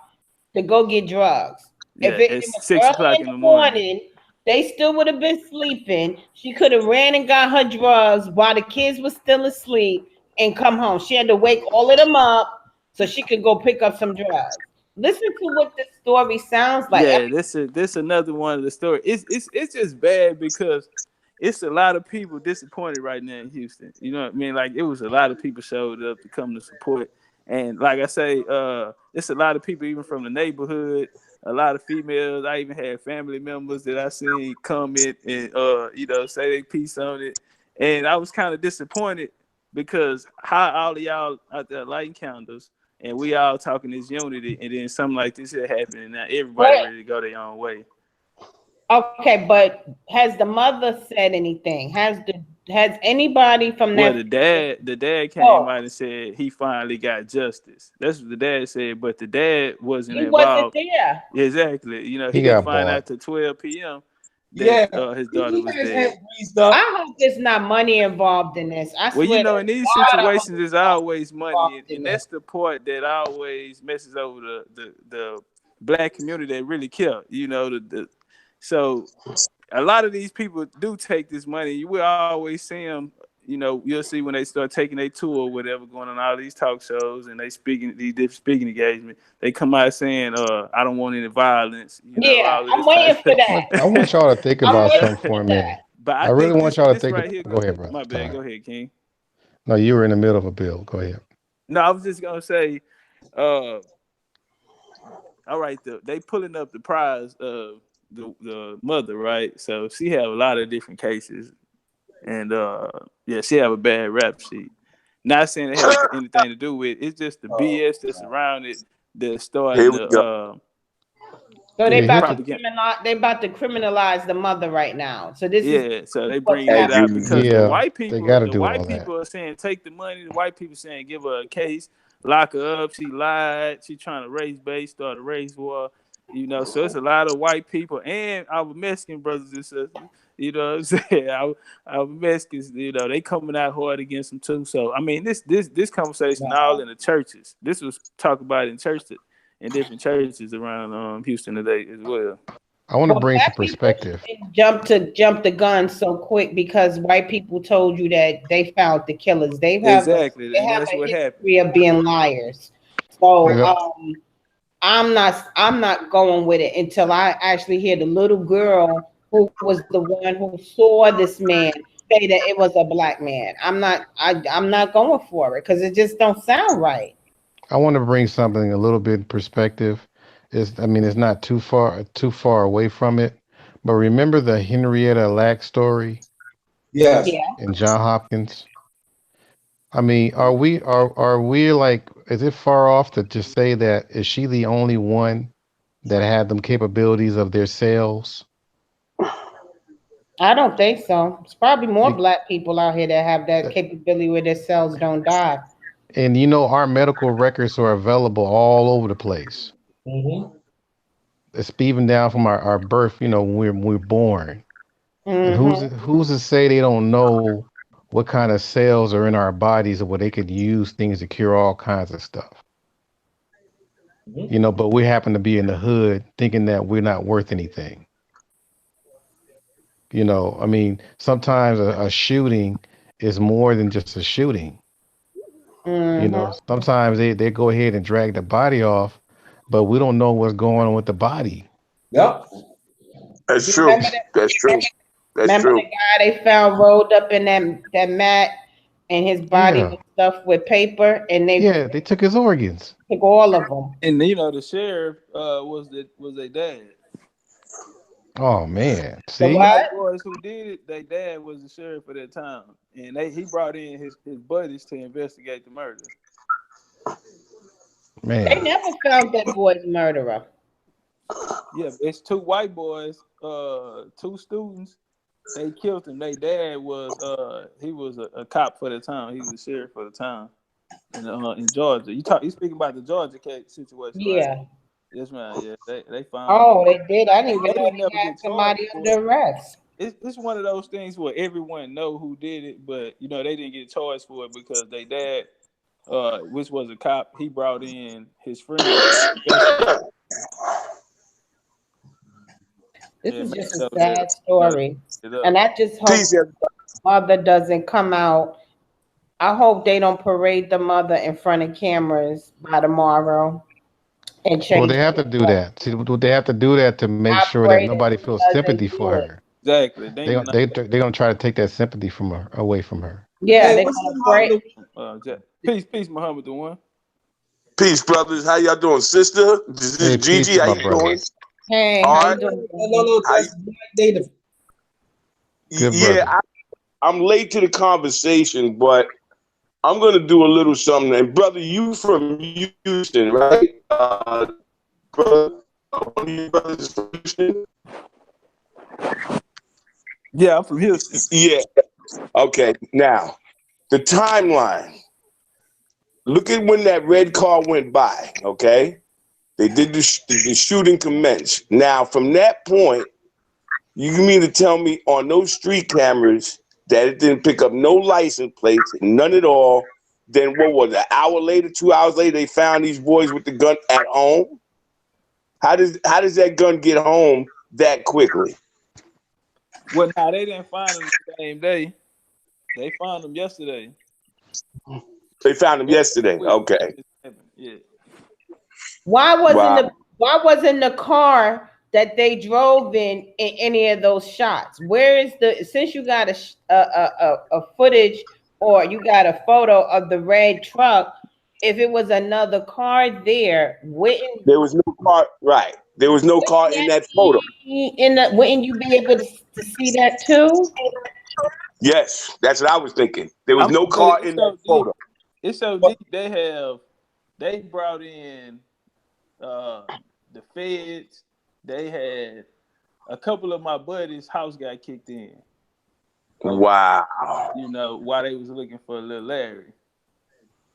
to go get drugs. If yeah, it it's was 6 o'clock early in in the the morning. morning, they still would have been sleeping. She could have ran and got her drugs while the kids were still asleep and come home. She had to wake all of them up so she could go pick up some drugs. Listen to what this story sounds like. Yeah, this another one of the story. It's just bad because it's a lot of people disappointed right now in Houston. You know what I mean? Like it was a lot of people showed up to come to support, and like I say, it's a lot of people even from the neighborhood. A lot of females. I even had family members that I seen comment and say their piece on it, and I was kind of disappointed because how all of y'all out there lighting candles and we all talking this unity, and then something like this here happening, and now everybody But ready to go their own way. okay, but has the mother said anything? Has anybody from Well, that the dad came oh, out and said he finally got justice. That's what the dad said, but the dad wasn't he wasn't involved. there? Exactly. He He didn't got find bought. out till 12 p.m. that Yeah, his daughter he was got his head dead. greased up. I hope there's not money involved in this. I Well, swear in there's these a lot of situations, money there's always money, involved in and this. that's the part that always messes over the black community that really care. So a lot of these people do take this money. You will always see them. You'll see when they start taking their tour or whatever, going on all these talk shows and they speaking these different speaking engagements. They come out saying, "I don't want any violence." Yeah, All of I'm this type. waiting for that. I want y'all to think I'm about waiting something for for a that. minute. But I I really think want this y'all to this think. right here. Go ahead, bro. My bad. Sorry. Go ahead, King. No, you were in the middle of a bill. Go ahead. No, I was just gonna say, uh, all right, they pulling up the prize of the mother, right? So she have a lot of different cases, and yeah, she have a bad rap sheet. Not saying it has anything to do with it. It's just the BS that's around it they're starting Here we to go. So they Yeah, about to propaganda. criminalize the mother right now. So this is Yeah, so they what's bringing it As out happening. you, because yeah, they got to the do white all that. people are saying take the money. The white people saying give her a case, lock her up. She lied. She trying to race base, start a race war. So it's a lot of white people and our Mexican brothers and sisters. You know what I'm saying? Our Mexicans, they coming out hard against them too. So I mean, this conversation all in the churches. This was talked about in churches, in different churches around Houston today as well. I want to Well, bring some black people perspective. shouldn't jump the gun so quick because white people told you that they found the killers. Exactly, They and have that's a what happened. history of being liars. So Yeah, I'm not going with it until I actually hear the little girl who was the one who saw this man say that it was a black man. I'm not going for it because it just don't sound right. I want to bring something a little bit in perspective. It's not too far away from it. But remember the Henrietta Lack story Yes. Yeah. in John Hopkins? I mean, are we like, is it far off to just say that is she the only one that had them capabilities of their cells? I don't think so. It's probably more Be- black people out here that have that capability where their cells don't die. And our medical records are available all over the place. Mm-hmm. It's even down from our birth, when we're born. And who's Hmm. who's to say they don't know what kind of cells are in our bodies where they could use things to cure all kinds of stuff? But we happen to be in the hood thinking that we're not worth anything. I mean, sometimes a shooting is more than just a shooting. Hmm. Sometimes they go ahead and drag the body off, but we don't know what's going on with the body. Yep. that's You true. remember that? That's true. That's Remember the true. guy they found rolled up in that mat, and his body Yeah. was stuffed with paper, and they Yeah, they took his organs. took all of them. And the sheriff was their dad. Oh man. The The See? what? white boys who did it, their dad was the sheriff of that town, and he brought in his buddies to investigate the murder. They Man. never found that boy's murderer. Yeah, it's two white boys, two students. They killed him. Their dad was he was a cop for the town. He was the sheriff for the town in Georgia. You speaking about the Georgia case situation, right? Yeah. Yes, man. Yeah, they found him. Oh, they did. I didn't They even know didn't they never had get charged somebody for it. under arrest. It's one of those things where everyone know who did it, but they didn't get charged for it because their dad, which was a cop, he brought in his friend. This Yeah, is man, just a so sad story, it up. and I just hope Peace, the mother doesn't come out. I hope they don't parade the mother in front of cameras by tomorrow and Well, change they have the to do court. that. See, they have to do that to make I sure that pray that nobody she feels sympathy doesn't for do it. her. Exactly. They're gonna try to take that sympathy from her away from her. Yeah, Hey, they're what's gonna the pray. Peace, Muhammad the one. peace, brothers. How y'all doing, sister? This Hey, is peace Gigi. to How my you brother. doing? Hey, All how you right. doing? No, How you, that's Black Native. Good yeah, brother. I'm late to the conversation, but I'm gonna do a little something. And brother, you from Houston, right? Brother, one of you brothers from Houston? Yeah, I'm from Houston. Yeah. Okay. Now, the timeline. Look at when that red car went by. Okay. They did the shooting commenced. Now, from that point, you mean to tell me on those street cameras that it didn't pick up no license plates, none at all? Then what was it? An hour later, 2 hours later, they found these boys with the gun at home? How does that gun get home that quickly? Well, now they didn't find him the same day. They found him yesterday. They found him yesterday. Okay. Yeah. Why Wow. wasn't the car that they drove in any of those shots? Where is since you got a footage or you got a photo of the red truck? If it was another car there, There was no car. Right. There was no car in that photo. wouldn't you be able to see that too? Yes, that's what I was thinking. There was no But car it's in so that deep. photo. It's so deep. They brought in the feds, they had a couple of my buddies' house got kicked in. Wow. You know, while they was looking for Lil Larry.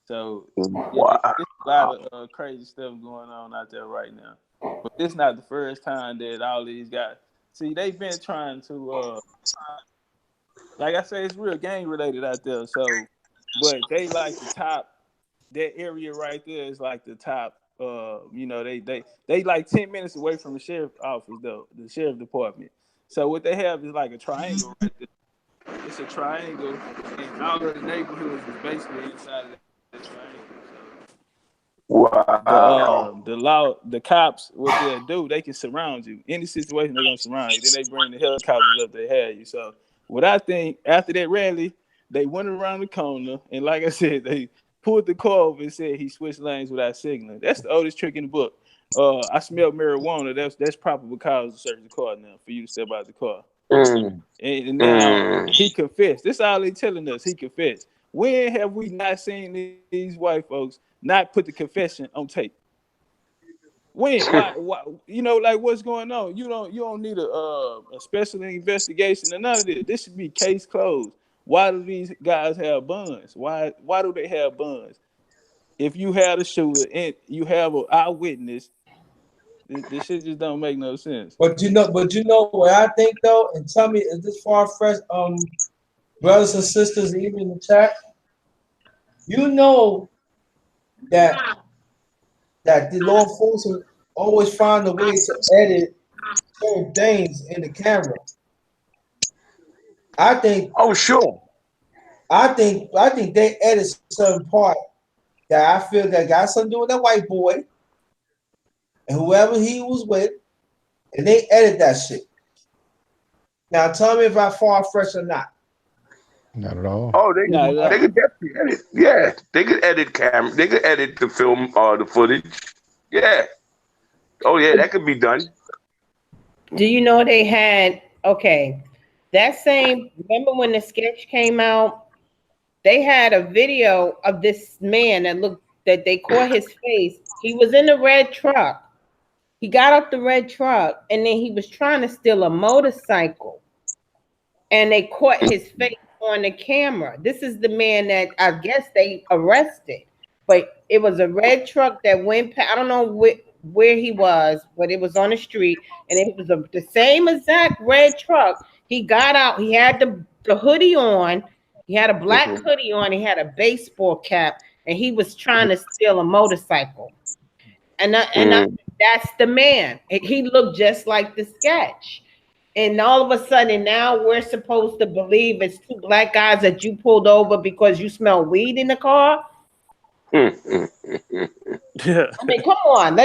So Wow. it's a lot of crazy stuff going on out there right now. But it's not the first time that all these guys. See, they've been trying to, like I say, it's real gang related out there. So, but they like the top. That area right there is like the top. You know, they like 10 minutes away from the sheriff's office though, the sheriff department. So what they have is like a triangle right there. It's a triangle, and all of the neighborhoods is basically inside of that triangle. Wow. The cops, what they'll do, they can surround you. Any situation, they're gonna surround you. Then they bring the helicopters up, they have you. So what I think after that rally, they went around the corner, and like I said, they pulled the car over and said he switched lanes without signaling. That's the oldest trick in the book. I smelled marijuana. That's probable cause to search the car now for you to step out the car. And now he confessed. This is all they telling us. He confessed. When have we not seen these white folks not put the confession on tape? When? Why? You know, like what's going on? You don't need a special investigation or none of this. This should be case closed. Why do these guys have buns? Why do they have buns? If you had a shooter and you have an eyewitness, this shit just don't make no sense. But you know what I think though, and tell me, is this far-fetched, brothers and sisters, even in the chat? You know that the law enforcement always find a way to edit certain things in the camera. I think. Oh, sure. I think they edit certain part that I feel that got something to do with that white boy and whoever he was with, and they edit that shit. Now tell me if I'm far-fetched or not. Not at all. Oh, they could definitely edit. Yeah, they could edit camera. They could edit the film or the footage. Yeah. Oh yeah, that could be done. Do you know they had that same? Remember when the sketch came out? They had a video of this man that they caught his face. He was in a red truck. He got up the red truck and then he was trying to steal a motorcycle. And they caught his face on the camera. This is the man that I guess they arrested. But it was a red truck that went past, I don't know where he was, but it was on the street. And it was the same exact red truck. He got out. He had the hoodie on. He had a black hoodie on. He had a baseball cap. And he was trying to steal a motorcycle. And that's the man. He looked just like the sketch. And all of a sudden, now we're supposed to believe it's two black guys that you pulled over because you smell weed in the car. Yeah. I mean, come on.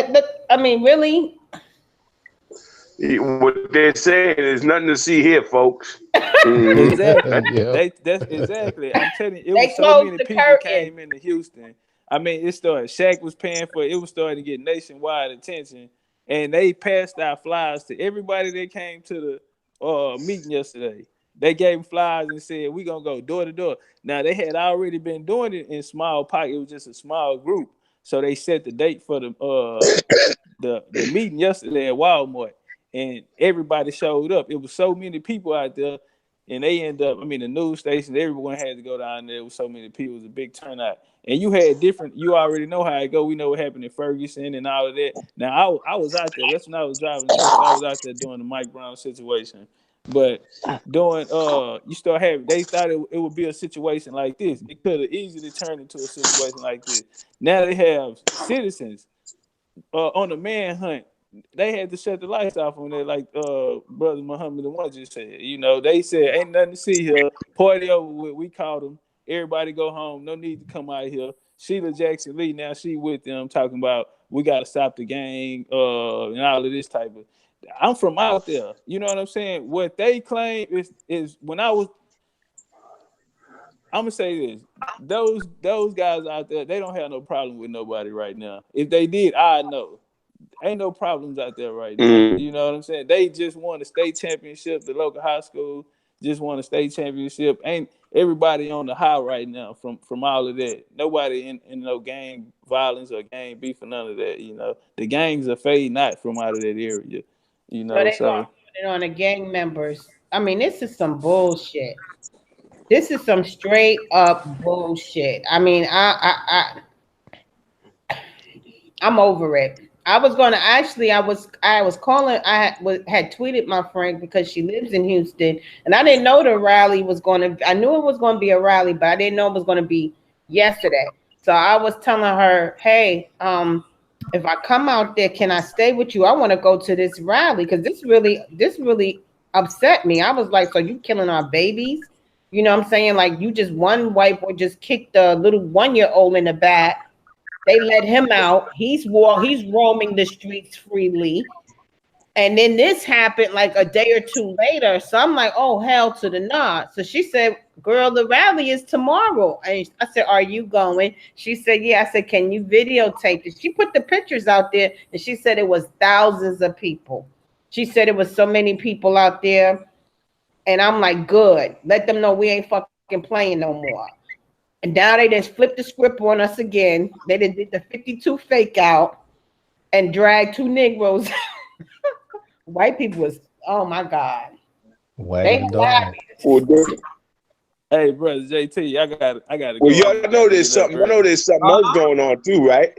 I mean, really? What they're saying is nothing to see here, folks. Exactly. Yeah. That's exactly. I'm telling you, They it was so many closed the people curtain. came into Houston. I mean, it started. Shaq was paying for it. It was starting to get nationwide attention, and they passed out flyers to everybody that came to the meeting yesterday. They gave them flyers and said, "We gonna go door to door." Now they had already been doing it in small pockets. It was just a small group, so they set the date for the meeting yesterday at Walmart, and everybody showed up. It was so many people out there, and they end up. I mean, the news stations, everyone had to go down there. It was so many people. It was a big turnout, and you had different. You already know how it go. We know what happened in Ferguson and all of that. Now I was out there. That's when I was driving. I was out there doing the Mike Brown situation. But doing you start having, they thought it would be a situation like this. It could have easily turned into a situation like this. Now they have citizens on the manhunt. They had to shut the lights off on there, like Brother Muhammad the one just said. You know, they said ain't nothing to see here. Party over with. We called them. Everybody go home. No need to come out here. Sheila Jackson Lee, now she with them talking about we got to stop the gang and all of this type of. I'm from out there. You know what I'm saying? What they claim is when I was. I'm gonna say this: those guys out there, they don't have no problem with nobody right now. If they did, I know. Ain't no problems out there right now. You know what I'm saying? They just won a state championship. The local high school just won a state championship. Ain't everybody on the high right now from all of that. Nobody in no gang violence or gang beef or none of that. You know, the gangs are fading out from out of that area. You So know, they so gonna put it on the gang members. I mean, this is some bullshit. This is some straight up bullshit. I mean, I'm over it. I was gonna actually, I was calling. Had tweeted my friend because she lives in Houston, and I didn't know the rally was gonna. I knew it was gonna be a rally, but I didn't know it was gonna be yesterday. So I was telling her, hey, if I come out there, can I stay with you? I want to go to this rally because this really upset me. I was like, so you killing our babies? You know what I'm saying? Like you just one white boy just kicked the little 1-year-old in the back. They let him out. He's roaming the streets freely. And then this happened like a day or two later. So I'm like, oh, hell to the nah. So she said, girl, the rally is tomorrow. And I said, are you going? She said, yeah. I said, can you videotape it? She put the pictures out there and she said it was thousands of people. She said it was so many people out there. And I'm like, good. Let them know we ain't fucking playing no more. And now they just flipped the script on us again. They did the 52 fake out and dragged 2 Negroes. White people was, oh my God. Wagging the dog. hey, brother JT, I got to Well, go. y'all know there's something. I know there's something else going on too, right?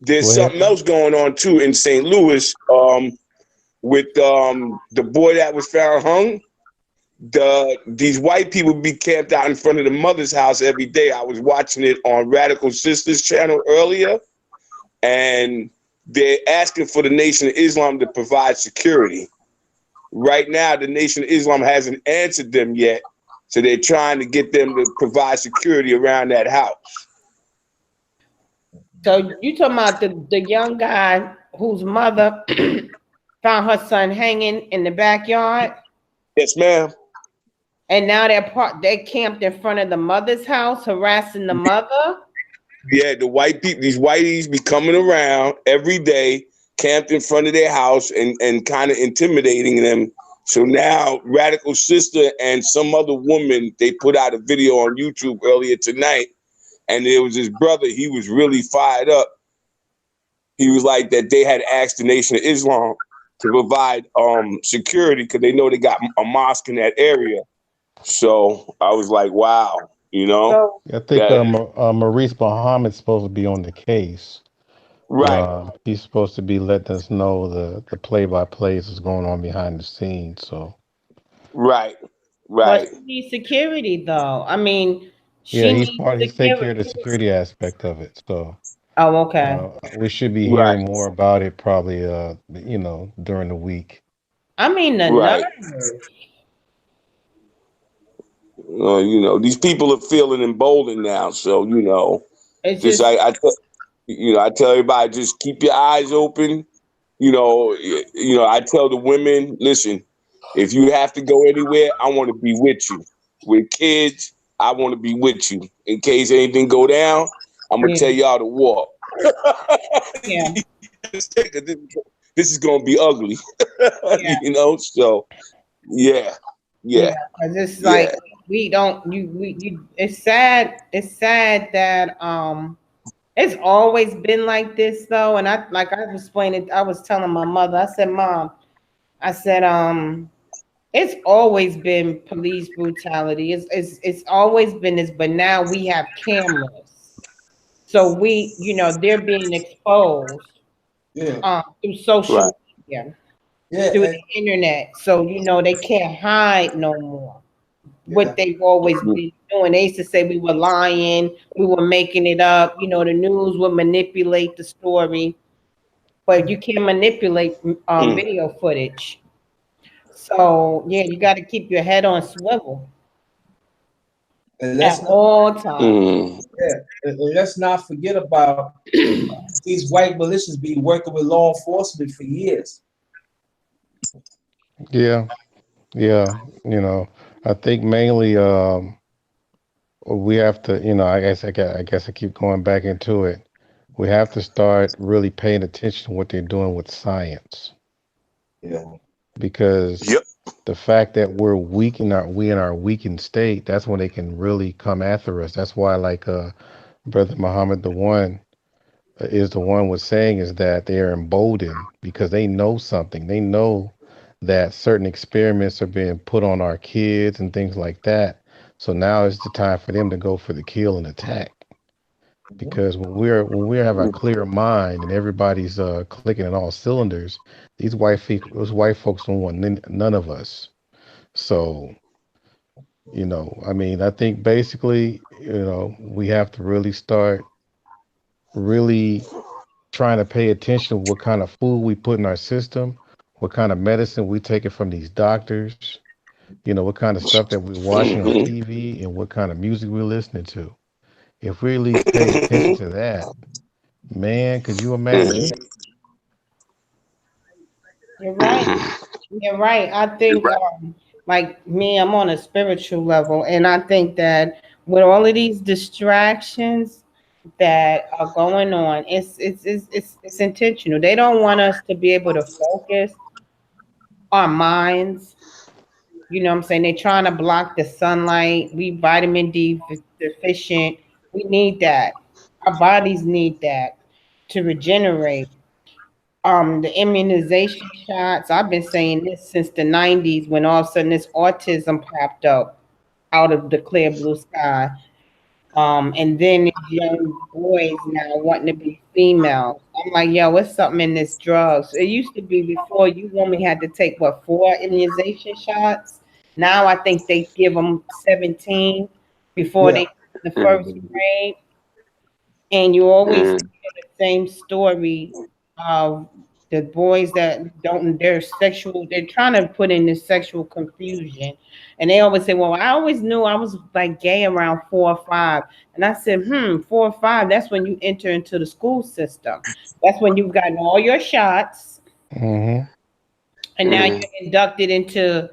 There's something else going on too in St. Louis. With the boy that was found hung. These white people be camped out in front of the mother's house every day. I was watching it on Radical Sisters channel earlier, and they're asking for the Nation of Islam to provide security. Right now, the Nation of Islam hasn't answered them yet, so they're trying to get them to provide security around that house. So you talking about the young guy whose mother found her son hanging in the backyard? Yes, ma'am. And now they camped in front of the mother's house, harassing the mother. Yeah, the white people, these whiteys be coming around every day, camped in front of their house and kind of intimidating them. So now Radical Sister and some other woman, they put out a video on YouTube earlier tonight, and there was his brother. He was really fired up. He was like that they had asked the Nation of Islam to provide security because they know they got a mosque in that area. So I was like, wow, you know. I think Maurice Muhammad's supposed to be on the case. Right. He's supposed to be letting us know the play-by-plays is going on behind the scenes. So. Right. But she needs security, though. I mean, he's taking care of the security aspect of it. So. Oh, okay. We should be hearing more about it probably, during the week. I mean, the numbers. These people are feeling emboldened now. So, it's I tell everybody, just keep your eyes open. I tell the women, listen, if you have to go anywhere, I want to be with you. With kids, I want to be with you. In case anything go down, I'm going to tell y'all to walk. Yeah. This is going to be ugly. So, yeah. It's like, it's sad that it's always been like this though. And I was telling my mother, I said, Mom, it's always been police brutality. It's always been this, but now we have cameras. So they're being exposed through social media, through the internet. So they can't hide no more. What they've always been doing. They used to say we were lying, we were making it up. The news would manipulate the story, but you can't manipulate video footage. So you got to keep your head on swivel at all times. And let's not forget about these white militias be working with law enforcement for years. Yeah. I think mainly we have to, I guess I keep going back into it. We have to start really paying attention to what they're doing with science. Yeah. Because the fact that we in our weakened state, that's when they can really come after us. That's why, like Brother Muhammad, the one is the one was saying is that they are emboldened because they know something. They know that certain experiments are being put on our kids and things like that. So now is the time for them to go for the kill and attack. Because when we have a clear mind and everybody's clicking in all cylinders, those white folks don't want none of us. So, I mean, I think basically, we have to really start really trying to pay attention to what kind of food we put in our system, what kind of medicine we take it from these doctors, what kind of stuff that we're watching on Mhm. TV and what kind of music we're listening to. If we at least paid attention to that, man, could you imagine? Mhm. You're right. You're right. I think, like me, I'm on a spiritual level, and I think that with all of these distractions that are going on, it's intentional. They don't want us to be able to focus our minds. You know what I'm saying? They're trying to block the sunlight. We vitamin D deficient. We need that. Our bodies need that to regenerate. The immunization shots. I've been saying this since the 90s when all of a sudden this autism popped up out of the clear blue sky. And then these young boys now wanting to be females. I'm like, yo, what's something in this drugs? It used to be before you only had to take what 4 immunization shots. Now I think they give them 17 before Yeah. they the first grade, and you always Mhm. hear the same story of the boys that don't they're sexual, they're trying to put in this sexual confusion, and they always say, well, I always knew I was like gay around 4 or 5. And I said, 4 or 5, that's when you enter into the school system. That's when you've gotten all your shots, Hmm. and now Mhm. you're inducted into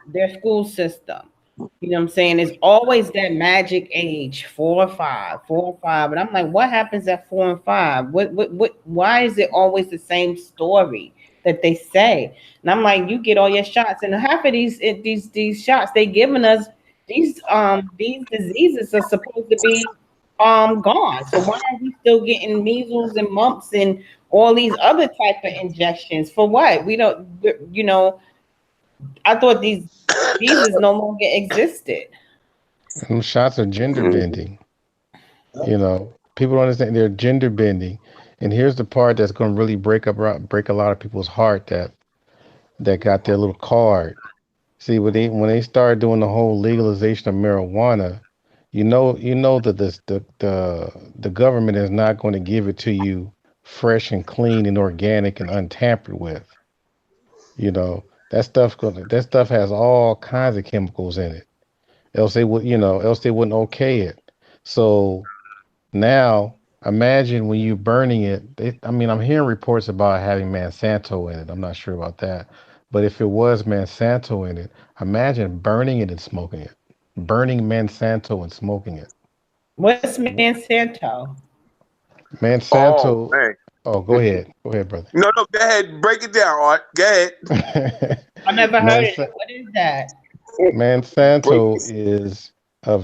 their school system. You know what I'm saying? It's always that magic age, 4 or 5, 4 or 5. And I'm like, what happens at 4 and 5? Why is it always the same story that they say? And I'm like, you get all your shots, and half of these shots they giving us, these diseases are supposed to be gone. So why are we still getting measles and mumps and all these other type of injections? For what? We don't, you know, I thought these diseases no longer existed. Them shots are gender Mhm. bending. People don't understand they're gender bending. And here's the part that's going to really break a lot of people's heart that got their little card. See, when they started doing the whole legalization of marijuana, you know that the government is not going to give it to you fresh and clean and organic and untampered with. You know that stuff has all kinds of chemicals in it. Else they wouldn't okay it. So now imagine when you burning it. I mean, I'm hearing reports about having Monsanto in it. I'm not sure about that, but if it was Monsanto in it, imagine burning it and smoking it. Burning Monsanto and smoking it. What's Monsanto? Oh Monsanto. man. Oh, go ahead. Go ahead, brother. No, no, go ahead. Break it down, Art. Go ahead. I never heard of it. Monsanto. What is that? Break Monsanto it. is I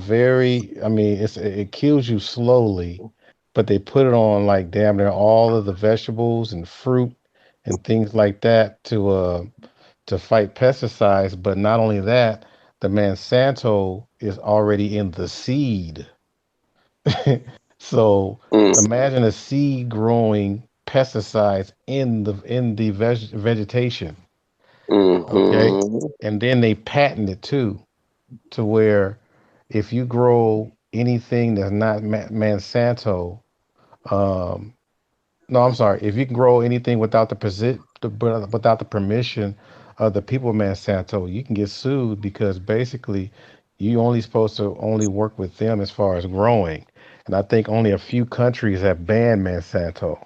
mean, it kills you slowly, but they put it on like damn near all of the vegetables and fruit and things like that to fight pesticides. But not only that, the Monsanto is already in the seed. So Mm, imagine a seed growing pesticides in the vegetation. Okay. mhm, And then they patent it too, to where if you grow anything that's not Monsanto, um, no, I'm sorry, if you can grow anything without the permission of the people of Monsanto, you can get sued because basically you only supposed to only work with them as far as growing. And I think only a few countries have banned Monsanto.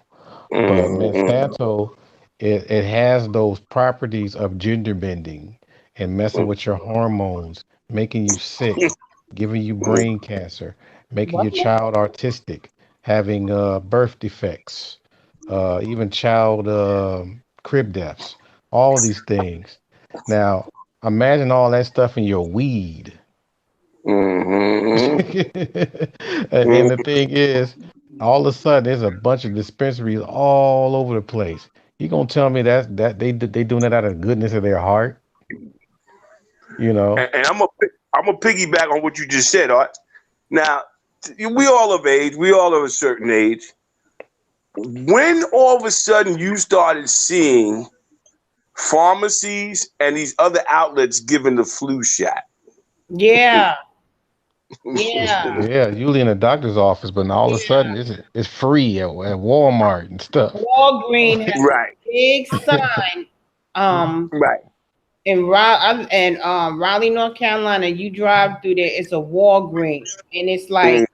But mhm, Monsanto, it has those properties of gender bending and messing with your hormones, making you sick, giving you brain cancer, making What? your child autistic, having birth defects, even child crib deaths, all these things. Now, imagine all that stuff in your weed. Mm-hmm. And the thing is, all of a sudden, there's a bunch of dispensaries all over the place. You gonna tell me that they doing it out of the goodness of their heart? You know? And I'm a piggyback on what you just said, Art. Now, we all of age. We all of a certain age. When all of a sudden you started seeing pharmacies and these other outlets giving the flu shot. Yeah. Yeah. Yeah, usually in a doctor's office, but now all of a Yeah. sudden it's free at Walmart and stuff. Walgreens has Right, a big sign. right. In Raleigh, North Carolina, you drive through there, it's a Walgreens, and it's like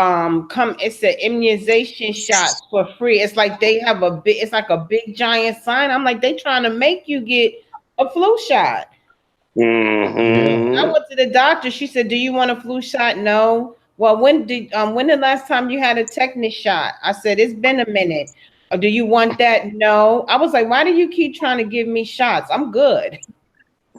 it's the immunization shots for free. It's like they have it's like a big giant sign. I'm like, they trying to make you get a flu shot. Yeah. Mm-hmm. I went to the doctor. She said, "Do you want a flu shot?" No. Well, when the last time you had a tetanus shot? I said, "It's been a minute." Do you want that? No. I was like, "Why do you keep trying to give me shots? I'm good.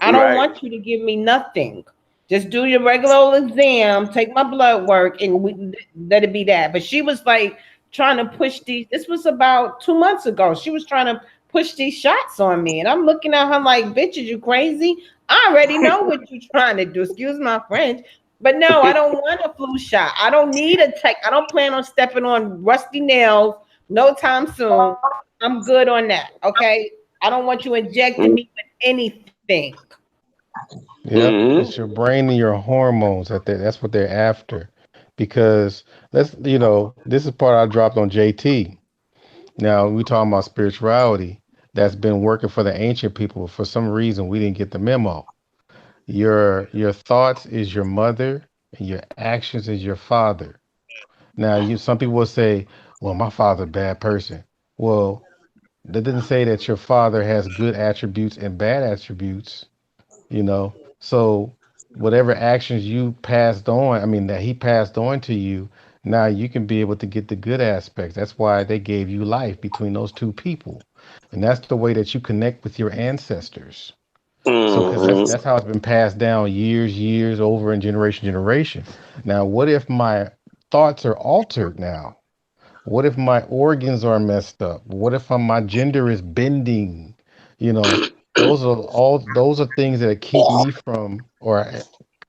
I don't Right. want you to give me nothing. Just do your regular exam, take my blood work, and let it be that." But she was like trying to push these. This was about 2 months ago. She was trying to push these shots on me, and I'm looking at her like, "Bitch, are you crazy? I already know what you're trying to do." Excuse my French, but no, I don't want a flu shot. I don't need a tech. I don't plan on stepping on rusty nails no time soon. I'm good on that. Okay, I don't want you injecting me with anything. Yep, Mm-hmm. it's your brain and your hormones that's what they're after. Because this is part I dropped on JT. Now we talking about spirituality that's been working for the ancient people. For some reason, we didn't get the memo. Your thoughts is your mother, and your actions is your father. Now, some people will say, "Well, my father's a bad person." Well, that didn't say that your father has good attributes and bad attributes. You know, so whatever actions you passed on, I mean, that he passed on to you, now you can be able to get the good aspects. That's why they gave you life between those two people, and that's the way that you connect with your ancestors. So, because that's Mm-hmm. that's how it's been passed down years over and generation. Now, what if my thoughts are altered now? What if my organs are messed up? What if my gender is bending? You know, those are things that keep me from, or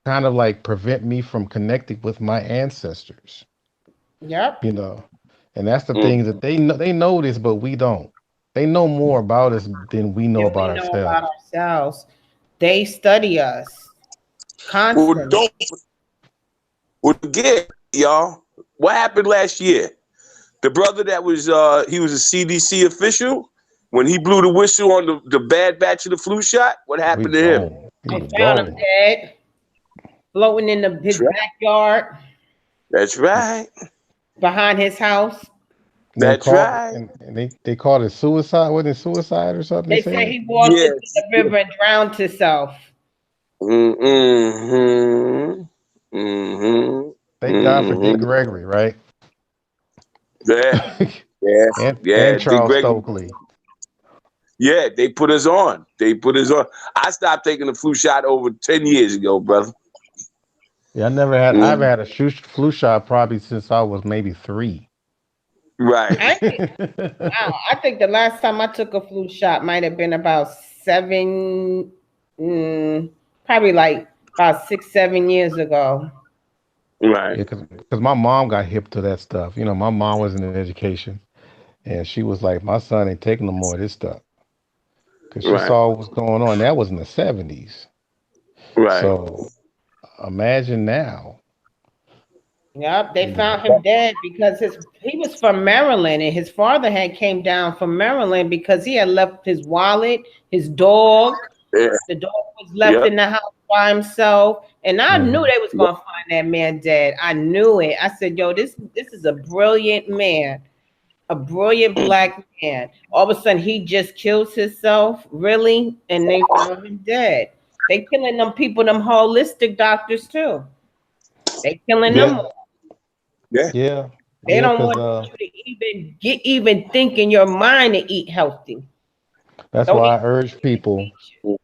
kind of like prevent me from connecting with my ancestors. Yep. You know, and that's the things that they know this, but we don't. They know more about us than we know And about we know about ourselves. ourselves. They study us Well, constantly. don't forget, y'all. What happened last year? The brother that was he was a CDC official. When he blew the whistle on the bad batch of the flu shot, what We happened to him? gone. He They was found him gone. dead, floating in That's his right. backyard That's right. behind his house. They That's called it, right. and they called it suicide. Wasn't it suicide or something? They They said said. he walked into Yes. the river and drowned himself. Mm-hmm. Mm-hmm. Thank God for D. Mm-hmm. Gregory, right? Yeah. Yeah. and Yeah. Dick Charles Gregory. Stokely. Yeah, they put us on. They put us on. I stopped taking the flu shot over 10 years ago, brother. Yeah, I haven't Mm, had a flu shot probably since I was maybe 3. right. I think, wow, I think the last time I took a flu shot might have been about probably like about 6, 7 years ago. Right. Yeah, because my mom got hip to that stuff. My mom was in education, and she was like, "My son ain't taking no more of this stuff," because she Right. saw what was going on. That was in the 70s. Right. So imagine now. Yep, they You found know, him dead because he was from Maryland, and his father had came down from Maryland because he had left his wallet, his dog. Yeah. The dog was left Yep. in the house by himself, and I knew mhm. they was gonna find that man dead. I knew it. I said, "Yo, this is a brilliant man, a brilliant black man." All of a sudden, he just kills himself, really, and they found him dead. They killing them people, them holistic doctors too. They killing Yeah. them. Yeah, Yeah. yeah, They yeah. don't Because want you to even think in your mind to eat healthy. that's Don't why eat I urge human people. features.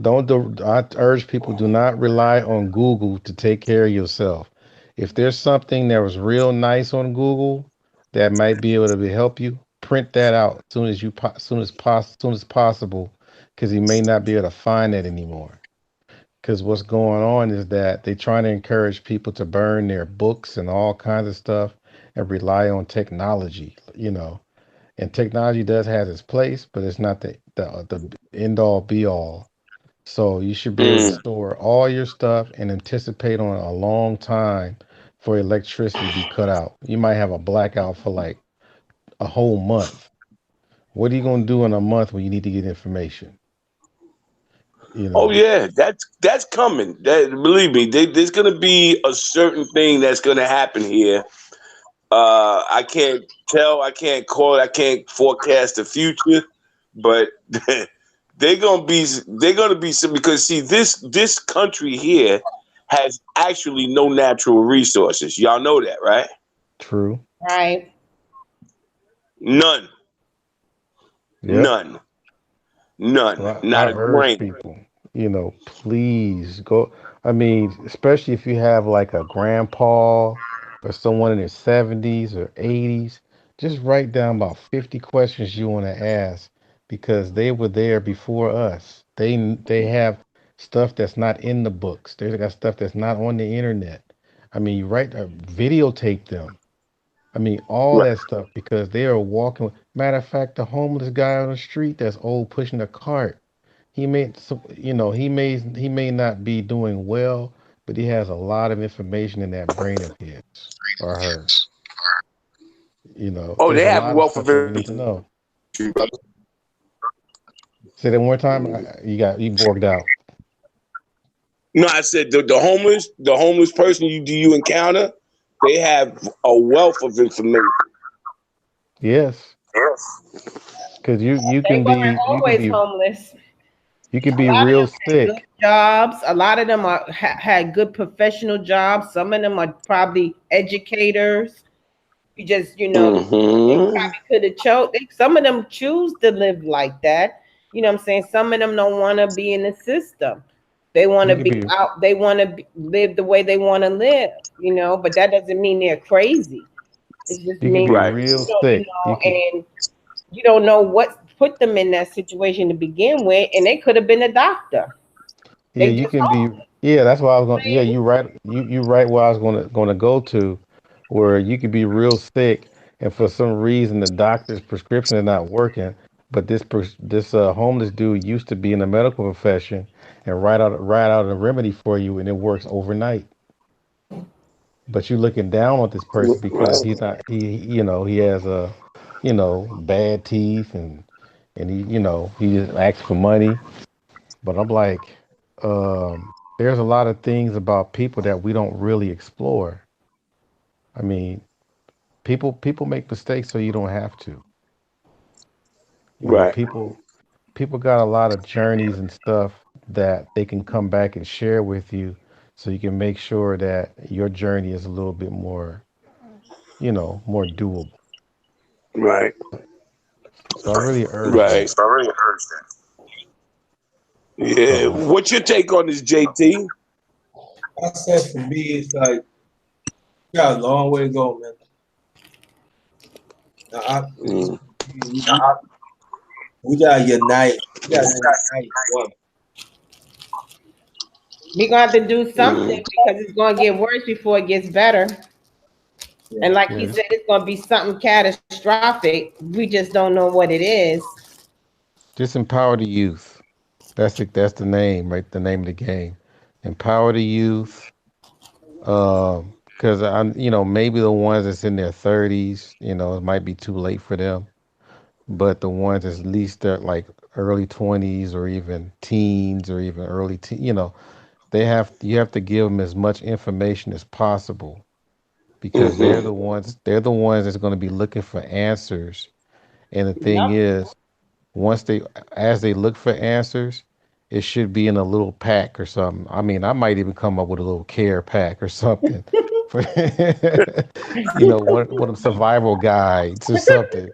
I urge people, do not rely on Google to take care of yourself. If there's something that was real nice on Google that might be able to help you, print that out as soon as soon as possible, because you may not be able to find that anymore. Because what's going on is that they're trying to encourage people to burn their books and all kinds of stuff and rely on technology, and technology does have its place, but it's not the end all be all. So you should be able to Mm. store all your stuff and anticipate on a long time for electricity to be cut out. You might have a blackout for like a whole month. What are you going to do in a month when you need to get information? Oh yeah, that's coming. Believe me, there's gonna be a certain thing that's gonna happen here. I can't tell, I can't call, I can't forecast the future, but they're gonna be some, because see, this country here has actually no natural resources. Y'all know that, right? True. Right. None. Yep. None. None. So I Not a urge grain. people, please go. I mean, especially if you have like a grandpa or someone in their 70s or 80s, just write down about 50 questions you want to ask because they were there before us. They have stuff that's not in the books. They got stuff that's not on the internet. I mean, you videotape them. I mean, all Right. that stuff because they are walking. Matter of fact, the homeless guy on the street that's old pushing a cart. He may not be doing well, but he has a lot of information in that brain of his or her. Oh, There's they a have lot of wealth of stuff that we need to information, know. brother. Say that one more time. You borged out. No, I said the homeless person you encounter, they have a wealth of information. Yes, because you They can weren't be you can always be homeless. you can A be lot of real them had good sick. jobs. A lot of them had good professional jobs. Some of them are probably educators. You just, they Mm-hmm. probably could have chose. Some of them choose to live like that. You know what I'm saying? Some of them don't want to be in the system. They want You to can be be out. They want to live the way they want to live. But that doesn't mean they're crazy. It just you can means be Right. real sick. and you don't know what put them in that situation to begin with, and they could have been a doctor. Yeah, They you just can be. hope. Yeah, that's why I was going. Yeah, Man, you right. You right where I was going to go to, where you could be real sick, and for some reason the doctor's prescription is not working. But this homeless dude used to be in the medical profession and write out a remedy for you, and it works overnight. But you're looking down on this person because Right. he's not. He has bad teeth and he just asks for money. But I'm like, there's a lot of things about people that we don't really explore. I mean, people make mistakes so you don't have to. Right. People got a lot of journeys and stuff that they can come back and share with you, so you can make sure that your journey is a little bit more, more doable. Right. So I really urge Right. that. I really heard that. Yeah. So What's your take on this, JT? I said for me, it's like we got a long way to go, man. I, Mm. we, we gotta unite. We gotta unite. One. we're gonna have to do something Mm. because it's gonna get worse before it gets better. And like he yeah, said, it's gonna be something catastrophic. We just don't know what it is. just empower the youth. That's the name, right? The name of the game. Empower the youth. Because maybe the ones that's in their 30s, it might be too late for them. But the ones that's at least they're like early 20s or even teens or even early you have to give them as much information as possible because they're Mm-hmm. the ones that's going to be looking for answers. And the thing Yep. is, once as they look for answers, it should be in a little pack or something. I mean, I might even come up with a little care pack or something for one of them survival guides or something.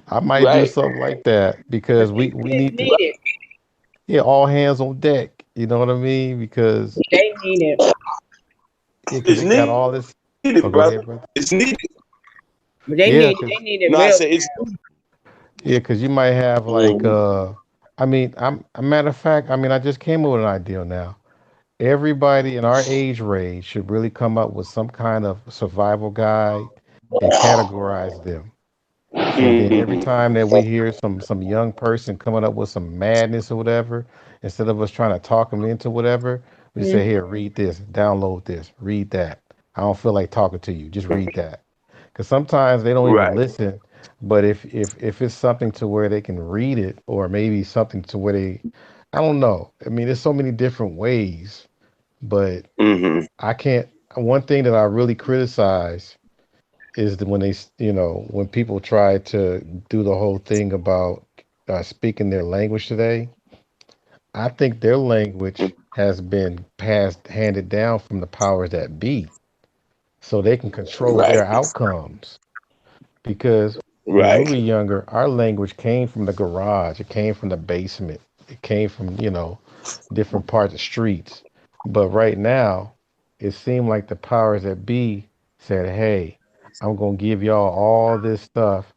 I might do Right. something like that But because we these we kids need to need it. Yeah, all hands on deck. You know what I mean? Because They need it. yeah, because It's they got all this. needed, Oh, go brother. ahead, brother. It's needed. Yeah, They because need it No, I real said it's. yeah, because you might have like Mhm. I mean, I'm a matter of fact, I mean, I just came up with an idea now. Everybody in our age range should really come up with some kind of survival guide and categorize them. So then every Mhm. time that we hear some young person coming up with some madness or whatever, instead of us trying to talk them into whatever, we just say, Mhm. here, read this, download this, read that. I don't feel like talking to you. Just read that. Because sometimes they don't even Right. listen. But if it's something to where they can read it, or maybe something to where they, I don't know. I mean, there's so many different ways, but Mhm. I can't. One thing that I really criticize is that when when people try to do the whole thing about speaking their language today, I think their language has been handed down from the powers that be, so they can control their Right. outcomes. Because when we Right. were younger, our language came from the garage, it came from the basement, it came from, different parts of streets. But right now, it seemed like the powers that be said, hey, I'm going to give y'all all this stuff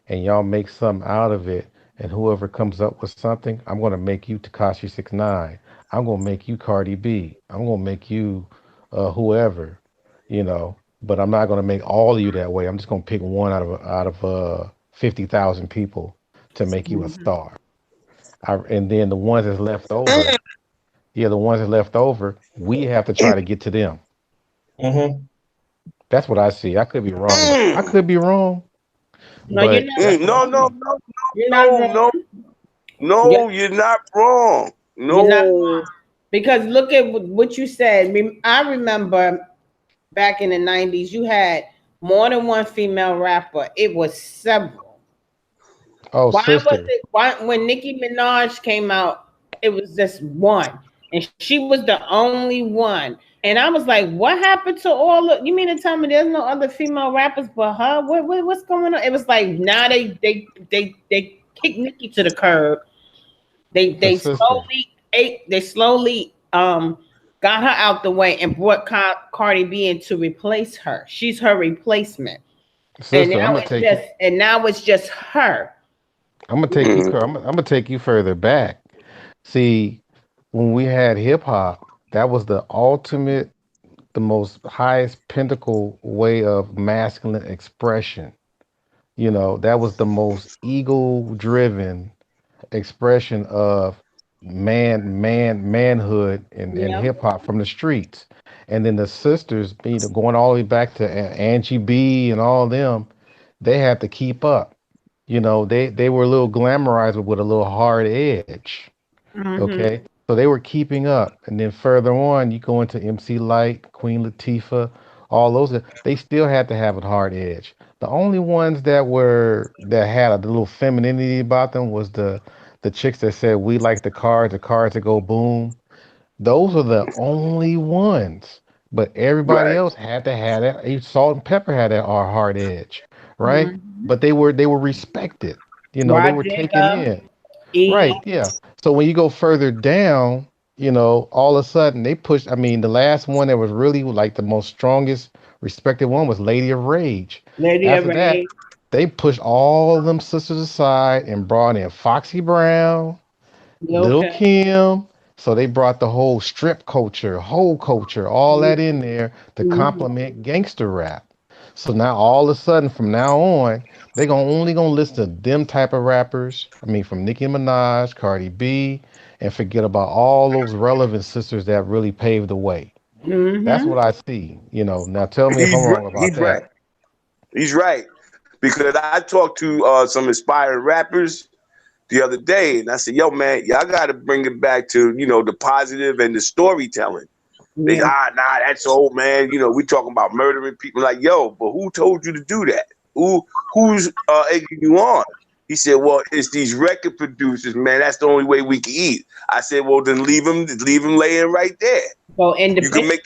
and y'all make something out of it. And whoever comes up with something, I'm going to make you Takashi 69. I'm going to make you Cardi B. I'm going to make you whoever, you know but I'm not going to make all of you that way. I'm just going to pick one out of 50,000 people to make you a Mhm. star. And then the ones that's left over, yeah, the ones that left over, we have to try to get to them. Mm-hmm. That's what I see. I could be wrong. I Mm. could be wrong, No, you're but not. that's what I No, no, see. no, You're not no, wrong. no, You're, no. You're not wrong. you're not No. because look at what you said. I remember back in the '90s, you had more than one female rapper. It was several. Oh, Why was sister. it? Why when Nicki Minaj came out, it was just one, and she was the only one. And I was like, "What happened to all? You mean to tell me there's no other female rappers but her? What's going on?" It was like now they kicked Nicki to the curb. The They sister. slowly got her out the way and brought Cardi B in to replace her. She's her replacement, and Sister, now it's just her. I'm gonna take you Mm. I'm gonna take you further back. See, when we had hip hop, that was the ultimate, the most highest pinnacle way of masculine expression. That was the most ego driven expression of manhood and Yeah. hip hop from the streets. And then the sisters, going all the way back to Angie B and all them, they had to keep up. They were a little glamorized but with a little hard edge. Hmm. Okay. So they were keeping up. And then further on, you go into MC Light, Queen Latifah, all those, they still had to have a hard edge. The only ones that had a little femininity about them was the chicks that said we like the cars that go boom. Those are the only ones. But everybody Right. else had to have that. Salt and Pepper had that hard edge, right? Hmm. But they were respected. They Rod were taken Digger, in. E. Right, yeah. So when you go further down, all of a sudden they pushed. I mean, the last one that was really like the most strongest, respected one was Lady of Rage. Lady of After that, Rage. they pushed all of them sisters aside and brought in Foxy Brown, Lil Okay. Kim. So they brought the whole strip culture, whole culture, all that in there to Hmm. complement gangster rap. So now all of a sudden, from now on, they only gonna listen to them type of rappers. I mean, from Nicki Minaj, Cardi B, and forget about all those relevant sisters that really paved the way. That's Hmm. what I see. Now tell me if I'm He's wrong right. about He's that. right. He's right. Because I talked to some inspired rappers the other day, and I said, "Yo, man, y'all got to bring it back to the positive and the storytelling." They Yeah. nah, that's old, man. We talking about murdering people. Like, yo, but who told you to do that? Who's egging you on? He said, well, it's these record producers, man. That's the only way we can eat. I said, well, then leave them laying right there. Go You can independent.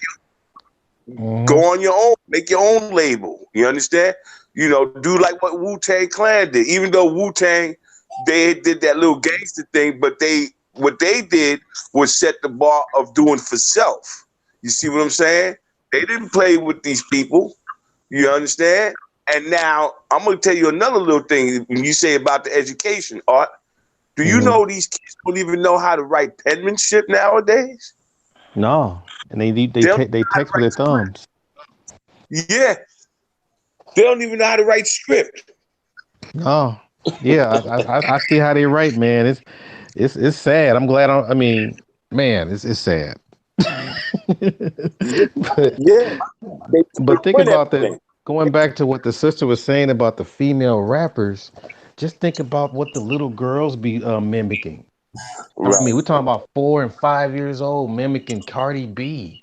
go Hmm. on your own, make your own label. You understand? Do like what Wu-Tang Clan did. Even though Wu-Tang, they did that little gangster thing, but they what they did was set the bar of doing for self. You see what I'm saying? They didn't play with these people. You understand? And now I'm gonna tell you another little thing. When you say about the education, Art, do you know these kids don't even know how to write penmanship nowadays? No, and they text with their thumbs. Yeah, they don't even know how to write script. No, yeah, I see how they write, man. It's sad. I'm glad. I mean, man, it's sad. but Yeah, but think print about that. everything. Going back to what the sister was saying about the female rappers, just think about what the little girls be mimicking. I Right. mean, we're talking about 4 and 5 years old mimicking Cardi B.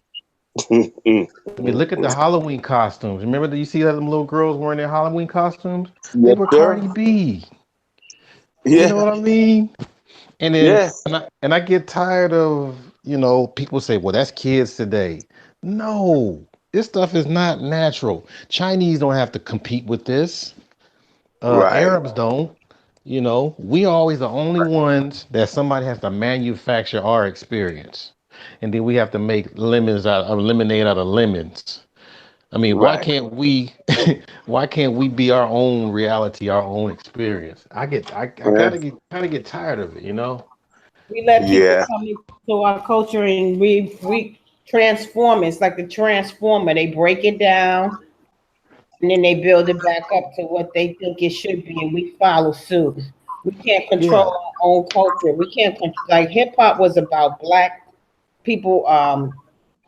I mean, look at the Halloween costumes. Remember that you see that them little girls wearing their Halloween costumes? They Yes, were sir. Cardi B. You know Yeah, what I mean? And then yeah. and I get tired of, people say, well, that's kids today. No, this stuff is not natural. Chinese don't have to compete with this. Right. Arabs don't. We always the only ones that somebody has to manufacture our experience. And then we have to make lemonade out of lemons. I mean, why Right. can't we why can't we be our own reality, our own experience? I Yeah. kind of get tired of it, We let people Yeah. come into our culture and we transform it. It's like the transformer. They break it down and then they build it back up to what they think it should be, and we follow suit. We can't control Yeah. our own culture. We can't like hip hop was about black people.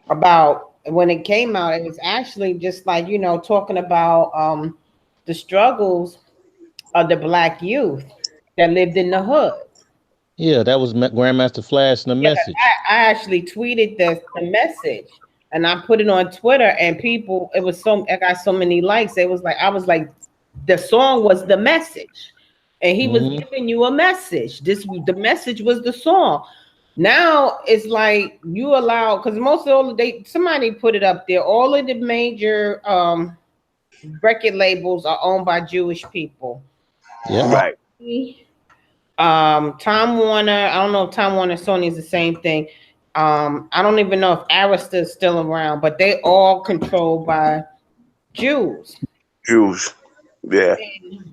About when it came out, it was actually just like talking about the struggles of the black youth that lived in the hood. Yeah, that was Grandmaster Flash and the Yeah, message. I actually tweeted the message and I put it on Twitter, and people, I got so many likes. It was like, I was like, the song was the message, and he was Hmm. giving you a message. The message was the song. Now it's like you allow, because most of all somebody put it up there. All of the major record labels are owned by Jewish people. Yep. Right. Time Warner, I don't know if Time Warner Sony is the same thing. I don't even know if Arista is still around, but they all controlled by Jews. Jews. Yeah. You're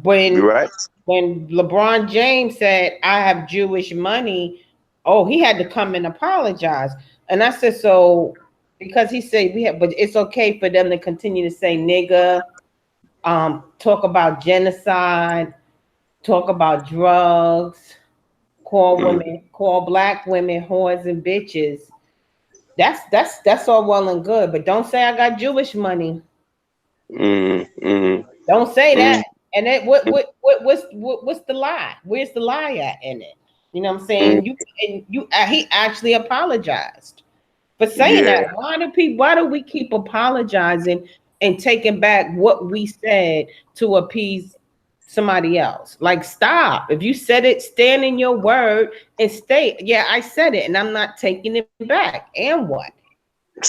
When right. when LeBron James said, I have Jewish money, oh, he had to come and apologize. And I said, so because he said but it's okay for them to continue to say nigga, talk about genocide, talk about drugs, call black women whores and bitches. That's all well and good, but don't say I got Jewish money. Don't say that. And it what's the lie? Where's the lie at in it? You know what I'm saying? He actually apologized for saying Yeah. that. Why do we keep apologizing and taking back what we said to appease somebody else? Like, stop. If you said it, stand in your word and stay. Yeah, I said it and I'm not taking it back. And what?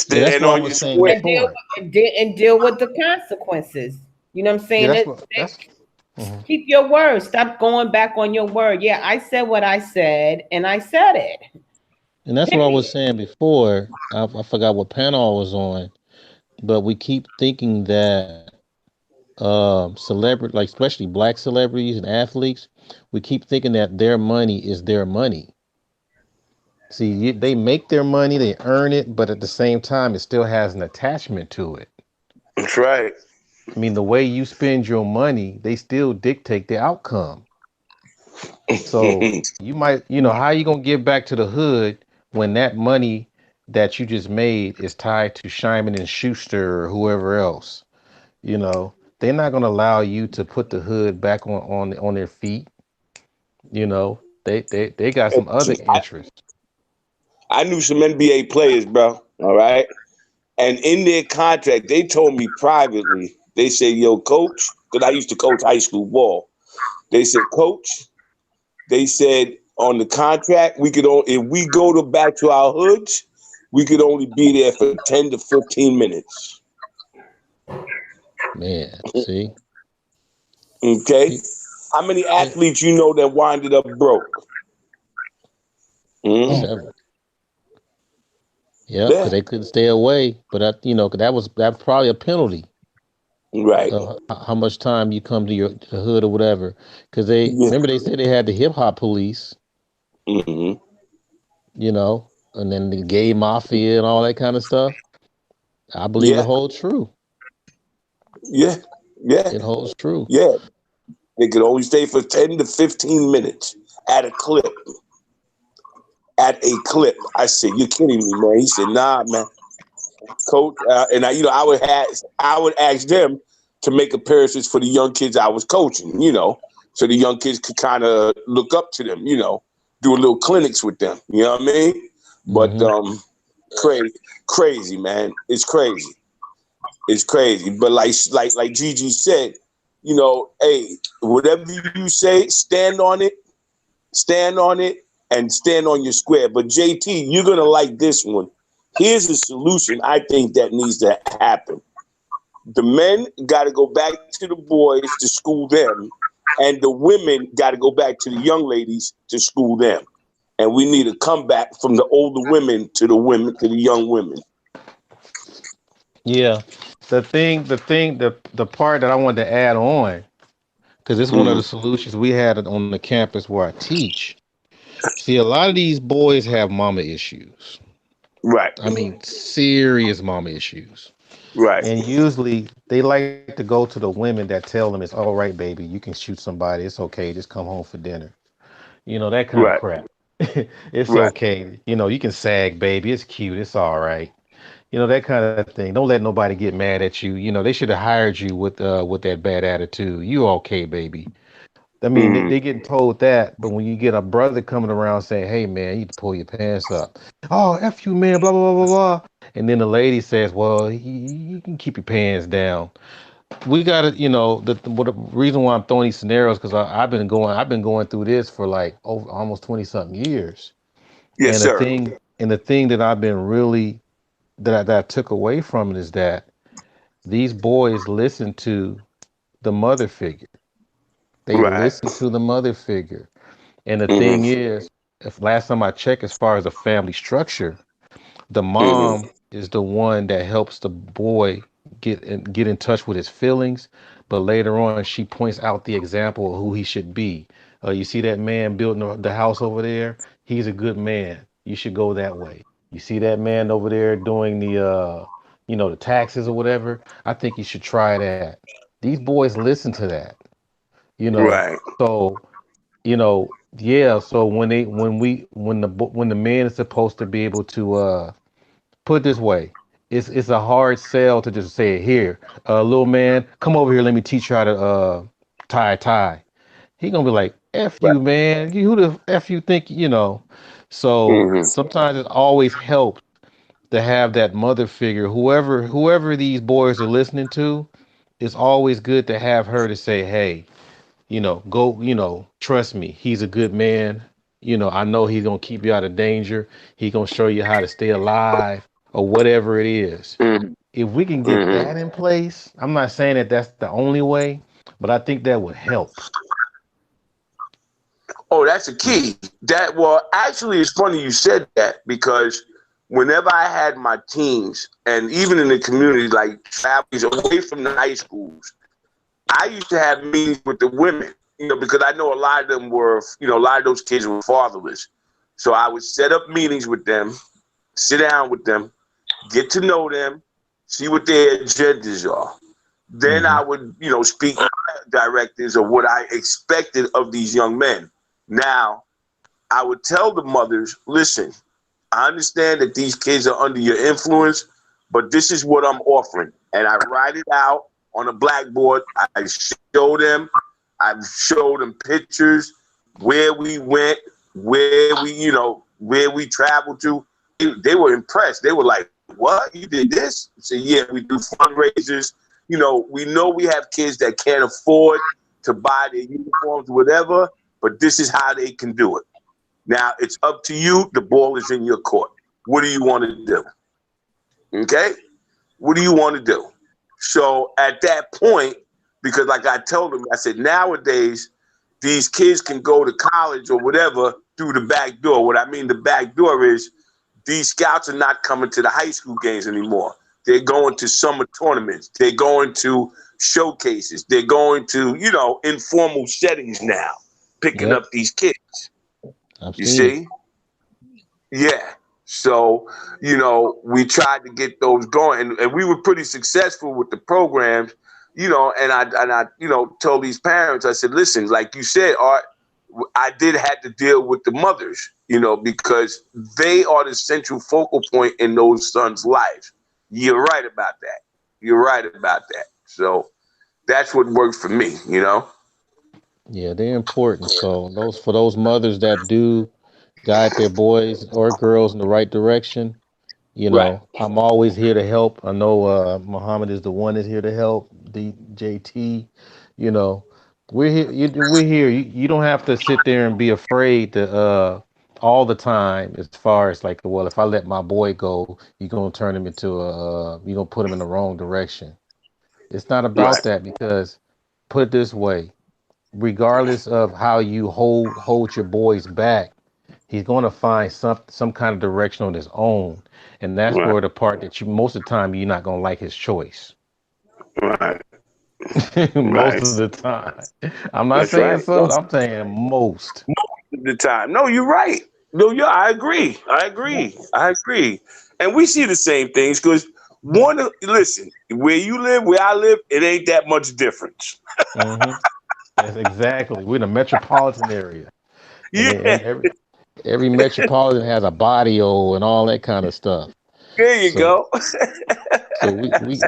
Yeah, that's Stand what I on your was saying square. before. And deal with the consequences. You know what I'm Yeah, saying? Mhm. Keep your word. Stop going back on your word. Yeah, I said what I said, and I said it. And that's what I was Period. saying before. I forgot what panel I was on, but we keep thinking that celebrity, like especially black celebrities and athletes, we keep thinking that their money is their money. See, they make their money, they earn it, but at the same time, it still has an attachment to it. That's right. I mean, the way you spend your money, they still dictate the outcome. So you might, how you gonna give back to the hood when that money that you just made is tied to Shyman and Schuster or whoever else? They're not gonna allow you to put the hood back on their feet. They got some other interests. I knew some NBA players, bro. All right. And in their contract, they told me privately, they said, yo, coach, because I used to coach high school ball. They said, coach, they said on the contract, if we go back to our hoods, we could only be there for 10 to 15 minutes. Man, see, Okay. Pe- How many eh, athletes you know that winded up broke? Mhm. Several. Yep, Yeah. because they couldn't stay away. But you know, 'cause that was probably a penalty Right. of how much time you come to the hood or whatever. Because they Yeah. remember they said they had the hip hop police, Hmm. you know, and then the gay mafia and all that kind of stuff. I believe it Yeah. holds true. Yeah. Yeah. It holds true. Yeah. They could only stay for 10 to 15 minutes at a clip. At a clip. I said, "You're kidding me, man." He said, "Nah, man, coach." And I would ask them to make appearances for the young kids I was coaching, so the young kids could kind of look up to them, do a little clinics with them. You know what I mean? But Hmm. crazy, man. It's crazy. It's crazy. But like Gigi said, hey, whatever you say, stand on it, and stand on your square. But JT, you're gonna like this one. Here's a solution I think that needs to happen. The men got to go back to the boys to school them, and the women got to go back to the young ladies to school them. And we need a comeback from the older women to the young women. Yeah. The part that I wanted to add on, because it's one of the Mm-hmm. solutions we had on the campus where I teach. See, a lot of these boys have mama issues. Right, I mean, serious mama issues. right, And usually they like to go to the women that tell them it's all right, baby. You can shoot somebody. It's okay. Just come home for dinner. You know, that kind of right, crap. It's right. okay. You know, you can sag, baby. It's cute. It's all right. You know, that kind of thing. Don't let nobody get mad at you. You know, they should have hired you with that bad attitude. You okay, baby. I mean, Mm-hmm. they getting told that, but when you get a brother coming around saying, "Hey, man, you need to pull your pants up," oh, f you, man, blah blah blah blah blah, and then the lady says, "Well, you can keep your pants down." We got to, the reason why I'm throwing these scenarios because I've been going through this for like over almost 20 something years, Yes, and the sir. thing that I've been really that I took away from it is that these boys listen to the mother figure. They Right. listen to the mother figure. And the thing Mm-hmm. is, if last time I checked, as far as a family structure, the Mm-hmm. mom is the one that helps the boy get in touch with his feelings. But later on, she points out the example of who he should be. You see that man building the house over there? He's a good man. You should go that way. You see that man over there doing the taxes or whatever? I think you should try that. These boys listen to that, you know. Right. So yeah, so when the man is supposed to be able to put it this way, it's a hard sell to just say, here, little man, come over here, let me teach you how to tie a tie. He gonna be like, F Right. you, man. Who the F you think, So Mm-hmm. sometimes it always helps to have that mother figure, whoever these boys are listening to, it's always good to have her to say, hey, go, trust me, he's a good man. I know he's gonna keep you out of danger. He's gonna show you how to stay alive or whatever it is. If we can get Mm-hmm. that in place, I'm not saying that that's the only way, but I think that would help. Oh, that's a key. Actually, it's funny you said that because whenever I had my teams, and even in the community, like families away from the high schools, I used to have meetings with the women, because I know a lot of them were, a lot of those kids were fatherless. So I would set up meetings with them, sit down with them, get to know them, see what their agendas are. Then Hmm. I would, speak directives of what I expected of these young men. Now, I would tell the mothers, listen, I understand that these kids are under your influence, but this is what I'm offering. And I write it out on a blackboard. I show them, pictures, where we went, where we traveled to. They were impressed. They were like, what? You did this? I said, yeah, we do fundraisers. We know we have kids that can't afford to buy their uniforms, whatever, but this is how they can do it. Now it's up to you. The ball is in your court. What do you want to do? Okay? What do you want to do? So at that point, because like I told them, I said, nowadays, these kids can go to college or whatever through the back door. What I mean the back door is these scouts are not coming to the high school games anymore. They're going to summer tournaments. They're going to showcases. They're going to, informal settings now, picking up these kids. You see? Yeah. So, we tried to get those going, and we were pretty successful with the programs, and I told these parents, I said, listen, like you said, Art, I did have to deal with the mothers, because they are the central focal point in those sons' lives. You're right about that. So that's what worked for me, Yeah, they're important. So for those mothers that do guide their boys or girls in the right direction, Right. I'm always here to help. I know Muhammad is the one that's here to help. DJT, we're here. We're here. You don't have to sit there and be afraid to all the time. As far as like, well, if I let my boy go, you're gonna turn him into you're gonna put him in the wrong direction. It's not about that, because put it this way, regardless of how you hold your boys back, he's going to find some kind of direction on his own, and that's where the part that most of the time you're not going to like his choice. Right. Most of the time. I'm not saying so. I'm saying most of the time. No, you're right. No, I agree. And we see the same things, because listen, where you live, where I live, it ain't that much difference. Mm-hmm. That's exactly. We're in a metropolitan area. Yeah. Every metropolitan has a barrio and all that kind of stuff. There you go. So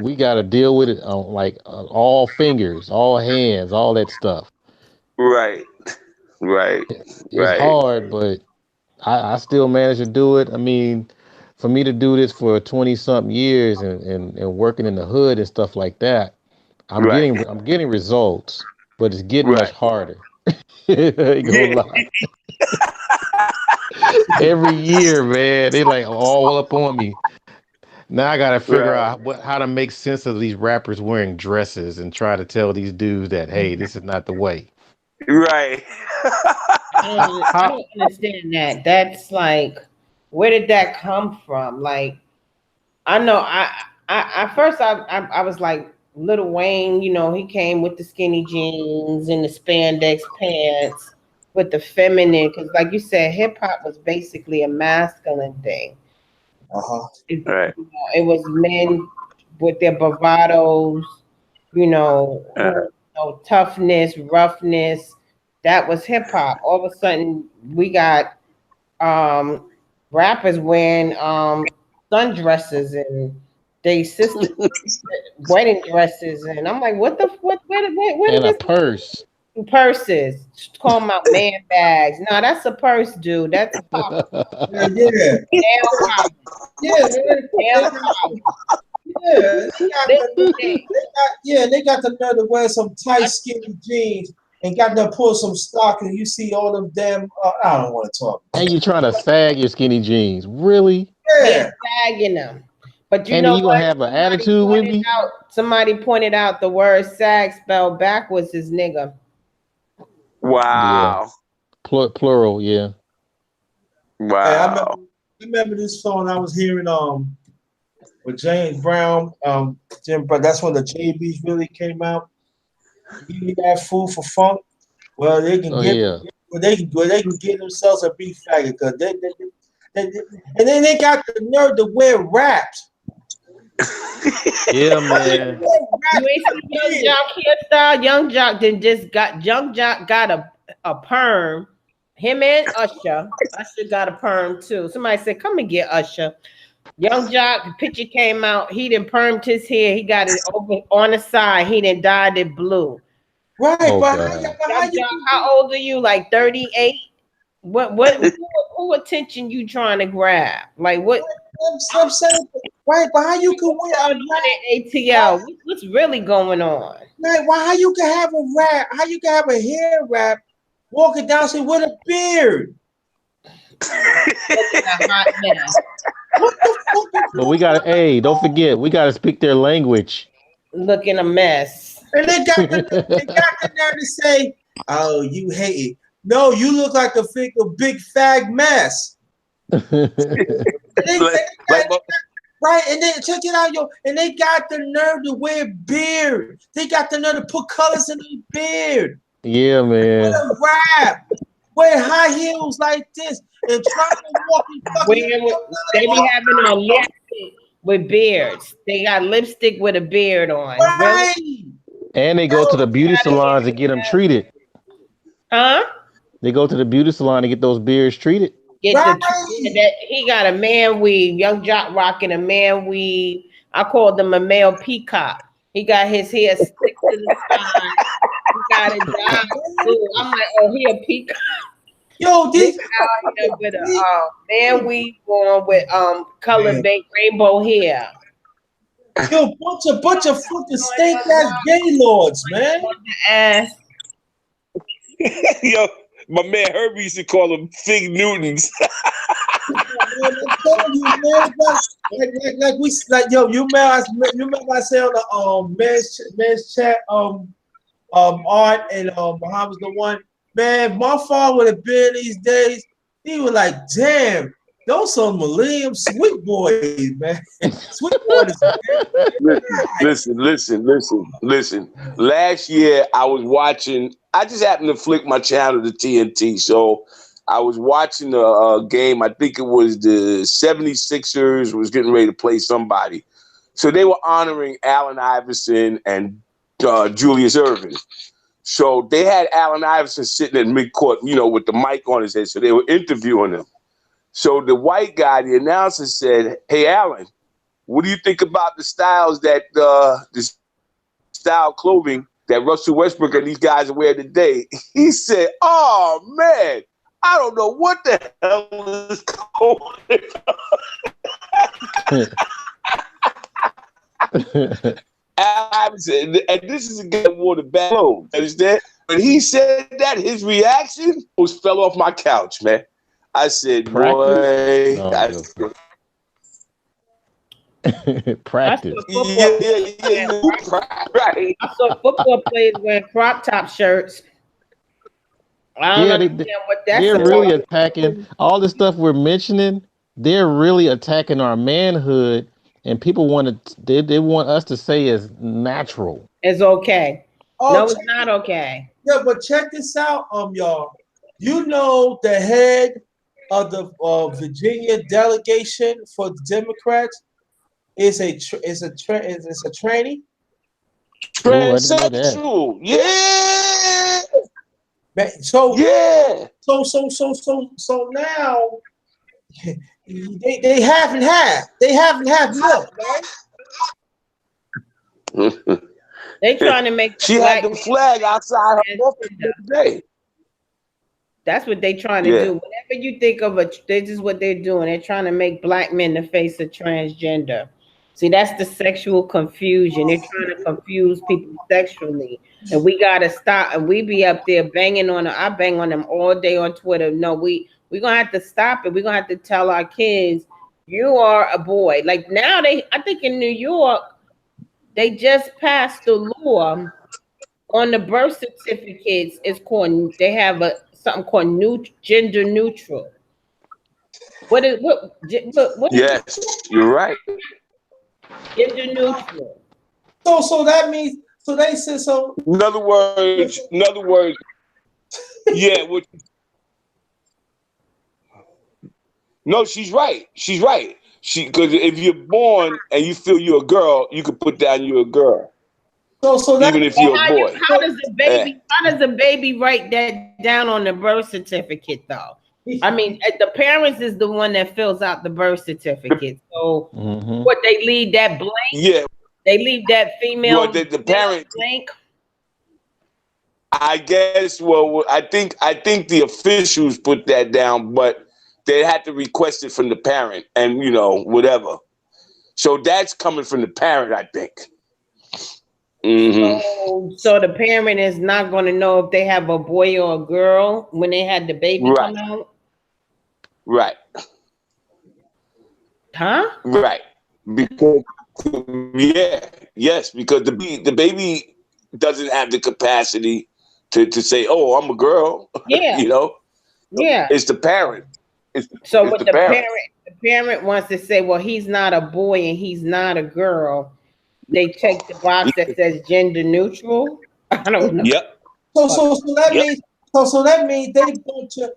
we got to deal with it on all fingers, all hands, all that stuff. Right. It's hard, but I still manage to do it. I mean, for me to do this for 20-something years and working in the hood and stuff like that, I'm getting results, but it's getting much harder. Ain't gonna lie. Every year, man, they like all up on me. Now I gotta figure out how to make sense of these rappers wearing dresses and try to tell these dudes that, hey, this is not the way. Right. I don't understand that. That's like, where did that come from? Like, I know I first I was like, Lil Wayne, he came with the skinny jeans and the spandex pants with the feminine, because like you said, hip hop was basically a masculine thing. Right. It was men with their bravados, toughness, roughness. That was hip hop. All of a sudden, we got rappers wearing sundresses and they sisters wedding dresses, and I'm like, what? Where and a purse. Purses. Call them out man bags. No, that's a purse, dude. That's a pop. Yeah. They got the nerve to wear some tight, skinny jeans and got to pull some stock, and you see all them damn. I don't want to talk. And you trying to sag your skinny jeans, really? Yeah, sagging them. But you gonna have an attitude with me? Somebody pointed out the word sag spelled backwards is nigga. Wow. Yeah. Plural, yeah. Wow. Hey, I remember this song I was hearing with James Brown. That's when the JBs really came out. Give me that food for funk. Well, they can they can get themselves a beef faggot, because they and then they got the nerve to wear raps. Yeah, man. You ain't see Young Jock hairstyle. Young Jock got a perm. Him and Usher got a perm too. Somebody said, "Come and get Usher." Young Jock, the picture came out. He done permed his hair. He got it over on the side. He done dyed it blue. Right, how old are you? Like 38? Who attention you trying to grab? Like what? I'm saying, right? But how you can wear a rap? ATL? What's really going on? Right? How you can have a rap? How you can have a hair wrap walking down street with a beard? But we gotta, don't forget, we gotta speak their language. Looking a mess. And they got the nerve to say, "Oh, you hate it. No, you look like a big fag mess. Right, and then check it out, yo. And they got the nerve to wear beard. They got the nerve to put colors in their beard. Yeah, man. Rap, wear high heels like this, and try to walk in fucking. They be having on lipstick with beards. They got lipstick with a beard on. Right. Really? And they go to the beauty salons and get them treated. Huh? They go to the beauty salon to get those beards treated. He got a man weave. Young Jock rocking a man weave. I called him a male peacock. He got his hair stick to the side. He got it down. I'm like, oh, he a peacock. Yo, this out here with a man weave on with colored rainbow hair. Yo, bunch of fucking stank ass gay lords, man. Ass. Yo, my man Herbie used to call them Fig Newtons. I'm telling you, man, you remember I said on the men's chat, Art and Muhammad's the one, man. My father would have been these days. He was like, damn, those some millennium sweet boys, man. Sweet boys. Listen. Last year I was watching. I just happened to flick my channel to TNT, so I was watching a game. I think it was the 76ers was getting ready to play somebody. So they were honoring Allen Iverson and Julius Erving. So they had Allen Iverson sitting at midcourt, with the mic on his head. So they were interviewing him. So the white guy, the announcer, said, "Hey, Allen, what do you think about the styles the style clothing that Russell Westbrook and these guys wear today?" He said, "Oh, man, I don't know what the hell is going on." And this is a guy who wore the bad clothes. Understand? When he said that, his reaction fell off my couch, man. I said, "Boy, practice." Yeah. Right. I saw football players wearing crop top shirts. I don't understand what that's they're about. really attacking all the stuff we're mentioning. They're really attacking our manhood, and people they want us to say it's natural. It's okay. Oh, no, it's not okay. Yeah, but check this out, y'all. You know the head of the Virginia delegation for the Democrats is a tranny. Transsexual. Yeah. So yeah. So now they half and half. They half and half milk, right? They trying to make she had the flag outside her office today. That's what they trying to do. Whenever you think of this is what they're doing. They're trying to make black men the face of transgender. See, that's the sexual confusion. They're trying to confuse people sexually. And we got to stop. And we be up there banging on them. I bang on them all day on Twitter. No, we're going to have to stop it. We're going to have to tell our kids, you are a boy. Like now I think in New York, they just passed the law on the birth certificates. It's called, they have something called gender neutral. What? Yes, you're right. Gender neutral. So that means they said so. In other words, yeah. No, she's right. She's right. Because if you're born and you feel you're a girl, you can put down you're a girl. So even if you're a boy. How does the baby write that down on the birth certificate though? I mean, the parents is the one that fills out the birth certificate. So what, they leave that blank? Yeah. They leave that female, well, the parent blank? I guess, I think the officials put that down, but they had to request it from the parent and, whatever. So that's coming from the parent, I think. So the parent is not going to know if they have a boy or a girl when they had the baby come out? Right. Huh? Right. Because, because the baby doesn't have the capacity to say, "Oh, I'm a girl." Yeah, You know, yeah. it's the parent. So It's what the the parent. parent wants to say, well, he's not a boy and he's not a girl. They check the box that says gender neutral. I don't know. Yep. So that Yep. means that means they going to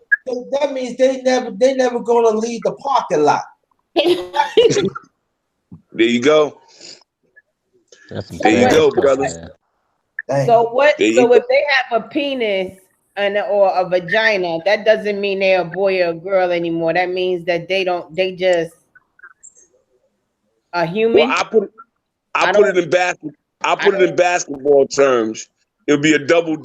that means they never gonna leave the parking lot. There you go. That's some There you sad go, stuff, brothers. man. Dang. So what? There you So go. if they have a penis or a vagina, that doesn't mean they're a boy or a girl anymore. That means that they don't. They just a Well, human. I put I it in basket. I I put it in basketball terms. It'll be a double.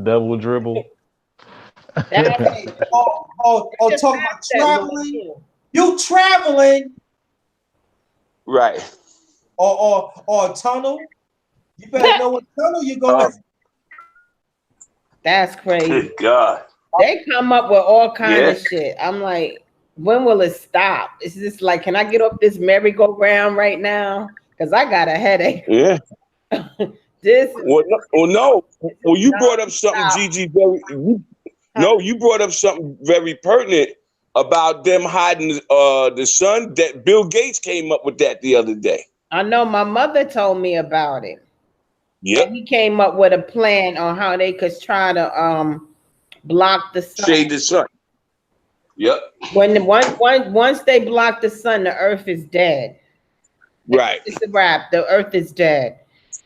Double dribble. That's Hey, just talk about that look traveling. too. You traveling Right. or a tunnel. You better know what tunnel you're going. That's crazy. Good God. They come up with all kind Yeah. of shit. I'm like, when will it stop? It's just like, can I get off this merry-go-round right now? Because I got a headache. Yeah. This No. Well, you brought up something, stop. Gigi. You brought up something very pertinent about them hiding the son. That Bill Gates came up with that the other day. I know my mother told me about it. Yep. And he came up with a plan on how they could try to block the sun. Shade the sun. Yep. Once they block the sun, the earth is dead. Right. It's a wrap. The earth is dead.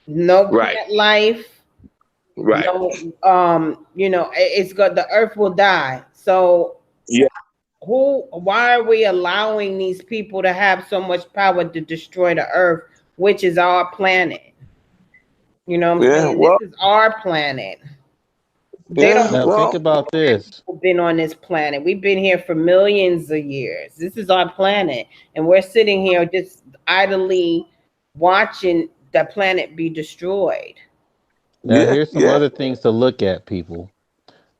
No plant life. Right. No, it's got the earth will die. So Yeah. why are we allowing these people to have so much power to destroy the earth, which is our planet? You know what I'm saying? Well, this is our planet. They don't Now think about this. been on this planet. We've been here for millions of years. This is our planet, and we're sitting here just idly watching the planet be destroyed. Now here's some other things to look at, people.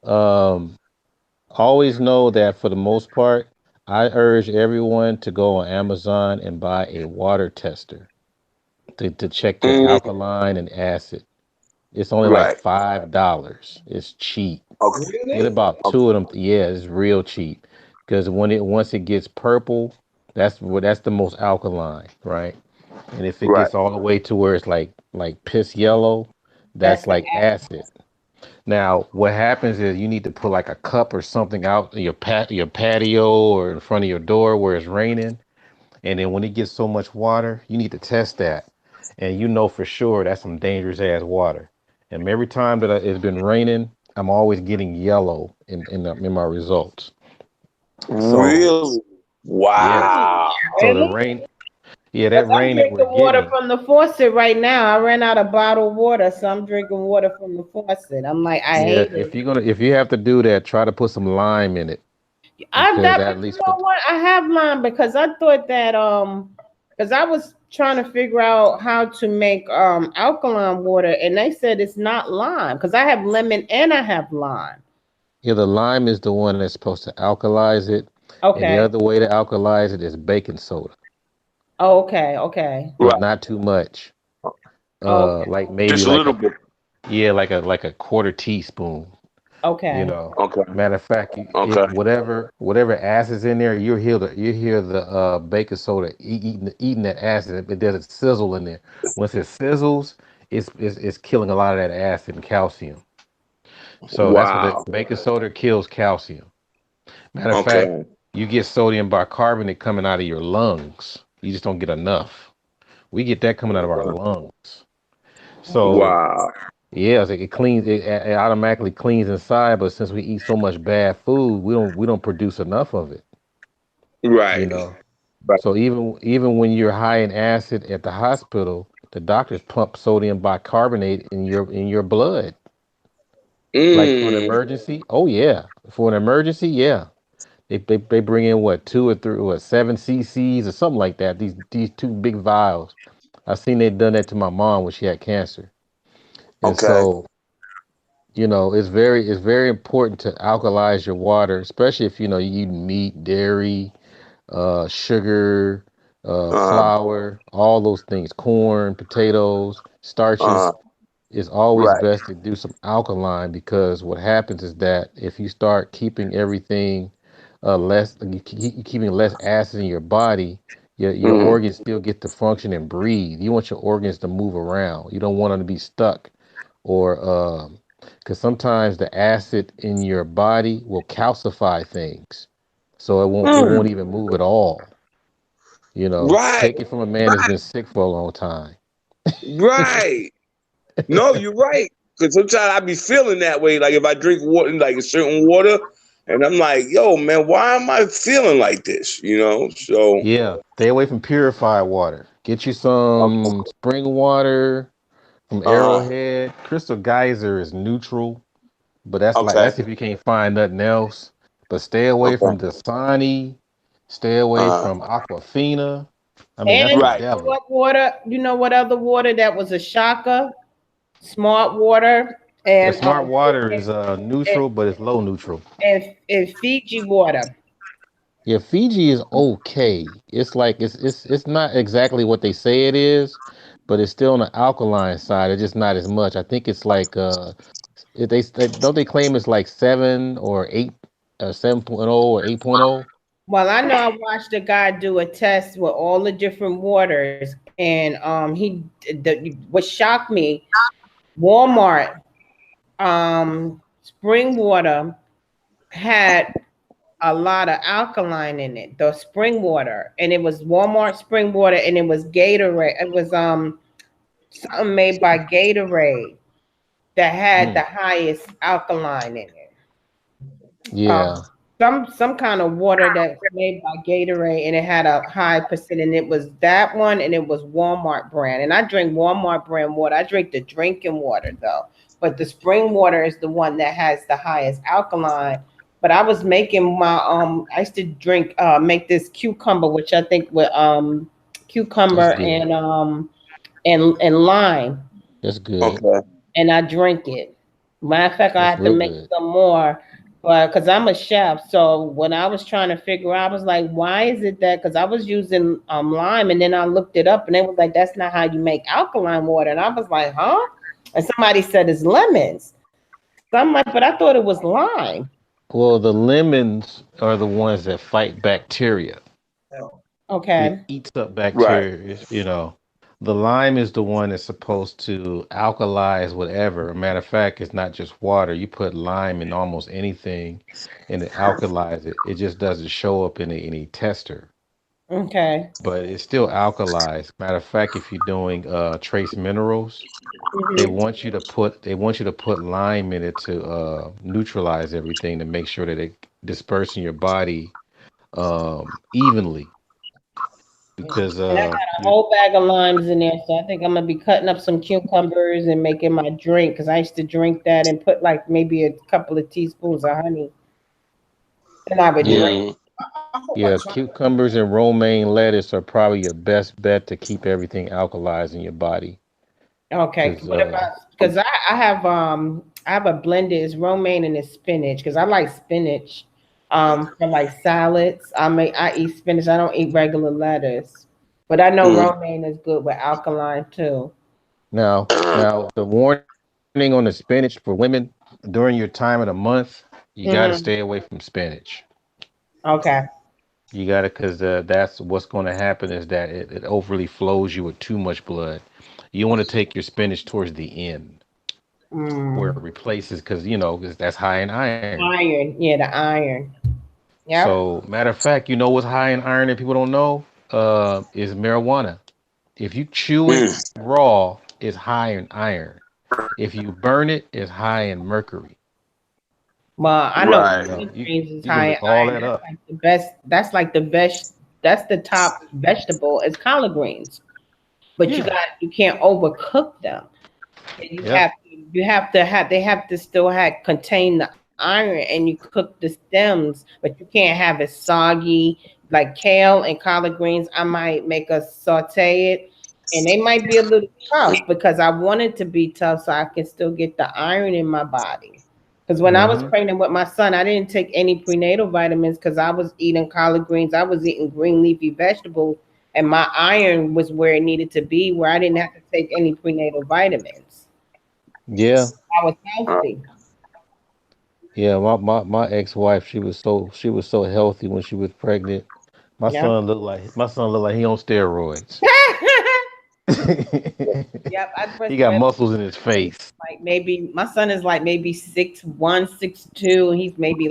Always know that for the most part, I urge everyone to go on Amazon and buy a water tester to check your alkaline and acid. It's only like $5. It's cheap. Okay. Get about 2 of them. Yeah, it's real cheap. Because once it gets purple, that's the most alkaline, right? And if it gets all the way to where it's like piss yellow, that's like acid. Now, what happens is you need to put like a cup or something out your patio or in front of your door where it's raining. And then when it gets so much water, you need to test that. And you know for sure that's some dangerous ass water. And every time that it's been raining, I'm always getting yellow in my results. So, really? Wow. yeah. So the rain, that rain that I'm we're drinking water getting. from the faucet right now. I ran out of bottled water, so I'm drinking water from the faucet. I'm like, I hate it. If you have to do that, try to put some lime in it. I've got, At you least know what? I have lime because I thought that because I was trying to figure out how to make alkaline water, and they said it's not lime because I have lemon and I have lime. Yeah, the lime is the one that's supposed to alkalize it. Okay. And the other way to alkalize it is baking soda. Oh, okay. But not too much. Like maybe just a little bit. Yeah, like a quarter teaspoon. Okay. You know. Okay. Matter of fact, whatever acid's in there, you hear the baking soda eating that acid. It does a sizzle in there. Once it sizzles, it's killing a lot of that acid and calcium. So that's what the baking soda kills calcium. Matter of fact, you get sodium bicarbonate coming out of your lungs. You just don't get enough. We get that coming out of our lungs. So yeah, it's like it cleans. It automatically cleans inside. But since we eat so much bad food, we don't produce enough of it. Right. You know. Right. So even when you're high in acid at the hospital, the doctors pump sodium bicarbonate in your blood. Like for an emergency. Oh yeah, for an emergency, yeah. They bring in 2 or 3 7 cc's or something like that. These 2 big vials. I've seen they done that to my mom when she had cancer. And so, it's very important to alkalize your water, especially if you eat meat, dairy, sugar, flour, all those things, corn, potatoes. starches, it's always Right. best to do some alkaline because what happens is that if you start keeping everything keeping less acid in your body, your Mm. organs still get to function and breathe. You want your organs to move around. You don't want them to be stuck or because sometimes the acid in your body will calcify things, so it won't Mm. even move at all. Right. Take it from a man that's been sick for a long time. Right. No, you're right. Because sometimes I be feeling that way. Like if I drink water, like a certain water, and I'm like, yo, man, why am I feeling like this? So Yeah, stay away from purified water. Get you okay. some spring water from Uh, Arrowhead. Crystal Geyser is neutral, but that's okay. if you can't find nothing else. But stay away Okay. from Dasani. Stay away Uh, from Aquafina. I mean, that's And the right. you know devil. what water? You know what other water that was a shocker? Smart water The and smart water is and, neutral, but it's low neutral. and Fiji water. Yeah, Fiji is okay. It's like it's not exactly what they say it is, but it's still on the alkaline side. It's just not as much. I think it's like don't they claim it's like 7 or 8 7.0 or 8.0? Well, I know I watched a guy do a test with all the different waters, and what shocked me, Walmart spring water had a lot of alkaline in it, the spring water, and it was Walmart spring water, and it was Gatorade. It was something made by Gatorade that had Hmm. the highest alkaline in it. Um, Yeah. some kind of water that's made by Gatorade, and it had a high percent, and it was that one, and it was Walmart brand. And I drink Walmart brand water. I drink the drinking water though, but the spring water is the one that has the highest alkaline. But I was making my I used to drink make this cucumber, which I think with That's cucumber good. and lime, That's good. Okay. and I drink it. Matter of fact, I That's have to real make good. some more, but because I'm a chef, so when I was trying to figure out, I was like, why is it that? Because I was using lime, and then I looked it up, and they was like, that's not how you make alkaline water, and I was like, huh? And somebody said it's lemons. So I'm like, but I thought it was lime. Well, the lemons are the ones that fight bacteria. It Okay, eats up Right. bacteria. The lime is the one that's supposed to alkalize whatever. Matter of fact, it's not just water. You put lime in almost anything and it alkalizes it. It just doesn't show up in any tester, okay. but it's still alkalized. Matter of fact, if you're doing trace minerals, Hmm. they want you to put lime in it to neutralize everything to make sure that it disperse in your body evenly because And I got a whole bag of limes in there, so I think I'm gonna be cutting up some cucumbers and making my drink because I used to drink that and put like maybe a couple of teaspoons of honey, and I would yeah. drink. Mm. I hope I Yeah, try. cucumbers and romaine lettuce are probably your best bet to keep everything alkalized in your body. Okay, Cause what about because I have a blended it's romaine and it's spinach because I like spinach for like salads. I eat spinach. I don't eat regular lettuce, but I know Mm. romaine is good with alkaline too. now the warning on the spinach for women during your time of the month, you got to Hmm. stay away from spinach. Okay. You got to because that's what's going to happen is that it overly flows you with too much blood. You want to take your spinach towards the end where it Mm. replaces because 'cause that's high in iron. Iron, yeah, the iron. Yep. So matter of fact, you know what's high in iron that people don't know is marijuana. If you chew it Mm. raw, it's high in iron. If you burn it, it's high in mercury. Well, I know Right. collard You greens is you can high in look all iron. that up. That's like the best. That's the top vegetable is collard greens. But Yeah. you can't overcook them. And Yep. they have to still have contain the iron, and you cook the stems, but you can't have it soggy like kale and collard greens. I might make a saute it, and they might be a little tough because I want it to be tough so I can still get the iron in my body. Because when I was Hmm. pregnant with my son, I didn't take any prenatal vitamins because I was eating collard greens, I was eating green leafy vegetables, and my iron was where it needed to be, where I didn't have to take any prenatal vitamins. Yeah. I was healthy. Yeah, my ex-wife, she was so healthy when she was pregnant. My Yep. son looked like he on steroids. Yep. I He got breastfed muscles in his face. like maybe my son is like maybe 6'1", 6'2", and he's maybe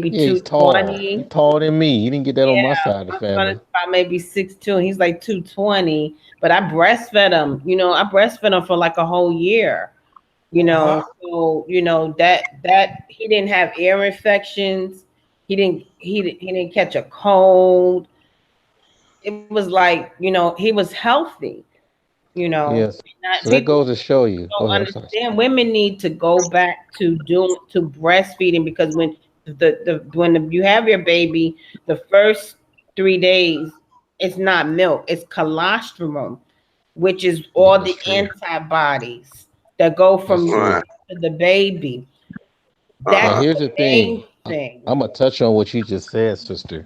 Yeah, he's tall. 220. He's taller than me. You didn't get that on my side of the My son is family. about maybe 6'2", and he's like 220. But I breastfed him. I breastfed him for like a whole year. So that he didn't have ear infections. He didn't catch a cold. It was like he was healthy. Yes. Not, So that people goes to show you. Go don't ahead. I'm sorry. understand. Women need to go back to breastfeeding, because when you have your baby, the first 3 days it's not milk, it's colostrum, which is Yeah, all that's the true. antibodies that go That's from you true. Right. to the baby. Now That's here's the the thing. main thing. I'm gonna touch on what you just said, sister.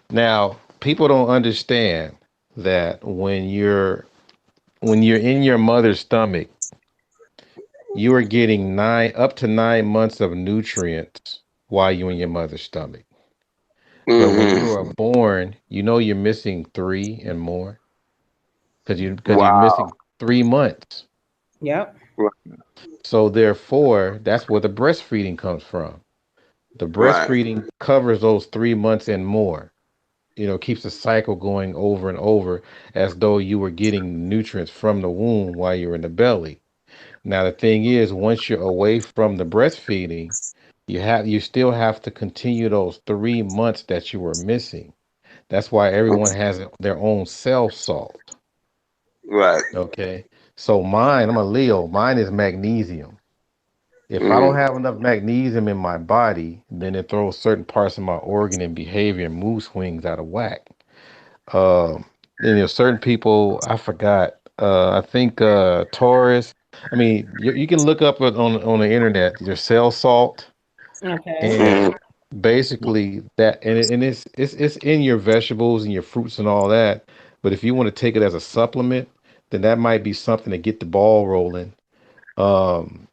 Now, people don't understand that when you're in your mother's stomach, you are getting up to 9 months of nutrients while you're in your mother's stomach. But when you Mm-hmm. are born, you're missing 3 and more because you're Wow. missing 3 months. Yep. So therefore, that's where the breastfeeding comes from. The Right. breastfeeding covers those 3 months and more. Keeps the cycle going over and over as though you were getting nutrients from the womb while you're in the belly. Now the thing is, once you're away from the breastfeeding, you still have to continue those 3 months that you were missing. That's why everyone has their own cell salt. Right. Okay. So mine, I'm a Leo, mine is magnesium. If I don't Mm-hmm. have enough magnesium in my body, then it throws certain parts of my organ and behavior and mood swings out of whack. Then there's certain people, I forgot. I think Taurus. I mean, you can look up it on the internet. Your cell salt, Okay. and Mm-hmm. basically that, and it's in your vegetables and your fruits and all that. But if you want to take it as a supplement, then that might be something to get the ball rolling. Um,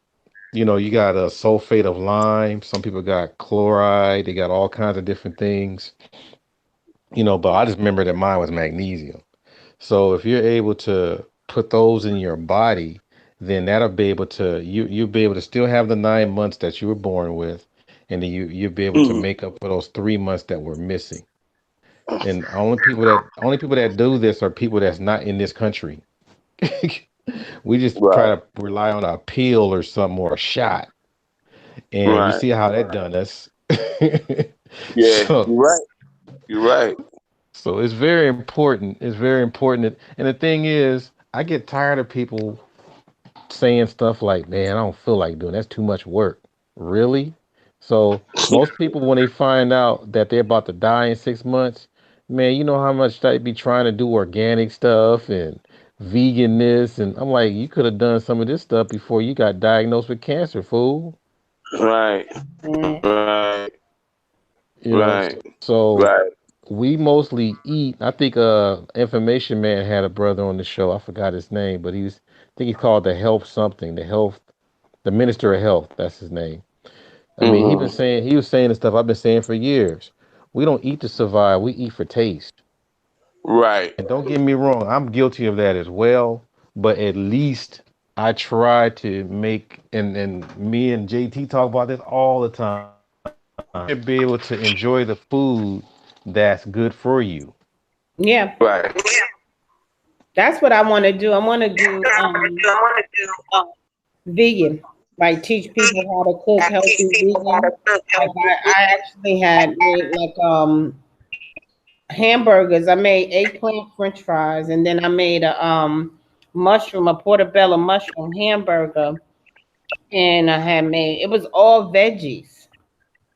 you got a sulfate of lime. Some people got chloride. They got all kinds of different things. But I just remember that mine was magnesium. So if you're able to put those in your body, then that'll be able to you'll be able to still have the 9 months that you were born with, and then you'll be able to Mm-hmm. make up for those 3 months that were missing. And only people that do this are people that's not in this country. We just try Right. to rely on a pill or something or a shot, and you Right. see how that done us. Yeah. so You're right. You're right. so it's very important. It's very important. And the thing is, I get tired of people saying stuff like, man, I don't feel like doing that's too much work. Really? So most people when they find out that they're about to die in 6 months, man, you know how much they be trying to do organic stuff and vegan this, and I'm like, you could have done some of this stuff before you got diagnosed with cancer, fool. Right. Mm. Right. You know, Right. so Right. we mostly eat. I think Information Man had a brother on the show. I forgot his name, but I think he's called the Minister of Health. That's his name. I mean, Mm-hmm. he was saying the stuff I've been saying for years. We don't eat to survive. We eat for taste. Right. And don't get me wrong, I'm guilty of that as well. But at least I try to make, and me and JT talk about this all the time. To be able to enjoy the food that's good for you. Yeah, Right. that's what I want to do. I want to do vegan, like teach people how to cook healthy vegan. Like I actually had made like hamburgers. I made eggplant French fries, and then I made a portobello mushroom hamburger, and I had made it was all veggies,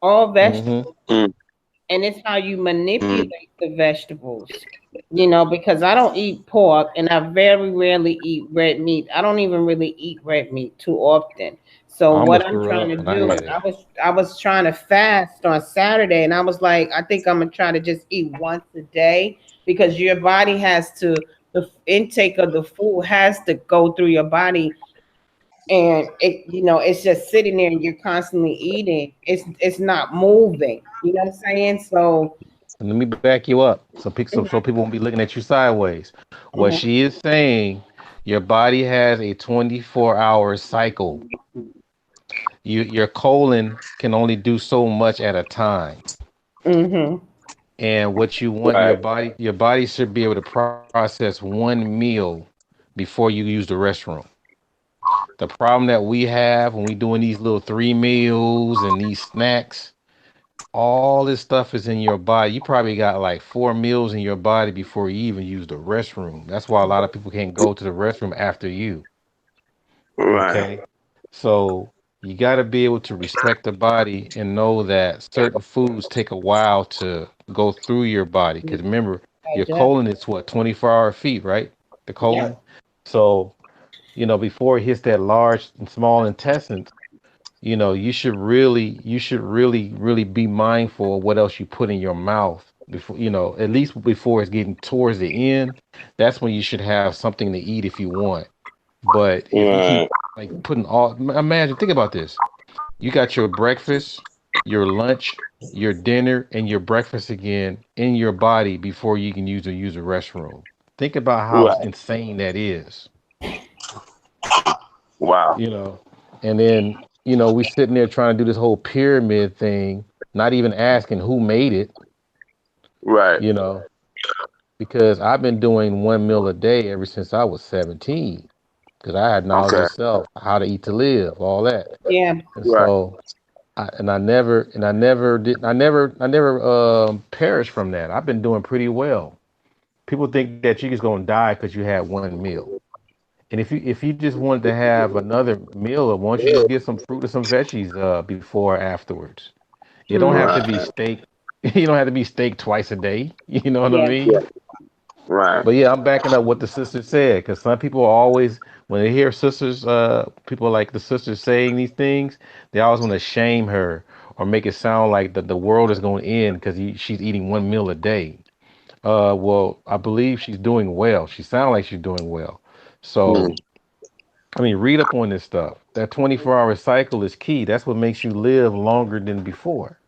all Hmm. vegetables. Mm. and it's how you manipulate the vegetables. Because I don't eat pork and I very rarely eat red meat. I don't even really eat red meat too often. I So what almost I'm threw trying up to when I do, had it. I was trying to fast on Saturday, and I was like, I think I'm gonna try to just eat once a day, because your body has to, the intake of the food has to go through your body, and it's just sitting there and you're constantly eating. It's not moving. You know what I'm saying? So And let me back you up so people won't be looking at you sideways. What mhm. she is saying, your body has a 24-hour cycle. Your colon can only do so much at a time. Mhm. And what you want, Right. your body should be able to process one meal before you use the restroom. The problem that we have when we doing these little 3 meals and these snacks, all this stuff is in your body. You probably got like 4 meals in your body before you even use the restroom. That's why a lot of people can't go to the restroom after you. Right. Okay. So you got to be able to respect the body and know that certain foods take a while to go through your body. Because remember, your Digest. colon is what, 24-hour feet, right? The colon. Yep. So, before it hits that large and small intestines, you should really, really be mindful of what else you put in your mouth before, at least before it's getting towards the end. That's when you should have something to eat if you want. But if you keep Right. like putting imagine, think about this. You got your breakfast, your lunch, your dinner, and your breakfast again in your body before you can use a restroom. Think about how Right. insane that is, Wow. you know. And then, we sitting there trying to do this whole pyramid thing, not even asking who made it, Right. you know, because I've been doing one meal a day ever since I was 17, because I had knowledge Okay. of self, how to eat to live, all that. Yeah. And Right. so I never perished from that. I've been doing pretty well. People think that you're just gonna die because you had one meal. And if you just wanted to have another meal, why don't you just get some fruit or some veggies before or afterwards? It don't have Mhm. to be Right. steak. You don't have to be steak twice a day. You know what I Yeah. mean? Right. But yeah, I'm backing up what the sister said, because some people are always, when they hear sisters, people like the sisters saying these things, they always want to shame her or make it sound like the world is going to end because she's eating one meal a day. Well, I believe she's doing well. She sounds like she's doing well. Mm. So, I mean, read up on this stuff. That 24-hour cycle is key. That's what makes you live longer than before.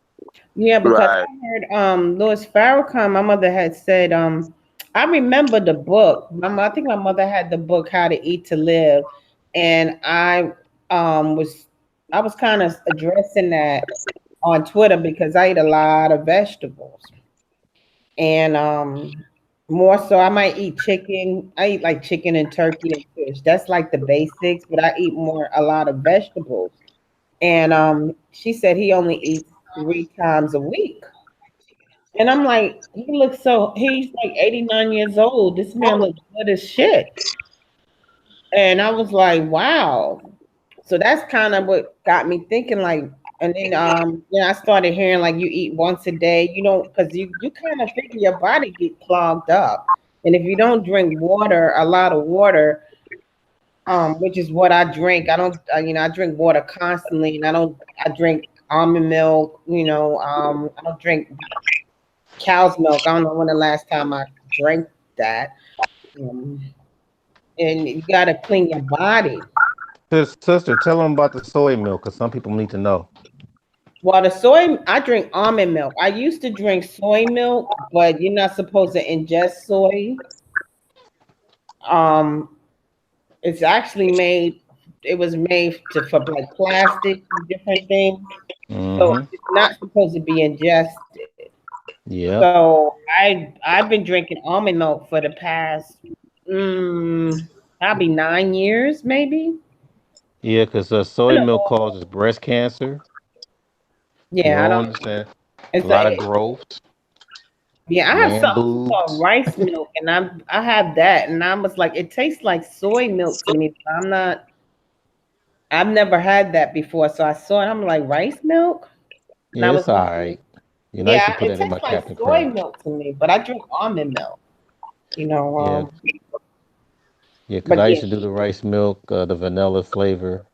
Yeah, because Right. I heard Louis Farrakhan, my mother had said, I remember the book. I think my mother had the book How to Eat to Live, and um was I was kind of addressing that on Twitter because I eat a lot of vegetables. And more so I might eat chicken. I eat like chicken and turkey and fish. That's like the basics, but I eat a lot of vegetables. And she said he only eats 3 times a week. And I'm like, he's like 89 years old. This man looks good as shit. And I was like, wow. So that's kind of what got me thinking, like, and then I started hearing like you eat once a day, because you kind of figure your body get clogged up. And if you don't drink water, a lot of water, which is what I drink. I don't, I drink water constantly, and I drink almond milk. I don't drink cow's milk. I don't know when the last time I drank that. Um, and you got to clean your body. Sister, tell them about the soy milk, because some people need to know. Well, I drink almond milk. I used to drink soy milk, but you're not supposed to ingest soy. Um, it's actually it was made for like plastic and different things. So Mm-hmm. it's not supposed to be ingested. Yep. So I've been drinking almond milk for the past probably 9 years, maybe. Yeah, because soy milk causes breast cancer. You Yeah, I don't don't. understand. A It's lot of a, growth, yeah, I have man something boobs. called rice milk, and I have that, and I was like, it tastes like soy milk to me, but I'm not. I've never had that before, so I saw it. I'm like, rice milk, and Yeah, I was it's all looking. right. You know, I used to Yeah, put it that in my tastes like Captain soy Crunch. milk to me, but I drink almond milk. You know, Yeah, yeah, because but I yeah, used to do the rice milk, the vanilla flavor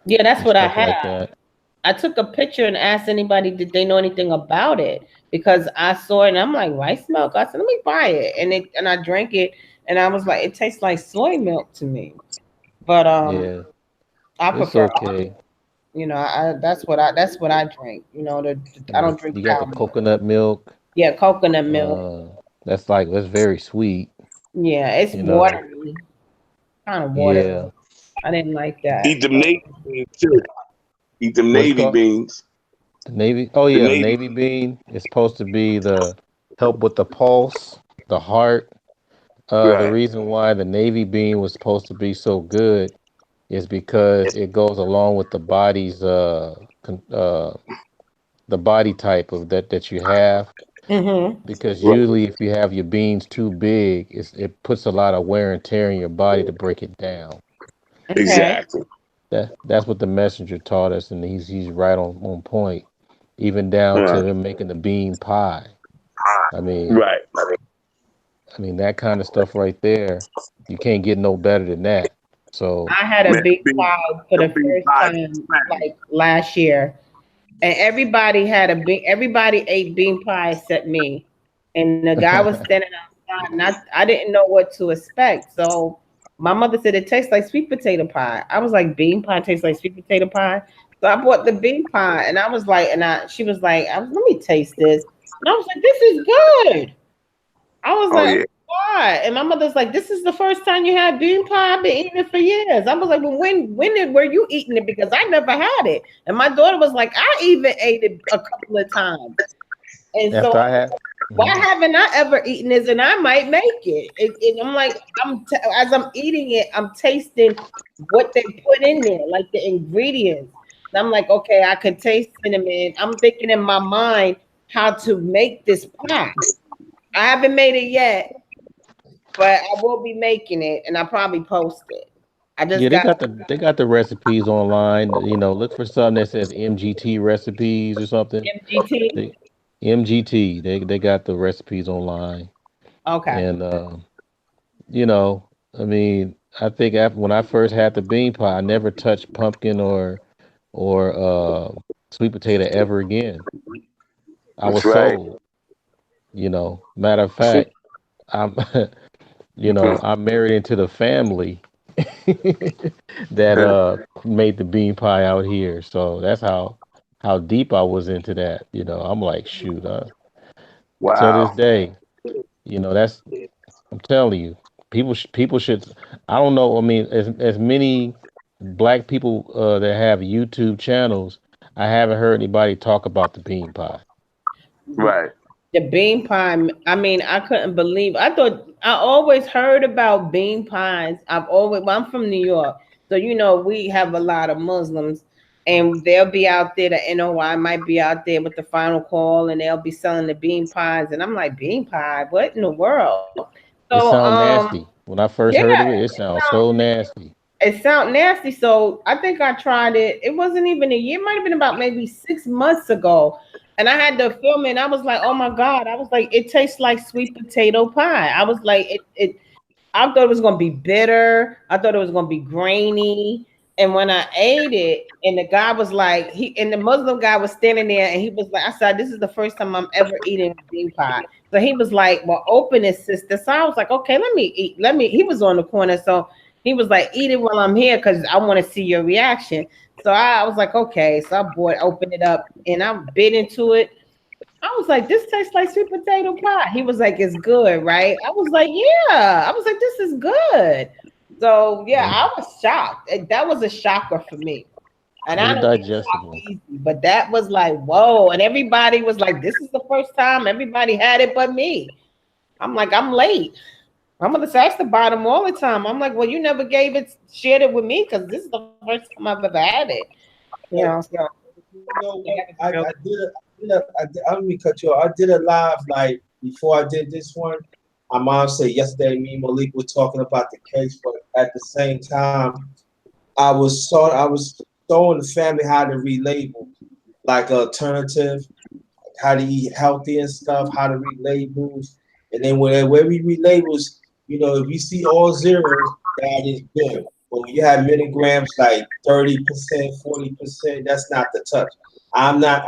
yeah, that's and what I stuff like had. that. I took a picture and asked anybody did they know anything about it because I saw it and I'm like rice milk. I said let me buy it and I drank it and I was like it tastes like soy milk to me. But Yeah, I it's prefer okay. you know that's what I drink. You know I Yeah, don't drink you got cow the milk. coconut milk. Yeah, coconut milk. Uh, that's very sweet. Yeah, it's You know. watery, kind of watery. Yeah. I didn't like that. Eat them navy beans too. Eat them What you navy call beans. the navy? Oh The yeah, the navy. navy bean is supposed to be the help with the pulse, the heart. The Right. reason why the navy bean was supposed to be so good is because it goes along with the body's the body type of that you have. Mm-hmm. Because Right. usually if you have your beans too big, it puts a lot of wear and tear in your body to break it down. Okay. Exactly. That's what the messenger taught us, and he's right on point. Even down Right. to him making the bean pie. I mean, Right. that kind of stuff right there, you can't get no better than that. So I had a Man, big bean, pie for them the bean first pies is time smack. like last year. And everybody ate bean pie except me. And the guy was standing outside and I didn't know what to expect. So my mother said it tastes like sweet potato pie. I was like, bean pie tastes like sweet potato pie. So I bought the bean pie and I was like, she was like, let me taste this. And I was like, this is good. I was Oh like, yeah. why? And my mother's like, this is the first time you had bean pie. I've been eating it for years. I was like, well, were you eating it? Because I never had it. And my daughter was like, I even ate it a couple of times. And so after I had, why mhm. haven't I ever eaten this? And I might make it. And I'm like, as I'm eating it, I'm tasting what they put in there, like the ingredients. And I'm like, okay, I can taste cinnamon. I'm thinking in my mind how to make this pie. I haven't made it yet, but I will be making it, and I probably post it. I Yeah, just got they got the recipes online. You know, look for something that says MGT recipes or something. MGT. They MGT, they got the recipes online, Okay. and you know, I mean, I think after when I first had the bean pie, I never touched pumpkin or sweet potato ever again. I That's was right. sold. You know, matter of fact, I'm I'm married into the family that made the bean pie out here. So that's how deep I was into that. You know, I'm like, shoot, till this Wow. day, that's I'm telling you, people should. I don't know. I mean, as many black people that have YouTube channels, I haven't heard anybody talk about the bean pie. Right. The bean pie. I mean, I couldn't believe. I always heard about bean pies. Well, I'm from New York, so we have a lot of Muslims, and they'll be out there. The NOI might be out there with the final call, and they'll be selling the bean pies. And I'm like, bean pie? What in the world? It So, sounds nasty. When I first yeah, heard of it, it sounds so nasty. it sounds nasty. So I think I tried it. It wasn't even a year. It might have been about maybe 6 months ago. And I had to film it. And I was like, oh my God. I was like, it tastes like sweet potato pie. I was like, I thought it was gonna be bitter. I thought it was gonna be grainy. And when I ate it, and the guy was like, the Muslim guy was standing there, and he was like, I said, this is the first time I'm ever eating bean pie. So he was like, well, open it, sister. So I was like, okay, let me eat. He was on the corner, so he was like, eat it while I'm here because I want to see your reaction. So I was like, okay. So I opened it up, and I bit into it. I was like, this tastes like sweet potato pie. He was like, it's good, right? I was like, yeah. I was like, this is good. So yeah, Yeah, I was shocked. That was a shocker for me. And I very don't get shocked digestible. easy, but that was like, whoa. And everybody was like, this is the first time everybody had it but me. I'm like, I'm late. I'm gonna say I buy them all the time. I'm like, well, you never shared it with me because this is the first time I've ever had it. So You know what? I don't mean to cut you off. I did a live like before I did this one. My mom said yesterday me and Malik were talking about the case, but at the same time, I was showing the family how to relabel like alternative. how to eat healthy and stuff, how to read labels. And then where we read labels, you know, if you see all zeros, that is good. But when you have milligrams like 30%, 40%, that's not the touch. I'm not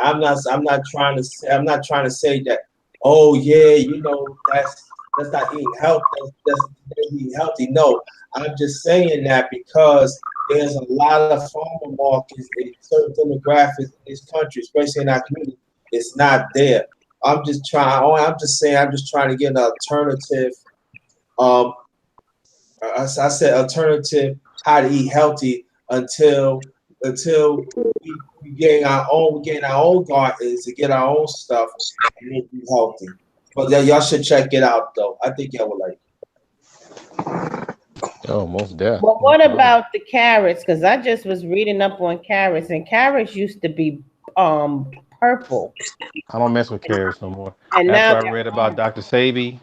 trying to say that, oh yeah, you know, that's not eating healthy, that's eating healthy. No, I'm just saying that because there's a lot of farmer markets in certain demographics in this country, especially in our community. It's not there. I'm just trying to get an alternative. I said alternative how to eat healthy until we getting our own gardens to get our own stuff and make it healthy. But yeah, y'all should check it out though. I think y'all would like it. Oh, most definitely. Well, what about the carrots? Because I just was reading up on carrots, and carrots used to be purple. I don't mess with carrots no more. And After now I read about Dr. Sebi,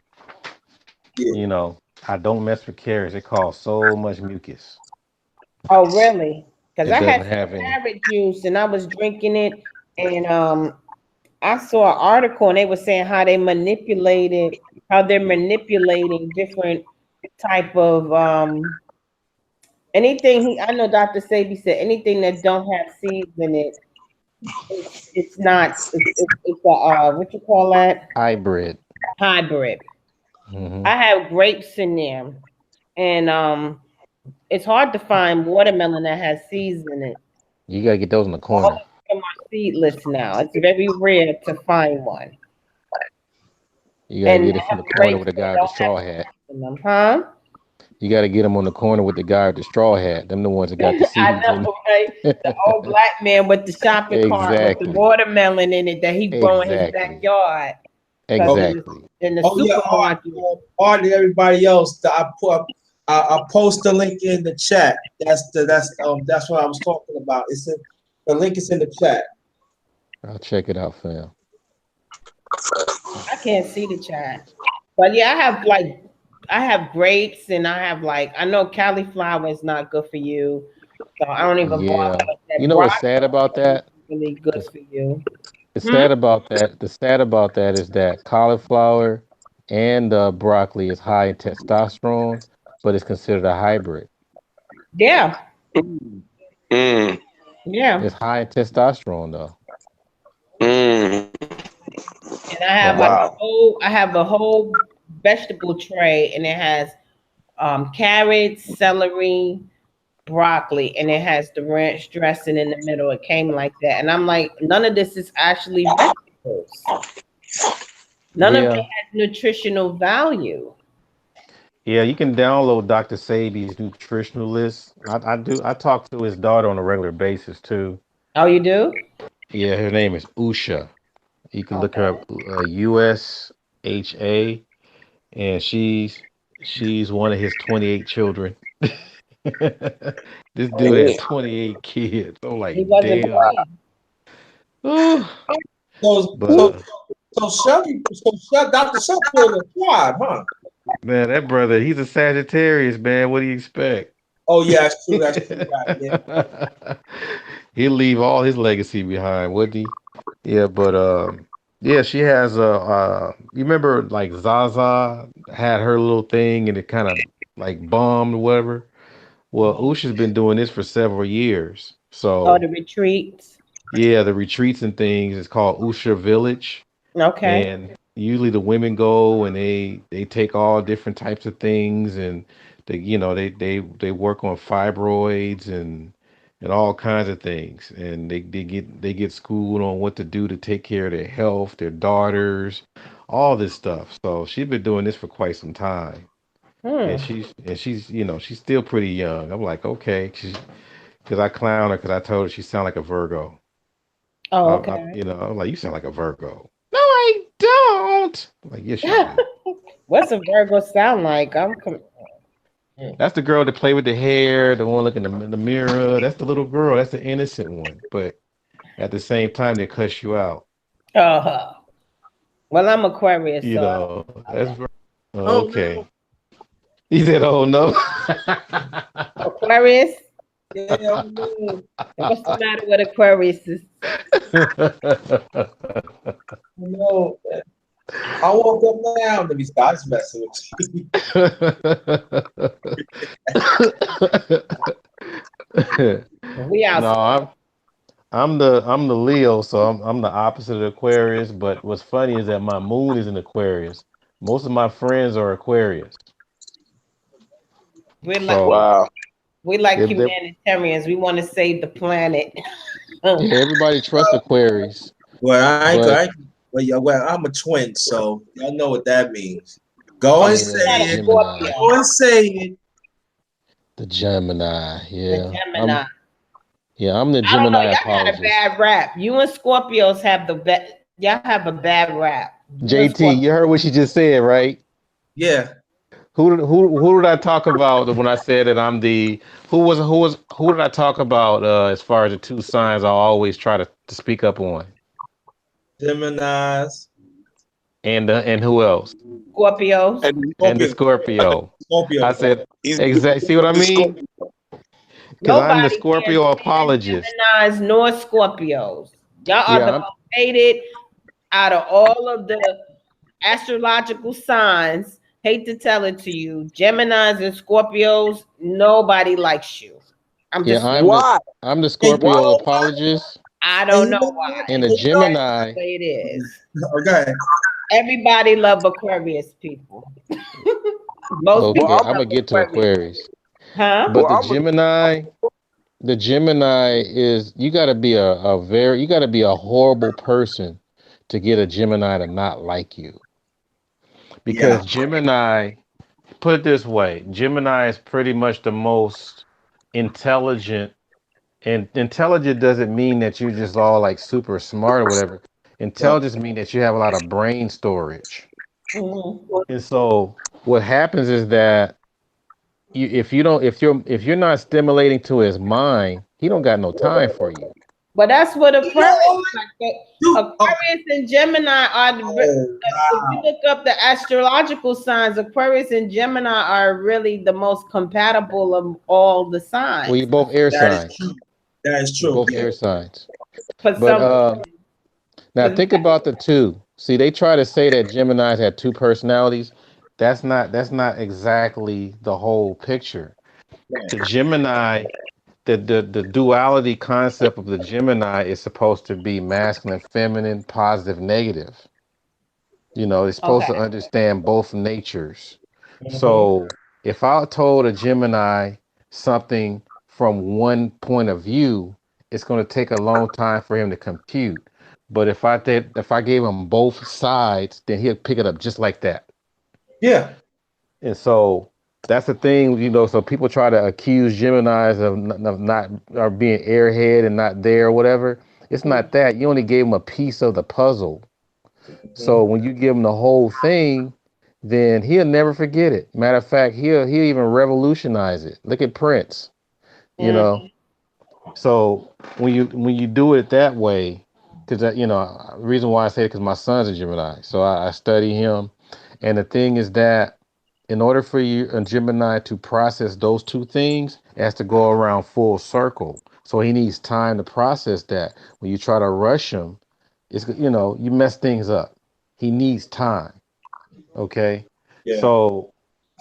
Yeah. you know, I don't mess with carrots. They cause so much mucus. oh really? Because It I had doesn't have any. carrot juice and I was drinking it, and I saw an article and they were saying how they're manipulating different type of anything. I know Dr. Sebi said anything that don't have seeds in it, it's not it's a what you call that, Hybrid. hybrid. Hmm. I have grapes in there, and it's hard to find watermelon that has seeds in it. You gotta get those in the All corner. of them are seedless now. It's very rare to find one. You gotta And get I it from have the corner grapes with the that guy with the don't have straw hat. seeds in them, huh? You gotta get them on the corner with the guy with the straw hat. Them the ones that got the I seeds in know, right? The old black man with the shopping cart with Exactly. the watermelon in it that he grow in his Exactly. backyard. Exactly. In the Oh yeah, supermarket. Art and everybody else. I post the link in the chat. That's what I was talking about. The link is in the chat. I'll check it out, fam. I can't see the chat. But yeah, I have grapes and I know cauliflower is not good for you. So I don't even Yeah. bother with that. You know what's sad about that? Really good for you. The sad about that is that cauliflower and broccoli is high in testosterone, but it's considered a hybrid. Yeah. Mm, Yeah. It's high in testosterone though. mm. And I have Wow. I have a whole vegetable tray, and it has carrots, celery, broccoli, and it has the ranch dressing in the middle. It came like that, and I'm like, none of this is actually vegetables. None of it Yeah. has nutritional value. Yeah, you can download Dr. Sebi's nutritional list. I talk to his daughter on a regular basis too. Oh, you do? Yeah, her name is Usha. You can look her up, USHA, and she's one of his 28 children. This dude had 28 kids. I'm He like, wasn't damn. playing. Ooh. So But Dr. Shelby in the tribe, huh? man, that brother, he's a Sagittarius, man. What do you expect? Oh yeah, that's true. That's true. Right, yeah. He'll leave all his legacy behind, wouldn't he? Yeah, but yeah, she has you remember like Zaza had her little thing and it kind of like bombed or whatever. Well, Usha's been doing this for several years. Oh, the So retreats. yeah, the retreats and things is called Usha Village. Okay. And usually the women go and they take all different types of things and they work on fibroids and all kinds of things and they get schooled on what to do to take care of their health, their daughters, all this stuff. So she's been doing this for quite some time. And she's she's still pretty young. I'm like, okay, because I clown her because I told her she sound like a Virgo. Oh, okay. I'm like, you sound like a Virgo. No, I don't. I'm like, yes, you do. What's a Virgo sound like? That's the girl that play with the hair, the one looking in the mirror. That's the little girl. That's the innocent one. But at the same time, they cuss you out. Well, I'm Aquarius. You So know, that's okay. He said, "Oh no." Aquarius. Yeah, What's the matter with Aquarius? No, I woke up now. Let me stop just messing with you. We out. No, I'm the Leo, so I'm the opposite of Aquarius. But what's funny is that my moon is in Aquarius. Most of my friends are Aquarius. We're like So Wow. we like if they, humanitarians. We want to save the planet. yeah, everybody trusts Aquarius, Well, but well, I'm a twin, so y'all know what that means. Go and say yeah, the Not a it. Gemini, Scorpio, Go and say it. the Gemini, the yeah, Gemini. I'm the I don't know. Gemini Y'all got a apologist. bad rap. You and Scorpios have the bad. Y'all have a bad rap. You and JT, you heard what she just said, right? Yeah. Who did I talk about when I said that I'm the who did I talk about as far as the two signs I always try to speak up on? Geminis. And who else? Scorpios. And And the Scorpio. Scorpio. I Scorpio. said he's exactly. See what I the mean? Scorpio. Because I'm the Nobody can't Scorpio stand apologist. Geminis nor Scorpios. Y'all are the Yeah, most hated out of all of the astrological signs. Hate to tell it to you, Geminis and Scorpios, nobody likes you. I'm yeah, just, Why? I'm the And you Why? Scorpio know what? apologist, I And don't you know know why. what? and And a you know That's Gemini. the way it is. okay. Everybody love Aquarius people. Most Well, people Okay, I'm I'm love gonna get to Aquarius. Aquarius, Huh? but well. I'm a, The Gemini is you got to be you got to be a horrible person to get a Gemini to not like you, Yeah. because Gemini, put it this way, Gemini is pretty much the most intelligent, and intelligent doesn't mean that you're just all like super smart or whatever. Yeah. Intelligence means that you have a lot of brain storage. Mhm. And so what happens is that if you don't if you're not stimulating to his mind, he don't got no time for you. But that's what You know Aquarius what? like. Dude, Aquarius and Gemini are oh, if you look up the astrological signs, Aquarius and Gemini are really the most compatible of all the Well, you're signs. both air that is signs. true. That is You're true. both Yeah. air signs. For But some now reason. think about the two. See, they try to say that Geminis had two personalities. That's not exactly the whole picture. The Gemini, the duality concept of the Gemini is supposed to be masculine, feminine, positive, negative. You know, it's supposed Okay. to understand both natures. Mhm. So if I told a Gemini something from one point of view, it's going to take a long time for him to compute. But if I gave him both sides, then he'll pick it up just like that. Yeah. And so that's the thing, you know. So people try to accuse Geminis of not or being airhead and not there or whatever. It's not that. You only gave him a piece of the puzzle. So Mhm. when you give him the whole thing, then he'll never forget it. Matter of fact, he'll even revolutionize it. Look at Prince, you Mm. know. So when you do it that way, because you know, the reason why I say it because my son's a Gemini, so I study him, and the thing is that in order for you a Gemini to process those two things, it has to go around full circle. So he needs time to process that. When you try to rush him, it's you know you mess things up. He needs time. Okay, Yeah. so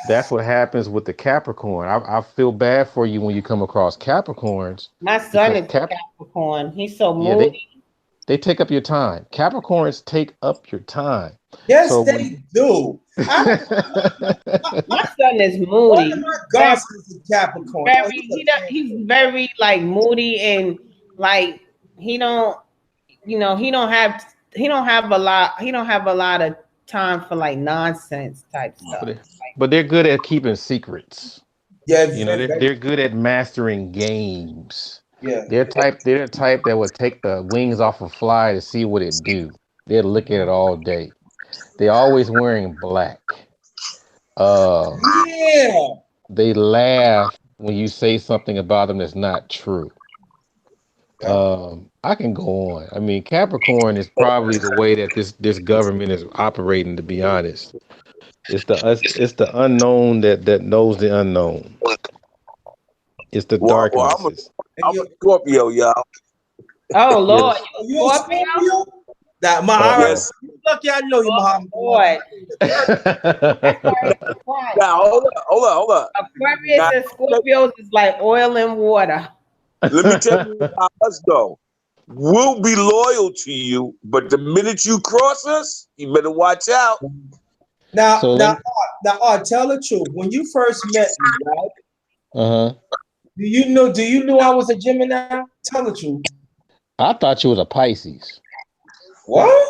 that's what happens with the Capricorn. I feel bad for you when you come across Capricorns My son because is a Capricorn. He's so yeah, moody. they take up your time. Capricorns take up your time. Yes, So when they do. I, My son is one of moody. my Very, godsons is Capricorn. Oh, very he's a he's very like moody and like he don't he don't have a lot of time for like nonsense type stuff. but they're good at keeping secrets. yeah, You know, very, they're good at mastering games. yeah. They're the type that would take the wings off a fly to see what it do. They'll look at it all day. They're always wearing black. Uh, Yeah. they laugh when you say something about them that's not true. Yeah. I can go on. I mean, Capricorn is probably the way that this government is operating. To be honest, it's the unknown that knows the unknown. It's the well, darkness. And I'm a you Scorpio, y'all. Oh Lord, Yes. Are you a Scorpio? Scorpio? That my Yes. lucky I know you, Muhammad. Lord. Now hold up. Aquarius Now and Scorpios is like oil and water. let me tell you about us though. We'll be loyal to you, but the minute you cross us, you better watch out. Now, So now, Art, tell the truth. When you first met me, right? uh-huh. Do you know I was a Gemini? Tell the truth. I thought you was a Pisces. What?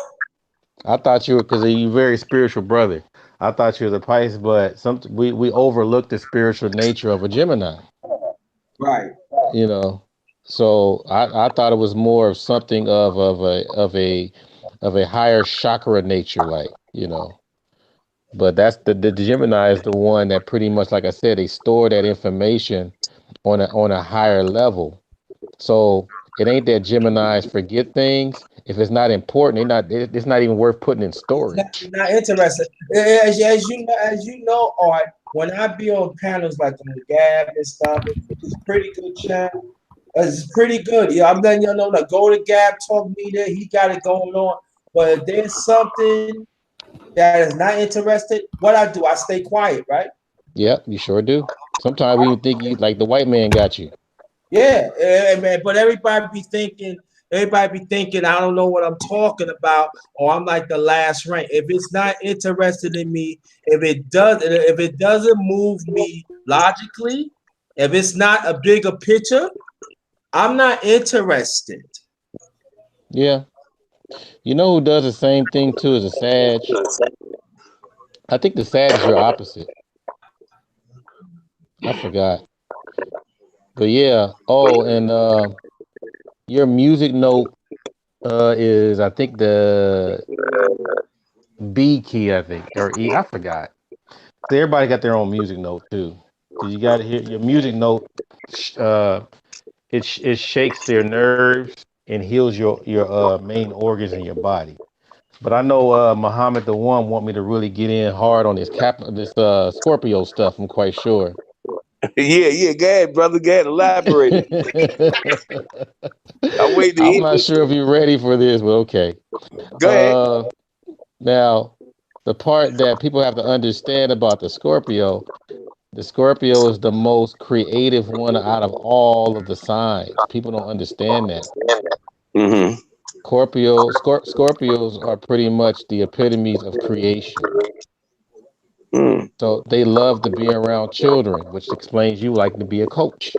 I thought you were because you very spiritual brother. I thought you was a Pisces, but we overlooked the spiritual nature of a Gemini. Right. You know, so I thought it was more of something of a higher chakra nature, like But that's the Gemini is the one that pretty much, like I said, they store that information on a higher level. So it ain't that Geminis forget things. If it's not important, it's not even worth putting in storage. Not interested. As you know, Art, when I be on panels like on Gab and stuff, it's pretty good chat. It's pretty good. Yeah, I'm letting you know to go to Gab, talk me there. He got it going on. But if there's something that is not interested, what I do, I stay quiet, right? Yep, you sure do. Sometimes we even think you like the white man got you. Yeah, man. But everybody be thinking, I don't know what I'm talking about, or I'm like the last rank. If it's not interested in me, if it doesn't move me logically, if it's not a bigger picture, I'm not interested. Yeah. You know who does the same thing too as a Sag? I think the Sag is your opposite. I forgot. But yeah. Oh, and your music note is I think the B key, I think, or E. I forgot. So everybody got their own music note too. So you got to hear your music note. It shakes their nerves and heals your main organs in your body. But I know Muhammad the One want me to really get in hard on this Scorpio stuff. I'm quite sure. Yeah. Go ahead, brother. Go ahead, elaborate. I'm waiting to I'm hear not this. sure if you're ready for this, but okay. Go ahead. Now, the part that people have to understand about the Scorpio is the most creative one out of all of the signs. People don't understand that. Mm-hmm. Scorpios are pretty much the epitomes of creation. Mm. So they love to be around children, which explains you like to be a coach.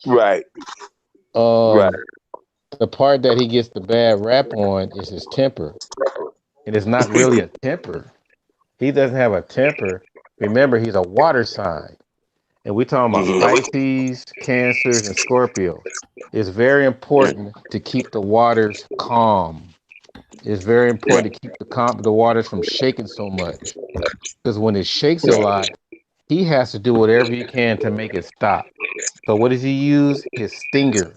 Right. Right. Um, the part that he gets the bad rap on is his temper. And it's not really a temper. He doesn't have a temper. Remember, he's a water sign. And we're talking about Mhm. Pisces, Cancers, and Scorpio. It's very important to keep the waters calm. It's very important to keep the waters from shaking so much. Because when it shakes a lot, he has to do whatever he can to make it stop. So what does he use? His stinger.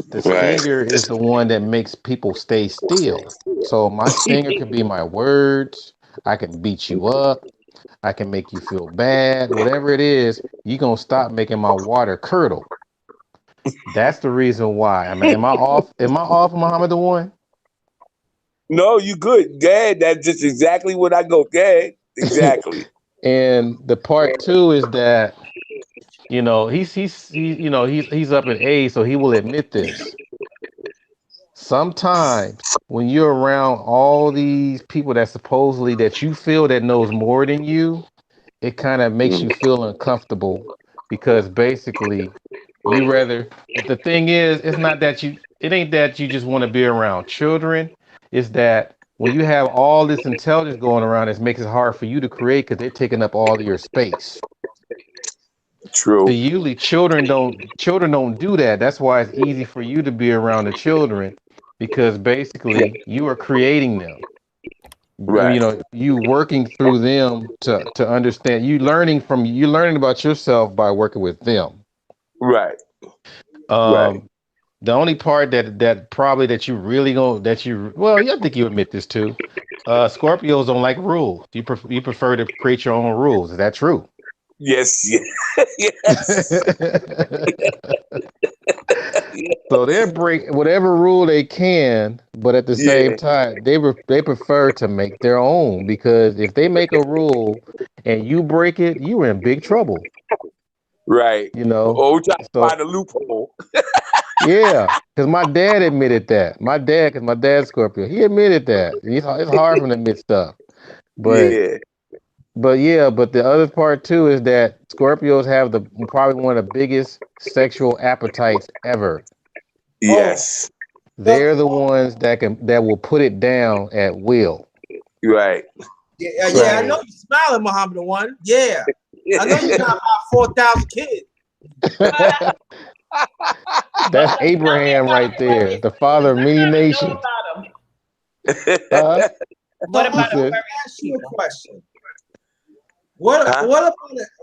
The Right. stinger is the one that makes people stay still. So my stinger could be my words. I can beat you up. I can make you feel bad. Whatever it is, you're going to stop making my water curdle. That's the reason why. Am I off? Am I off, Muhammad the One? No, you good. Go ahead. That's just exactly what I go. Go ahead. Exactly. And the part two is that he's up in age, so he will admit this. Sometimes when you're around all these people that supposedly that you feel that knows more than you, it kind of makes you feel uncomfortable because basically the thing is, it ain't that you just want to be around children. It's that when you have all this intelligence going around, it makes it hard for you to create because they're taking up all of your space. True. So usually children don't do that. That's why it's easy for you to be around the children because basically you are creating them. Right. You working through them to understand. You learning about yourself by working with them. Right. Right. Um, the only part that probably that you really going that you well, yeah, I think you admit this too. Scorpios don't like rules. You prefer to create your own rules. Is that true? Yes. Yes. So they break whatever rule they can, but at the same time, they prefer to make their own, because if they make a rule and you break it, you're in big trouble. Right. You know. Or we try to So find a loophole. yeah, because my dad admitted that. Because my dad's Scorpio, he admitted that. It's hard for him to admit stuff, but Yeah. but the other part too is that Scorpios have probably one of the biggest sexual appetites ever. Yes. They're the ones that will put it down at will. Right. Yeah, So- I know you're smiling, Muhammad one. Yeah. I know you got about 4,000 kids. That's Abraham right there, the father of many nations. Huh? What So, about He let me said- ask you a question. What Huh? about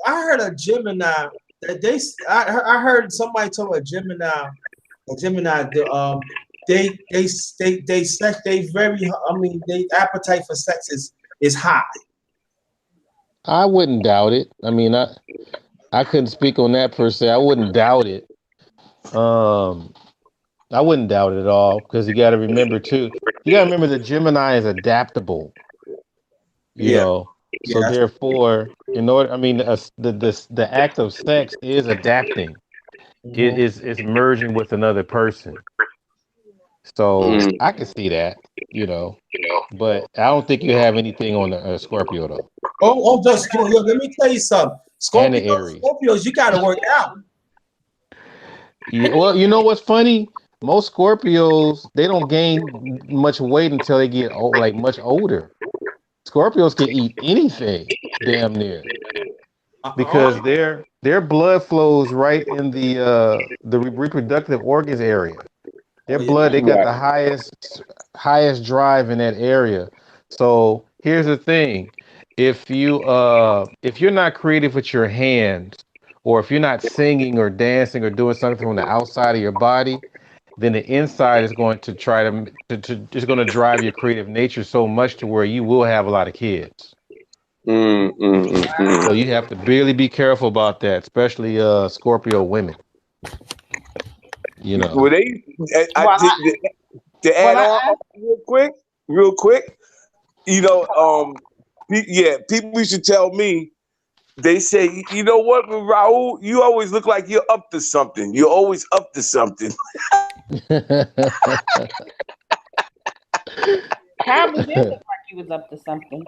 I heard a Gemini that I heard somebody tell a Gemini they appetite for sex is high. I wouldn't doubt it. I mean, I couldn't speak on that per se. I wouldn't doubt it. I wouldn't doubt it at all, because you got to remember too. You got to remember that Gemini is adaptable. You Yeah. know, so Yeah. therefore, the act of sex is adapting. It is merging with another person. So I can see that, but I don't think you have anything on the Scorpio though. Just let me tell you something. And the Aries. Scorpios, you got to work out. Yeah, well, you know what's funny? Most Scorpios, they don't gain much weight until they get much older. Scorpios can eat anything, damn near, because their blood flows right in the reproductive organs area. Their blood, they got the highest drive in that area. So here's the thing: if you're not creative with your hands, or if you're not singing or dancing or doing something from the outside of your body, then the inside is going to try to it's going to drive your creative nature so much to where you will have a lot of kids. So you have to really be careful about that, especially Scorpio women. Well, to add on real quick, people used to tell me, they say, you know what, Raul, you always look like you're up to something. You're always up to something. Probably did look like you was up to something.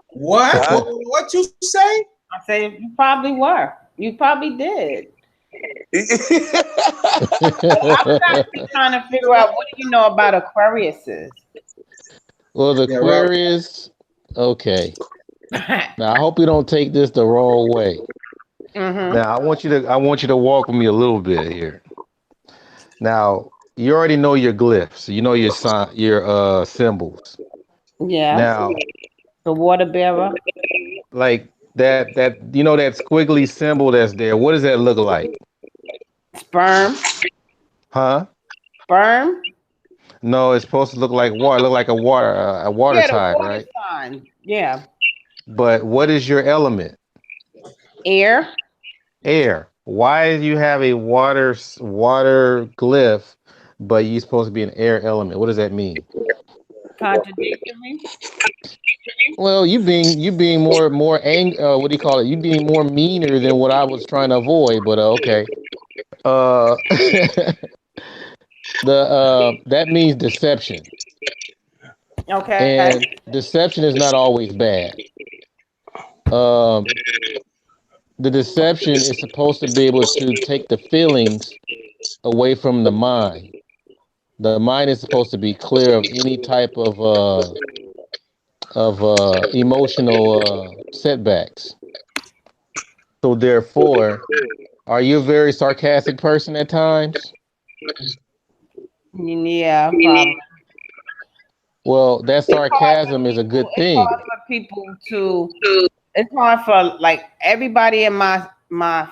What? Huh? What you say? I said you probably were. You probably did. I'm actually trying to figure out, what do you know about Aquariuses? Well, the Aquarius, okay. Now I hope you don't take this the wrong way. Now I want you to walk with me a little bit here. Now you already know your glyphs. You know your symbols. Yeah. Now the water bearer. Like that that squiggly symbol that's there. What does that look like? Sperm. Huh? Sperm. No, it's supposed to look like water. Look like a water type, water right? sign. Yeah. But what is your element? Air. Air. Why do you have a water glyph, but you're supposed to be an air element? What does that mean? Contradictory. Well, you being more what do you call it? You being more meaner than what I was trying to avoid. But okay. That means deception. Okay. And deception is not always bad. The deception is supposed to be able to take the feelings away from the mind. The mind is supposed to be clear of any type of emotional setbacks. So therefore, are you a very sarcastic person at times? Yeah, probably. Well, that sarcasm is a good thing. It's hard for people to. It's hard for everybody in my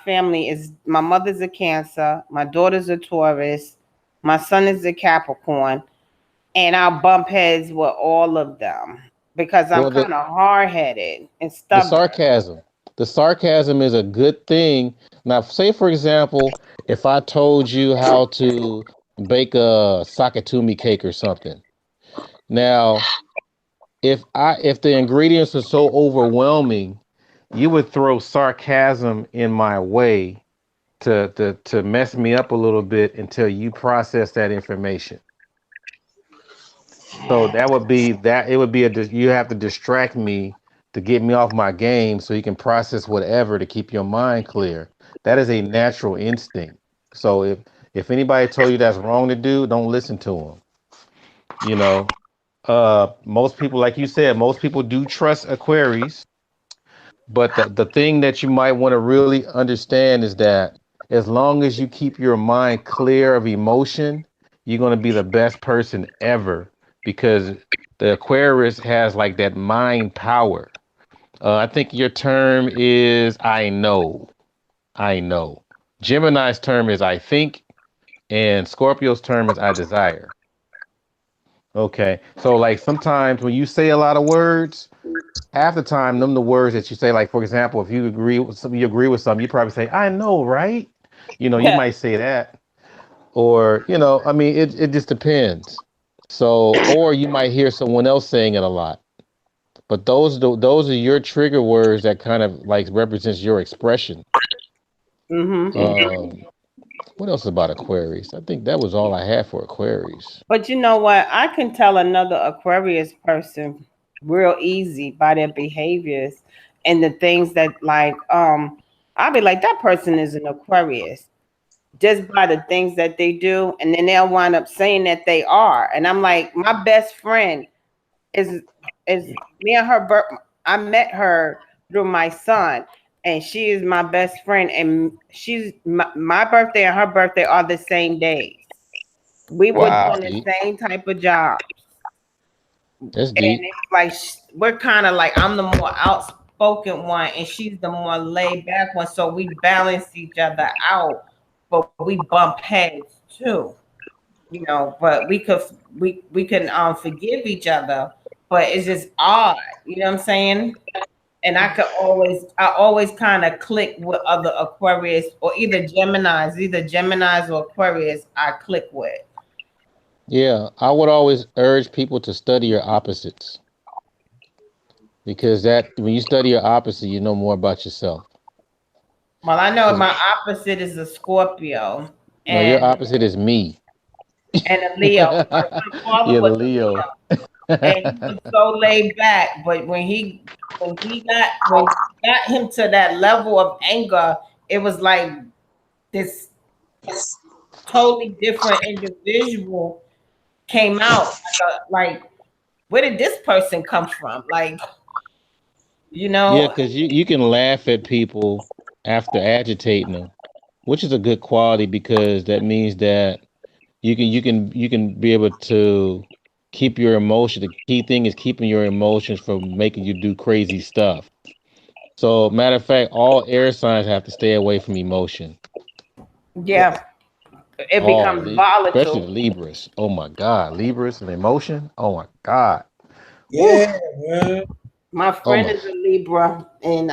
family is. My mother's a Cancer. My daughter's a Taurus. My son is a Capricorn, and I'll bump heads with all of them because I'm kind of hard-headed and stubborn. The sarcasm is a good thing, Now, say for example, if I told you how to bake a sakatumi cake or something. Now, if the ingredients are so overwhelming, you would throw sarcasm in my way to mess me up a little bit until you process that information. So that would be that it would be you have to distract me to get me off my game so you can process whatever to keep your mind clear. That is a natural instinct. So if anybody told you that's wrong to do, don't listen to them. You know, most people, like you said, most people do trust Aquarius, but the thing that you might want to really understand is that as long as you keep your mind clear of emotion, you're going to be the best person ever because the Aquarius has like that mind power. I think your term is I know. I know. Gemini's term is I think, and Scorpio's term is I desire. Okay. So like sometimes when you say a lot of words, half the time them the words that you say, like for example, if you agree with something, you probably say, I know, right? You Yeah. might say that. Or, I mean it just depends. So or you might hear someone else saying it a lot. But those are your trigger words that kind of like represents your expression. Mm-hmm. What else about Aquarius? I think that was all I had for Aquarius. But you know what? I can tell another Aquarius person real easy by their behaviors and the things that I'll be like, that person is an Aquarius just by the things that they do, and then they'll wind up saying that they are. And I'm like, my best friend is me and her. I met her through my son, and she is my best friend. And she's my birthday and her birthday are the same days. We were Wow. doing the same type of job, That's and deep. it's like we're kind of like I'm the more outspoken one, and she's the more laid back one. So we balance each other out, but we bump heads too. But we can forgive each other, but it's just odd, you know what I'm saying? And I always kind of click with other Aquarius or either Geminis or Aquarius I click with. Yeah, I would always urge people to study your opposites because that when you study your opposite, you know more about yourself. Well, I know 'Cause- my opposite is a Scorpio no, your and opposite is me. a Leo. My father Yeah, the was a Leo. Leo, and he was so laid back. But when he got him to that level of anger, it was like this totally different individual came out. Like, where did this person come from? Like, you Yeah, know, because you can laugh at people after agitating them, which is a good quality because that means that you can be able to keep your emotion. The key thing is keeping your emotions from making you do crazy stuff. So, matter of fact, all air signs have to stay away from emotion. yeah, it becomes Especially the volatile. Libras. Oh my God, Libras and emotion. Oh my God. Woo. Yeah, man. My Oh friend my. is a Libra, and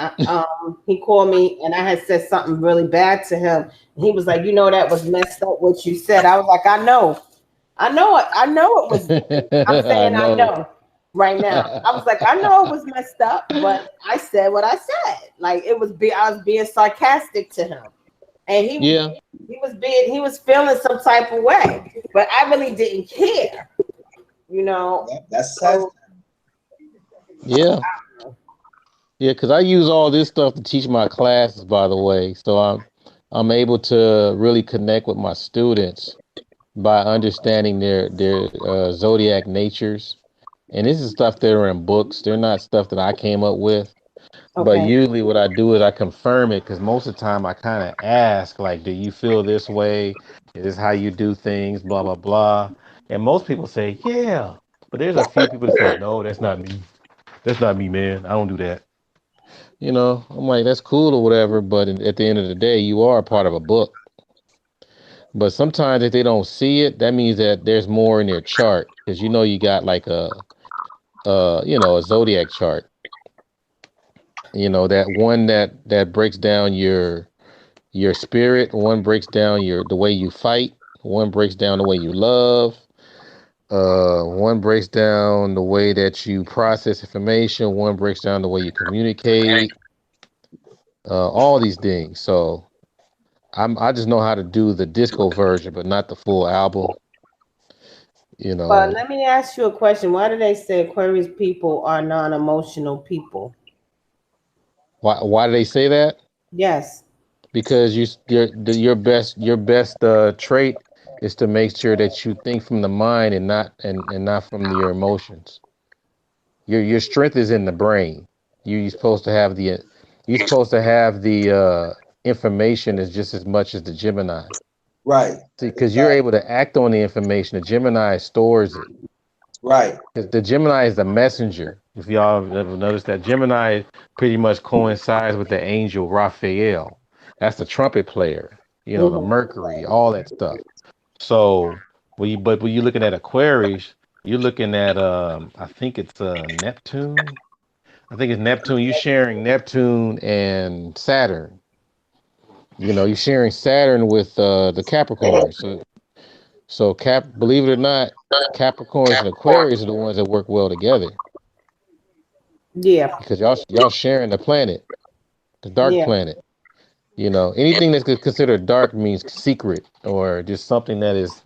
he called me, and I had said something really bad to him. He was like, that was messed up what you said." I was like, I know it, it was. I'm I saying I know. know right now. I was like, I know it was messed up, but I said what I said. Like I was being sarcastic to him, and Yeah. he was feeling some type of way, but I really didn't care, you know. That's sad. So Yeah. Yeah, because I use all this stuff to teach my classes, by the way. So I'm able to really connect with my students by understanding their zodiac natures. And this is stuff that are in books. They're not stuff that I came up with. But okay, usually what I do is I confirm it because most of the time I kind of ask, like, do you feel this way? Is this how you do things? Blah, blah, blah. And most people say, yeah. But there's a few people that say, no, that's not me. That's not me, man. I don't do that. I'm like, that's cool or whatever. But at the end of the day, you are a part of a book. But sometimes if they don't see it, that means that there's more in their chart because you got like a zodiac chart. That one that breaks down your spirit. One breaks down the way you fight. One breaks down the way you love. One breaks down the way that you process information. One breaks down the way you communicate. All these things. So I just know how to do the disco version, but not the full album. You know. But let me ask you a question. Why do they say Aquarius people are non-emotional people? Why do they say that? Yes. Because your best trait is to make sure that you think from the mind and not from your emotions. Your strength is in the brain. You're supposed to have the information is just as much as the Gemini. Right. Because you're able to act on the information. The Gemini stores it. Right. Because the Gemini is the messenger. If y'all ever noticed that, Gemini pretty much coincides with the angel Raphael. That's the trumpet player. You know, the Mercury, all that stuff. So when you're looking at Aquarius, you're looking at I think it's Neptune. I think it's Neptune. You're sharing Neptune and Saturn. You know, you're sharing Saturn with the Capricorn. So believe it or not, Capricorns and Aquarius are the ones that work well together. Yeah. Because y'all sharing the planet, the dark planet. You know, anything that's considered dark means secret or just something that is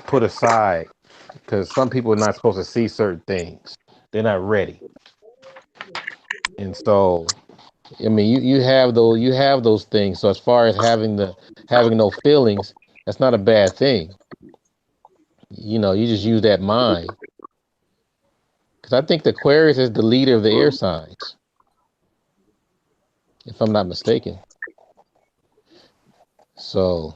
put aside. Because some people are not supposed to see certain things. They're not ready. And so, I mean, you have those things. So as far as having no feelings, that's not a bad thing. You know, you just use that mind. Because I think the Aquarius is the leader of the air signs, if I'm not mistaken. So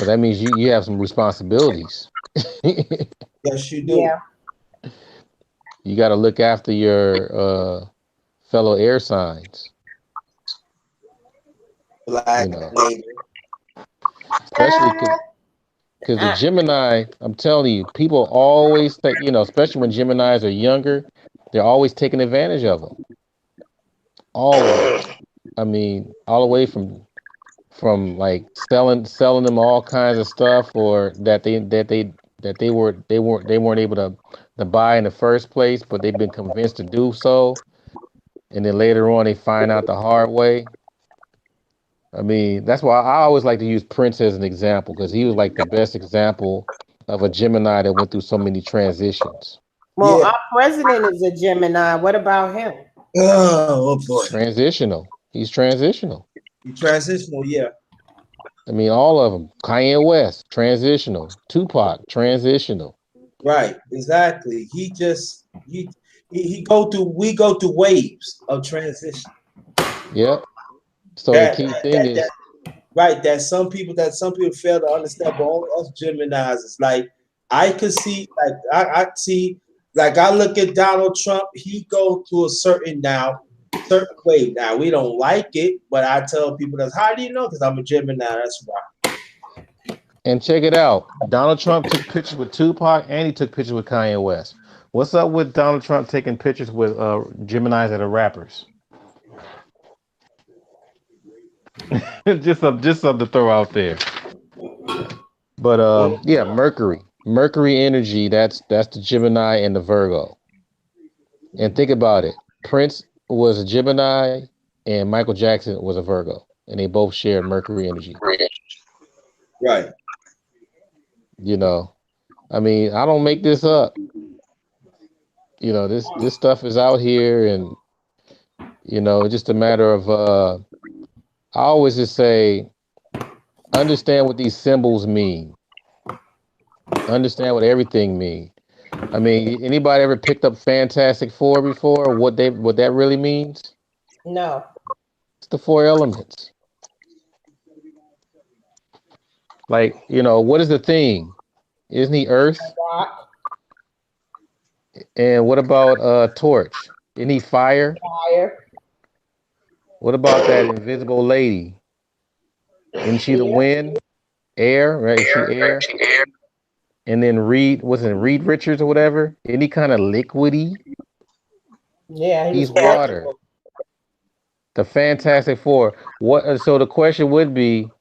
that means you have some responsibilities. Yes, you do. Yeah. You got to look after your fellow air signs. Black lady. Especially because the Gemini, I'm telling you, people always think, you know, especially when Geminis are younger, they're always taking advantage of them. Always. I mean, all the way from like selling them all kinds of stuff, or that they weren't able to buy in the first place, but they've been convinced to do so, and then later on they find out the hard way. I mean, that's why I always like to use Prince as an example, because he was like the best example of a Gemini that went through so many transitions. Well, our president is a Gemini. What about him? Oh boy. Transitional. He's transitional. Transitional, yeah. I mean, all of them. Kanye West, transitional. Tupac, transitional. Right, exactly. We go through waves of transition. Yep. So the key thing is that some people fail to understand, but only us Geminis. It's like I could see, like I see, like I look at Donald Trump, he go through a certain way. Now we don't like it, but I tell people that's how do you know? Because I'm a Gemini, that's why. And check it out. Donald Trump took pictures with Tupac and he took pictures with Kanye West. What's up with Donald Trump taking pictures with Geminis that are rappers? just something to throw out there. But yeah, Mercury energy, that's the Gemini and the Virgo. And think about it. Prince was a Gemini and Michael Jackson was a Virgo, and they both shared Mercury energy. Right. You know, I mean, I don't make this up. You know, this stuff is out here, and you know, it's just a matter of I always just say, understand what these symbols mean. Understand what everything means. I mean, anybody ever picked up Fantastic Four before? What that really means? No. It's the 4 elements. Like, you know, what is the thing? Isn't he Earth? And what about Torch? Isn't he fire? Fire. What about that invisible lady? Isn't she the wind? Air, right? Is she air? And then Reed Richards or whatever? Any kind of liquidy? Yeah, he's water. The Fantastic Four. What? So the question would be,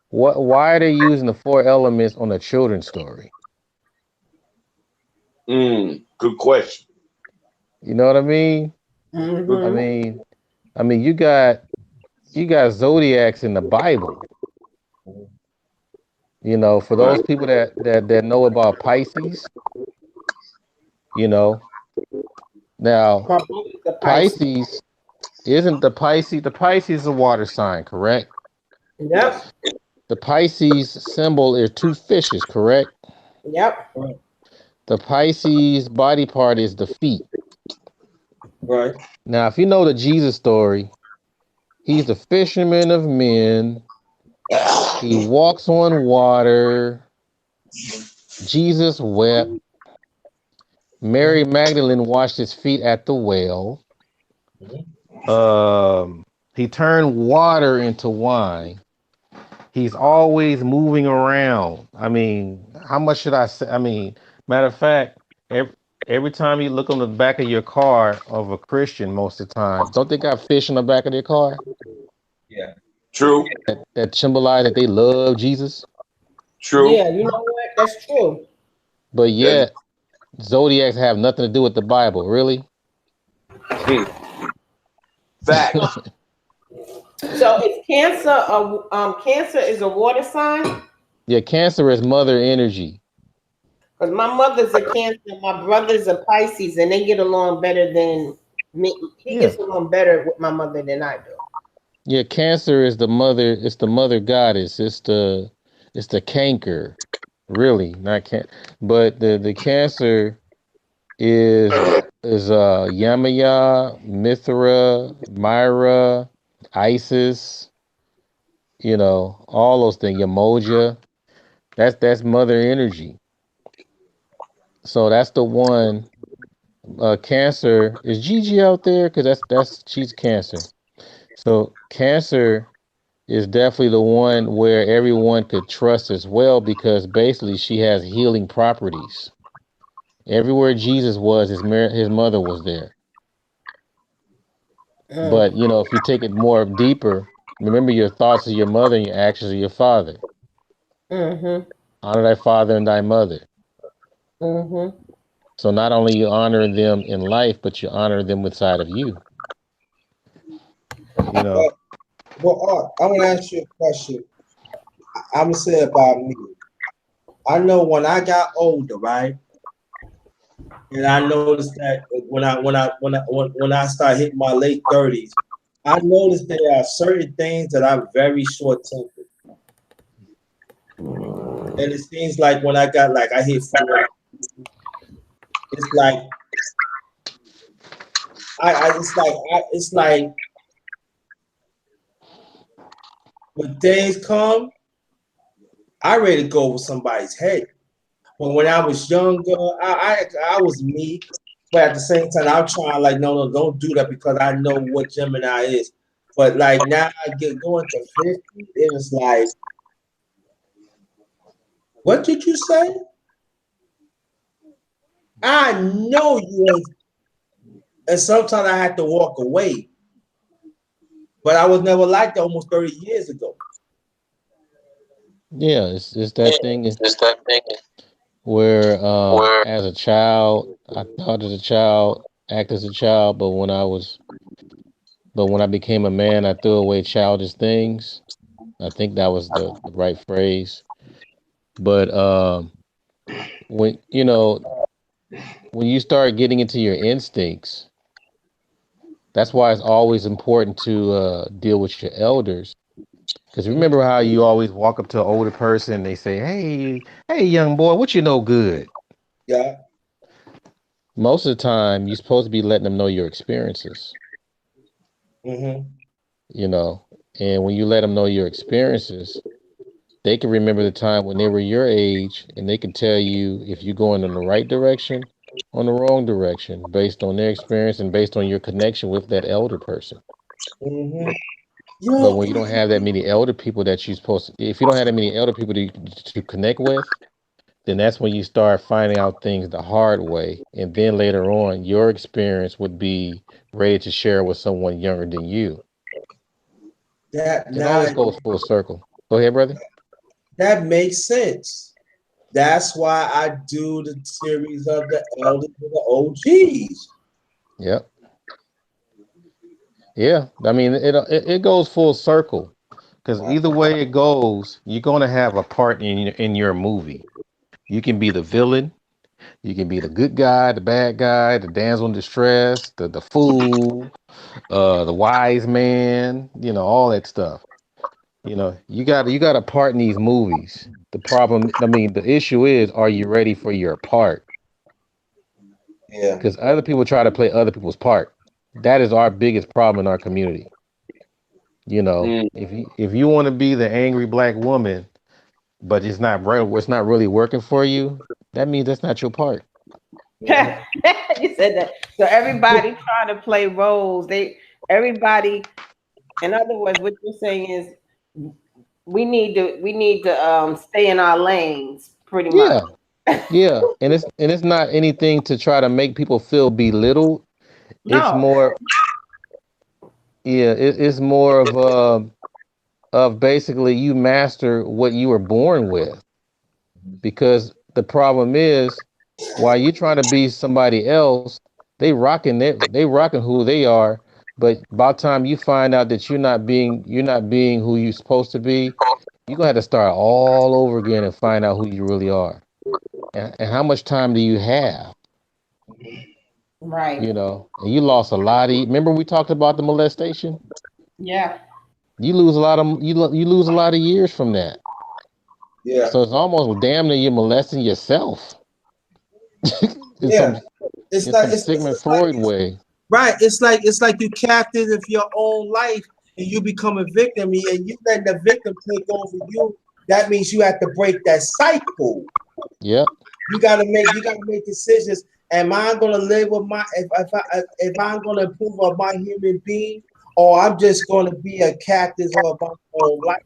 what? Why are they using the four elements on a children's story? Good question. You know what I mean? I Mhm. mean, you got zodiacs in the Bible. You know, for those Right. people that know about Pisces, you know, now My brother's a Pisces. Pisces isn't the Pisces is a water sign, correct? Yep. The Pisces symbol is two fishes, correct? Yep. Right. The Pisces body part is the feet. Right. Now, if you know the Jesus story, he's the fisherman of men. He walks on water. Jesus wept. Mary Magdalene washed his feet at the well. He turned water into wine. He's always moving around. I mean, how much should I say? I mean, matter of fact, every time you look on the back of your car of a Christian, most of the time, don't they got fish on the back of their car Yeah. True. that symbolize that they love Jesus? True. Yeah, you know what? That's true. But That yet, zodiacs have nothing to do with the Bible, really? fact. So is Cancer Cancer is a water sign? Yeah, Cancer is mother energy. Because my mother's a Cancer, my brother's a Pisces, and they get along better than me. He Yeah. gets along better with my mother than I do. Yeah, Cancer is the mother. It's the mother goddess. It's the canker, really, not can. But the Cancer is Yamaya, Mithra, Myra, Isis. You know all those things. Yamoja. That's mother energy. So that's the one. Cancer is Gigi out there because that's she's Cancer. So Cancer is definitely the one where everyone could trust as well because basically she has healing properties. Everywhere Jesus was, his mother was there. But you know, if you take it more deeper, remember your thoughts of your mother and your actions of your father. Mm-hmm. Honor thy father and thy mother. Mm-hmm. So not only you honor them in life, but you honor them inside of you. You know. Well, Art, I want to ask you a question. I'm gonna say about me. I know when I got older, right, and I noticed that when I start hitting my late 30s, I noticed there are certain things that I'm very short tempered, and it seems like when I got like I hit 40, it's like it's like when things come, I ready to go over somebody's head. But when I was younger, I was me, but at the same time, I'm trying like no, don't do that because I know what Gemini is. But like now, I get going to 50, it was like, what did you say? I know you ain't. And sometimes I had to walk away, but I was never like that almost 30 years ago. Yeah, it's that thing where as a child I thought as a child, act as a child, but when I became a man I threw away childish things. I think that was the right phrase. But when you know when you start getting into your instincts, that's why it's always important to deal with your elders. Because remember how you always walk up to an older person and they say, hey, young boy, what you know good? Yeah. Most of the time, you're supposed to be letting them know your experiences, Mm-hmm. you know. And when you let them know your experiences, they can remember the time when they were your age and they can tell you if you're going in the right direction or the wrong direction based on their experience and based on your connection with that elder person. Mm-hmm. But Yo, when you don't have that many elder people that you're supposed to, if you don't have that many elder people to connect with, then that's when you start finding out things the hard way. And then later on, your experience would be ready to share with someone younger than you. That It always now goes full circle. Go ahead, brother. that makes sense. That's why I do the series of the elders and the OGs. Yep. Yeah. I mean, it goes full circle because either way it goes, you're gonna have a part in your movie. You can be the villain. You can be the good guy, the bad guy, the damsel in distress, the fool, the wise man. You know, all that stuff. You know, you got a part in these movies. The problem, I mean, the issue is, are you ready for your part? Yeah. Because other people try to play other people's part. That is our biggest problem in our community. You know, Mm. if you want to be the angry black woman, but it's not really working for you, that means that's not your part. You said that. So everybody trying to play roles. Everybody. In other words, what you're saying is we need to stay in our lanes, pretty much. Yeah, yeah, and it's not anything to try to make people feel belittled. It's No. more, yeah, it's more of basically you master what you were born with. Because the problem is, while you trying to be somebody else, they rocking who they are. But by the time you find out that you're not being who you're supposed to be, you're gonna have to start all over again and find out who you really are. And how much time do you have? Right. You know, and you lost a lot of. Remember we talked about the molestation. Yeah. You lose a lot of years from that. Yeah. So it's almost damn near you're molesting yourself in Yeah. some It's in like some Sigmund Freud way. right. It's like you captive of your own life and you become a victim and you let the victim take over you. That means you have to break that cycle. Yep. You gotta make decisions. Am I gonna live with my if I'm gonna improve on my human being, or I'm just gonna be a captive of my own life?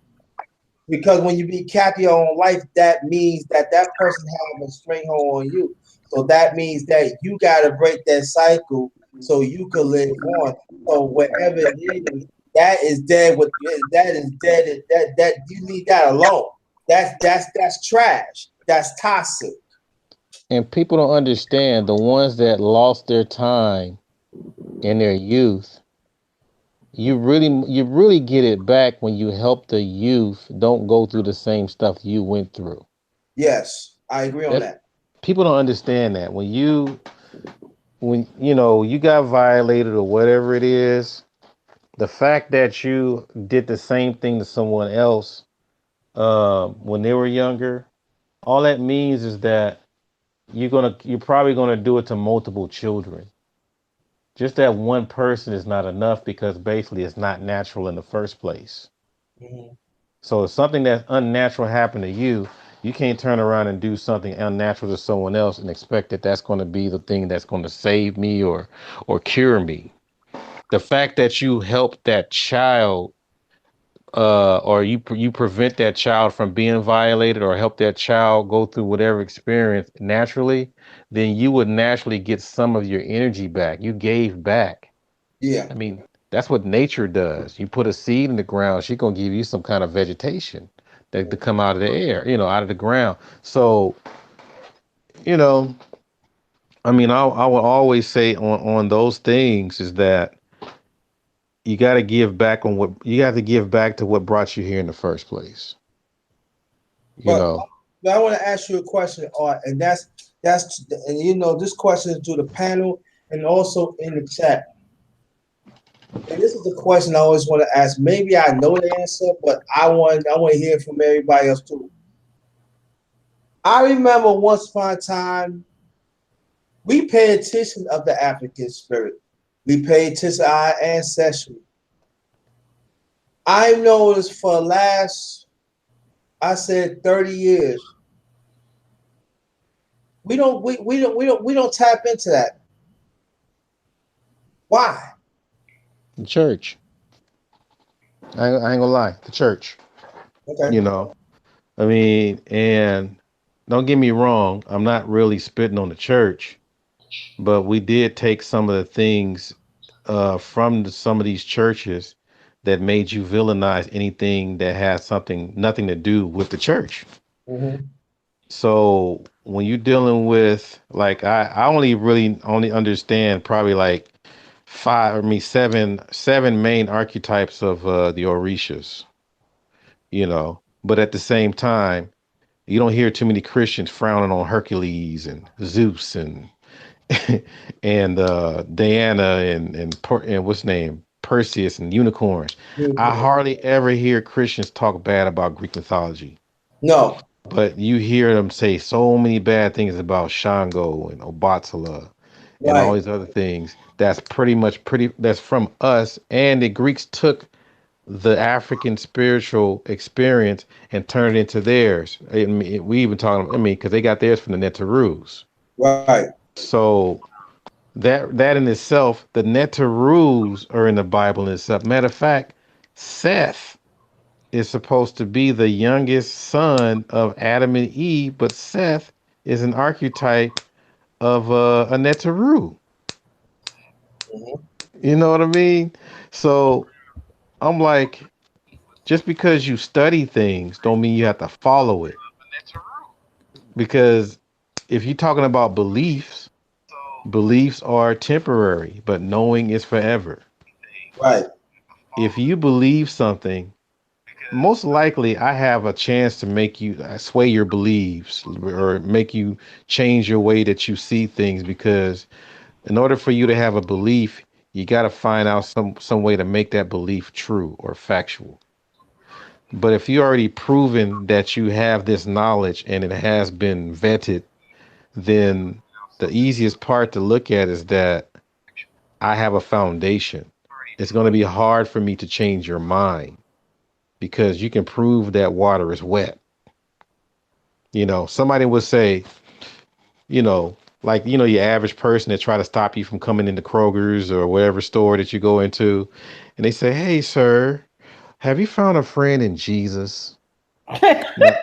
Because when you be captive of your own life, that means that person has a stranglehold on you. So that means that you gotta break that cycle so you can live on. So whatever it is, that is dead with that is dead. That you leave that alone. That's trash. That's toxic. And people don't understand the ones that lost their time in their youth. You really get it back when you help the youth don't go through the same stuff you went through. Yes, I agree on That that. people don't understand that when you got violated or whatever it is, the fact that you did the same thing to someone else when they were younger, all that means is that you're probably gonna do it to multiple children. Just that one person is not enough because basically it's not natural in the first place. Mhm. So if something that's unnatural happened to you, you can't turn around and do something unnatural to someone else and expect that that's going to be the thing that's going to save me or cure me. The fact that you help that child or you prevent that child from being violated or help that child go through whatever experience naturally, then you would naturally get some of your energy back. You gave back. Yeah. I mean, that's what nature does. You put a seed in the ground, she's gonna give you some kind of vegetation that to come out of the air, out of the ground. So, you know, I mean, I will always say on those things is that you got to give back on what you have to give back to what brought you here in the first place. You But, know, but I want to ask you a question, Art, and this question is to the panel and also in the chat. And this is the question I always want to ask. Maybe I know the answer, but I want to hear from everybody else too. I remember once upon a time we paid attention of the African spirit. We paid attention to our ancestry. I noticed for the last, I said 30 years, we don't tap into that. Why? the church. I ain't gonna lie, the church. Okay. You know, I mean, and don't get me wrong, I'm not really spitting on the church, but we did take some of the things some of these churches that made you villainize anything that has nothing to do with the church. Mm-hmm. So when you're dealing with like I only understand probably like seven main archetypes of the Orishas, you know. But at the same time, you don't hear too many Christians frowning on Hercules and Zeus and and Diana and what's his name, Perseus and unicorns. I hardly ever hear Christians talk bad about Greek mythology, No. but you hear them say so many bad things about Shango and Obatala and all Right. these other things. That's from us, and the Greeks took the African spiritual experience and turned it into theirs. We even talking, because they got theirs from the Netarus. Right. So that in itself, the Netarus are in the Bible in itself. Matter of fact, Seth is supposed to be the youngest son of Adam and Eve, but Seth is an archetype of a Netaru. Mm-hmm. You know what I mean? So I'm like, just because you study things don't mean you have to follow it. Because if you're talking about beliefs are temporary, but knowing is forever. Right. If you believe something, most likely I have a chance to make you sway your beliefs or make you change your way that you see things, because in order for you to have a belief, you got to find out some way to make that belief true or factual. But if you already proven that you have this knowledge and it has been vetted, then the easiest part to look at is that I have a foundation. It's going to be hard for me to change your mind because you can prove that water is wet. You know, somebody would say, your average person that try to stop you from coming into Kroger's or whatever store that you go into, and they say, "Hey, sir, have you found a friend in Jesus?" Now-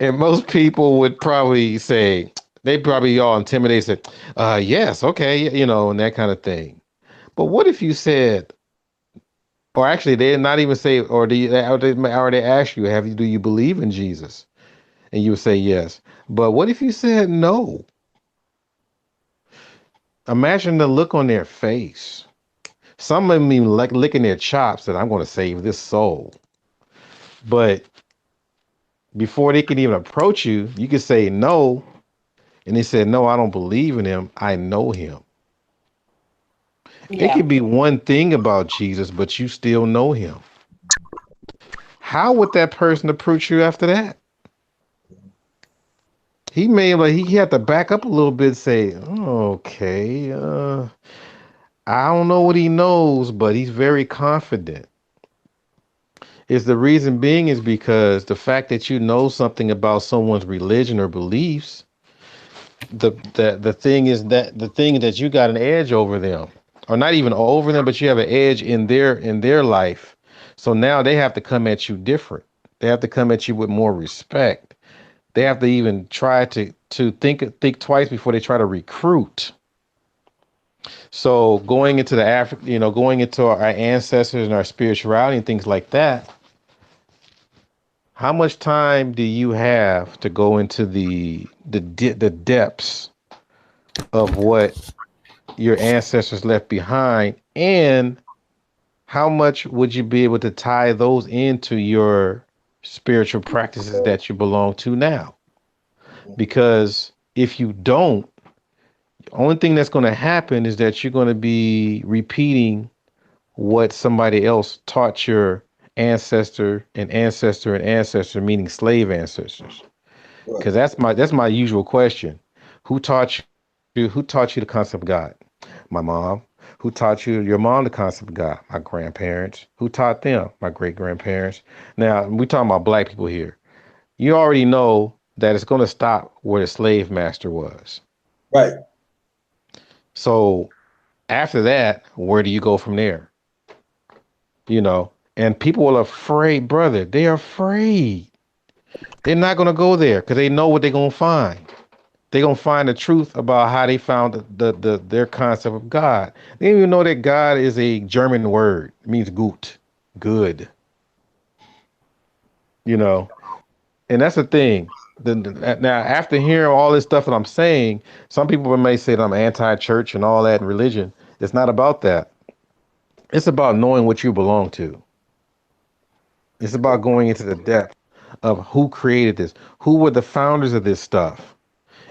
and most people would probably say, they probably all intimidated, say, yes, okay, and that kind of thing. But what if you said, or actually, they did not even say, or they ask you, do you believe in Jesus? And you would say yes. But what if you said no? Imagine the look on their face. Some of them even like licking their chops that I'm going to save this soul. But before they can even approach you, you can say no. And they said, no, I don't believe in him. I know him. It Yeah. could be one thing about Jesus, but you still know him. How would that person approach you after that? He he had to back up a little bit, say, okay, I don't know what he knows, but he's very confident. Is the reason being is because the fact that you know something about someone's religion or beliefs, the thing is that you got an edge over them, or not even over them, but you have an edge in their life. So now they have to come at you different. They have to come at you with more respect. They have to even try to think twice before they try to recruit. So going into going into our ancestors and our spirituality and things like that, how much time do you have to go into the depths of what your ancestors left behind, and how much would you be able to tie those into your spiritual practices that you belong to now? Because if you don't, the only thing that's going to happen is that you're going to be repeating what somebody else taught your ancestor and ancestor and ancestor, meaning slave ancestors. Right. Because that's my usual question. Who taught you the concept of God? My mom. Who taught your mom the concept of God? My grandparents. Who taught them? My great grandparents. Now we talking about black people here. You already know that it's going to stop where the slave master was. Right. So after that, where do you go from there? And people are afraid, brother. They're afraid. They're not going to go there because they know what they're going to find. they're gonna find the truth about how they found their concept of God. They didn't even know that God is a German word. It means gut, good. You know, and that's the thing. Now, after hearing all this stuff that I'm saying, some people may say that I'm anti-church and all that in religion. It's not about that. It's about knowing what you belong to. It's about going into the depth of who created this, who were the founders of this stuff.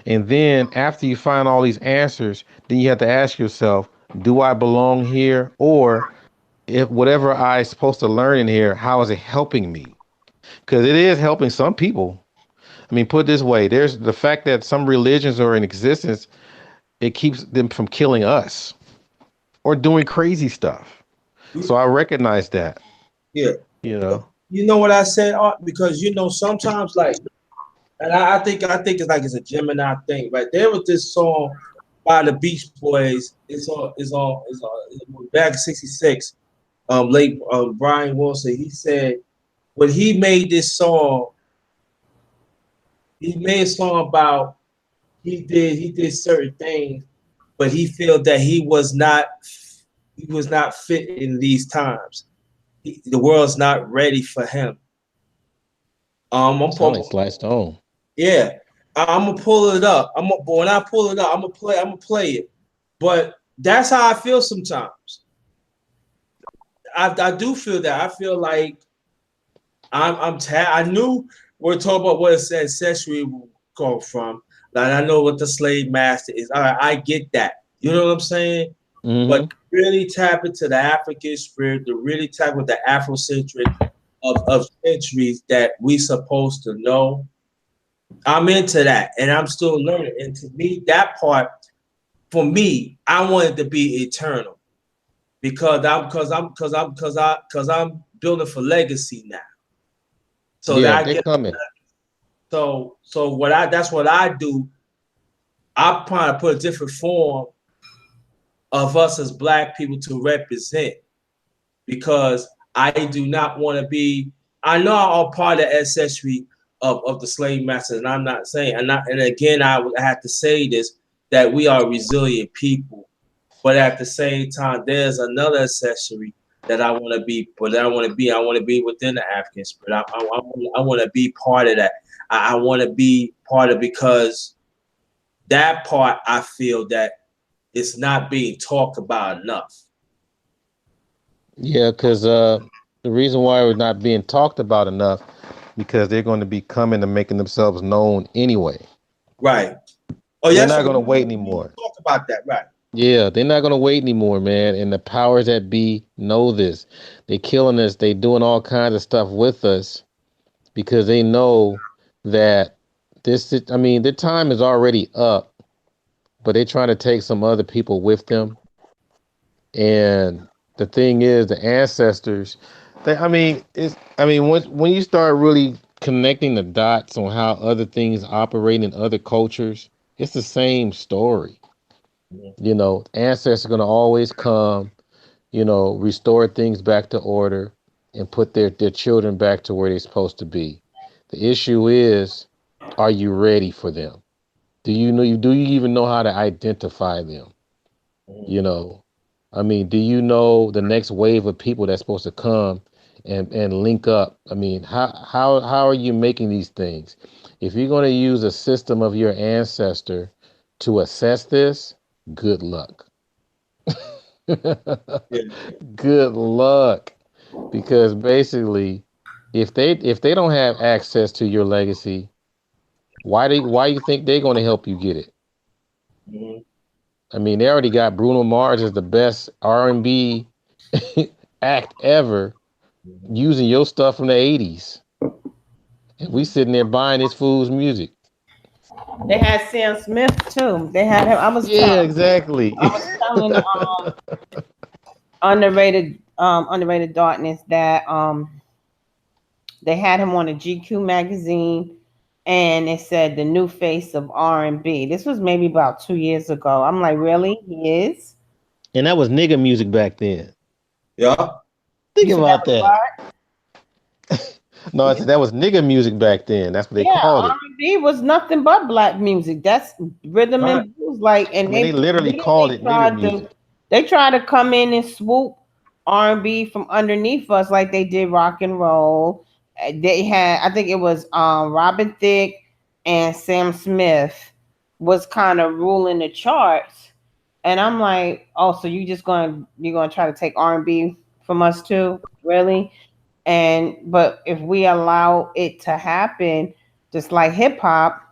And then after you find all these answers, then you have to ask yourself, do I belong here? Or if whatever I'm supposed to learn in here, how is it helping me? Because it is helping some people. I mean, put it this way, there's the fact that some religions are in existence, it keeps them from killing us or doing crazy stuff. So I recognize that. Yeah. You know. You know what I said, Art? Because you know sometimes like, and I think it's like it's a Gemini thing, right? There was this song by the Beach Boys. It's on back in '66. Late Brian Wilson. He said when he made this song, he made a song about he did certain things, but he felt that he was not fit in these times. The world's not ready for him. I'm Sound like Sly Stone. Yeah, I'm gonna pull it up. But when I pull it up, I'm gonna play it. But that's how I feel sometimes. I do feel that. I feel like I knew we're talking about where ancestry will come from. Like I know what the slave master is. All right, I get that. You know what I'm saying? Mm-hmm. But really tap into the African spirit, to really tap with the Afrocentric of centuries that we supposed to know. I'm into that, and I'm still learning. And to me, that part, for me, I wanted to be eternal because I'm building for legacy now. So yeah, that I they're get coming. so that's what I do. I try to put a different form of us as Black people to represent, because I do not want to be. I know I'm part of the ancestry of the slave masters, and I'm not saying, and again, I have to say this, that we are resilient people, but at the same time, there's another ancestry that I want to be, but I want to be within the African spirit. I want to be part of that. I want to be part of, because that part I feel that it's not being talked about enough. Yeah, because the reason why we're not being talked about enough, because they're going to be coming and making themselves known anyway. Right. Oh, they're yes, not going to wait anymore. Talk about that, right? Yeah, they're not going to wait anymore, man. And the powers that be know this. They're killing us. They doing all kinds of stuff with us because they know that the time is already up, but they're trying to take some other people with them. And the thing is, the ancestors, when you start really connecting the dots on how other things operate in other cultures, it's the same story. You know, ancestors are going to always come, restore things back to order and put their children back to where they're supposed to be. The issue is, are you ready for them? Do you even know how to identify them? You know, do you know the next wave of people that's supposed to come and link up? I mean, how are you making these things? If you're going to use a system of your ancestor to assess this, good luck. Good luck. Because basically, if they don't have access to your legacy, why you think they're going to help you get it? Mm-hmm. I mean, they already got Bruno Mars as the best R&B act ever, using your stuff from the 80s. And we sitting there buying this fool's music. They had Sam Smith too. They had him. Exactly. I was telling underrated darkness that they had him on a GQ magazine, and it said the new face of R&B. This was maybe about 2 years ago. I'm like, really? He is? And that was nigga music back then. Yeah. Think about that. No, I said that was nigga music back then. That's what they Yeah, called it. R&B was nothing but black music. That's rhythm Right. and blues. Like, I and mean, they they literally called literally it nigga tried music. to come in and swoop R&B from underneath us, like they did rock and roll. They had, I think it was Robin Thicke and Sam Smith was kind of ruling the charts, and I'm like, oh, so you're gonna try to take R&B from us too, really? And but if we allow it to happen, just like hip hop,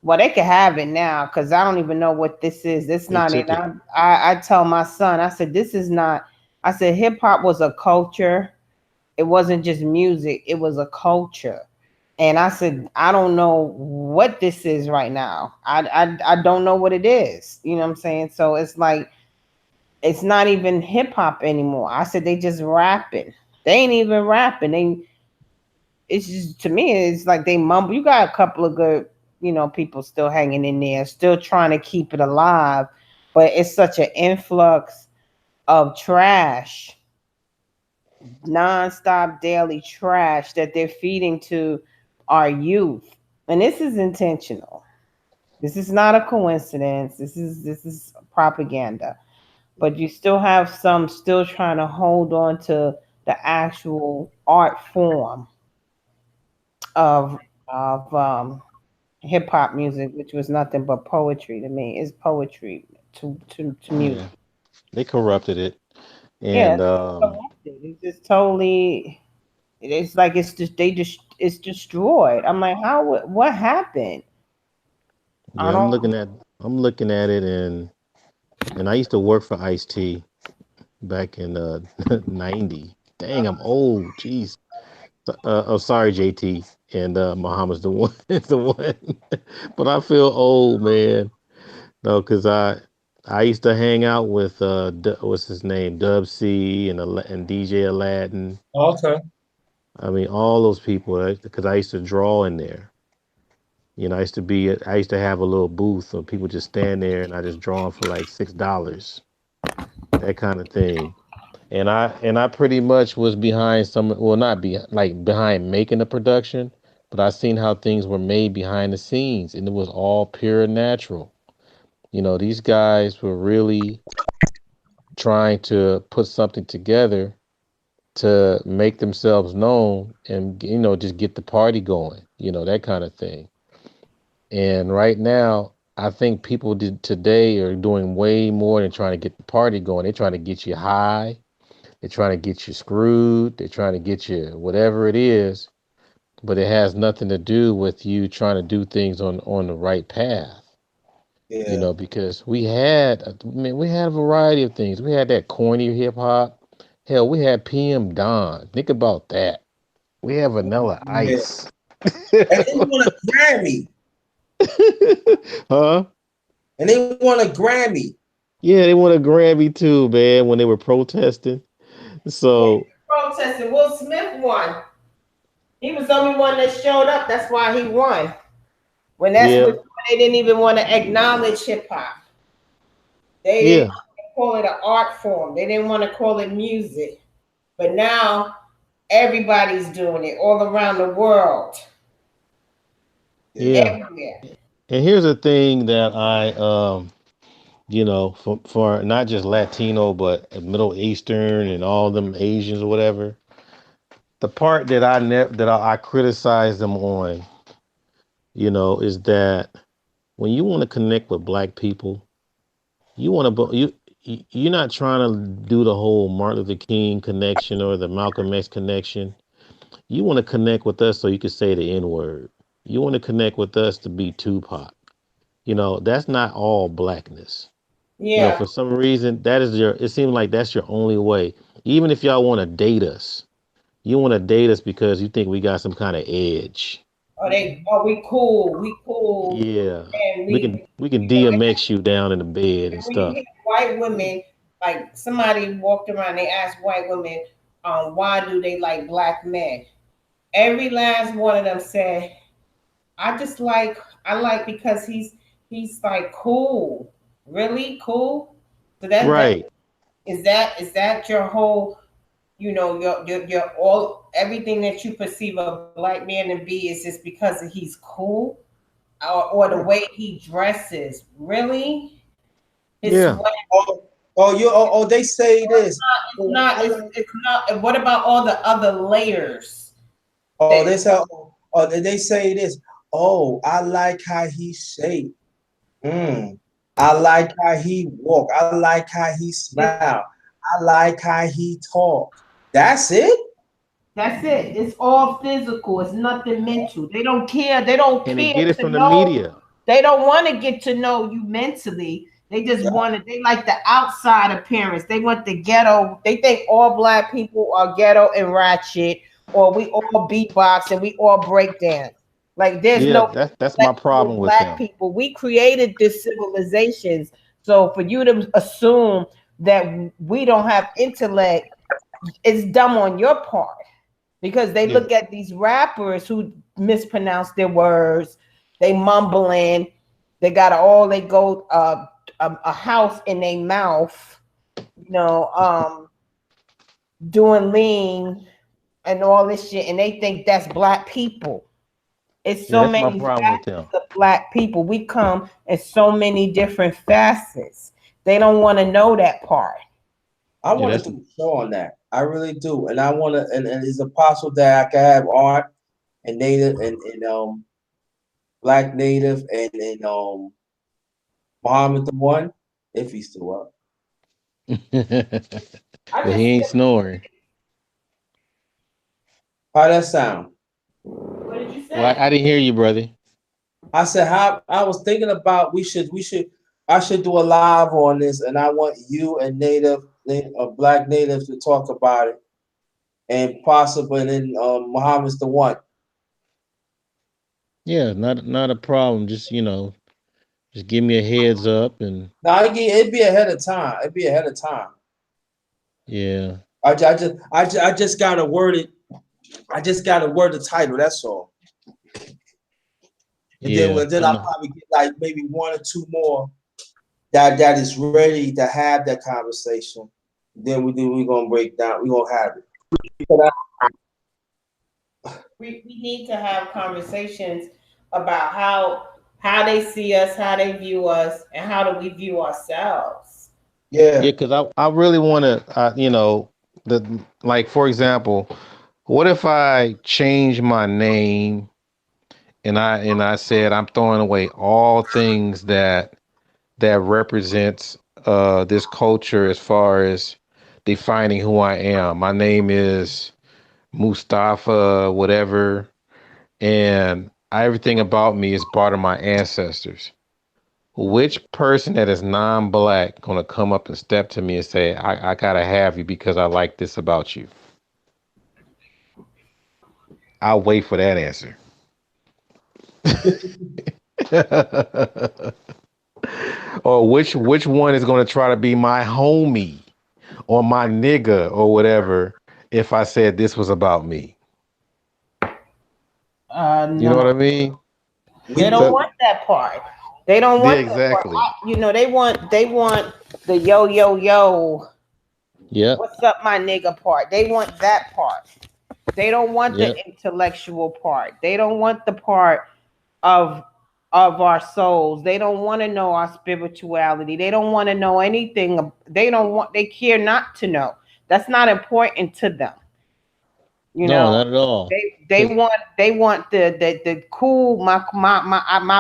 well, they can have it now because I don't even know what this is. This They not it. took it. I tell my son, I said, this is not. I said, hip hop was a culture. It wasn't just music. It was a culture. And I said, I don't know what this is right now. I don't know what it is. You know what I'm saying? So it's like it's not even hip hop anymore. I said they just rapping. They ain't even rapping. It's just, to me, it's like they mumble. You got a couple of good, people still hanging in there, still trying to keep it alive, but it's such an influx of trash, nonstop daily trash that they're feeding to our youth. And this is intentional. This is not a coincidence. This is propaganda. But you still have some still trying to hold on to the actual art form of of hip hop music, which was nothing but poetry to me. Is poetry to music. Yeah, they corrupted it, Yeah, and it's corrupted. It's just totally. It's like it's destroyed. I'm like, what happened? I yeah, don't. I'm looking at it, and I used to work for Ice T back in '90. Dang, I'm old. Jeez. Oh, sorry, JT, and Muhammad's the one, the one. But I feel old, man. No, because I used to hang out with what's his name, Dub C and DJ Aladdin. Okay. I mean, all those people, because I used to draw in there. I used to have a little booth, so people just stand there and I just draw 'em for like $6, that kind of thing. And I pretty much was behind well, not be like behind making the production, but I seen how things were made behind the scenes, and it was all pure natural. These guys were really trying to put something together to make themselves known and just get the party going, that kind of thing. And right now, I think people today are doing way more than trying to get the party going. They're trying to get you high. They're trying to get you screwed. They're trying to get you whatever it is, but it has nothing to do with you trying to do things on the right path. Yeah. Because we had a variety of things. We had that corny hip hop. Hell, we had PM Dawn. Think about that. We have Vanilla Yeah. Ice. And they won a Grammy. Huh? And they won a Grammy. Yeah, they won a Grammy too, man, when they were protesting. So Protesting. Will Smith won. He was the only one that showed up. That's why he won. When yeah, they didn't even want to acknowledge hip hop. They yeah, didn't call it an art form. They didn't want to call it music. But now everybody's doing it all around the world. yeah. Everywhere. And here's the thing that for not just Latino but Middle Eastern and all them Asians or whatever. The part that I criticize them on, is that when you want to connect with black people, you want to you're not trying to do the whole Martin Luther King connection or the Malcolm X connection. You want to connect with us so you can say the N word. You want to connect with us to be Tupac. That's not all blackness. Yeah. For some reason, it seems like that's your only way. Even if y'all want to date us, you want to date us because you think we got some kind of edge. We cool. We cool. Yeah. And We can DMX you down in the bed and when you stuff. hear white women, like somebody walked around, they asked white women, why do they like black men? Every last one of them said, I like because he's like cool, really cool. So that Right. is that your whole you know, your all everything that you perceive a black man to be is just because he's cool or the way he dresses. Really? It's Yeah. what They say this. it's not. What about all the other layers? Oh, they say this. Oh, I like how he shaped. I like how he walk. I like how he smile. I like how he talk. That's it. That's it. It's all physical. It's nothing mental. They don't care. They don't And they care get it to from the know. media. They don't want to get to know you mentally. They just want to. They like the outside appearance. They want the ghetto. They think all black people are ghetto and ratchet, or we all beatbox and we all break dance. Like there's Yeah, no that's my problem with black them. people. We created this civilizations. So for you to assume that we don't have intellect, it's dumb on your part because they Yeah. look at these rappers who mispronounce their words, they mumbling, they got they go a house in their mouth, you know, doing lean and all this shit, and they think that's black people. It's Yeah, so that's my many problem with them. facets of black people. We come in so many different facets. They don't want to know that part. I want to do a show on that. I really do, and I want to. And is it possible that I can have art and native and black native and Muhammad the One, if he's still up. But he ain't snoring. How that sound? What did you say? Well, I didn't hear you, brother. I said how I was thinking about I should do a live on this, and I want you and black natives to talk about it, and possible, and then Muhammad's the One. Yeah, not a problem. Just just give me a heads up and Now it'd be ahead of time. It'd be ahead of time. yeah. I just gotta word it. I just gotta word the title. That's all. And then I'll probably get like maybe one or two more that is ready to have that conversation. Then we're gonna break down. We're gonna have it. We need to have conversations about how they see us, how they view us, and how do we view ourselves. Yeah. Yeah, because I really want to, like, for example, what if I change my name and I said I'm throwing away all things that represents this culture as far as defining who I am. My name is Mustafa, whatever, and everything about me is part of my ancestors. Which person that is non-black gonna come up and step to me and say, I gotta have you because I like this about you? I'll wait for that answer. Or which one is gonna try to be my homie or my nigga or whatever if I said this was about me? No. You know what I mean? They don't want that part. They don't want exactly. That part. They want the yo. Yeah. What's up, my nigga part. They want that part. They don't want the intellectual part. They don't want the part of our souls. They don't want to know our spirituality. They don't want to know anything. They care not to know. That's not important to them. No, not at all. They want the cool my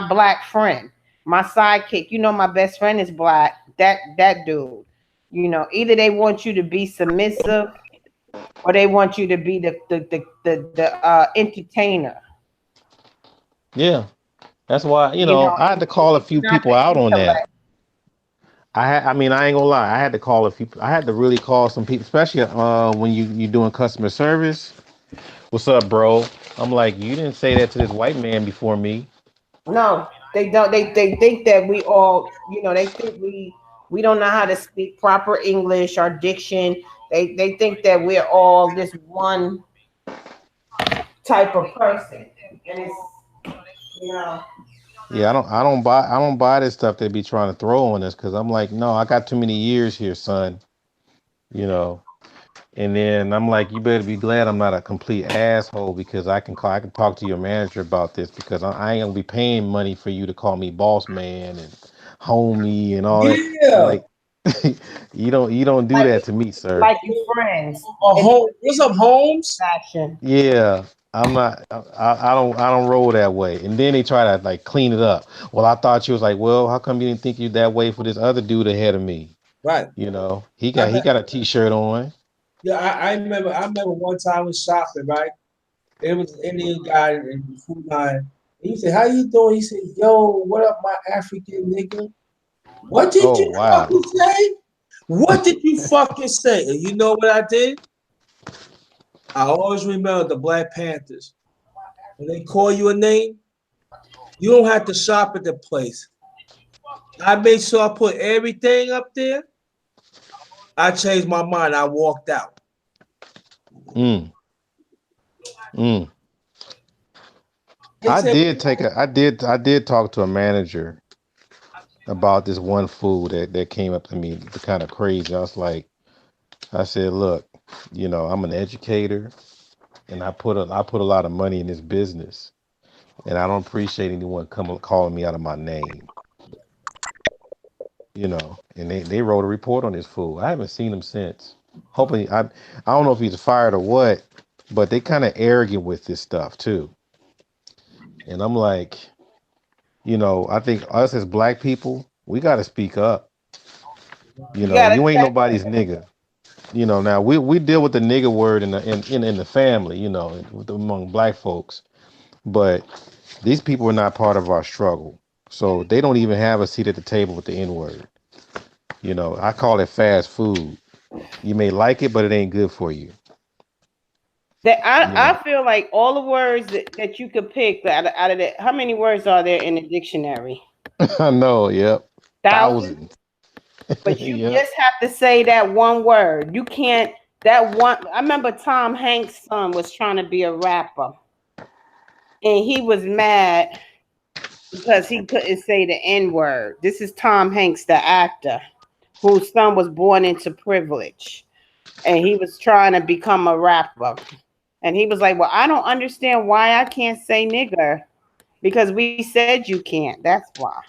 black friend, my sidekick. My best friend is black. That dude. Either they want you to be submissive or they want you to be the entertainer. Yeah. That's why, I had to call a few people out on that. I mean, I ain't gonna lie. I had to call a few. I had to really call some people, especially when you doing customer service. What's up, bro? I'm like, you didn't say that to this white man before me. No, they don't. They think that we all, they think we don't know how to speak proper English or diction. They think that we're all this one type of person, and it's Yeah, I don't buy this stuff they be trying to throw on us because I'm like, no, I got too many years here, son. And then I'm like, you better be glad I'm not a complete asshole because I can talk to your manager about this because I ain't gonna be paying money for you to call me boss man and homie and all that. I'm Yeah. like, you don't do that to me, sir. Like you friends. What's up, Holmes? Fashion. Yeah, I'm not. I don't roll that way. And then they try to like clean it up. Well, I thought you was like, well, how come you didn't think you that way for this other dude ahead of me? Right. You know, he I got he bet. got a t-shirt on. Yeah, I remember. I remember one time I was shopping. Right. There was an Indian guy in the food line. He said, "How you doing?" He said, "Yo, what up, my African nigga? What did Oh you wow. fucking say? What did you fucking say?" And you know what I did? I always remember the Black Panthers. When they call you a name, you don't have to shop at the place. I made sure I put everything up there. I changed my mind. I walked out. Mm, mm. They said, I did talk to a manager about this one food that came up to me kind of crazy. I said, look, I'm an educator and I put a lot of money in this business and I don't appreciate anyone coming calling me out of my name, and they wrote a report on this fool. I haven't seen him since. Hopefully I don't know if he's fired or what, but they kind of arrogant with this stuff too. And I'm like, I think us as black people, we got to speak up. You gotta You ain't check. nobody's nigga. Now we deal with the nigga word in the family, among black folks, but these people are not part of our struggle. So they don't even have a seat at the table with the N word. I call it fast food. You may like it, but it ain't good for you. That You know, I feel like all the words that you could pick out of that. How many words are there in the dictionary? I know, yep. Thousands. Thousands. But you Yep. just have to say that one word. You can't. That one. I remember Tom Hanks' son was trying to be a rapper, and he was mad because he couldn't say the N word. This is Tom Hanks, the actor, whose son was born into privilege, and he was trying to become a rapper. And he was like, "Well, I don't understand why I can't say nigger because we said you can't. That's why."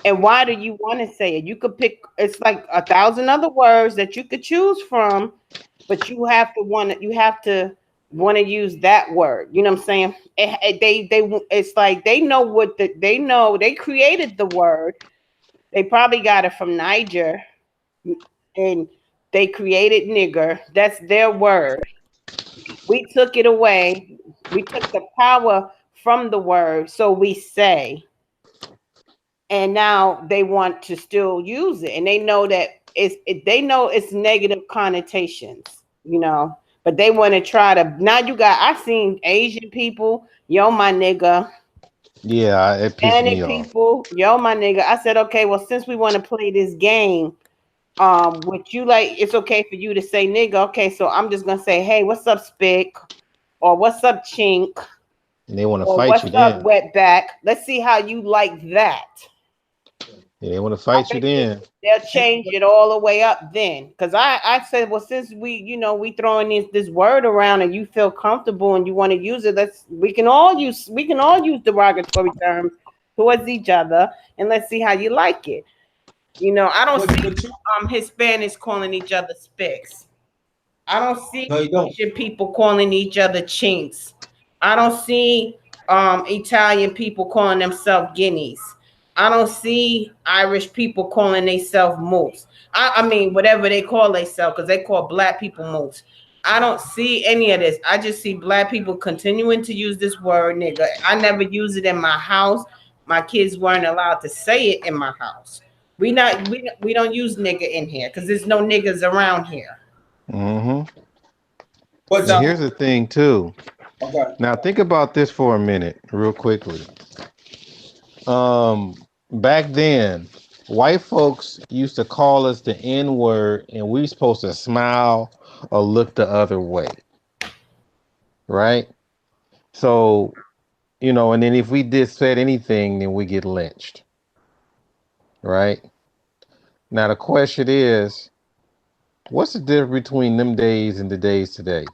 And why do you want to say it? You could pick, it's like 1,000 other words that you could choose from, but you have to want to use that word. You know what I'm saying? It's like they know they know they created the word. They probably got it from Niger and they created nigger. That's their word. We took it away. We took the power from the word. So we say, and now they want to still use it, and they know that they know it's negative connotations, but they want to try to. Now I've seen Asian people, yo my nigga, Yeah, it pissed me Hispanic off. people, yo my nigga. I said, okay, well, since we want to play this game, would you like, it's okay for you to say nigga, okay, so I'm just gonna say, hey, what's up, spick, or what's up, chink, And they want to or fight you what's up, then. wetback. Let's see how you like that. And they want to I fight you bet then. they'll change it all the way up then. Because I said, well, since we throwing this word around and you feel comfortable and you want to use it, we can all use derogatory terms towards each other, and let's see how you like it. I don't see but you, Hispanics calling each other spicks. I don't see no, you don't. Asian people calling each other chinks. I don't see Italian people calling themselves guineas. I don't see Irish people calling themselves moose. I mean, whatever they call themselves, because they call black people moose. I don't see any of this. I just see black people continuing to use this word, nigga. I never use it in my house. My kids weren't allowed to say it in my house. We don't use nigga in here because there's no niggas around here. Hmm. But And So here's the thing too. okay, Now think about this for a minute, real quickly. Um, Back then, white folks used to call us the N word, and we supposed to smile or look the other way, right? So, and then if we did said anything, then we get lynched, right? Now the question is, What's the difference between them days and the days today?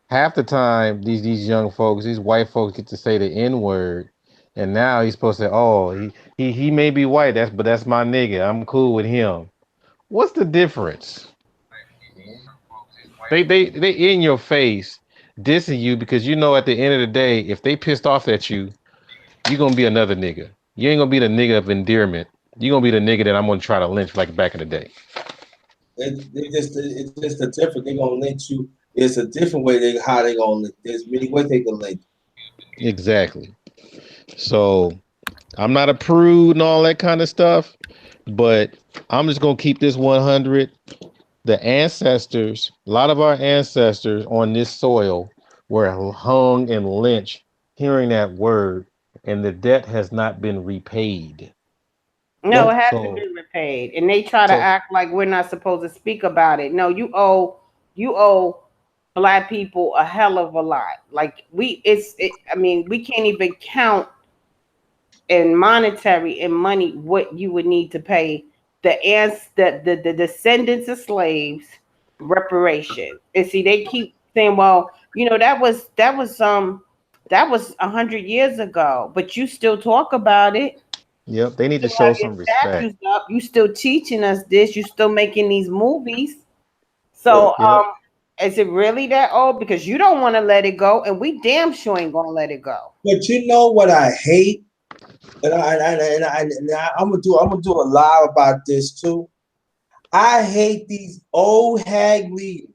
Half the time, these young folks, these white folks get to say the N word, and now he's supposed to say, "Oh, he may be white, that's my nigga. I'm cool with him." What's the difference? They in your face dissing you because you know at the end of the day, if they pissed off at you, you're gonna be another nigga. You ain't gonna be the nigga of endearment. You're gonna be the nigga that I'm gonna try to lynch like back in the day. It's just a different. They're gonna lynch you. It's a different way how they gonna lynch. There's many ways they can lynch. Exactly. So I'm not a prude and all that kind of stuff, but I'm just gonna keep this 100. The ancestors, a lot of our ancestors on this soil were hung and lynched hearing that word, and the debt has not been repaid. No, it hasn't So, been repaid, and they try to so act like we're not supposed to speak about it. No, you owe Black people a hell of a lot. Like I mean, we can't even count in monetary and money what you would need to pay the descendants of slaves reparation. And see, they keep saying, well, that was 100 years ago, but you still talk about it. yep, they need to You show have your some respect. statues up. You still teaching us this. You still making these movies. But, So, Yep. is it really that old? Because you don't want to let it go, and we damn sure ain't gonna let it go. but you know what I hate, and I'm gonna do a live about this too. I hate these old hag leaders.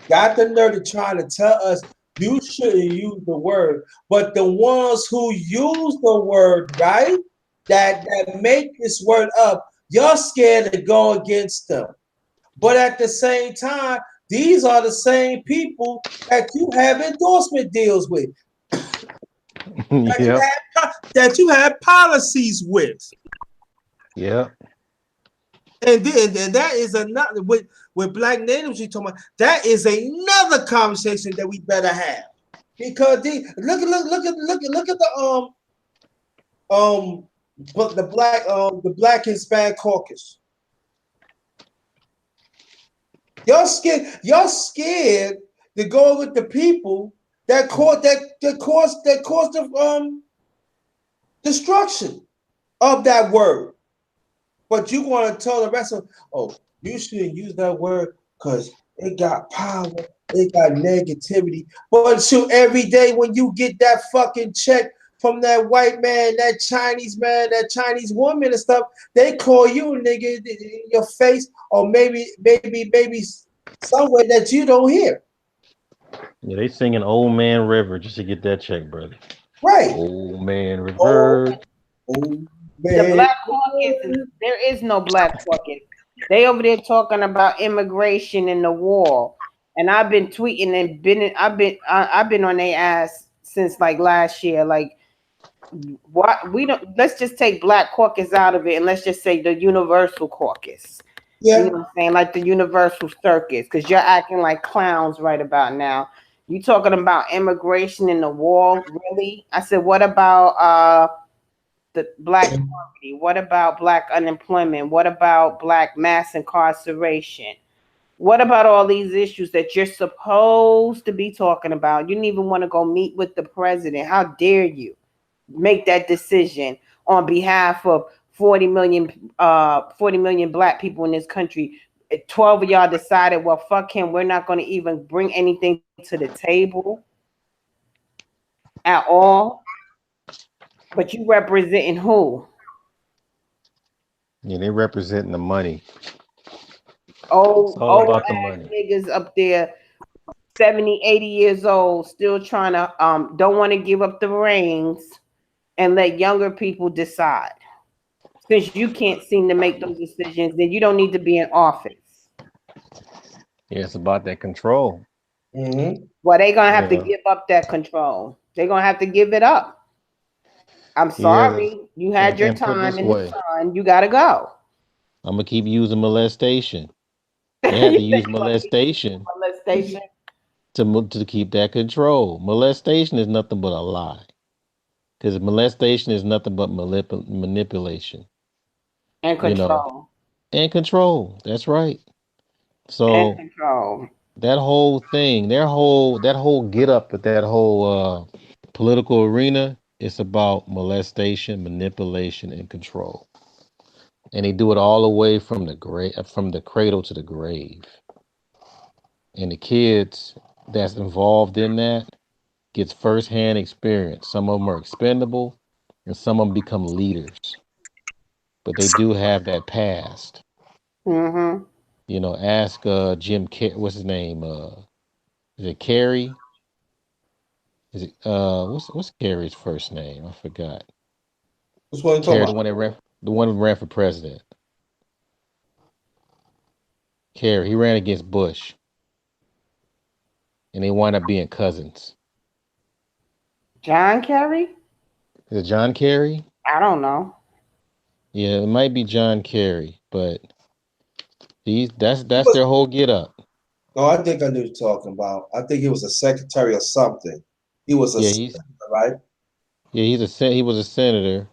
Got the nerve to trying to tell us you shouldn't use the word, but the ones who use the word right, that make this word up, you're scared to go against them. But at the same time, these are the same people that you have endorsement deals with, Yep. that you have policies with. Yep. And that is another with Black natives you talking about. That is another conversation that we better have, because look at the Black Hispanic caucus. You're scared to go with the people that caused the destruction of that word. But you want to tell the rest of, oh, you shouldn't use that word because it got power, it got negativity. But shoot, every day when you get that fucking check from that white man, that Chinese woman and stuff, they call you a nigga in your face, or maybe somewhere that you don't hear. Yeah, they singing "Old Man River" just to get that check, brother. Right. Old Man River. Oh, The man. Black Caucus, there is no Black Caucus. They over there talking about immigration and the wall, and I've been tweeting and I've been on their ass since like last year. Like, what we don't let's just take Black Caucus out of it, and let's just say the Universal Caucus. Yeah. You know what I'm saying? Like the Universal Circus, because you're acting like clowns right about now. You talking about immigration and the wall, really? I said, what about the Black poverty? What about Black unemployment? What about Black mass incarceration? What about all these issues that you're supposed to be talking about? You didn't even want to go meet with the president. How dare you make that decision on behalf of 40 million Black people in this country? 12 of y'all decided, well, fuck him. We're not going to even bring anything to the table at all. But you representing who? Yeah, they representing the money. Old about the ass money. niggas up there, 70, 80 years old, still trying to don't want to give up the reins and let younger people decide. Since you can't seem to make those decisions, then you don't need to be in office. Yeah, it's about that control. Mm-hmm. Well, they're gonna have to give up that control. They're gonna have to give it up. I'm sorry, you had your time in the sun. You gotta go. I'm gonna keep using molestation. They had to use molestation to keep that control. Molestation is nothing but a lie, because molestation is nothing but manipulation And control. and control. That's right. And So control. that whole thing, that whole get up at that whole political arena, it's about molestation, manipulation, and control. And they do it all the way from the cradle to the grave. And the kids that's involved in that gets firsthand experience. Some of them are expendable, and some of them become leaders. But they do have that past. Mm-hmm. You know, ask Jim what's his name? Is it Kerry? Is it what's Kerry's first name? I forgot. Which one you talking Kerry, about? the one who ran for president. Kerry, he ran against Bush, and they wound up being cousins. John Kerry? Is it John Kerry? I don't know. Yeah, it might be John Kerry, but that's He was, their whole get up. no, I think I knew what you're talking about. I think he was a secretary or something. He was a Yeah, senator, right? he was a senator.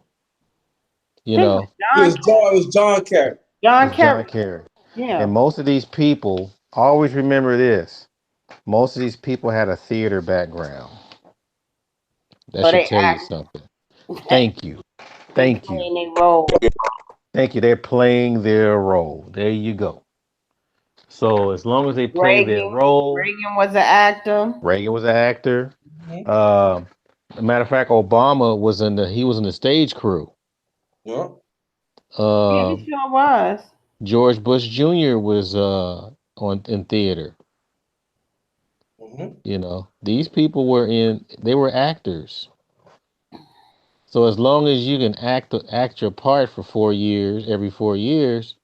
You I think know, It was John Kerry. John it's John Kerry. Kerry. Yeah. And most of these people, always remember this. Most of these people had a theater background. That So should they tell you act something. Thank you. they Thank you. playing their role. Thank you. They're playing their role. There you go. So as long as they play their role, Reagan was an actor. Reagan was an actor. Mhm. As a matter of fact, Obama was in the stage crew. Yeah. Yeah, Uh, he sure was. George Bush Jr. was in theater. Mhm. You know, these people they were actors. So as long as you can act your part for 4 years, every 4 years,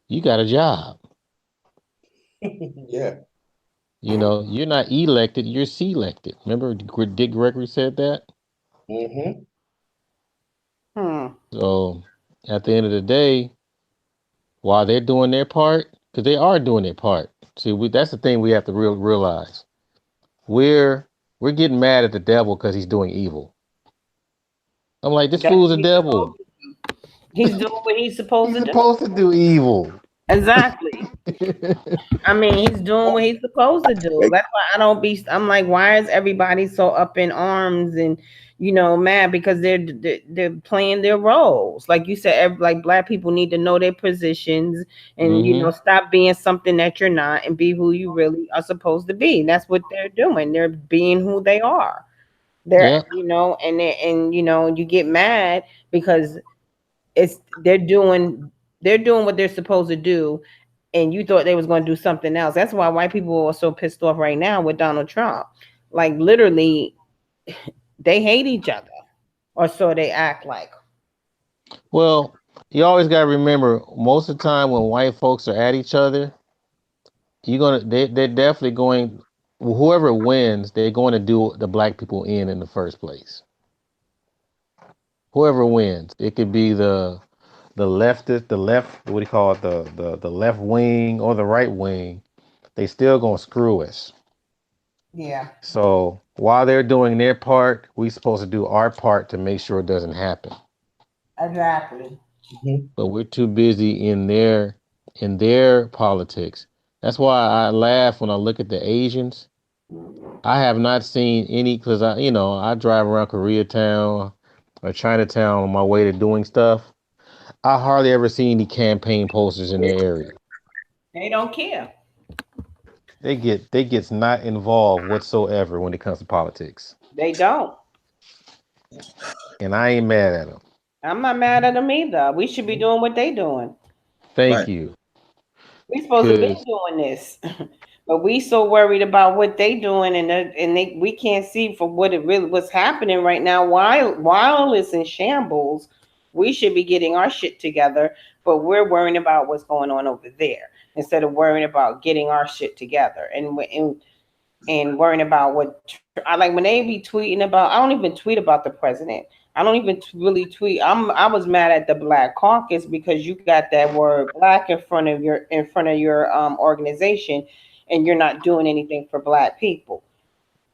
you got a job. Yeah. You know, you're not elected, you're selected. Remember Dick Gregory said that? Mm-hmm. So at the end of the day, while they're doing their part, because they are doing their part. See, that's the thing we have to realize. We're getting mad at the devil because he's doing evil. I'm like, this That's fool's a what devil. he's doing what he's supposed He's to do. supposed to do evil. Exactly. I mean, he's doing what he's supposed to do. That's why I don't be. I'm like, why is everybody so up in arms and mad because they're playing their roles? Like you said, like black people need to know their positions and stop being something that you're not and be who you really are supposed to be. That's what they're doing. They're being who they are. They're and you get mad because they're doing what they're supposed to do and you thought they was going to do something else. That's why white people are so pissed off right now with Donald Trump. Like literally they hate each other or so they act like. Well, you always got to remember most of the time when white folks are at each other, they're definitely going, whoever wins, they're going to do the black people in the first place. Whoever wins, it could be the left, what do you call it, the left wing or the right wing, they still gonna screw us. Yeah. So while they're doing their part, we supposed to do our part to make sure it doesn't happen. Exactly. But we're too busy in their politics. That's why I laugh when I look at the Asians. I have not seen any, because I drive around Koreatown or Chinatown on my way to doing stuff. I hardly ever see any campaign posters in their area. They don't care. They get not involved whatsoever when it comes to politics. They don't. And I ain't mad at them. I'm not mad at them either. We should be doing what they doing. Thank you. We supposed to be doing this. But we so worried about what they doing and we can't see for what's happening right now. While it's in shambles, we should be getting our shit together, but we're worrying about what's going on over there instead of worrying about getting our shit together and worrying about what I like when they be tweeting about. I don't even tweet about the president. I don't even really tweet. I was mad at the Black Caucus because you got that word black in front of your organization, and you're not doing anything for black people.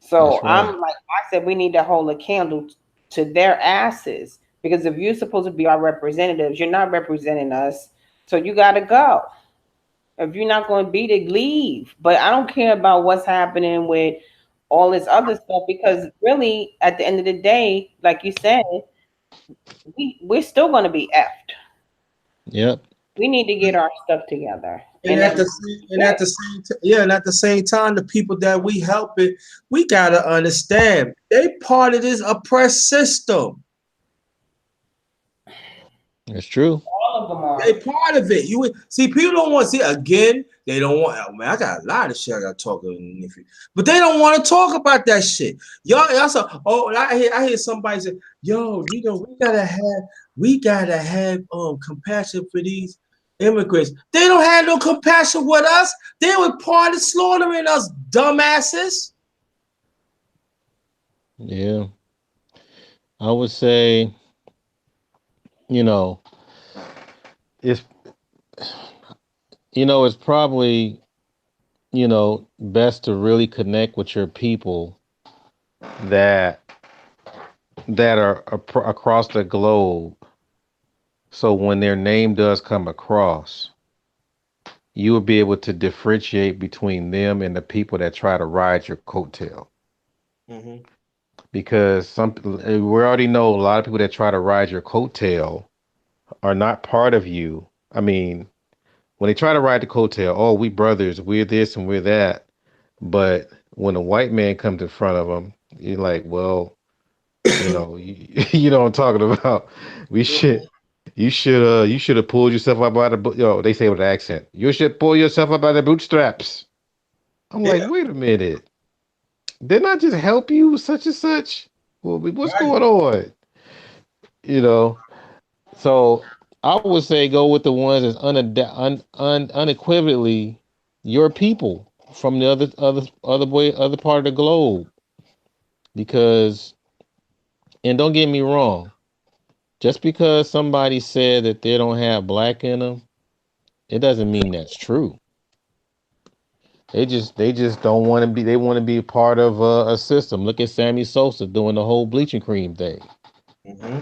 So right. I'm like, I said we need to hold a candle to their asses because if you're supposed to be our representatives, you're not representing us. So you got to go. If you're not going to beat it, leave. But I don't care about what's happening with all this other stuff because really, at the end of the day, like you said, we're still going to be effed. Yep. We need to get our stuff together. And at the same time, the people that we helping, we gotta understand they part of this oppressed system. It's true. All of them are. They part of it. You would see people don't want to see again. They don't want. Oh man, I got a lot of shit I got to talk about, but they don't want to talk about that shit. Y'all say, oh, I hear somebody say, yo, you know, we gotta have compassion for these immigrants. They don't have no compassion with us. They were part of slaughtering us, dumbasses. Yeah. I would say, you know, it's probably, best to really connect with your people that are across the globe. So when their name does come across, you will be able to differentiate between them and the people that try to ride your coattail. Mm-hmm. Because we already know a lot of people that try to ride your coattail are not part of you. I mean, when they try to ride the coattail, oh, we brothers, we're this and we're that. But when a white man comes in front of them, you're like, well, you know what I'm talking about. You should have pulled yourself up by the, they say with an accent, you should pull yourself up by the bootstraps. I'm like, wait a minute. Didn't I just help you such and such? Well, what's going on? So I would say go with the ones that's unequivocally your people from the other part of the globe. Because, and don't get me wrong, just because somebody said that they don't have black in them, it doesn't mean that's true. They just don't want to be. They want to be part of a system. Look at Sammy Sosa doing the whole bleaching cream thing. Mm-hmm.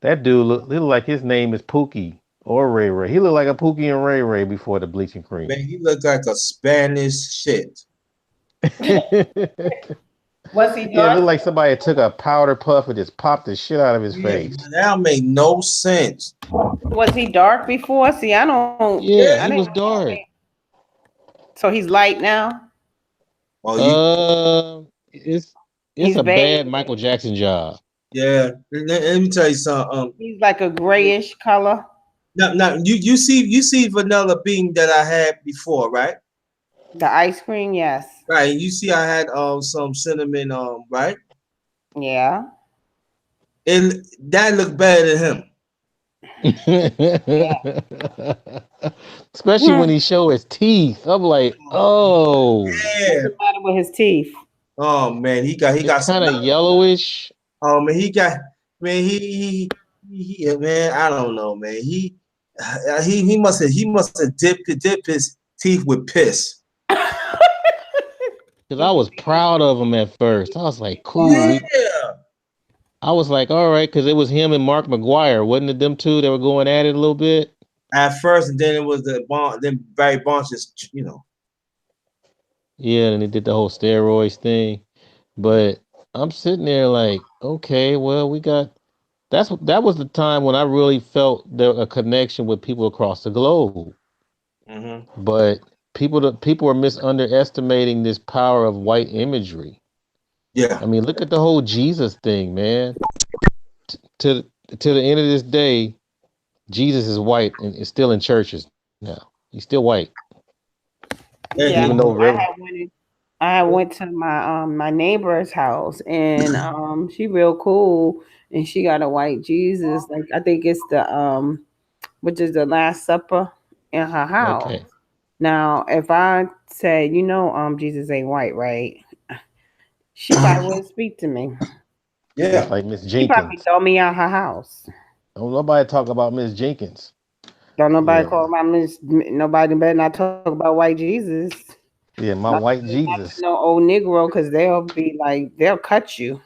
That dude look like his name is Pookie or Ray Ray. He looked like a Pookie and Ray Ray before the bleaching cream. Man, he looked like a Spanish shit. Was he dark? Yeah, it looked like somebody took a powder puff and just popped the shit out of his face. That made no sense. Was he dark before? See, I don't. Yeah, he was dark. So he's light now. It's a bad Michael Jackson job. Yeah, let me tell you something. He's like a grayish color. Now you see vanilla bean that I had before, right? The ice cream, yes. Right. You see, I had some cinnamon, right? Yeah. And that looked better than him. Especially when he showed his teeth. I'm like, oh. Yeah. What's the matter with his teeth? Oh man, he got kind of yellowish. Oh man, he man, I don't know, man. He must have dipped his teeth with piss. Because I was proud of him at first. I was like, cool. Yeah. I was like, all right, because it was him and Mark McGuire. Wasn't it them two that were going at it a little bit? At first, and then it was then Barry Bonds just, Yeah, and they did the whole steroids thing. But I'm sitting there like, okay, well, that was the time when I really felt a connection with people across the globe. Mm-hmm. But people are underestimating this power of white imagery. Yeah. I mean, look at the whole Jesus thing, man. To the end of this day, Jesus is white and is still in churches now. He's still white. Yeah. Even though I went to my neighbor's house and she real cool and she got a white Jesus. Like I think it's the which is the Last Supper in her house. Okay. Now, if I say, Jesus ain't white, right? She probably wouldn't speak to me. Yeah. Like Miss She probably Jenkins. throw me out her house. Don't nobody talk about Miss Jenkins. Don't nobody call my Miss. Nobody better not talk about white Jesus. Yeah, my white Jesus. No old Negro, because they'll be like, they'll cut you.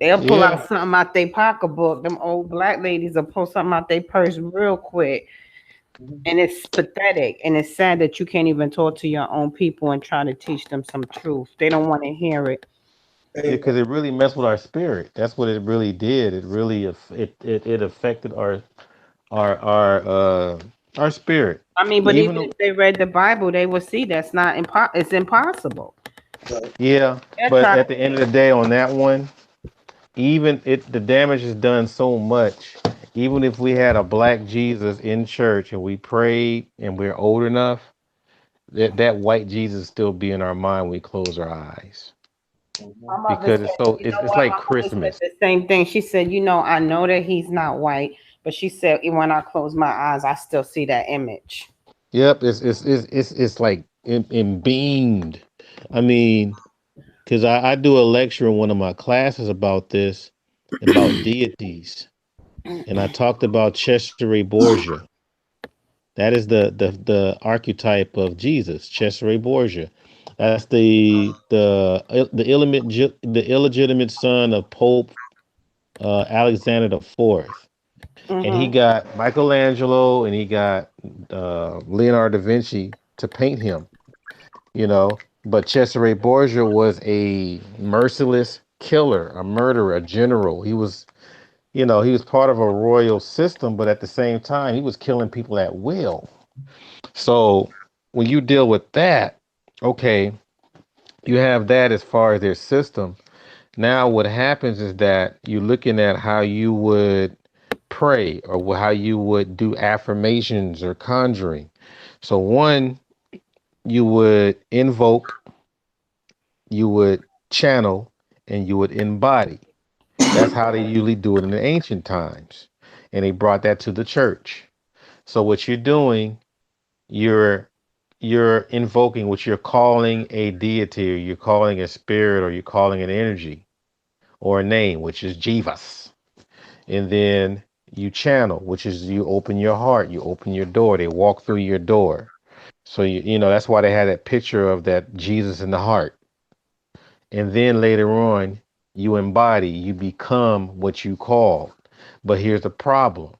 They'll pull out something out their pocketbook. Them old black ladies will pull something out their purse real quick. And it's pathetic, and it's sad that you can't even talk to your own people and try to teach them some truth. They don't want to hear it. Yeah, because it really messed with our spirit. That's what it really did. It really it affected our spirit. I mean, but Even even though, if they read the Bible, they will see that's not it's impossible. yeah, They're but trying at the end of the day, on that one, even the damage is done so much. Even if we had a black Jesus in church and we prayed and we're old enough, that white Jesus still be in our mind when we close our eyes My mother because said, you know it's what? like My mother said Christmas. the same thing. She said, you know, I know that he's not white, but she said, when I close my eyes, I still see that image. Yep, it's like beamed. I mean, because I do a lecture in one of my classes about this, about deities, and I talked about Cesare Borgia. That is the archetype of Jesus, Cesare Borgia. That's the illegitimate son of Pope Alexander the Fourth, and he Mm-hmm. got Michelangelo and he got Leonardo da Vinci to paint him. But Cesare Borgia was a merciless killer, a murderer, a general. He was part of a royal system, but at the same time, he was killing people at will. So when you deal with that, okay, you have that as far as their system. Now, what happens is that you're looking at how you would pray or how you would do affirmations or conjuring. So, one, you would invoke, you would channel, and you would embody. That's how they usually do it in the ancient times. And they brought that to the church. So, what you're doing, you're you're invoking what you're calling a deity, or you're calling a spirit, or you're calling an energy or a name, which is Jivas. And then you channel, which is you open your heart, you open your door, they walk through your door. So that's why they had that picture of that Jesus in the heart. And then later on, you embody, you become what you call. But here's the problem.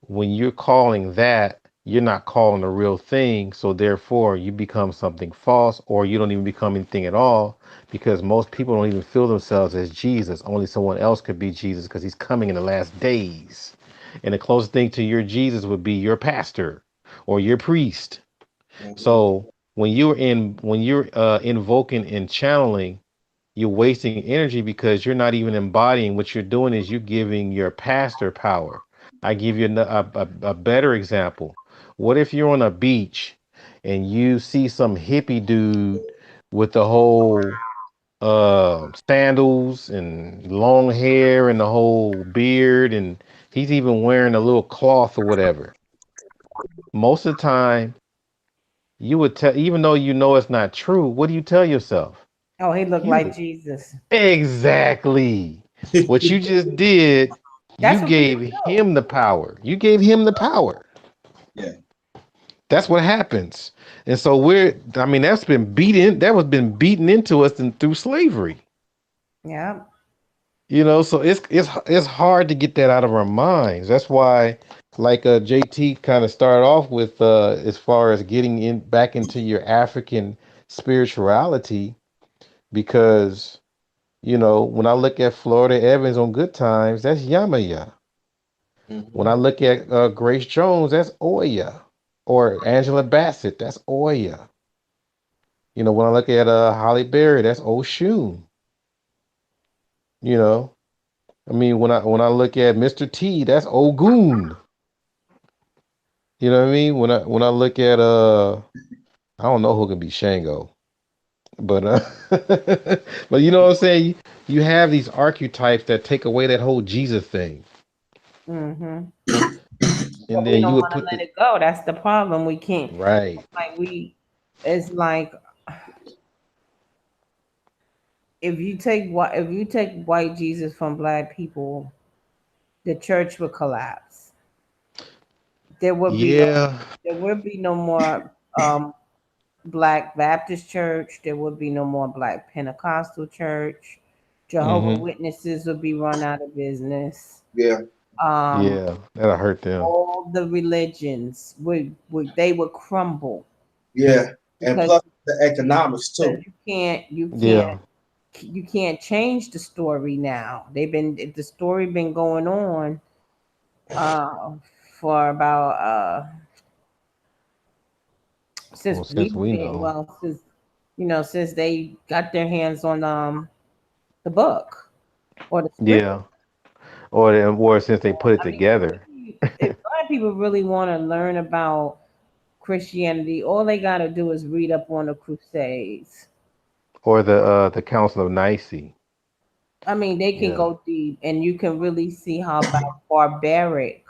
When you're calling that, you're not calling a real thing. So therefore, you become something false, or you don't even become anything at all, because most people don't even feel themselves as Jesus. Only someone else could be Jesus because he's coming in the last days. And the closest thing to your Jesus would be your pastor or your priest. So when you're invoking and channeling, you're wasting energy because you're not even embodying. What you're doing is you're giving your pastor power. I give you a better example. What if you're on a beach and you see some hippie dude with the whole sandals and long hair and the whole beard, and he's even wearing a little cloth or whatever? Most of the time, you would tell, even though you know it's not true, what do you tell yourself? Oh, he looked like You Jesus. Exactly. What you just did, you That's what people gave do. him the power. You gave him the power. Yeah. That's what happens. And so that was been beaten into us through slavery. Yeah. So it's hard to get that out of our minds. That's why, like JT kind of started off with, as far as getting in back into your African spirituality, because when I look at Florida Evans on Good Times, that's Yamaya. When I look at Grace Jones, that's Oya. Or Angela Bassett, that's Oya. When I look at Holly Berry, that's Oshun. You know, I mean, when I look at Mr. T, that's Ogun. You know what I mean? When I look at I don't know who can be Shango, but but you know what I'm saying? You have these archetypes that take away that whole Jesus thing. Mm-hmm. And But we then you don't would want to put let the it go. That's the problem. We can't. right. Like it's like if you take white Jesus from black people, the church would collapse. There would be no Yeah. there would be no more black Baptist church. There would be no more black Pentecostal church. Jehovah Hmm. Witnesses would be run out of business. Yeah. Yeah, that'll hurt them. All the religions they would crumble Yeah, and because plus the economics too. Yeah. you can't change the story now. The story been going on uh for about since Well, since we've we been know. well since since they got their hands on the book or the script. Yeah. Or since they put it I mean, together. if black people really want to learn about Christianity, all they got to do is read up on the Crusades. Or the Council of Nicaea. I mean, they can Yeah. go deep, and you can really see how barbaric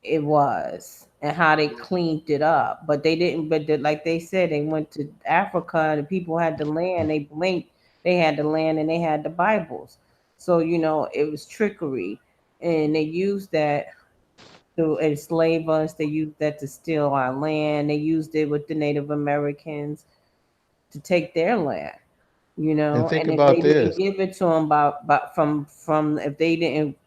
it was and how they cleaned it up. But they didn't. But like they said, they went to Africa, and the people had the land. They blinked. They had the land, and they had the Bibles. So it was trickery, and they used that to enslave us. They used that to steal our land. They used it with the Native Americans to take their land. And think And if they about didn't this. give it to them from if they didn't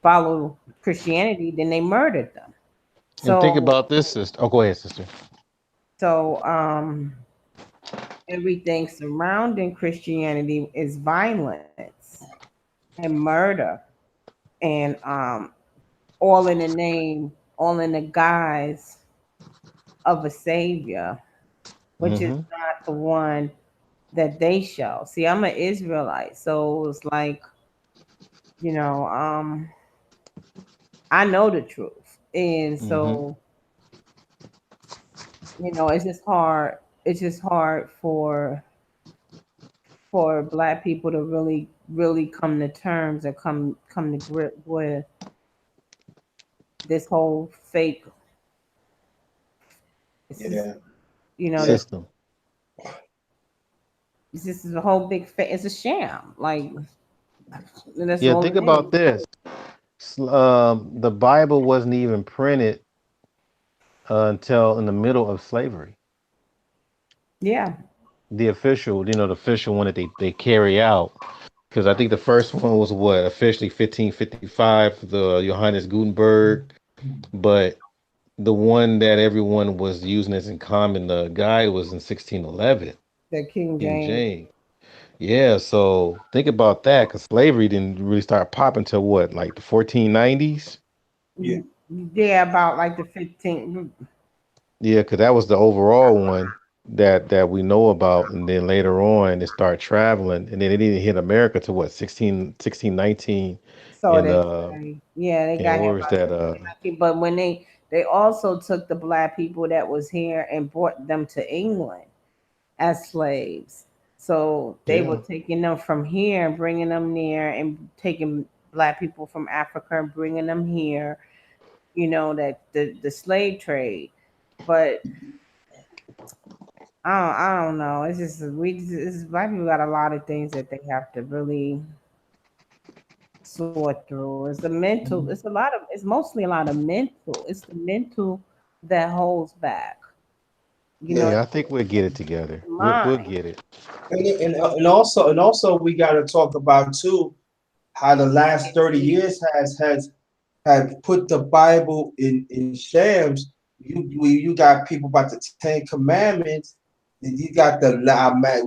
follow Christianity, then they murdered them. And think So about this, sister. Oh, go ahead, sister. so everything surrounding Christianity is violence and murder and all in the name, all in the guise of a savior, which is Mm-hmm. not the one that they show. See, I'm an Israelite, so it's like, you know, um, I know the truth. And Mm-hmm. so, it's just hard. It's just hard for black people to really, really come to terms and come to grip with this whole fake. This is, Yeah, yeah, this System. this is a whole big. It's a sham. Like that's Yeah, all think it is. about this. The Bible wasn't even printed until in the middle of slavery. Yeah, The official one that they carry out. Because I think the first one was what officially 1555, the Johannes Gutenberg, but the one that everyone was using as in common, the guide was in 1611, that King King James. James. Yeah, so think about that, because slavery didn't really start popping till what, like the 1490s? yeah, Yeah, about like the 15th. Yeah, because that was the overall one that we know about, and then later on it started traveling, and then it didn't hit America to what 1619 So in they say, yeah, they got here where was about that 1619. But when they also took the black people that was here and brought them to England as slaves. So they were yeah. taking them from here and bringing them near and taking black people from Africa and bringing them here. That the slave trade. But I don't know. It's just black people got a lot of things that they have to really sort through. It's the mental. It's mostly a lot of mental. It's the mental that holds back. yeah. Yeah, I think we'll get it together. The We'll mind. get it. And also we got to talk about too how the last 30 years has have put the Bible in shams. You got people about the Ten Commandments. And you got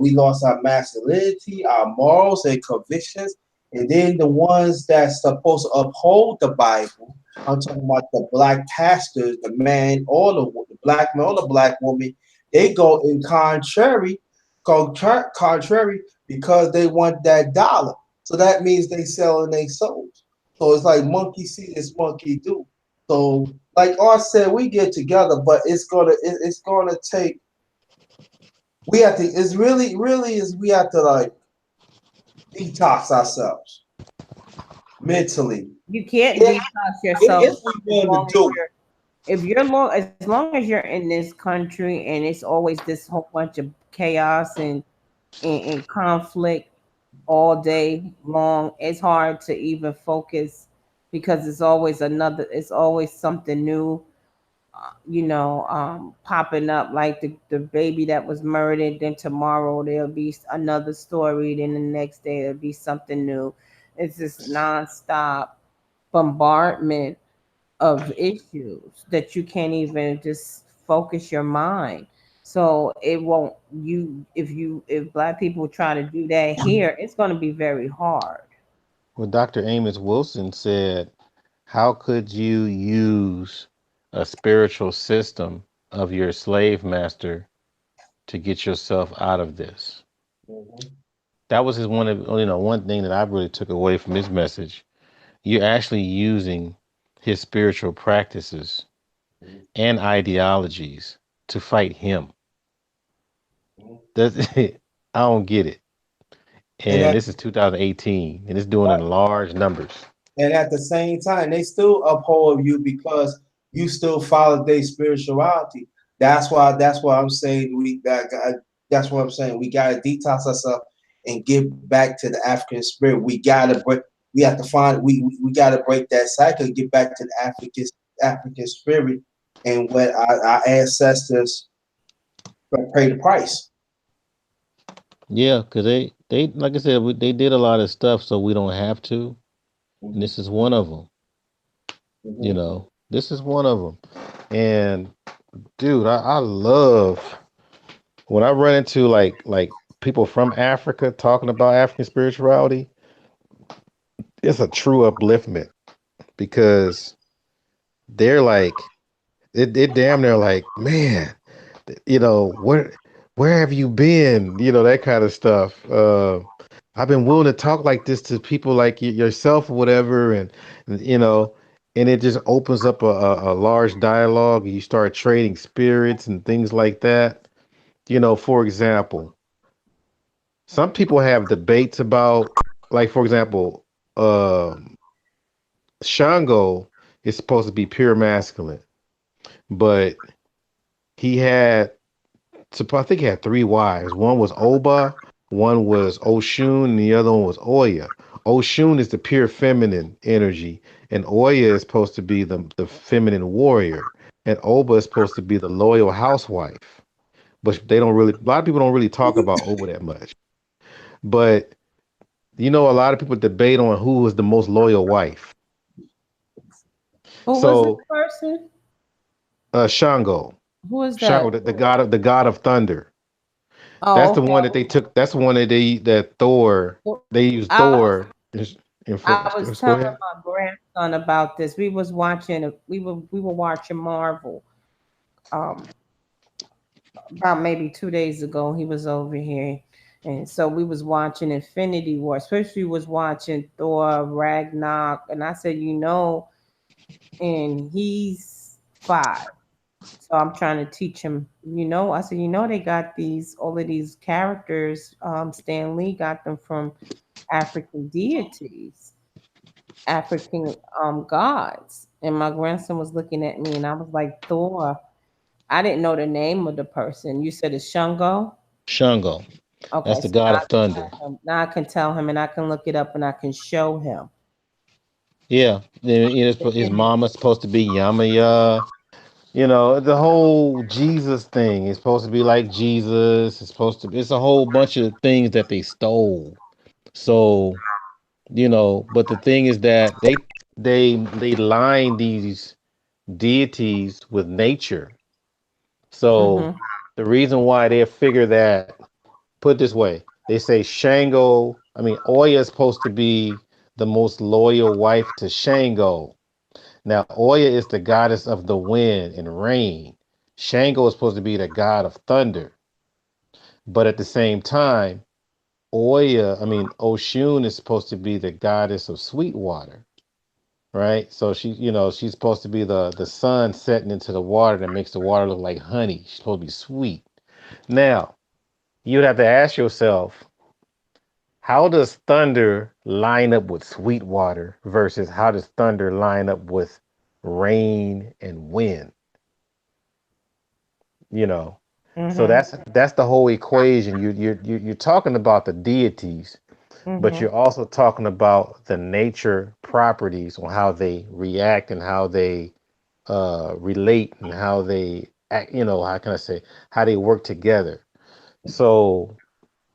we lost our masculinity, our morals and convictions, and then the ones that's supposed to uphold the Bible. I'm talking about the black pastors, the man, or the black man, or the black woman. They go in contrary because they want that dollar. So that means they selling their souls. So it's like monkey see this monkey do. So like I said, we get together, but it's gonna take. We have to. It's really is we have to like detox ourselves mentally. You can't If, detox yourself if we as want to long as do you're if you're long as long as you're in this country and it's always this whole bunch of chaos and conflict all day long, it's hard to even focus because it's always something new, popping up like the baby that was murdered. Then tomorrow there'll be another story. Then the next day there'll be something new. It's this nonstop bombardment of issues that you can't even just focus your mind. So it won't if black people try to do that here, it's going to be very hard. Well, Dr. Amos Wilson said, how could you use a spiritual system of your slave master to get yourself out of this? Mhm. That was his one thing that I really took away from his message. You're actually using his spiritual practices and ideologies to fight him. That's I don't get it. And And this is 2018, and it's doing it in large numbers. and at the same time, they still uphold you because you still follow their spirituality. That's why I'm saying that's what I'm saying. We gotta detox ourselves and get back to the African spirit. We have to find we gotta break that cycle and get back to the African spirit and what our ancestors paid the price. Yeah, because they like I said, they did a lot of stuff so we don't have to, and this is one of them. You Mhm. know, this is one of them. And dude, I love when I run into like people from Africa talking about African spirituality. It's a true upliftment because they're like it damn near like, man, where have you been? That kind of stuff. I've been willing to talk like this to people like yourself or whatever, and and it just opens up a large dialogue. You start trading spirits and things like that. For example, some people have debates about, like, for example, um Shango is supposed to be pure masculine, but he had I think he had three wives. One was Oba, one was Oshun, and the other one was Oya. Oshun is the pure feminine energy, and Oya is supposed to be the feminine warrior, and Oba is supposed to be the loyal housewife. But they don't really, a lot of people don't really talk about Oba that much. But a lot of people debate on who was the most loyal wife. Who was this So person? Shango, Who is Shango, that? the god of thunder. That's Oh, the one that they took. That's the one that Thor. okay. They used I was Thor. I was Go telling ahead. my grandson about this. We were watching Marvel. Um, about maybe 2 days ago, he was over here, and so we was watching Infinity War. Especially was watching Thor Ragnarok, and I said, and he's 5. So I'm trying to teach him, I said, they got all of these characters. Stan Lee got them from African deities, African gods. And my grandson was looking at me and I was like, Thor. I didn't know the name of the person. You said it's Shango? Shango. Okay, That's the so god of thunder. now I can tell him and I can look it up and I can show him. Yeah. Then his mama's supposed to be Yamaya. The whole Jesus thing is supposed to be like Jesus. It's a whole bunch of things that they stole. So, but the thing is that they line these deities with nature. So Mm-hmm. the reason why they figure that, put it this way, they say Oya is supposed to be the most loyal wife to Shango. Now, Oya is the goddess of the wind and rain. Shango is supposed to be the god of thunder. But at the same time, Oshun is supposed to be the goddess of sweet water, right? So she's supposed to be the sun setting into the water that makes the water look like honey. She's supposed to be sweet. Now, you'd have to ask yourself, how does thunder line up with sweet water versus how does thunder line up with rain and wind? You know, so Mm-hmm. that's the whole equation. You're talking about the deities, but Mm-hmm. you're also talking about the nature properties on how they react and how they relate and how they act. How can I say how they work together? So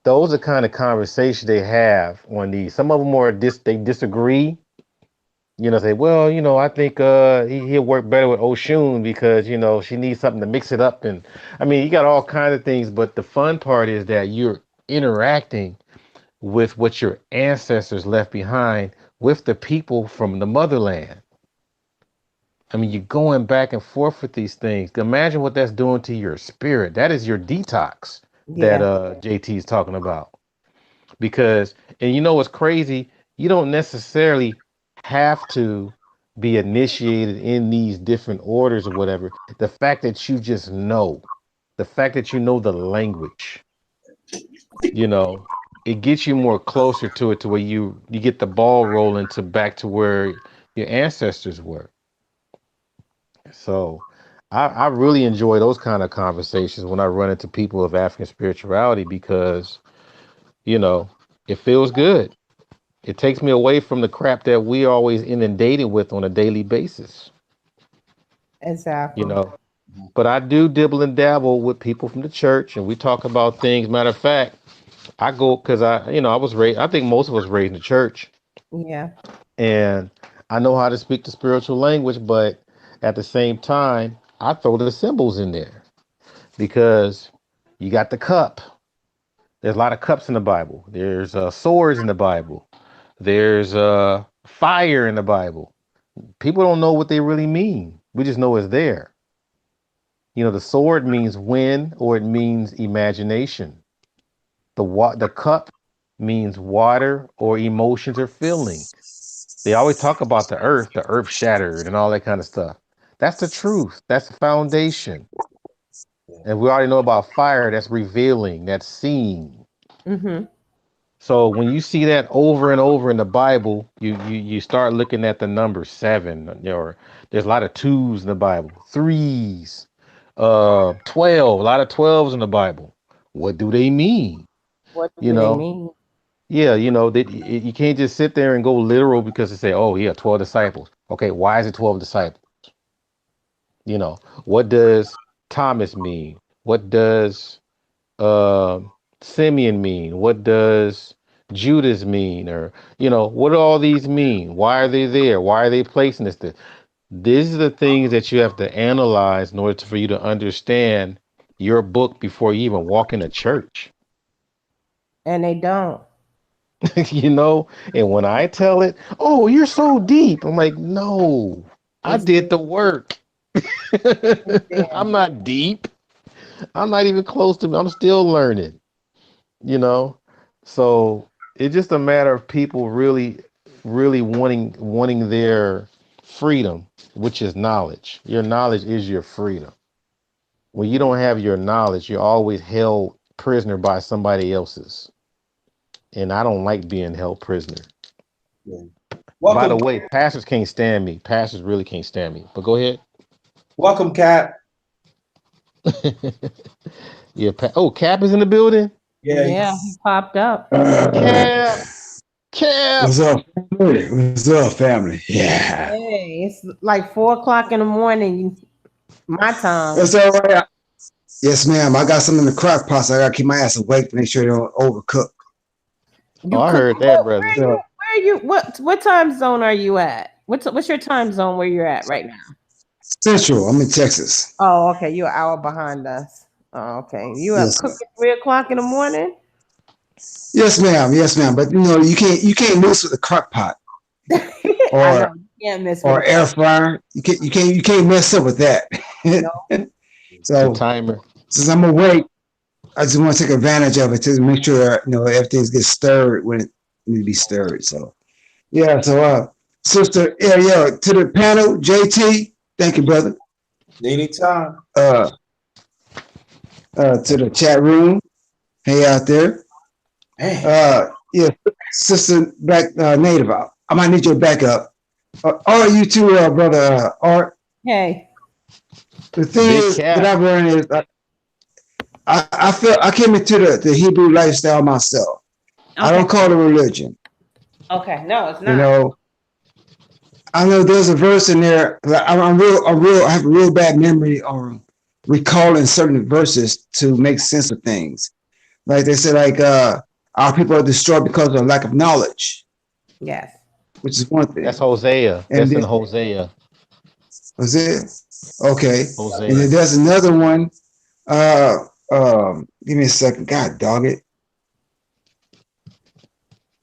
those are kind of conversations they have on these. Some of them are they disagree. Say, well, I think he'll work better with Oshun because she needs something to mix it up, and I mean, you got all kinds of things. But the fun part is that you're interacting with what your ancestors left behind with the people from the motherland. I mean, you're going back and forth with these things. Imagine what that's doing to your spirit. That is your detox that JT is talking about. Because, and you know what's crazy? You don't necessarily have to be initiated in these different orders or whatever. The fact that you just know, the fact that you know the language, it gets you more closer to it, to where you get the ball rolling to back to where your ancestors were. So I really enjoy those kind of conversations when I run into people of African spirituality, because, it feels good. It takes me away from the crap that we always inundated with on a daily basis. Exactly. But I do dibble and dabble with people from the church, and we talk about things. Matter of fact, I go because I was raised. I think most of us raised in the church. Yeah. And I know how to speak the spiritual language, but at the same time, I throw the symbols in there, because you got the cup. There's a lot of cups in the Bible. There's swords in the Bible. There's fire in the Bible. People don't know what they really mean. We just know it's there. The sword means wind, or it means imagination. The cup means water or emotions or feeling. They always talk about the earth shattered and all that kind of stuff. That's the truth. That's the foundation. And we already know about fire. That's revealing. That's seeing. Mm-hmm. So when you see that over and over in the Bible, you start looking at the number 7. Or there's a lot of 2s in the Bible, 3s, 12, a lot of 12s in the Bible. What do they mean? What do they mean? Yeah, you can't just sit there and go literal, because they say, oh yeah, 12 disciples. Okay, why is it 12 disciples? What does Thomas mean? What does Simeon mean? What does Judas mean? Or, what do all these mean? Why are they there? Why are they placing this there? These are the things that you have to analyze in order for you to understand your book before you even walk in a church. And they don't. And when I tell it, oh, you're so deep. I'm like, no, I did the work. I'm not deep. I'm not even close to me. I'm still learning, So it's just a matter of people really, really wanting their freedom, which is knowledge. Your knowledge is your freedom. When you don't have your knowledge, you're always held prisoner by somebody else's. And I don't like being held prisoner. Yeah. By the way, pastors can't stand me. Pastors really can't stand me. But go ahead. Welcome, Cap. Yeah. Cap is in the building? Yeah, he popped up. Cap. What's up, family? What's up, family? Yeah. Hey, it's like 4:00 in the morning, my time. That's all right. Yes, ma'am. I got some in the crock pot, so I gotta keep my ass awake to make sure they don't overcook. I heard that, brother. Where are you? What time zone are you at? What's your time zone where you're at right now? Central. I'm in Texas. Oh, okay. You're an hour behind us. Oh, okay. You up cooking 3:00 in the morning? Yes, ma'am. Yes, ma'am. But you can't mess with the crock pot or air fryer. You can't mess up with that. No. So timer. Since I'm awake, I just want to take advantage of it to make sure everything gets stirred when it needs to be stirred. So yeah. So sister, yeah, to the panel, JT. Thank you, brother. Anytime. To the chat room. Hey out there. Yeah, sister Black Native. I might need your backup. Or you too, brother Art. Hey. The thing that I've learned is I feel I came into the Hebrew lifestyle myself. Okay. I don't call it a religion. Okay, no, it's not. I know there's a verse in there. I have a real bad memory on recalling certain verses to make sense of things. Like they say, like our people are destroyed because of lack of knowledge, Yes. which is one thing. That's Hosea. And That's in then, Hosea. was it? Okay. And then Hosea. there's another one. Give me a second. God dog it.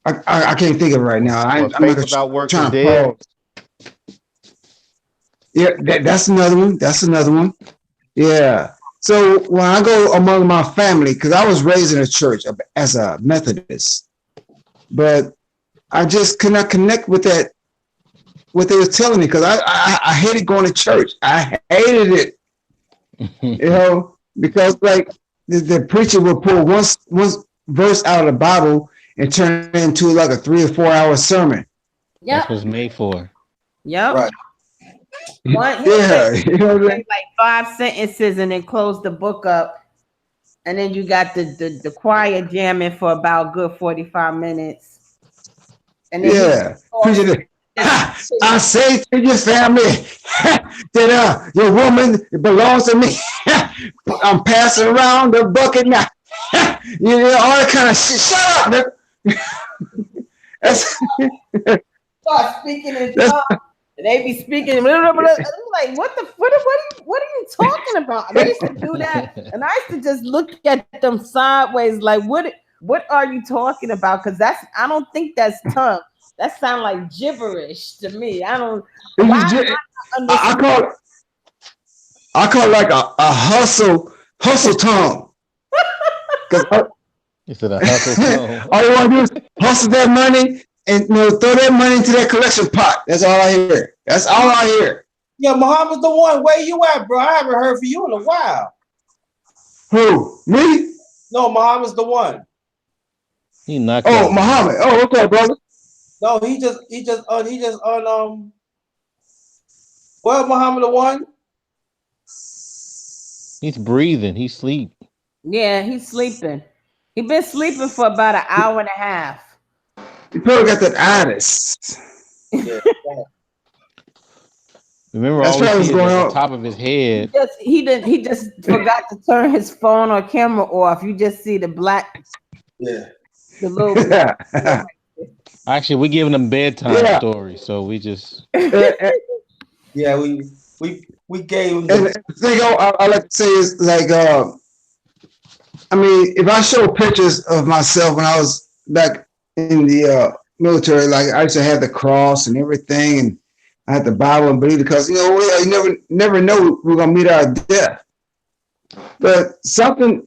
I can't think of it right now. Well, I'm faith not without works trying is to dead. pause. Yeah, that's another one. That's another one. Yeah. So when I go among my family, because I was raised in a church as a Methodist, but I just could not connect with that, what they were telling me, because I hated going to church. I hated it, you know, because like the preacher would pull one verse out of the Bible and turn it into like a 3 or 4 hour sermon. Yep. That's what it's made for. Yep. Right. Yeah, you know what I mean? Like 5 sentences and then close the book up, and then you got the choir jamming for about good 45 minutes. And then Yeah. Preacher, I say to your family that your woman belongs to me. I'm passing around the bucket now. You know, all that kind of shit. Shut up, nigga. start speaking in tongues. They be speaking. Blah, blah, blah. I'm like, what are you talking about? They used to do that, and I used to just look at them sideways, like, what are you talking about? Because I don't think that's tongue. That sounds like gibberish to me. I don't. I call it like a hustle tongue. It's a hustle tone. All you want to do is hustle that money and throw that money into that collection pot. That's all I hear. That's all I hear. Yeah, Muhammad's the one. Where you at, bro? I haven't heard from you in a while. Who? Me? No, Muhammad's the one. He knocked Oh, out. Muhammad. Oh, what's up, brother? No, he just well, Muhammad the one. He's breathing. He's asleep. Yeah, he's sleeping. He been sleeping for about an hour and a half. You probably got that artist. Yeah. Remember, That's all we probably see what's is going at on. the top of his head. He just forgot to turn his phone or camera off. You just see the black, Yeah. the little. Actually, we're giving them bedtime Yeah. stories, so we just. Yeah, we gave him And the thing I like to say is like, I mean, if I show pictures of myself when I was back in the military, like I used to have the cross and everything, and I had the Bible and believe, because you know you never know we're gonna meet our death. But something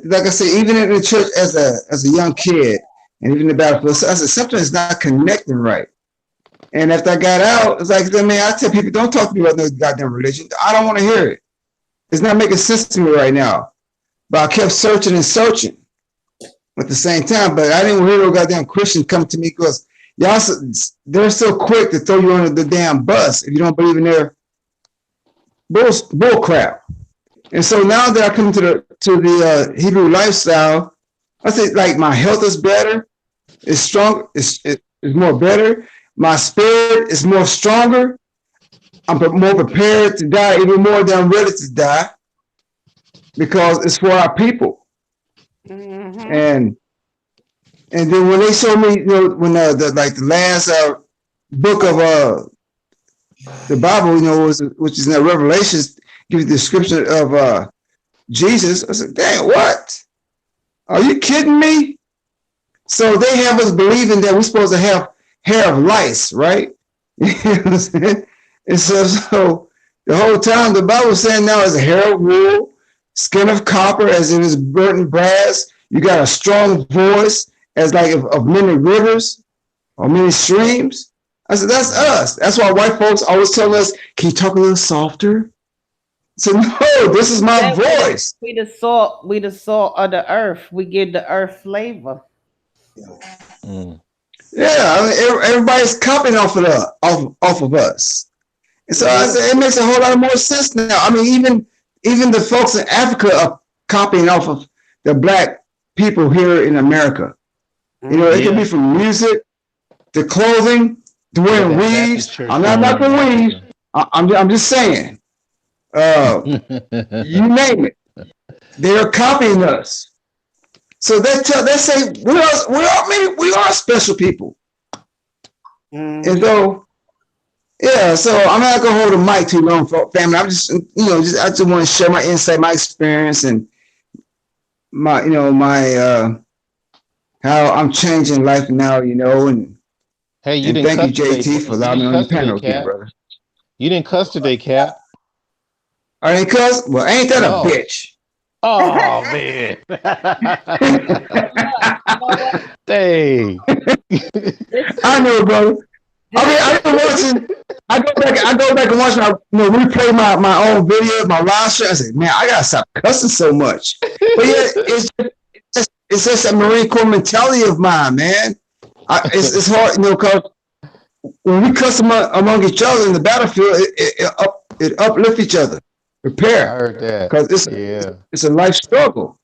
like I say, even in the church as a young kid, and even the battlefield, I said something is not connecting right. And after I got out, it's like, I mean, I tell people, don't talk to me about no goddamn religion. I don't want to hear it. It's not making sense to me right now. But I kept searching and searching at the same time. But I didn't hear no goddamn Christian come to me, because y'all, they're so quick to throw you under the damn bus if you don't believe in their bull crap. And so now that I come to the Hebrew lifestyle, I say like my health is better, it's strong, it's more better. My spirit is more stronger. I'm more prepared to die, even more than I'm ready to die, because it's for our people. Mm-hmm. And then when they showed me, you know, when the last book of the Bible, you know, which is in the Revelations, gives the description of Jesus, I said, "Dang, what? Are you kidding me?" So they have us believing that we're supposed to have hair of lice, right? You know what I'm saying? And so the whole time the Bible is saying now is a hair of wool, skin of copper, as it is burnt brass. You got a strong voice, as like of many rivers or many streams. I said, that's us. That's why white folks always tell us, "Can you talk a little softer?" So no, this is my voice. We the salt of the earth. We give the earth flavor. Mm. Yeah, I mean, everybody's copying off of us. And so I said, it makes a whole lot more sense now. I mean, even the folks in Africa are copying off of the black people here in America. You know, it can be from music to clothing to wearing weaves. I'm not knocking weaves. I'm just saying. You name it. They're copying us. So they say we are special people. And so, yeah, so I'm not gonna hold the mic too long for family. I'm just, I just want to share my insight, my experience, and my, how I'm changing life now, and Hey, you and didn't thank you, cuss today. JT, for You allowing me didn't on the cuss today, panel again, Cap. brother. You didn't cuss today, Cap. I ain't cuss. Well, ain't that a No. bitch? Oh man. Dang. I know, brother. I mean, I've been watching. I go back and watch my, replay my own video, my live stream. I say, man, I gotta stop cussing so much. But yeah, it's just a Marine Corps mentality of mine, man. It's hard, because when we cuss among each other in the battlefield, it uplifts each other. I Prepare, heard that. because Yeah. it's a life struggle,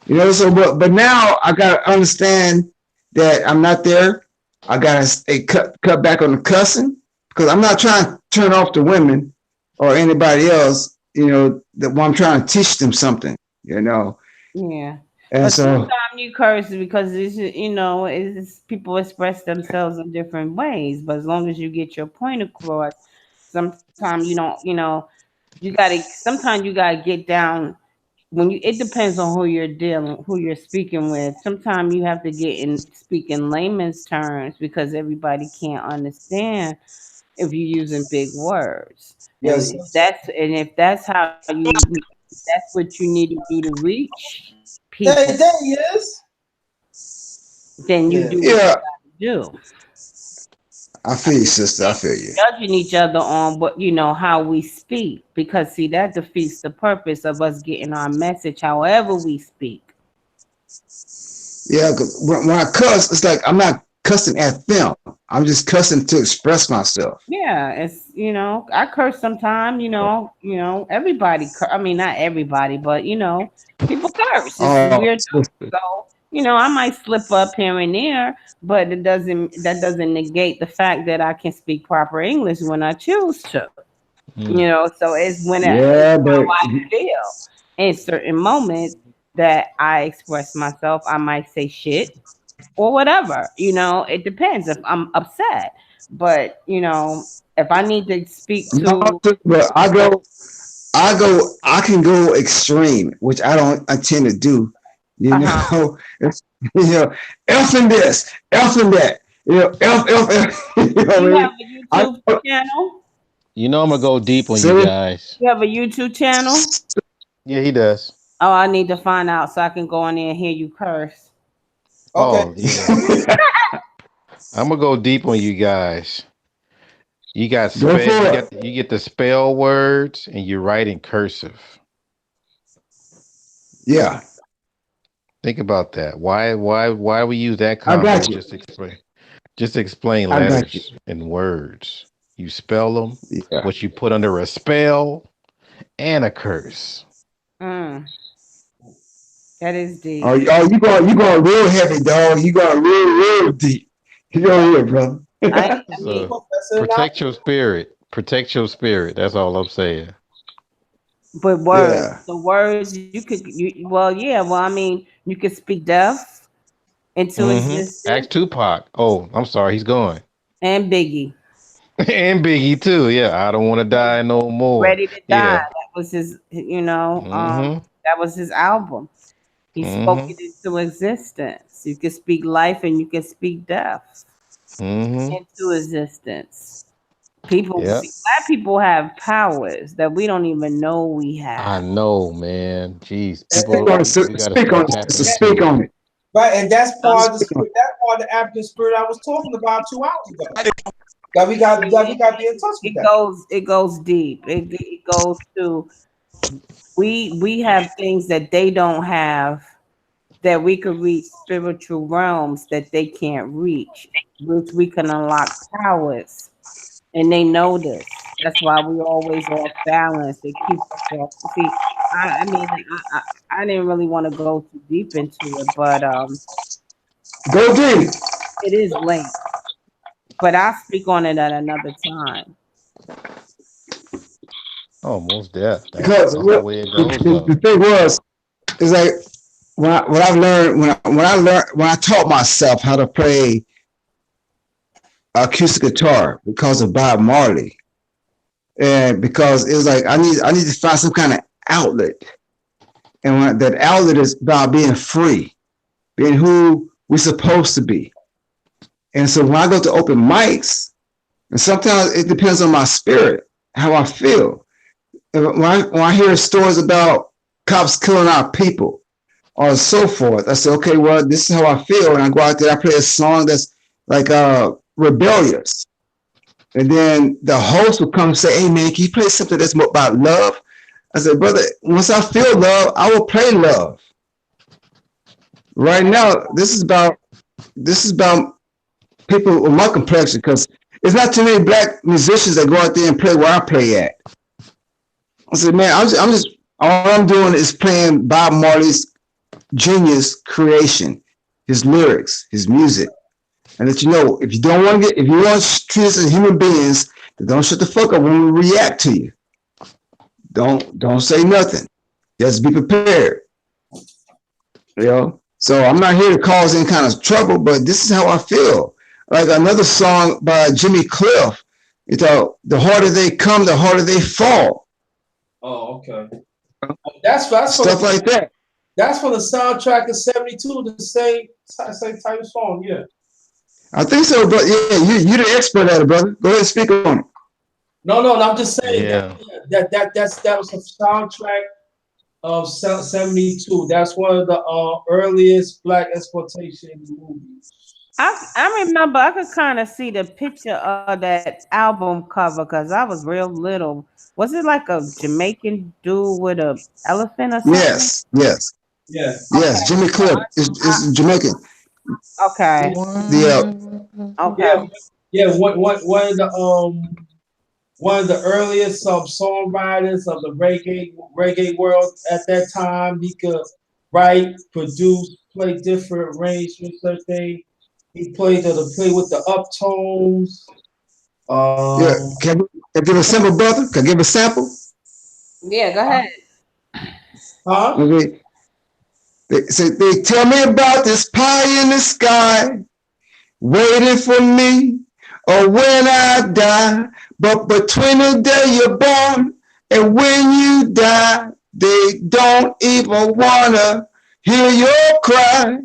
So, but now I gotta understand that I'm not there. I gotta cut back on the cussing, because I'm not trying to turn off the women or anybody else. That I'm trying to teach them something. Yeah. And But so, sometimes you curse because it's people express themselves in different ways. But as long as you get your point across, sometimes you don't. Sometimes you gotta get down. It depends on who you're speaking with. Sometimes you have to speak in layman's terms because everybody can't understand if you're using big words. Yes. And if that's that's what you need to do to reach people, There he is. then you Yeah. do what you gotta do. I feel you, sister. I feel you. Judging each other on how we speak, because see, that defeats the purpose of us getting our message however we speak. Yeah, because when I cuss, it's like I'm not cussing at them. I'm just cussing to express myself. Yeah, it's I curse sometimes. Everybody. I mean, not everybody, but people curse. It's weird. So I might slip up here and there, but that doesn't negate the fact that I can speak proper English when I choose to. So it's how I feel in certain moments that I express myself. I might say shit or whatever. It depends if I'm upset. But if I need to speak to, But I can go extreme, which I don't intend to do. F in this, F in that. F. You have a YouTube channel? I'm gonna go deep on you guys. You have a YouTube channel? Yeah, he does. Oh, I need to find out so I can go in there and hear you curse. Okay. Oh, yeah. I'm gonna go deep on you guys. You got you get the spell words and you write in cursive. Yeah. Think about that. Why we use that combo? I got you. Just explain letters and words. You spell them, what you put under a spell and a curse. That is deep. Oh, you going real heavy, dog. You going real deep. You going here, brother. Protect your spirit. Protect your spirit. That's all I'm saying. But words, the words you could you could speak death into existence. Ask Tupac. Oh, I'm sorry, he's gone. And Biggie. And Biggie too. Yeah, I don't want to die no more. Ready to Die. Yeah. That was his. That was his album. He spoke it into existence. You can speak life and you can speak death into existence. Black people have powers that we don't even know we have. I know, man. Jeez, speak on it. Right, and that's part of the spirit. That's part of the African spirit I was talking about 2 hours ago. That we got to be in touch with that. It goes deep. It goes to we have things that they don't have, that we could reach spiritual realms that they can't reach, which we can unlock powers, and they know this. That's why we always off balance. They keep us off. See, I didn't really want to go too deep into it, but go deep. It is late, but I'll speak on it at another time. Oh, most definitely. Because that's the way it goes. The thing was, is like what I've learned when I taught myself how to play acoustic guitar because of Bob Marley, and because it was like I need to find some kind of outlet, and that outlet is about being free, being who we're supposed to be. And so when I go to open mics, and sometimes it depends on my spirit, how I feel. And when I hear stories about cops killing our people or so forth, I say, okay, well, this is how I feel. And I go out there, I play a song that's like rebellious. And then the host will come and say, hey, man, can you play something that's more about love? I said, brother, once I feel love, I will play love. Right now, this is about people with my complexion, because there's not too many black musicians that go out there and play where I play at. I said, man, I'm just all I'm doing is playing Bob Marley's genius creation, his lyrics, his music. And that, you know, if you want to treat us as human beings, then don't shut the fuck up when we react to you. Don't say nothing. Just be prepared. You know? So I'm not here to cause any kind of trouble, but this is how I feel. Like another song by Jimmy Cliff, you know, the harder they come, the harder they fall. Oh, okay. That's stuff like that. That's from the soundtrack of '72. The same type of song, yeah. I think so, but yeah, you're the expert at it, brother. Go ahead and speak on it. No, I'm just saying Yeah. that was a soundtrack of '72. That's one of the earliest black exploitation movies. I remember I could kind of see the picture of that album cover because I was real little. Was it like a Jamaican dude with a elephant or something? Yes. Yeah. Yes, Jimmy Cliff is Jamaican. Okay. Okay. Yeah. One of the earliest songwriters of the reggae world at that time. He could write, produce, play different arrangements, everything. He played with the uptones. Yeah. Can I give a sample, brother? Can I give a sample? Yeah, go ahead. Huh? Okay. They tell me about this pie in the sky, waiting for me, or when I die. But between the day you're born and when you die, they don't even wanna hear your cry.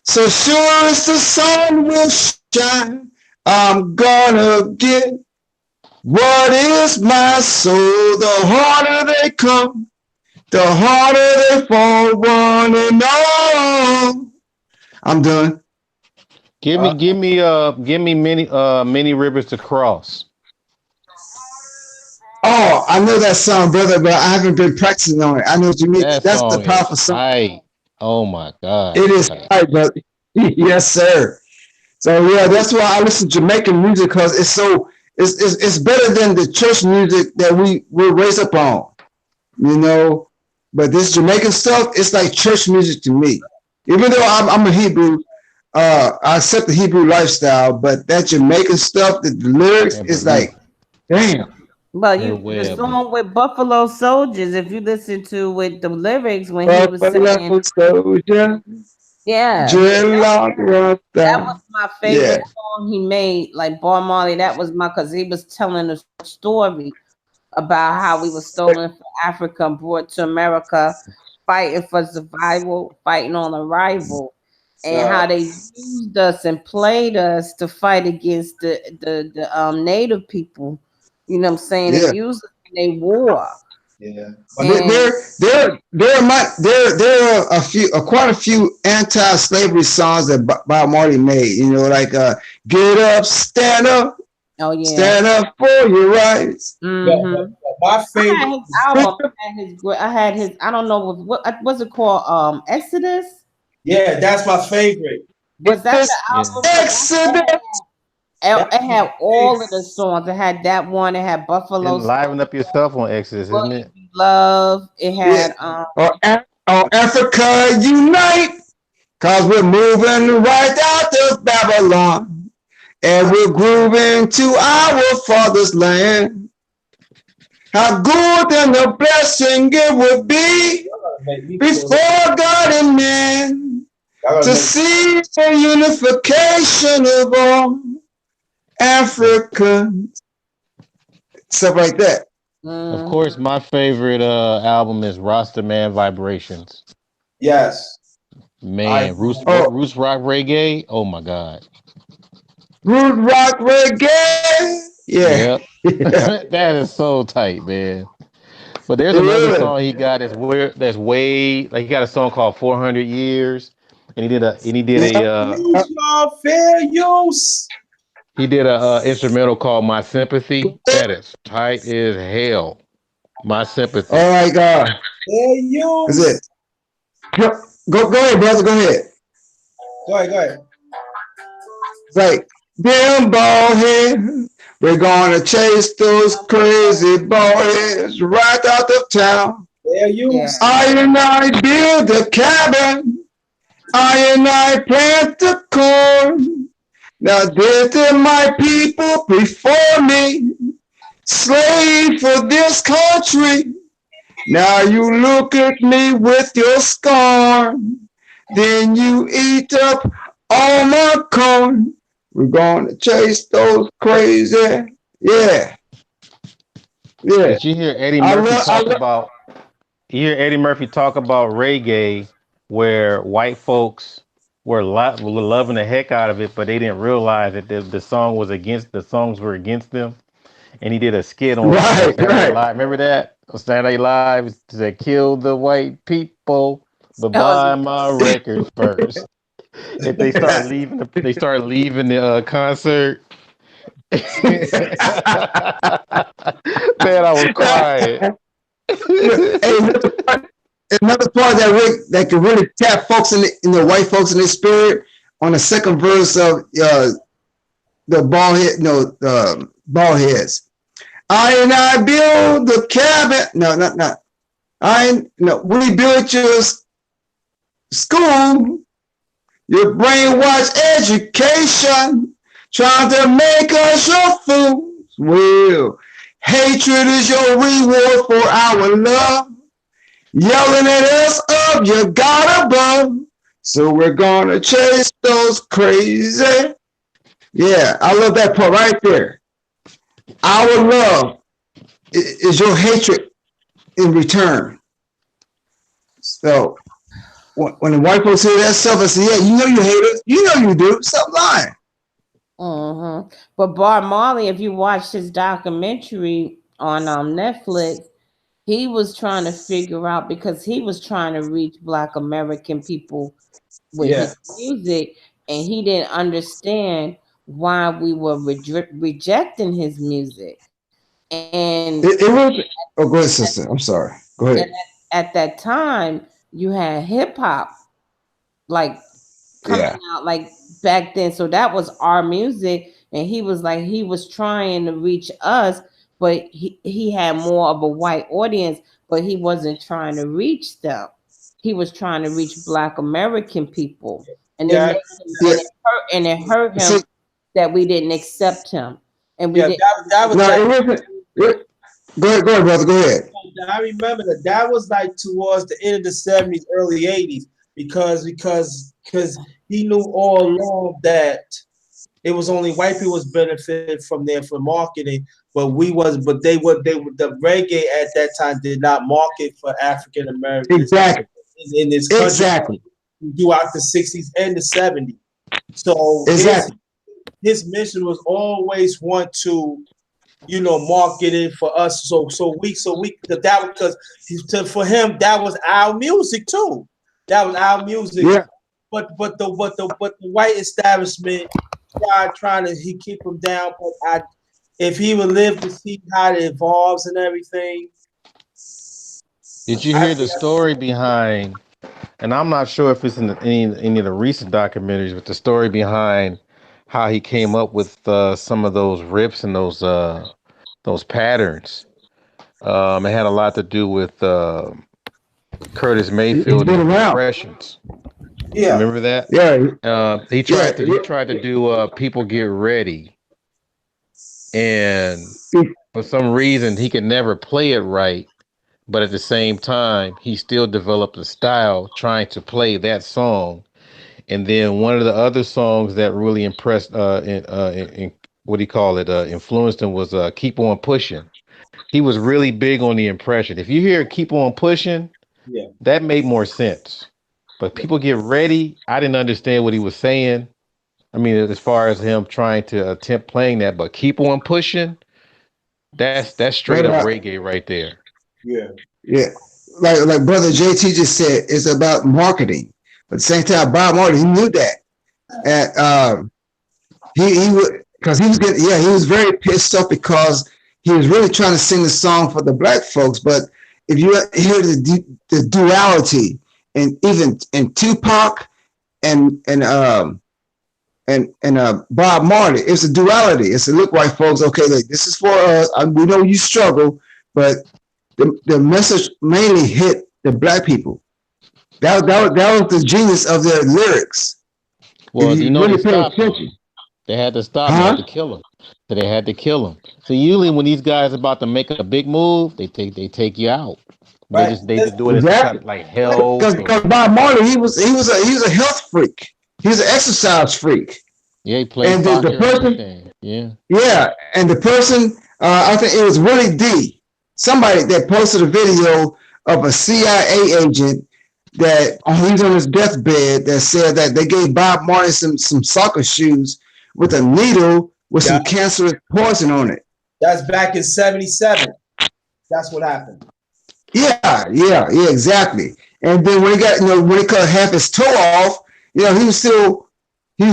So sure as the sun will shine, I'm gonna get what is my soul. The harder they come, the harder they fall, one and all. I'm done. Give me many rivers to cross. Oh, I know that song, brother, but I haven't been practicing on it. I know what you mean. That's the powerful song. Oh my God. It is right, brother. Yes, sir. So yeah, that's why I listen to Jamaican music, because it's better than the church music that we were raised up on. You know, but this Jamaican stuff, it's like church music to me. Even though I'm a Hebrew, I accept the Hebrew lifestyle, but that Jamaican stuff, the lyrics is like, damn. But the song with Buffalo Soldiers, if you listen to with the lyrics when he was saying, Soldier, yeah, that was my favorite song he made. Like Bob Marley, that was because he was telling a story about how we were stolen from Africa and brought to America, fighting for survival, fighting on arrival, and how they used us and played us to fight against the native people. You know what I'm saying? They used us in a war. Yeah. There are quite a few anti-slavery songs that Bob Marley made. You know, like "Get Up, Stand Up." Oh yeah. Stand up for your rights. Mm-hmm. My favorite. I had his album. I had his. I don't know what was it called? Exodus. Yeah, that's my favorite. Was that the album? Exodus. It had all of the songs. It had that one. It had Buffalo. Liven up yourself on Exodus, isn't it? Love. It had or Africa Unite, cause we're moving right out of Babylon, and we're grooving to our father's land. How good and a blessing it would be before God and man to see the unification of all Africans. Stuff like that. Of course, my favorite album is Rasta Man Vibrations. Yes. Man, Roots Rock Reggae. Oh my God. Root rock reggae. Yeah. Yep. That is so tight, man. But there's another song he got that's way like he got a song called 400 Years, and he did a fair use. He did a instrumental called My Sympathy. That is tight as hell. My Sympathy. Oh my God. Fair use. Is it? Go ahead, brother. Go ahead. Go ahead. It's like, them bald heads, we're gonna chase those crazy bald heads right out of town. Fair use. I and I build a cabin. I and I plant the corn. Now did my people before me slave for this country? Now you look at me with your scorn. Then you eat up all my corn. We're gonna chase those crazy. Yeah. Did you hear Eddie Murphy talk about? You hear Eddie Murphy talk about reggae, where white folks were loving the heck out of it, but they didn't realize that the songs were against them. And he did a skit on Saturday Night Live. Remember that? On Saturday Night Live that killed the white people, but buy my record first. If they start leaving the concert. Man, I was crying. Another part that can really tap folks in the white folks in their spirit on the second verse of the bald heads. I and I build the cabin. We built your school, your brainwash education, trying to make us your fools. Well, hatred is your reward for our love. Yelling at us up, you got above. So we're gonna chase those crazy. Yeah, I love that part right there. Our love is your hatred in return. So when the white folks hear that stuff, I say, yeah, you know you hate us. You know you do. Stop lying. But Bob Marley, if you watched his documentary on Netflix, he was trying to figure out, because he was trying to reach Black American people with his music, and he didn't understand why we were rejecting his music. And it was. Oh, go ahead, sister. I'm sorry. Go ahead. At that time, you had hip hop, like coming out like back then. So that was our music, and he was trying to reach us, but he had more of a white audience, but he wasn't trying to reach them. He was trying to reach Black American people, and it hurt him that we didn't accept him, and we didn't. Go ahead, brother. Go ahead. I remember that was like towards the end of the 70s, early 80s, because he knew all along that it was only white people was benefited from there for marketing, but the reggae at that time did not market for African Americans. Exactly. In this country. Exactly. Throughout the 60s and the 70s. So his mission was always want to, market it for us. So that because for him that was our music too. That was our music. Yeah. But the white establishment trying to keep him down. But if he would live to see how it evolves and everything. Did you hear the story behind? And I'm not sure if it's in any of the recent documentaries, but the story behind how he came up with some of those riffs and those patterns. It had a lot to do with Curtis Mayfield and Impressions. Yeah, remember that? Yeah. He tried to do People Get Ready, and for some reason he could never play it right. but at the same time, he still developed a style trying to play that song. And then one of the other songs that really impressed, in what do you call it, influenced him was "Keep On Pushing." He was really big on the impression. If you hear "Keep On Pushing," Yeah. that made more sense. But "People Get Ready," I didn't understand what he was saying. I mean, as far as him trying to attempt playing that, but "Keep On Pushing," that's straight up reggae right there. Yeah. Yeah. Like brother JT just said, it's about marketing. But at the same time, Bob Marley, he knew that. And he would, because he was getting, he was very pissed off because he was really trying to sing the song for the black folks. But if you hear the duality, and even in Tupac and Bob Marley, it's a duality. It's a look, white folks, okay, look, this is for us. We know you struggle, but the message mainly hit the black people. That was the genius of their lyrics. Well, you know, really they pay stopped him. attention. They had to stop him. They had to kill him. So they had to kill him. So usually when these guys are about to make a big move, they take you out. Right. They just do it Exactly. like hell. Because Bob Marley, he was a health freak. He was an exercise freak. Yeah, he played And soccer the person, and everything. Yeah. yeah, and the person, I think it was Willie D. Somebody that posted a video of a CIA agent that he's on his deathbed that said that they gave Bob Marley some soccer shoes with a needle with some cancerous poison on it. That's back in 77. That's what happened. Yeah, exactly. And then when he got, when he cut half his toe off, he was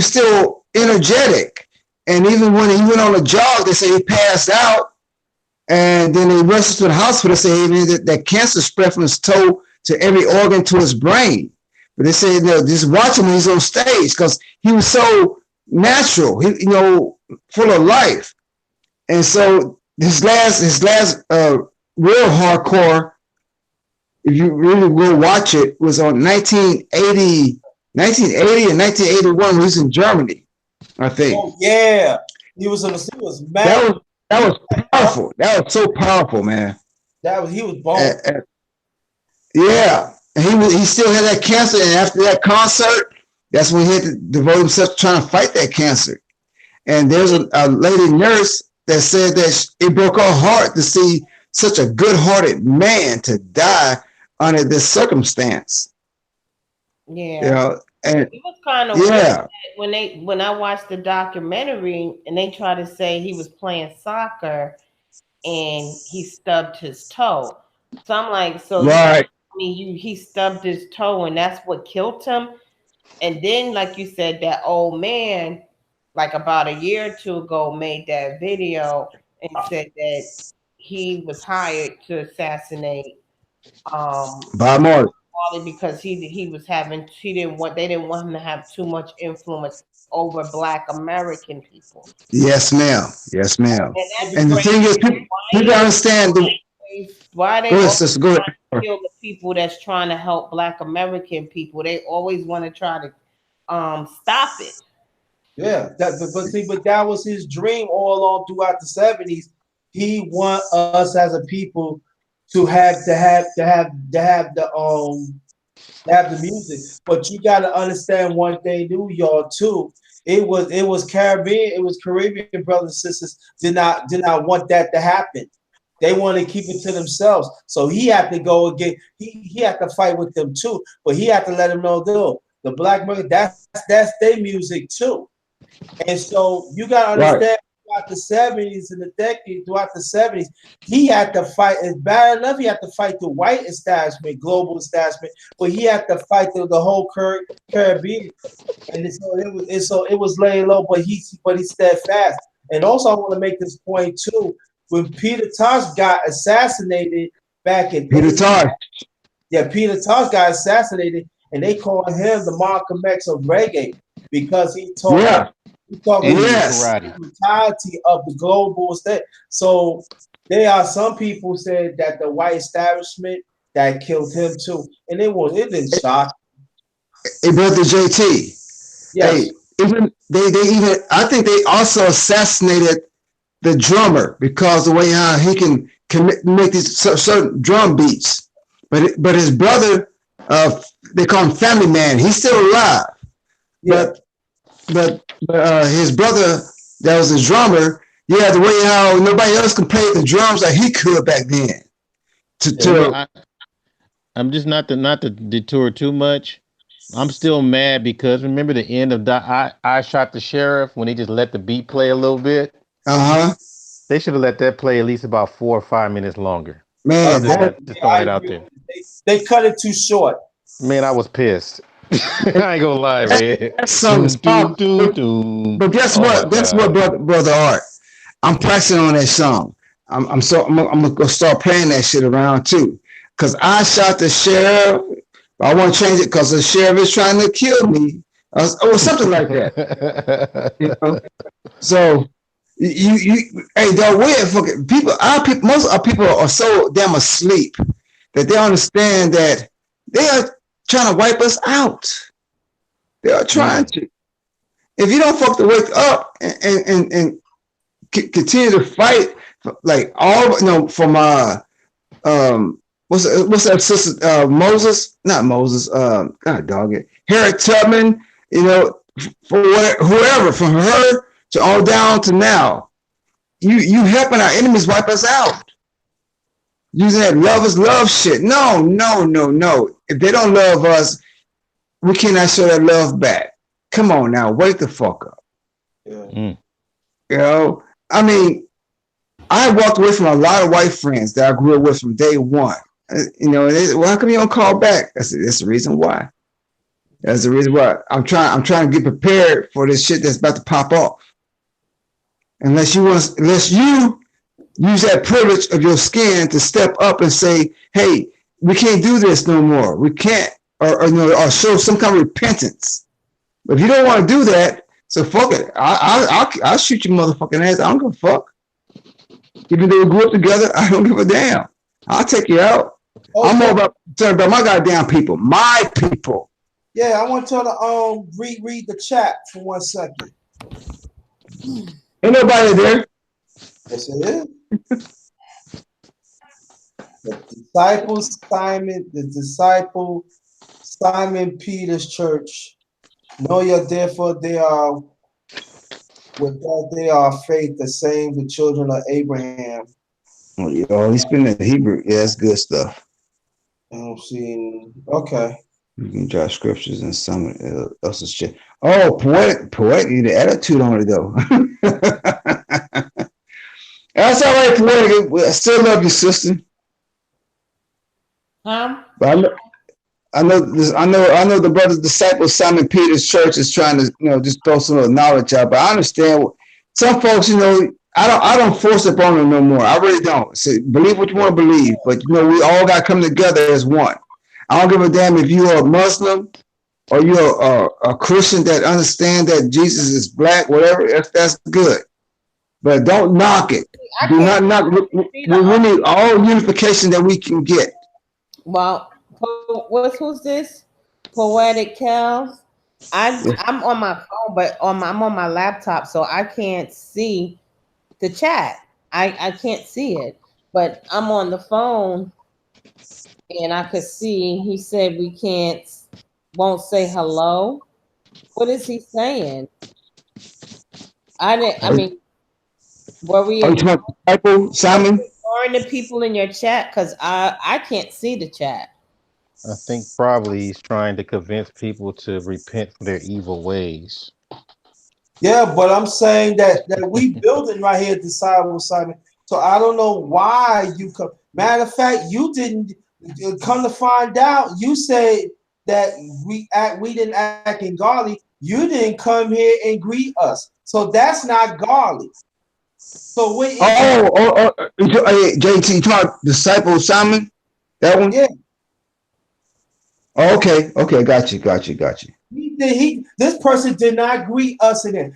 still energetic. And even when he went on a jog, they say he passed out. And then they rushed him to the hospital. They say that cancer spread from his toe to every organ to his brain. But they say, just watch him when he's on stage because he was so natural, full of life. And so his last real hardcore, if you really will watch it, was on 1980 and 1981 when he was in Germany, I think. Oh, yeah. He was mad. That was powerful. That was so powerful, man. He was born. Yeah. And he still had that cancer, and after that concert, that's when he had to devote himself to trying to fight that cancer. And there's a lady nurse that said that it broke her heart to see such a good-hearted man to die under this circumstance. Yeah. And it was kind of weird when I watched the documentary and they tried to say he was playing soccer and he stubbed his toe. So I'm like, right. He stubbed his toe and that's what killed him. And then, like you said, that old man, like about a year or two ago, made that video and said that he was hired to assassinate Bob Marley because they didn't want him to have too much influence over Black American people. Yes, ma'am. And the thing is, people understand why they go kill the people that's trying to help Black American people. They always want to try to stop it. Yeah, but that was his dream all along throughout the 70s. He want us as a people to have the music. But you got to understand one thing, y'all too. It was Caribbean brothers and sisters did not want that to happen. They want to keep it to themselves. So he had to go again. He had to fight with them too. But he had to let them know, though, the Black music, that's their music too. And so you got to understand throughout the 70s and the decade, throughout the 70s, he had to fight. It's bad enough he had to fight the white establishment, global establishment, but he had to fight the whole Caribbean. And so it was laying low, but he steadfast. And also I want to make this point too. When Peter Tosh got assassinated back in Peter Tosh got assassinated, and they called him the Malcolm X of reggae because he taught the entirety of the global state. So there are some people said that the white establishment that killed him too, and it didn't shock. Hey, brother JT. Yes. I think they also assassinated the drummer because the way how he can can make these certain drum beats. But his brother, they call him Family Man. He's still alive. Yeah. But his brother, that was his drummer. Yeah, the way how nobody else can play the drums like he could back then. I'm just not to detour too much. I'm still mad because remember the end of I Shot the Sheriff when he just let the beat play a little bit. They should have let that play at least about 4 or 5 minutes longer. Man, just throwing it out there. They cut it too short. Man, I was pissed. I ain't gonna lie, man. That song is powerful. But guess what? That's what, brother Art. I'm pressing on that song. I'm gonna go start playing that shit around too. Cause I shot the sheriff. I want to change it because the sheriff is trying to kill me, or something like that. You know? So hey, dog, we're fucking people. Most of our people are so damn asleep that they understand that they are trying to wipe us out. They are trying to. If you don't fuck to wake up and continue to fight, like all from what's that sister Moses? Not Moses. God dog it. Harriet Tubman. For whoever, from her to all down to now, you helping our enemies wipe us out. Using that love is love shit. No. If they don't love us, we cannot show that love back. Come on now, wake the fuck up. Yeah. I mean, I walked away from a lot of white friends that I grew up with from day one. Well, how come you don't call back? That's the reason why. That's the reason why I'm trying to get prepared for this shit that's about to pop off. Unless you use that privilege of your skin to step up and say, "Hey, we can't do this no more. We can't," or show some kind of repentance. But if you don't want to do that, so fuck it. I'll shoot your motherfucking ass. I don't give a fuck. Even though we grew up together, I don't give a damn. I'll take you out. Okay. I'm more about my goddamn people, my people. Yeah, I want y'all to read the chat for 1 second. Ain't nobody there. Yes, it is. The disciple Simon Peter's church. Know ye therefore they are without they are faith the same the children of Abraham. Oh, he's been in Hebrew. Yeah, that's good stuff. I'm seeing. Okay. You can draw scriptures and some else's shit. Oh, poetic, the attitude on it though. That's all right, poetic. I still love you, sister. But I know the brother's disciple Simon Peter's church is trying to just throw some knowledge out. But I understand some folks, I don't force it on them no more. I really don't. So believe what you want to believe, but we all got to come together as one. I don't give a damn if you're a Muslim or you're a Christian that understand that Jesus is black, whatever. That's good, but don't knock it. Do not knock. We need all unification that we can get. Well, who's this? Poetic Cal. I'm on my phone, but I'm on my laptop, so I can't see the chat. I can't see it, but I'm on the phone. And I could see he said we won't say hello. What is he saying? Were we Simon? ignoring the people in your chat? Because I can't see the chat. I think probably he's trying to convince people to repent for their evil ways. Yeah, but I'm saying that we building right here at the Disciple Simon. So I don't know why you come. Matter of fact, you didn't. Come to find out, you said that we didn't act in godly. You didn't come here and greet us, so that's not godly. So JT, you talking about disciple Simon? That one? Yeah. Okay, got you. This person did not greet us in it.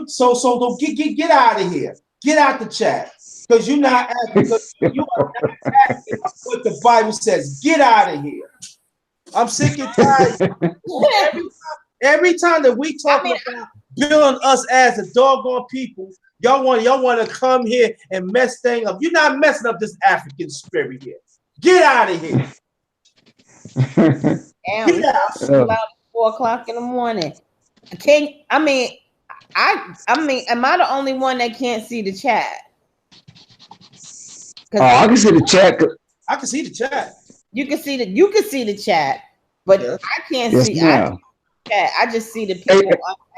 So don't get out of here. Get out the chat. Because you're not acting, you are not acting what the Bible says. Get out of here. I'm sick and tired. Every time that we talk about billing us as a doggone people. Y'all want to come here and mess things up. You're not messing up this African spirit here. Get out of here. Damn, Get it's out. so loud at 4 o'clock in the morning. I mean, am I the only one that can't see the chat? Oh, I can see the chat. I can see the chat. You can see the chat, but Yes. I can't Yes, see. ma'am. I just see the people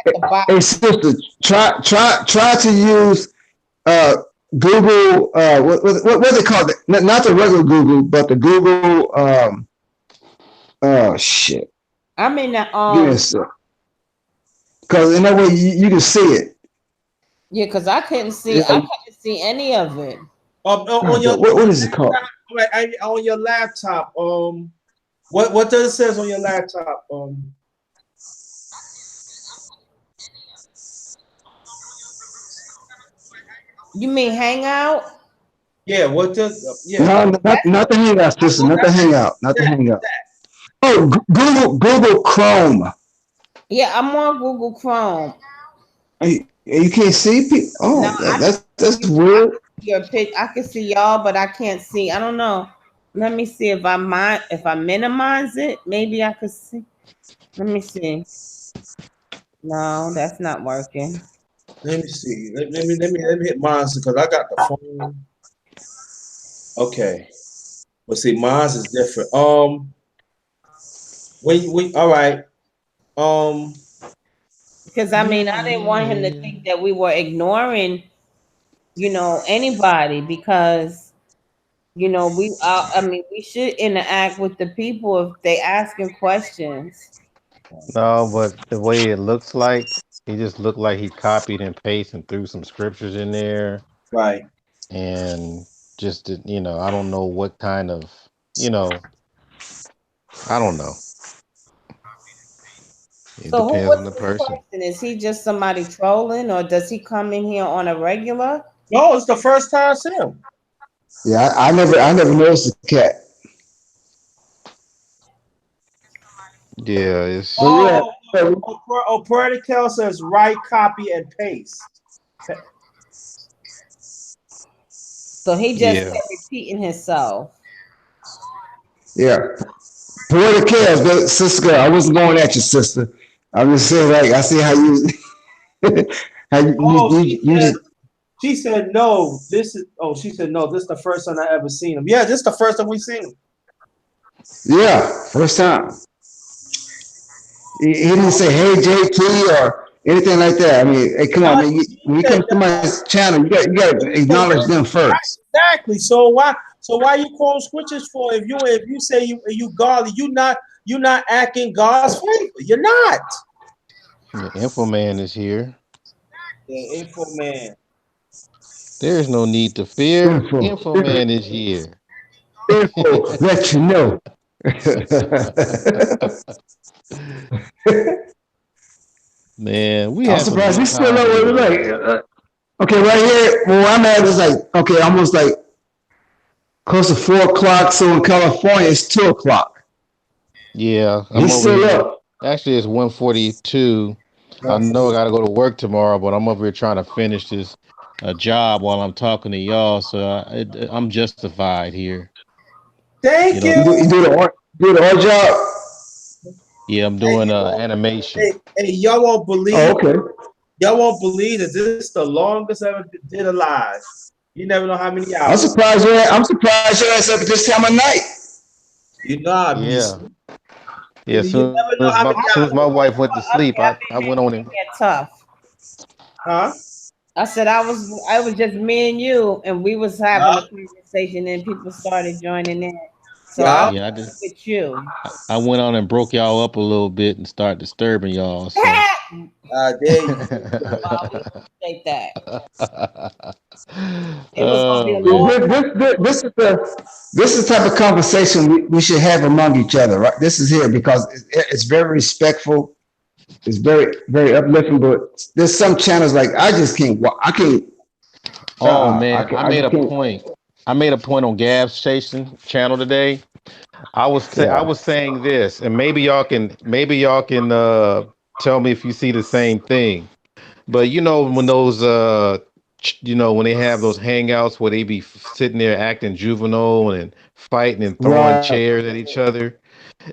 at the bottom. Hey, sister, try to use Google. What they call it? Not the regular Google, but the Google. Oh shit! I'm in the Give me a sec. Because in that way you can see it. yeah, because I couldn't see. Yeah. I couldn't see any of it. On your What is it called? on your laptop. What does it says on your laptop? You mean Hangout? Yeah. What does? Yeah. No, not the Hangout, sister. Not the Hangout. Not the Hangout. Oh, Google Chrome. Yeah, I'm on Google Chrome. You can't see people. Oh, No, that's weird. Your pitch. I can see y'all, but I can't see. I don't know. Let me see if I minimize it. Maybe I could see. Let me see. No, that's not working. Let me see. Let me hit mine because I got the phone. Okay. Well, see, mine is different. We all right. Because I mean, I didn't want him to think that we were ignoring, anybody because, we should interact with the people if they asking questions. No, but the way it looks like, he just looked like he copied and pasted and threw some scriptures in there. Right. And just, I don't know what kind of, I don't know. It So depends what's on the his person. question? Is he just somebody trolling or does he come in here on a regular? No, it's the first time I see him. Yeah, I never noticed the cat. Yeah, it's Perdical says write, copy, and paste. So he just kept repeating himself. Yeah. Poetic Chaos, sister girl. I wasn't going at you, sister. I'm just saying, like, I see how you She said no. She said no. This is the first time I ever seen him. Yeah, this is the first time we seen him. Yeah, first time. He didn't say, "Hey, JT," or anything like that. I mean, hey, come on, man. When you come to my channel, you got to acknowledge them first. Exactly. So why you quote scriptures for? If you say you godly, you not acting God's favor. You're not. the info man is here. The info man. There is no need to fear. Info man is here. Info, let you know. Man, I'm surprised we still know what it's like. Okay, right here, where I'm at is like, okay, almost like close to 4 o'clock. So in California, it's 2 o'clock. Yeah, He's still up. Actually, it's 1:42. I know I got to go to work tomorrow, but I'm over here trying to finish this job while I'm talking to y'all. So I'm justified here. Thank you. You do the art job? Yeah, I'm doing animation. Hey, y'all won't believe. Oh, okay. Y'all won't believe that this is the longest I ever did a live. You never know how many hours. I'm surprised you're at this time of night. You know I be asleep. Yeah, as soon as my wife went to sleep, I went on and tough. Huh? I said I was just me and you, and we was having a conversation, and people started joining in. So I just with you. I went on and broke y'all up a little bit and started disturbing y'all. So. There you take that. This is the type of conversation we should have among each other, right? This is here because it's very respectful. It's very, very uplifting, but there's some channels like I just can't. I can't. Oh man, I made a point. I made a point on Gab's channel today. I was saying this, and maybe y'all can tell me if you see the same thing. But you know when those when they have those hangouts where they be sitting there acting juvenile and fighting and throwing Right. chairs at each other.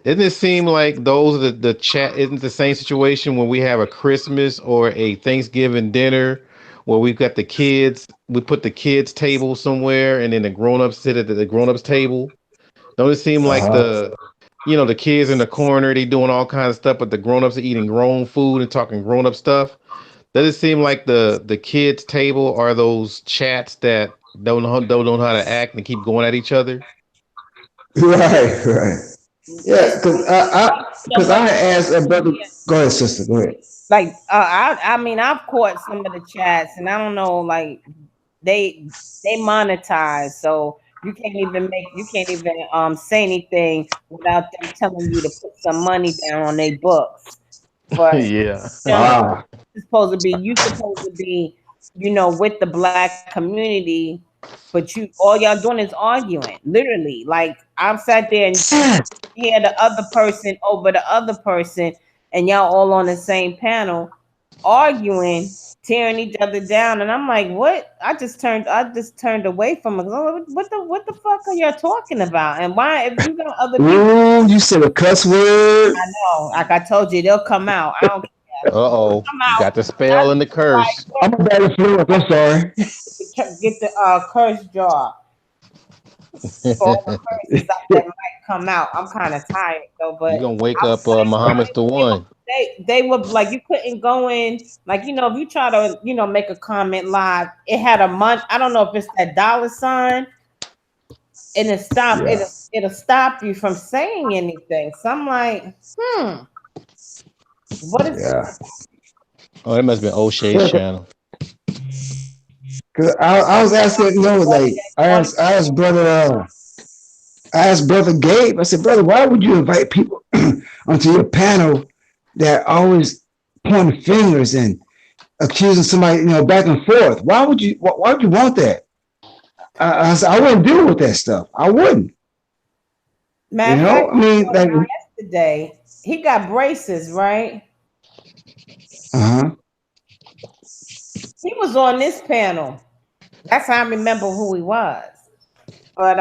Doesn't it seem like those are the chat isn't the same situation when we have a Christmas or a Thanksgiving dinner where we've got the kids, we put the kids table somewhere and then the grown-ups sit at the grown-ups table. Don't it seem like Uh-huh. the kids in the corner, they doing all kinds of stuff, but the grown-ups are eating grown food and talking grown-up stuff? Does it seem like the kids table are those chats that don't know how to act and keep going at each other? Right, right. Yeah, It's because I asked a brother. Go ahead, sister. Go ahead. like I mean I've caught some of the chats and I don't know, like they monetize, so you can't even say anything without them telling you to put some money down on their books. But Yeah. Ah, it's supposed to be, with the black community, but all y'all doing is arguing. Literally, like I've sat there and hear the other person over the other person, and y'all all on the same panel arguing, tearing each other down, and I'm like, what? I just turned away from it. What the fuck are y'all talking about? And why, if you got other people? ooh, you said a cuss word. I know, like I told you, they'll come out. I don't care. Uh-oh. Come out. Got the spell and the curse. I'm a bad influence. I'm sorry. Get the curse jar. For all the curses that might come out. I'm kind of tired though, but You're gonna wake up Muhammad's the one. they were like, you couldn't go in, like, if you try to make a comment live, it had a month. I don't know if it's that $, and it'll stop you from saying anything. So I'm like, what is Oh, that must have been O'Shea's channel. Cause I was asking, like I asked brother Gabe. I said, brother, why would you invite people onto your panel that always pointing fingers and accusing somebody, back and forth? Why would you want that? I said, I wouldn't deal with that stuff. I wouldn't. Matter I mean, like yesterday, he got braces, right? uh-huh. He was on this panel. That's how I remember who he was. But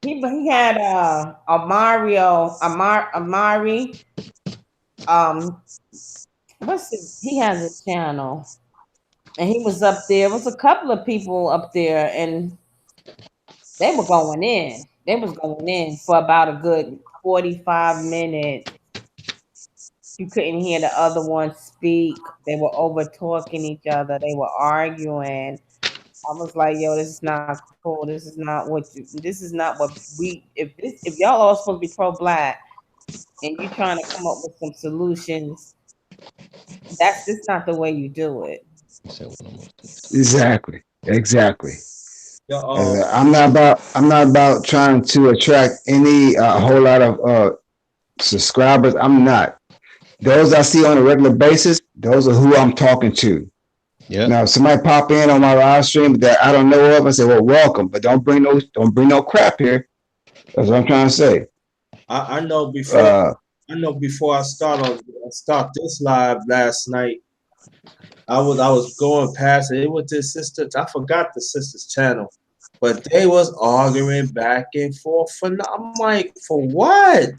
he had Amari. He has a channel. And he was up there. There was a couple of people up there, and they were going in. They was going in for about a good 45 minutes. You couldn't hear the other one speak. They were over talking each other. They were arguing. I was like, yo, this is not cool. This is not what we, if y'all all supposed to be pro-black and you trying to come up with some solutions, that's just not the way you do it. Exactly. Yeah, I'm not about trying to attract any whole lot of subscribers. I'm not. Those I see on a regular basis, those are who I'm talking to. Yeah. Now, if somebody pop in on my live stream that I don't know of, I say, well, welcome, but don't bring no crap here. That's what I'm trying to say. I know before I start this live last night, I was going past it. It was this sister. I forgot the sister's channel, but they was arguing back and forth. I'm like, for what?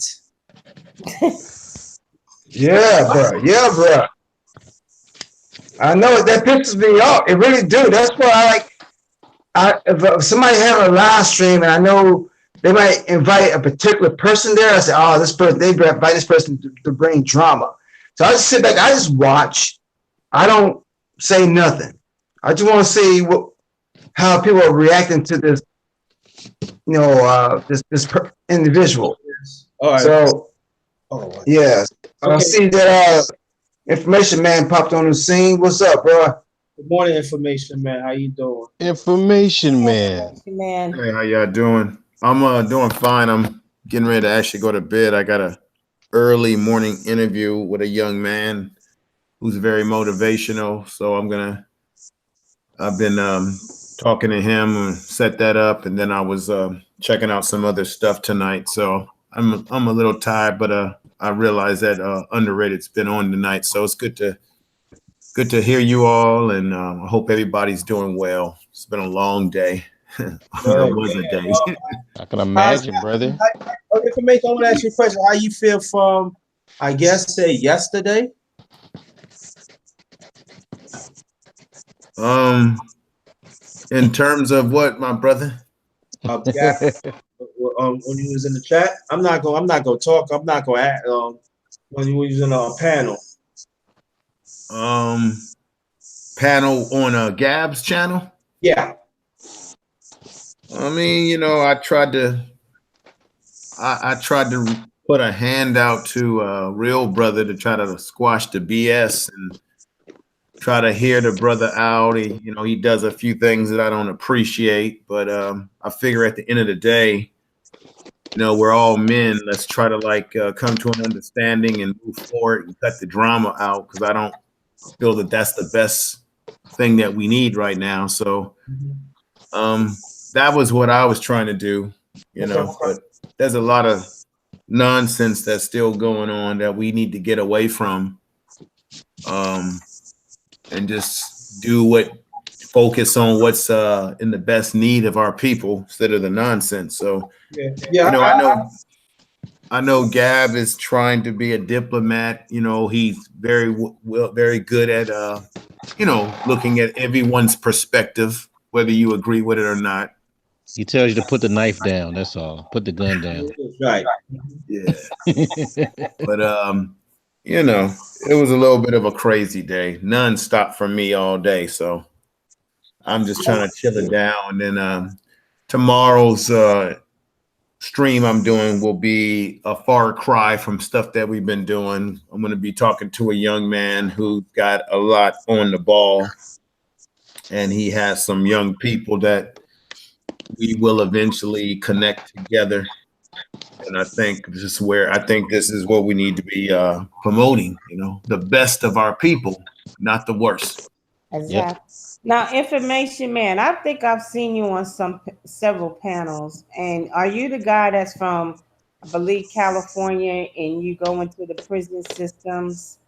Yeah, bro. I know that pisses me off. It really do. That's why if somebody have a live stream and I know they might invite a particular person there, I say, oh, this person, they invite this person to bring drama. So I just sit back, I just watch. I don't say nothing. I just want to see how people are reacting to this, this individual. All right. So, yeah. So Okay. I see that Information Man popped on the scene. What's up, bro? Good morning, Information Man. How you doing? Information Man. Man. Hey, how y'all doing? I'm doing fine. I'm getting ready to actually go to bed. I got a early morning interview with a young man who's very motivational. So I've been talking to him and set that up, and then I was checking out some other stuff tonight. So I'm a little tired, but I realize that Underrated's been on tonight, so it's good to good to hear you all, and I hope everybody's doing well. It's been a long day. Or it was a day. I can imagine, brother. Information. I want to ask you a question. How you feel from, I guess, say yesterday? In terms of what, my brother? Yeah. When you was in the chat, I'm not gonna talk. I'm not gonna act. When you was in a panel. Panel on Gab's channel. Yeah. I mean, you know, I tried to put a hand out to a real brother to try to squash the BS and try to hear the brother out. He does a few things that I don't appreciate, but I figure at the end of the day, we're all men. Let's try to come to an understanding and move forward and cut the drama out, because I don't feel that that's the best thing that we need right now. So that was what I was trying to do, but there's a lot of nonsense that's still going on that we need to get away from, and just focus on what's in the best need of our people instead of the nonsense. So, I know Gab is trying to be a diplomat. He's very good at, looking at everyone's perspective, whether you agree with it or not. He tells you to put the knife down. That's all. Put the gun down. Right. Yeah. But, it was a little bit of a crazy day. None stopped for me all day. So I'm just trying to chill it down. And then tomorrow's stream I'm doing will be a far cry from stuff that we've been doing. I'm going to be talking to a young man who got a lot on the ball, and he has some young people that we will eventually connect together. And I think this is what we need to be promoting, the best of our people, not the worst. Exactly. Yep. Now, Information Man, I think I've seen you on several panels. And are you the guy that's from, I believe, California, and you go into the prison systems?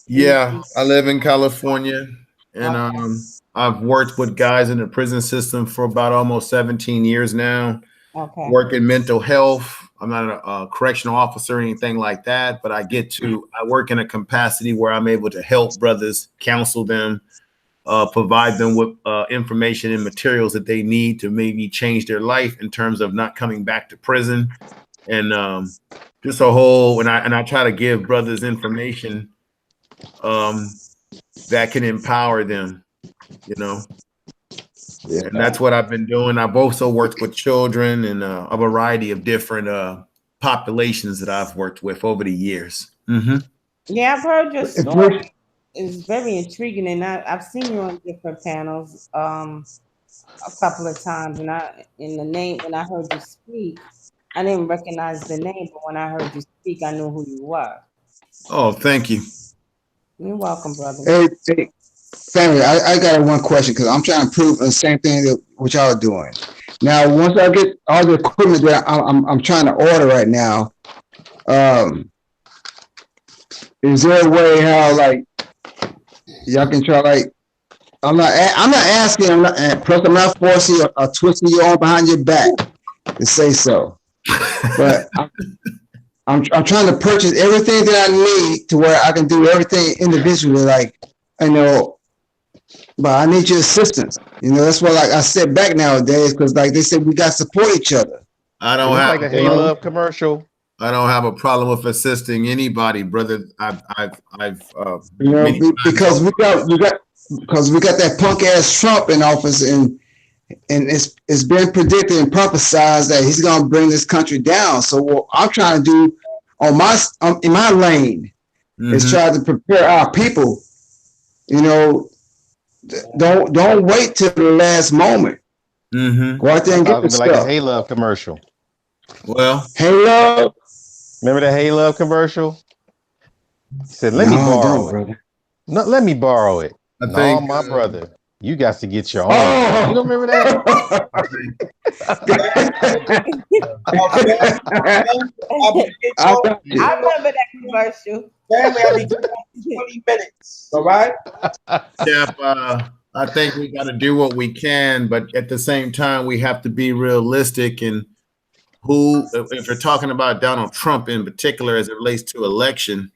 Yeah, I live in California, and I've worked with guys in the prison system for about almost 17 years now. Okay. Work in mental health. I'm not a correctional officer or anything like that, but I work in a capacity where I'm able to help brothers, counsel them, provide them with information and materials that they need to maybe change their life in terms of not coming back to prison, and just a whole. And I try to give brothers information that can empower them, Yeah. And that's what I've been doing. I've also worked with children and a variety of different populations that I've worked with over the years. Mm-hmm. Yeah, I've heard your story. It's very intriguing, and I've seen you on different panels a couple of times. And when I heard you speak, I didn't recognize the name, but when I heard you speak, I knew who you were. Oh, thank you. You're welcome, brother. Hey, family, I got one question, because I'm trying to prove the same thing that what y'all are doing. Now, once I get all the equipment that I'm trying to order right now, is there a way how y'all can try I'm not asking, plus I'm not forcing or twisting you on behind your back to say so, but I'm trying to purchase everything that I need to where I can do everything individually, but I need your assistance. That's why I sit back nowadays, because they said we got to support each other. I don't have like a Hey Love commercial. I don't have a problem with assisting anybody, brother. Because we got that punk ass Trump in office, and it's been predicted and prophesized that he's gonna bring this country down. So what I'm trying to do in my lane is try to prepare our people. Don't wait till the last moment. Mm-hmm. Go out there and get the stuff. Like a Hey Love commercial. Well, Hey Love. Remember the Hey Love commercial? He said, "Let me borrow it." Brother. No, let me borrow it. I think my brother. You got to get your own. Oh. You don't remember that? I got you. I remember that commercial. Family, I'll be giving you 20 minutes. All right. Yep, I think we got to do what we can, but at the same time, we have to be realistic. And if we're talking about Donald Trump in particular, as it relates to election,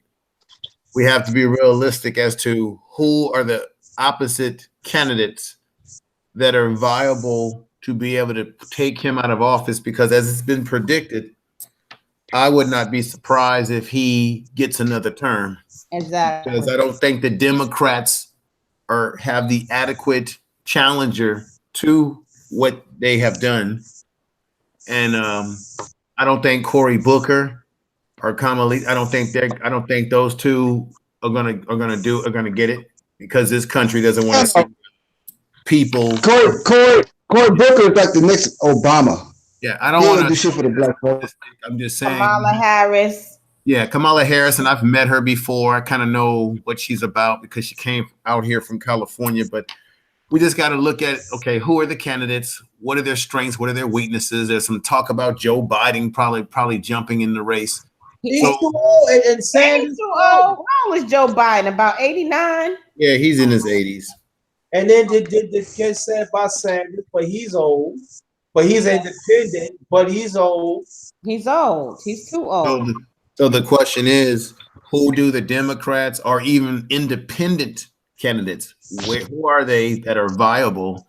we have to be realistic as to who are the opposite candidates that are viable to be able to take him out of office. Because as it's been predicted, I would not be surprised if he gets another term. Exactly. Because I don't think the Democrats have the adequate challenger to what they have done. And I don't think Cory Booker or Kamala, I don't think those two are gonna get it, because this country doesn't want to see people. Cory Booker is like the next Obama. Yeah, I don't want to do shit for the black folks. I'm just saying. Kamala Harris. Yeah, Kamala Harris, and I've met her before. I kind of know what she's about because she came out here from California. But we just got to look at, okay, who are the candidates? What are their strengths? What are their weaknesses? There's some talk about Joe Biden probably jumping in the race. He's too old, and Sanders too old. How old is Joe Biden? About 89? Yeah, he's in his 80s. And then the kid said about Sanders, but he's old. But he's independent, but he's old. He's old. He's too old. So the question is, who do the Democrats or even independent candidates, who are they that are viable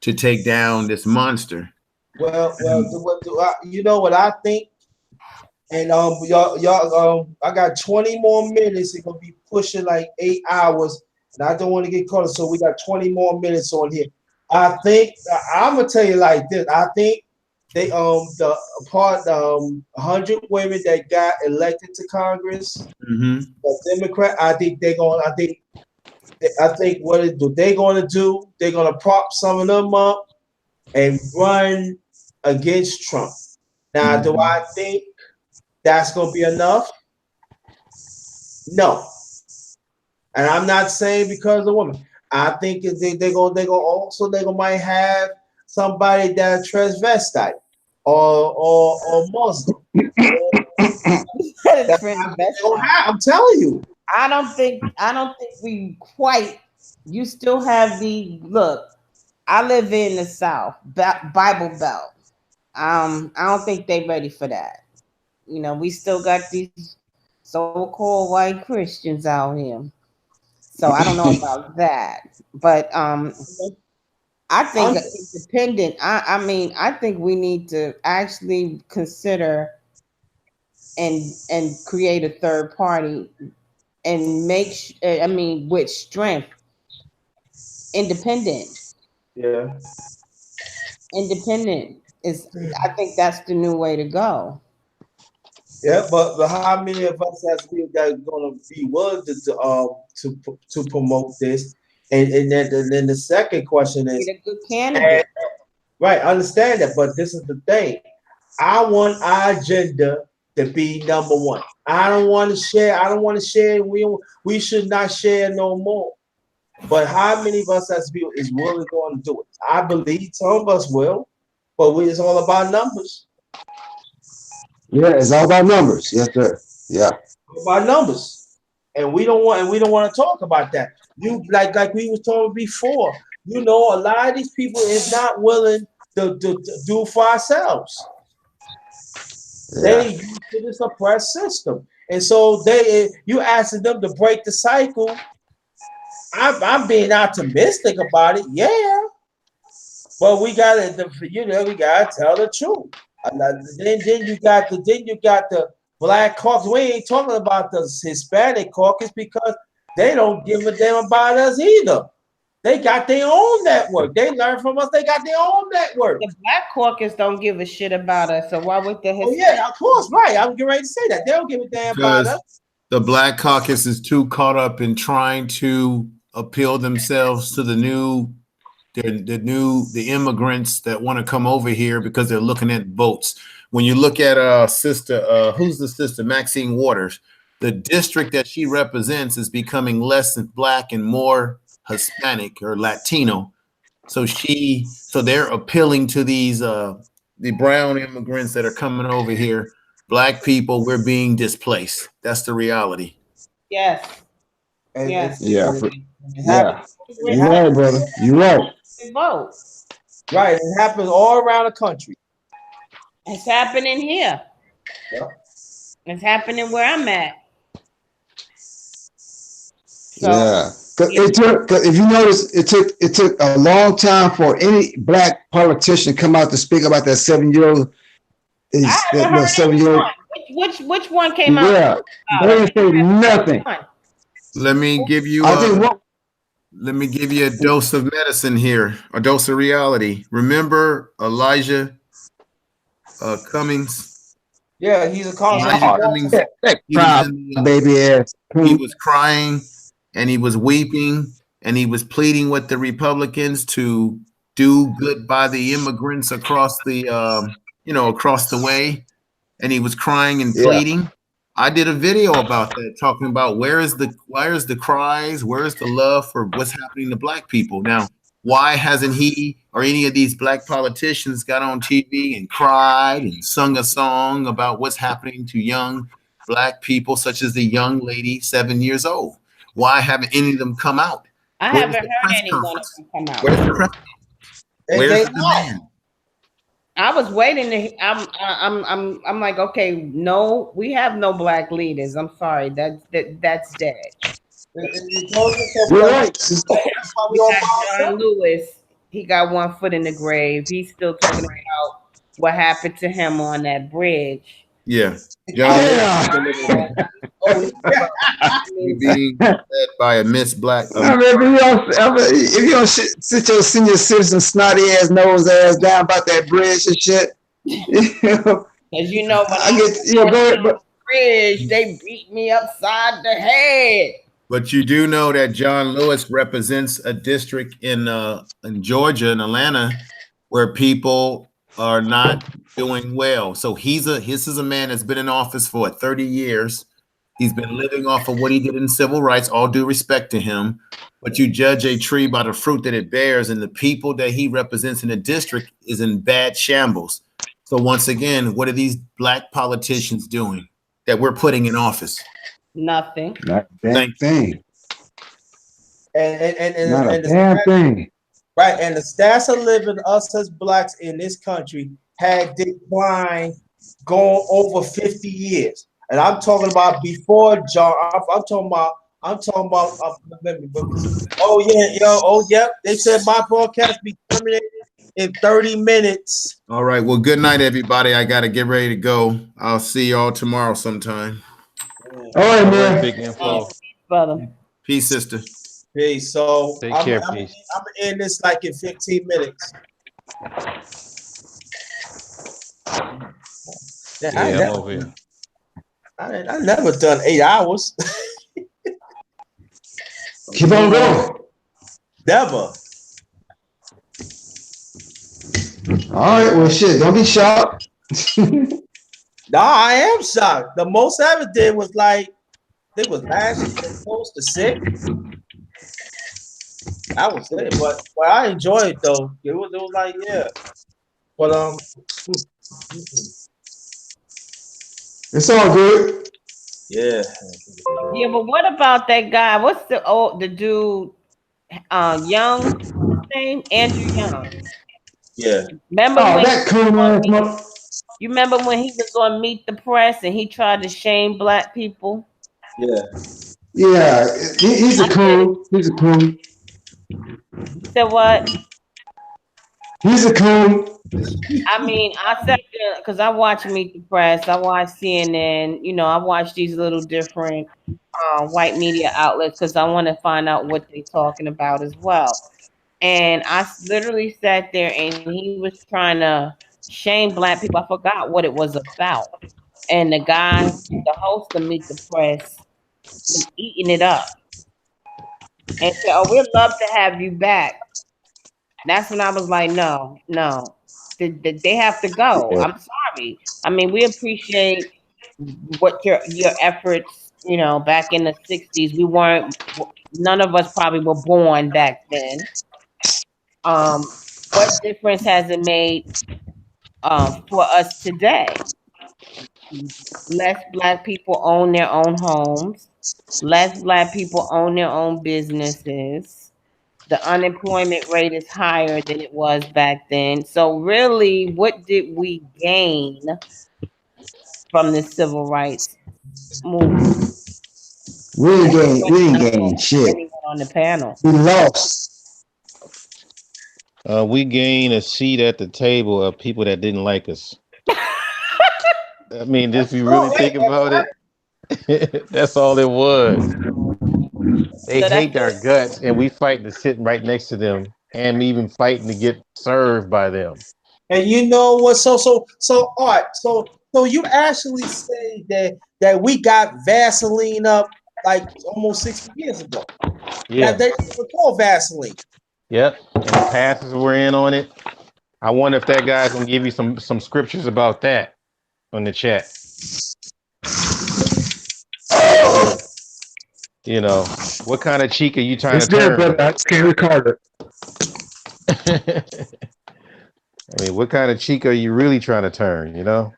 to take down this monster? Well, you know what I think? And y'all, I got 20 more minutes. It's gonna be pushing like 8 hours, and I don't want to get caught. So we got 20 more minutes on here. I think I'm gonna tell you like this. I think they 100 women that got elected to Congress, the Democrat. I think they're gonna. I think what they're gonna do? They're gonna prop some of them up and run against Trump. Now, do I think that's gonna be enough? No. And I'm not saying because of women. I think they're gonna might have somebody that's transvestite or Muslim. I'm telling you. I don't think we quite. You still have the look. I live in the South, Bible Belt. I don't think they're ready for that. You know, we still got these so-called white Christians out here. So I don't know about that, but I think independent. I mean, I think we need to actually consider and create a third party and make. I mean, with strength, independent. Yeah, independent is. I think that's the new way to go. Yeah, but how many of us as people that are going to be willing to promote this? And then the second question is, get a good candidate. Right, I understand that, but this is the thing. I want our agenda to be number one. I don't want to share. We should not share no more. But how many of us as people is really going to do it? I believe some of us will, but it's all about numbers. Yeah, it's all about numbers. Yes, sir. Yeah. About numbers. And we don't want to talk about that. You like we was talking before. You know, a lot of these people is not willing to do for ourselves. Yeah. They use this oppressed system. And so you asking them to break the cycle. I'm being optimistic about it, yeah. But we gotta tell the truth. Then you got the Black Caucus. We ain't talking about the Hispanic Caucus because they don't give a damn about us either. They got their own network. They learn from us. They got their own network. The Black Caucus don't give a shit about us. So why would the Hispanic? Oh yeah, of course, right. I'm getting ready to say that they don't give a damn about us. The Black Caucus is too caught up in trying to appeal themselves to the immigrants that want to come over here because they're looking at votes. When you look at who's the sister, Maxine Waters, the district that she represents is becoming less Black and more Hispanic or Latino. So they're appealing to these the brown immigrants that are coming over here. Black people, we're being displaced. That's the reality. Yes. And Yes. Yeah, it yeah. happens, You're right, brother. You're right. Vote. right. It happens all around the country. It's happening here. Yeah. It's happening where I'm at. So, Yeah. 'Cause if you notice, it took a long time for any black politician to come out to speak about that 7-year-old. I haven't heard 7-year-old. which one came out? Yeah, they didn't say nothing. Let me give you I think what let me give you a dose of medicine here, a dose of reality. Remember Elijah Cummings? Yeah, he's a congressman. Elijah Cummings. He was baby ass. He was crying and he was weeping and he was pleading with the Republicans to do good by the immigrants across the across the way, and he was crying and pleading. I did a video about that, talking about where's the cries, where's the love for what's happening to black people. Now, why hasn't he or any of these black politicians got on TV and cried and sung a song about what's happening to young black people, such as the young lady 7 years old? Why haven't any of them come out? I haven't heard anyone of them come out. Where's the press? Where's the man? I was waiting to. I'm like, okay, no, we have no black leaders. I'm sorry, that's dead. You're right. We got John Lewis. He got one foot in the grave. He's still talking about what happened to him on that bridge. Yeah, John being led by a Miss Black. I mean, if you don't sit your senior citizen snotty ass nose ass down about that bridge and shit, Because you know when I get go ahead, bridge, they beat me upside the head. But you do know that John Lewis represents a district in Georgia, in Atlanta, where people are not doing well. So this is a man that's been in office for 30 years. He's been living off of what he did in civil rights, all due respect to him. But you judge a tree by the fruit that it bears, and the people that he represents in the district is in bad shambles. So once again, what are these black politicians doing that we're putting in office? Nothing. Not a damn thing. And Not a damn thing. Right, and the stats of living us as blacks in this country had declined going over 50 years. And I'm talking about before John. I'm talking about. Oh yeah. They said my broadcast be terminated in 30 minutes. All right. Well, good night, everybody. I got to get ready to go. I'll see y'all tomorrow sometime. All right, man. Big info. Brother. Peace, sister. Peace. So Take I'm care, gonna peace. end this like in 15 minutes. I'm over here. I never done 8 hours. Keep on going. Never. All right, well, shit, don't be shocked. No, I am shocked. The most I ever did was like, it was last year, close to 6. I was it, but I enjoyed it though. It was like, yeah. But It's all good. yeah. Yeah, but what about that guy? What's the dude? Young name? Andrew Young. Yeah. Remember Oh, when that cool ass you remember when he was on Meet the Press and he tried to shame black people? Yeah. Yeah, he's a coon. He's a coon. So what? He's a coon. I mean, I sat there because I watch Meet the Press, I watch CNN, you know, I watch these little different white media outlets because I want to find out what they're talking about as well. And I literally sat there and he was trying to shame black people. I forgot what it was about. And the guy, the host of Meet the Press, was eating it up and said, "Oh, we'd love to have you back." That's when I was like, no. They have to go. I'm sorry. I mean, we appreciate what your efforts, you know, back in the 60s. We weren't none of us probably were born back then. What difference has it made for us today? Less black people own their own homes. Less black people own their own businesses. The unemployment rate is higher than it was back then. So really, what did we gain from the civil rights movement? We didn't gain shit. Anyone on the panel? We lost. We gained a seat at the table of people that didn't like us. I mean, if you really think about it, that's all it was. They hate our guts, and we fighting to sit right next to them, and even fighting to get served by them. And you know what? So Art. So you actually say that we got Vaseline up like almost 60 years ago. Yeah, that they were called Vaseline. Yep, and the pastors were in on it. I wonder if that guy's gonna give you some scriptures about that on the chat. You know, what kind of cheek are you trying to turn? But I just can't record it. I mean, what kind of cheek are you really trying to turn? You know,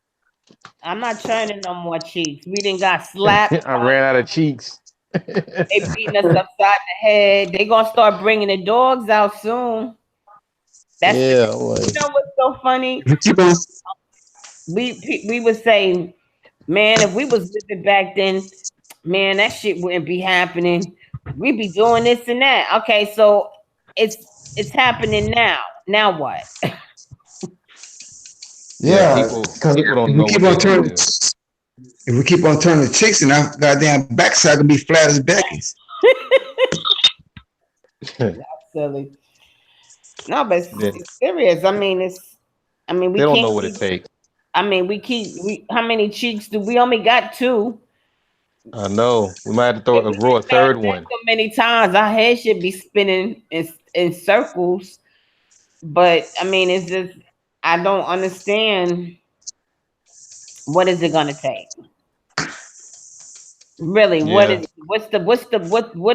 I'm not turning no more cheeks. We didn't got slapped. I ran out of cheeks. They beating us upside the head. They gonna start bringing the dogs out soon. That's you know what's so funny? We would say, man, if we was living back then, man, that shit wouldn't be happening. We'd be doing this and that. Okay, so it's happening now. Now what? Yeah, people don't know what they do. If we keep on turning the chicks, and our goddamn backside gonna be flat as Becky's. That's silly. No, but it's serious. I mean, we don't know what it takes. I mean, how many cheeks do we only got 2? I know. We might have to grow a third one. So many times our head should be spinning in circles. But I mean, it's just I don't understand. What is it gonna take? Really, Yeah. what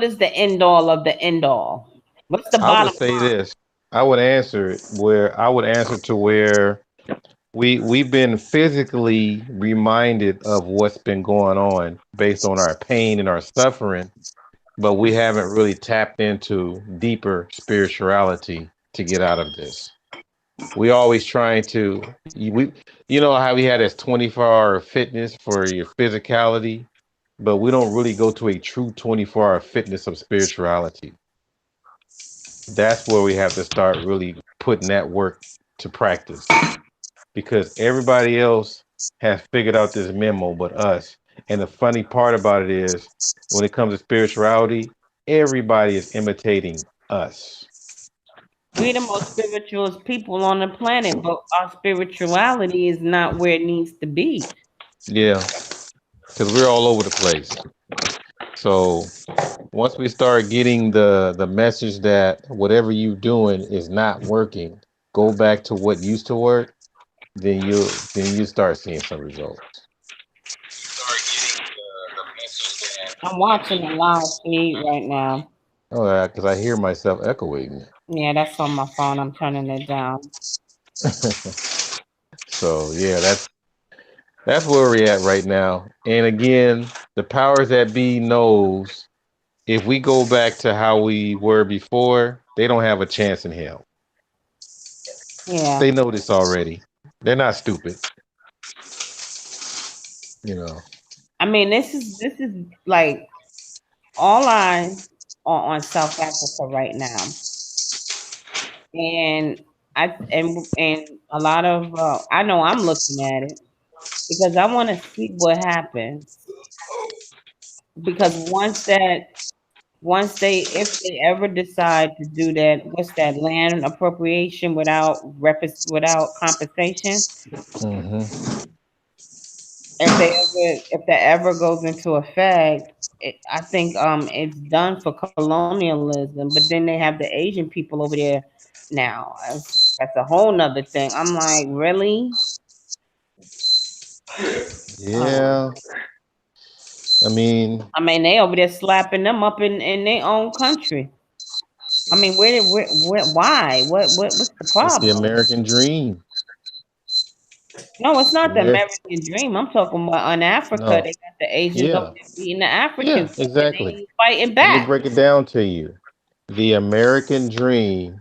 is the end all of the end all? What's the bottom I would say this. I would answer to where we've been physically reminded of what's been going on based on our pain and our suffering, but we haven't really tapped into deeper spirituality to get out of this. We always trying to you know how we had this 24-hour fitness for your physicality, but we don't really go to a true 24-hour fitness of spirituality. That's where we have to start really putting that work to practice, because everybody else has figured out this memo but us. And the funny part about it is, when it comes to spirituality, everybody is imitating us. We're the most spiritual people on the planet, but our spirituality is not where it needs to be. Yeah, because we're all over the place. So once we start getting the message that whatever you're doing is not working, go back to what used to work, then you start seeing some results. I'm watching a live feed right now. Oh, yeah, because I hear myself echoing. Yeah, that's on my phone. I'm turning it down. So yeah, that's where we're at right now. And again, the powers that be knows if we go back to how we were before, they don't have a chance in hell. Yeah. They know this already. They're not stupid. You know. I mean, this is like all eyes are on South Africa right now. And a lot of I know I'm looking at it because I want to see what happens. Because if they ever decide to do that, what's that, land appropriation without compensation? Mm-hmm. If that ever goes into effect, I think it's done for colonialism. But then they have the Asian people over there now. That's a whole nother thing. I'm like, really? Yeah. I mean, they over there slapping them up in their own country. I mean, why? What's the it's the problem? American dream. No, it's not the Amer- American dream. I'm talking about in Africa. no, They got the Asians over yeah, there beating the yeah, Africans, and they exactly. ain't fighting Let me back. break it down to you. The American dream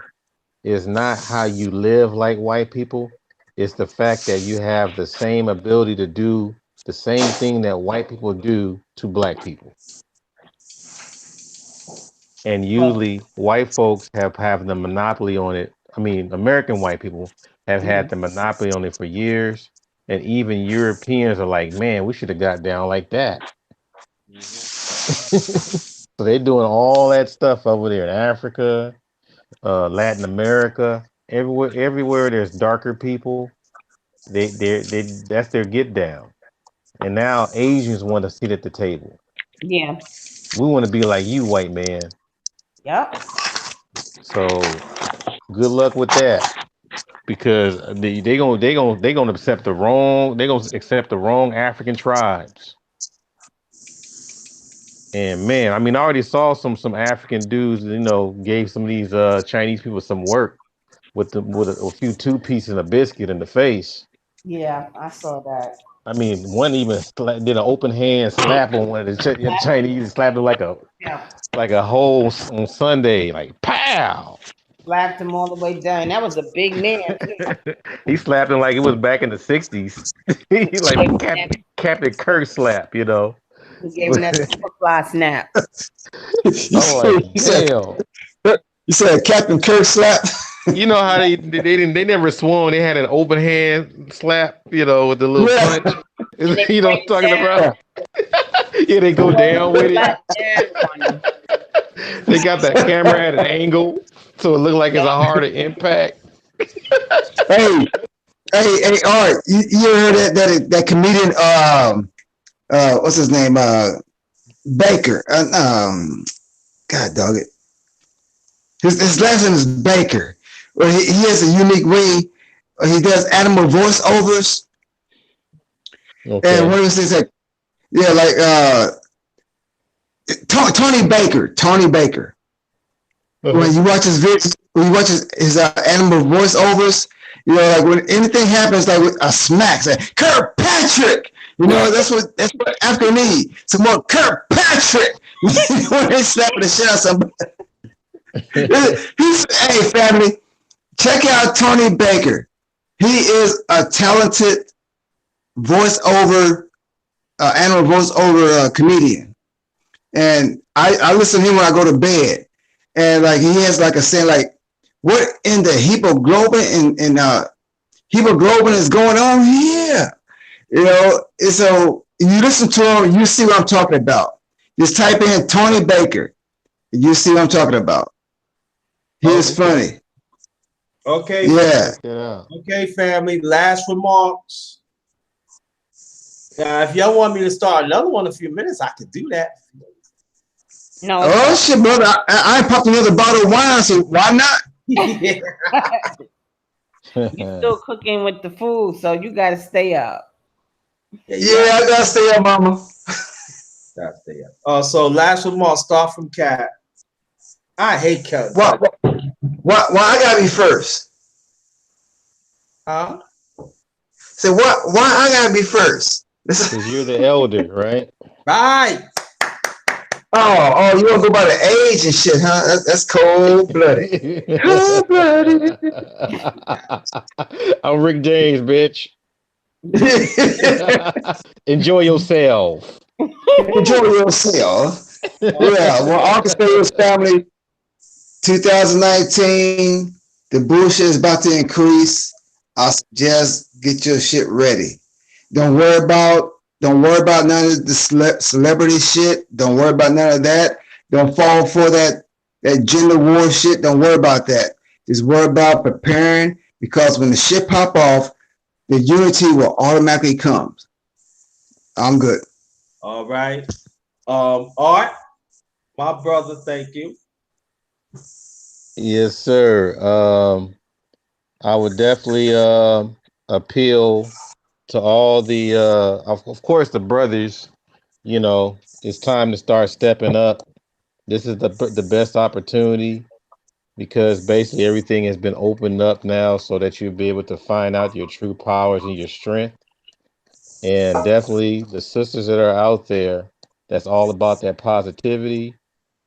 is not how you live like white people. It's the fact that you have the same ability to do the same thing that white people do to black people. And usually white folks have the monopoly on it. I mean, American white people have had the monopoly on it for years. And even Europeans are like, man, we should have got down like that. So they're doing all that stuff over there in Africa, Latin America, everywhere there's darker people, they that's their get down. And now Asians want a seat at the table. Yeah. We want to be like you, white man. Yep. So good luck with that, because they gonna accept the wrong African tribes. And man, I mean, I already saw some African dudes, gave some of these Chinese people some work with a few two pieces and a biscuit in the face. Yeah, I saw that. I mean, one even did an open hand slap on one of the Chinese, slapped him like a hole on Sunday, like pow. Slapped him all the way down. That was a big man too. He slapped him like it was back in the '60s. He like Captain Kirk slap, He gave him that superfly snap. I'm like, damn. You said Captain Kirk slap? You know how they never swung. They had an open hand slap, with the little punch. You know what I'm talking about? Yeah, they go down with it. They got that camera at an angle, so it looked like it's a harder impact. Hey, Art, you heard that comedian? What's his name? Baker. God dog it. His last name is Baker. Well, he has a unique way. He does animal voiceovers. Okay. And one of those things like, Tony Baker. Uh-huh. When you watch his videos, when you watch his animal voiceovers, like when anything happens, like with a smack, say Kirkpatrick. That's what Africa need. Some more Kirkpatrick. When they slapping the shit out of somebody. Hey, family, check out Tony Baker. He is a talented voiceover, animal voiceover comedian. And I listen to him when I go to bed. And like he has like a saying like, what in the hemoglobin and hemoglobin is going on here? And so you listen to him, you see what I'm talking about. Just type in Tony Baker. You see what I'm talking about. He is funny. Okay. Yeah. Okay, family. Last remarks. If y'all want me to start another one in a few minutes, I could do that. No. Oh shit, brother! I popped another bottle of wine, so why not? You still cooking with the food, so you got to stay up. Yeah, I gotta stay up, mama. Gotta stay up. So last remark. Start from Cat. I hate Kelly. Why I gotta be first? Huh? So why I gotta be first? Because you're the elder, right? Right. Oh, you don't go by the age and shit, huh? That's cold blooded. Cold blooded. I'm Rick James, bitch. Enjoy yourself. Enjoy yourself. Yeah, well, Uncle Stereo's family, 2019, the bullshit is about to increase. I suggest get your shit ready. Don't worry about none of the celebrity shit. Don't worry about none of that. Don't fall for that gender war shit. Don't worry about that. Just worry about preparing, because when the shit pop off, the unity will automatically come. I'm good. All right. Art, my brother, thank you. Yes, sir. I would definitely appeal to all the of course the brothers, it's time to start stepping up. This is the best opportunity because basically everything has been opened up now so that you'll be able to find out your true powers and your strength. And definitely the sisters that are out there, that's all about that positivity.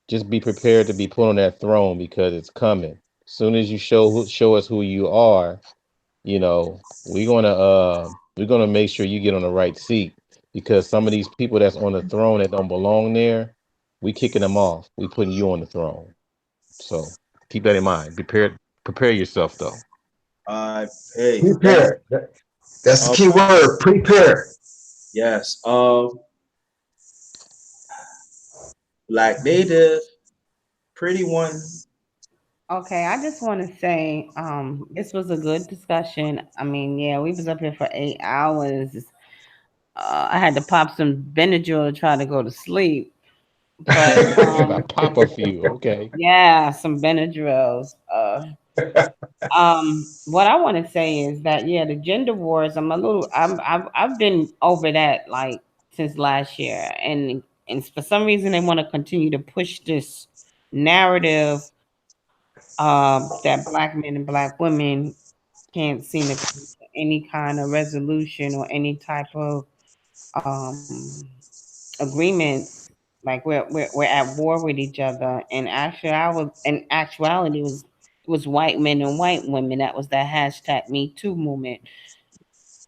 Just be prepared to be put on that throne because it's coming. Soon as you show us who you are, you know, we're gonna make sure you get on the right seat because some of these people that's on the throne that don't belong there, we kicking them off. We putting you on the throne. So keep that in mind. Prepare yourself though. Hey, Prepare. That's the um, key word. Prepare. yes. Black Native, pretty one. Okay, I just want to say, this was a good discussion. I mean, yeah, we was up here for 8 hours. I had to pop some Benadryl to try to go to sleep, but I pop a few. Okay. yeah, some Benadryls. What I want to say is that yeah, the gender wars. I've been over that like since last year, and for some reason they want to continue to push this narrative that black men and black women can't seem to come to any kind of resolution or any type of um, agreements. Like we're at war with each other. And actually, in actuality, it was white men and white women. That was that hashtag Me Too movement.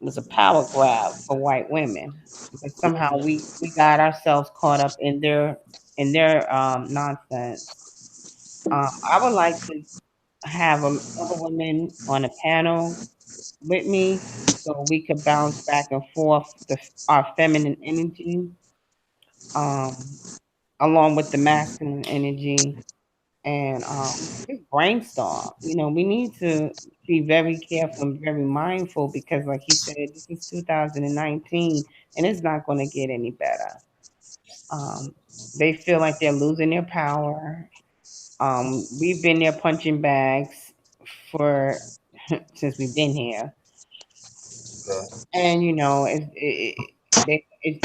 It was a power grab for white women because somehow we got ourselves caught up in their nonsense. I would like to have other women on a panel with me so we could bounce back and forth our feminine energy um, along with the masculine energy and just brainstorm. We need to be very careful and very mindful because, like he said, this is 2019 and it's not going to get any better. Um, they feel like they're losing their power. We've been there punching bags for since we've been here, and it's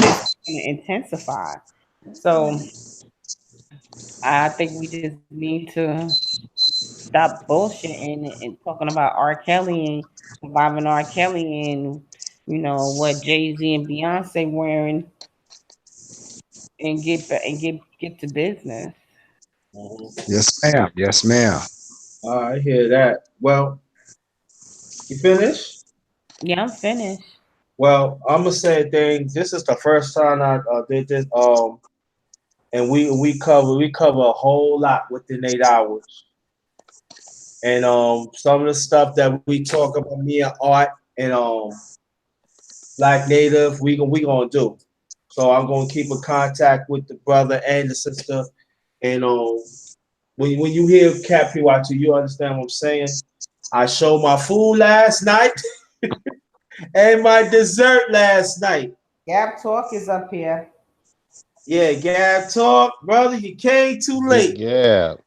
just going to intensify. So I think we just need to stop bullshitting and talking about R. Kelly and surviving R. Kelly and what Jay Z and Beyonce wearing and get to business. Yes, ma'am. Yes, ma'am. I hear that. Well, you finished? Yeah, I'm finished. Well, I'm gonna say a thing. This is the first time I did this. And we cover a whole lot within 8 hours. And some of the stuff that we talk about, me and Art and Black Native, we gonna do. So I'm gonna keep in contact with the brother and the sister. And when you hear Cap PYT, you understand what I'm saying. I showed my food last night and my dessert last night. Gab Talk is up here. Yeah, Gab Talk, brother, you came too Big late. Gab.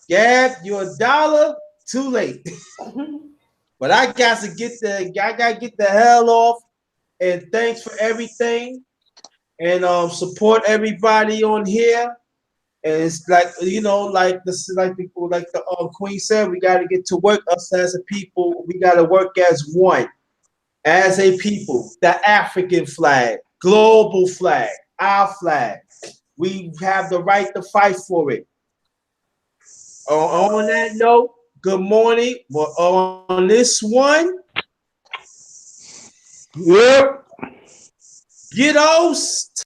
Gab, you're $1 too late. But I got to get the hell off. And thanks for everything. And support everybody on here. And it's like the Queen said, we got to get to work. Us as a people, we got to work as one, as a people. The African flag, global flag, our flag. We have the right to fight for it. On that note, good morning. Well, on this one, Yep. get host.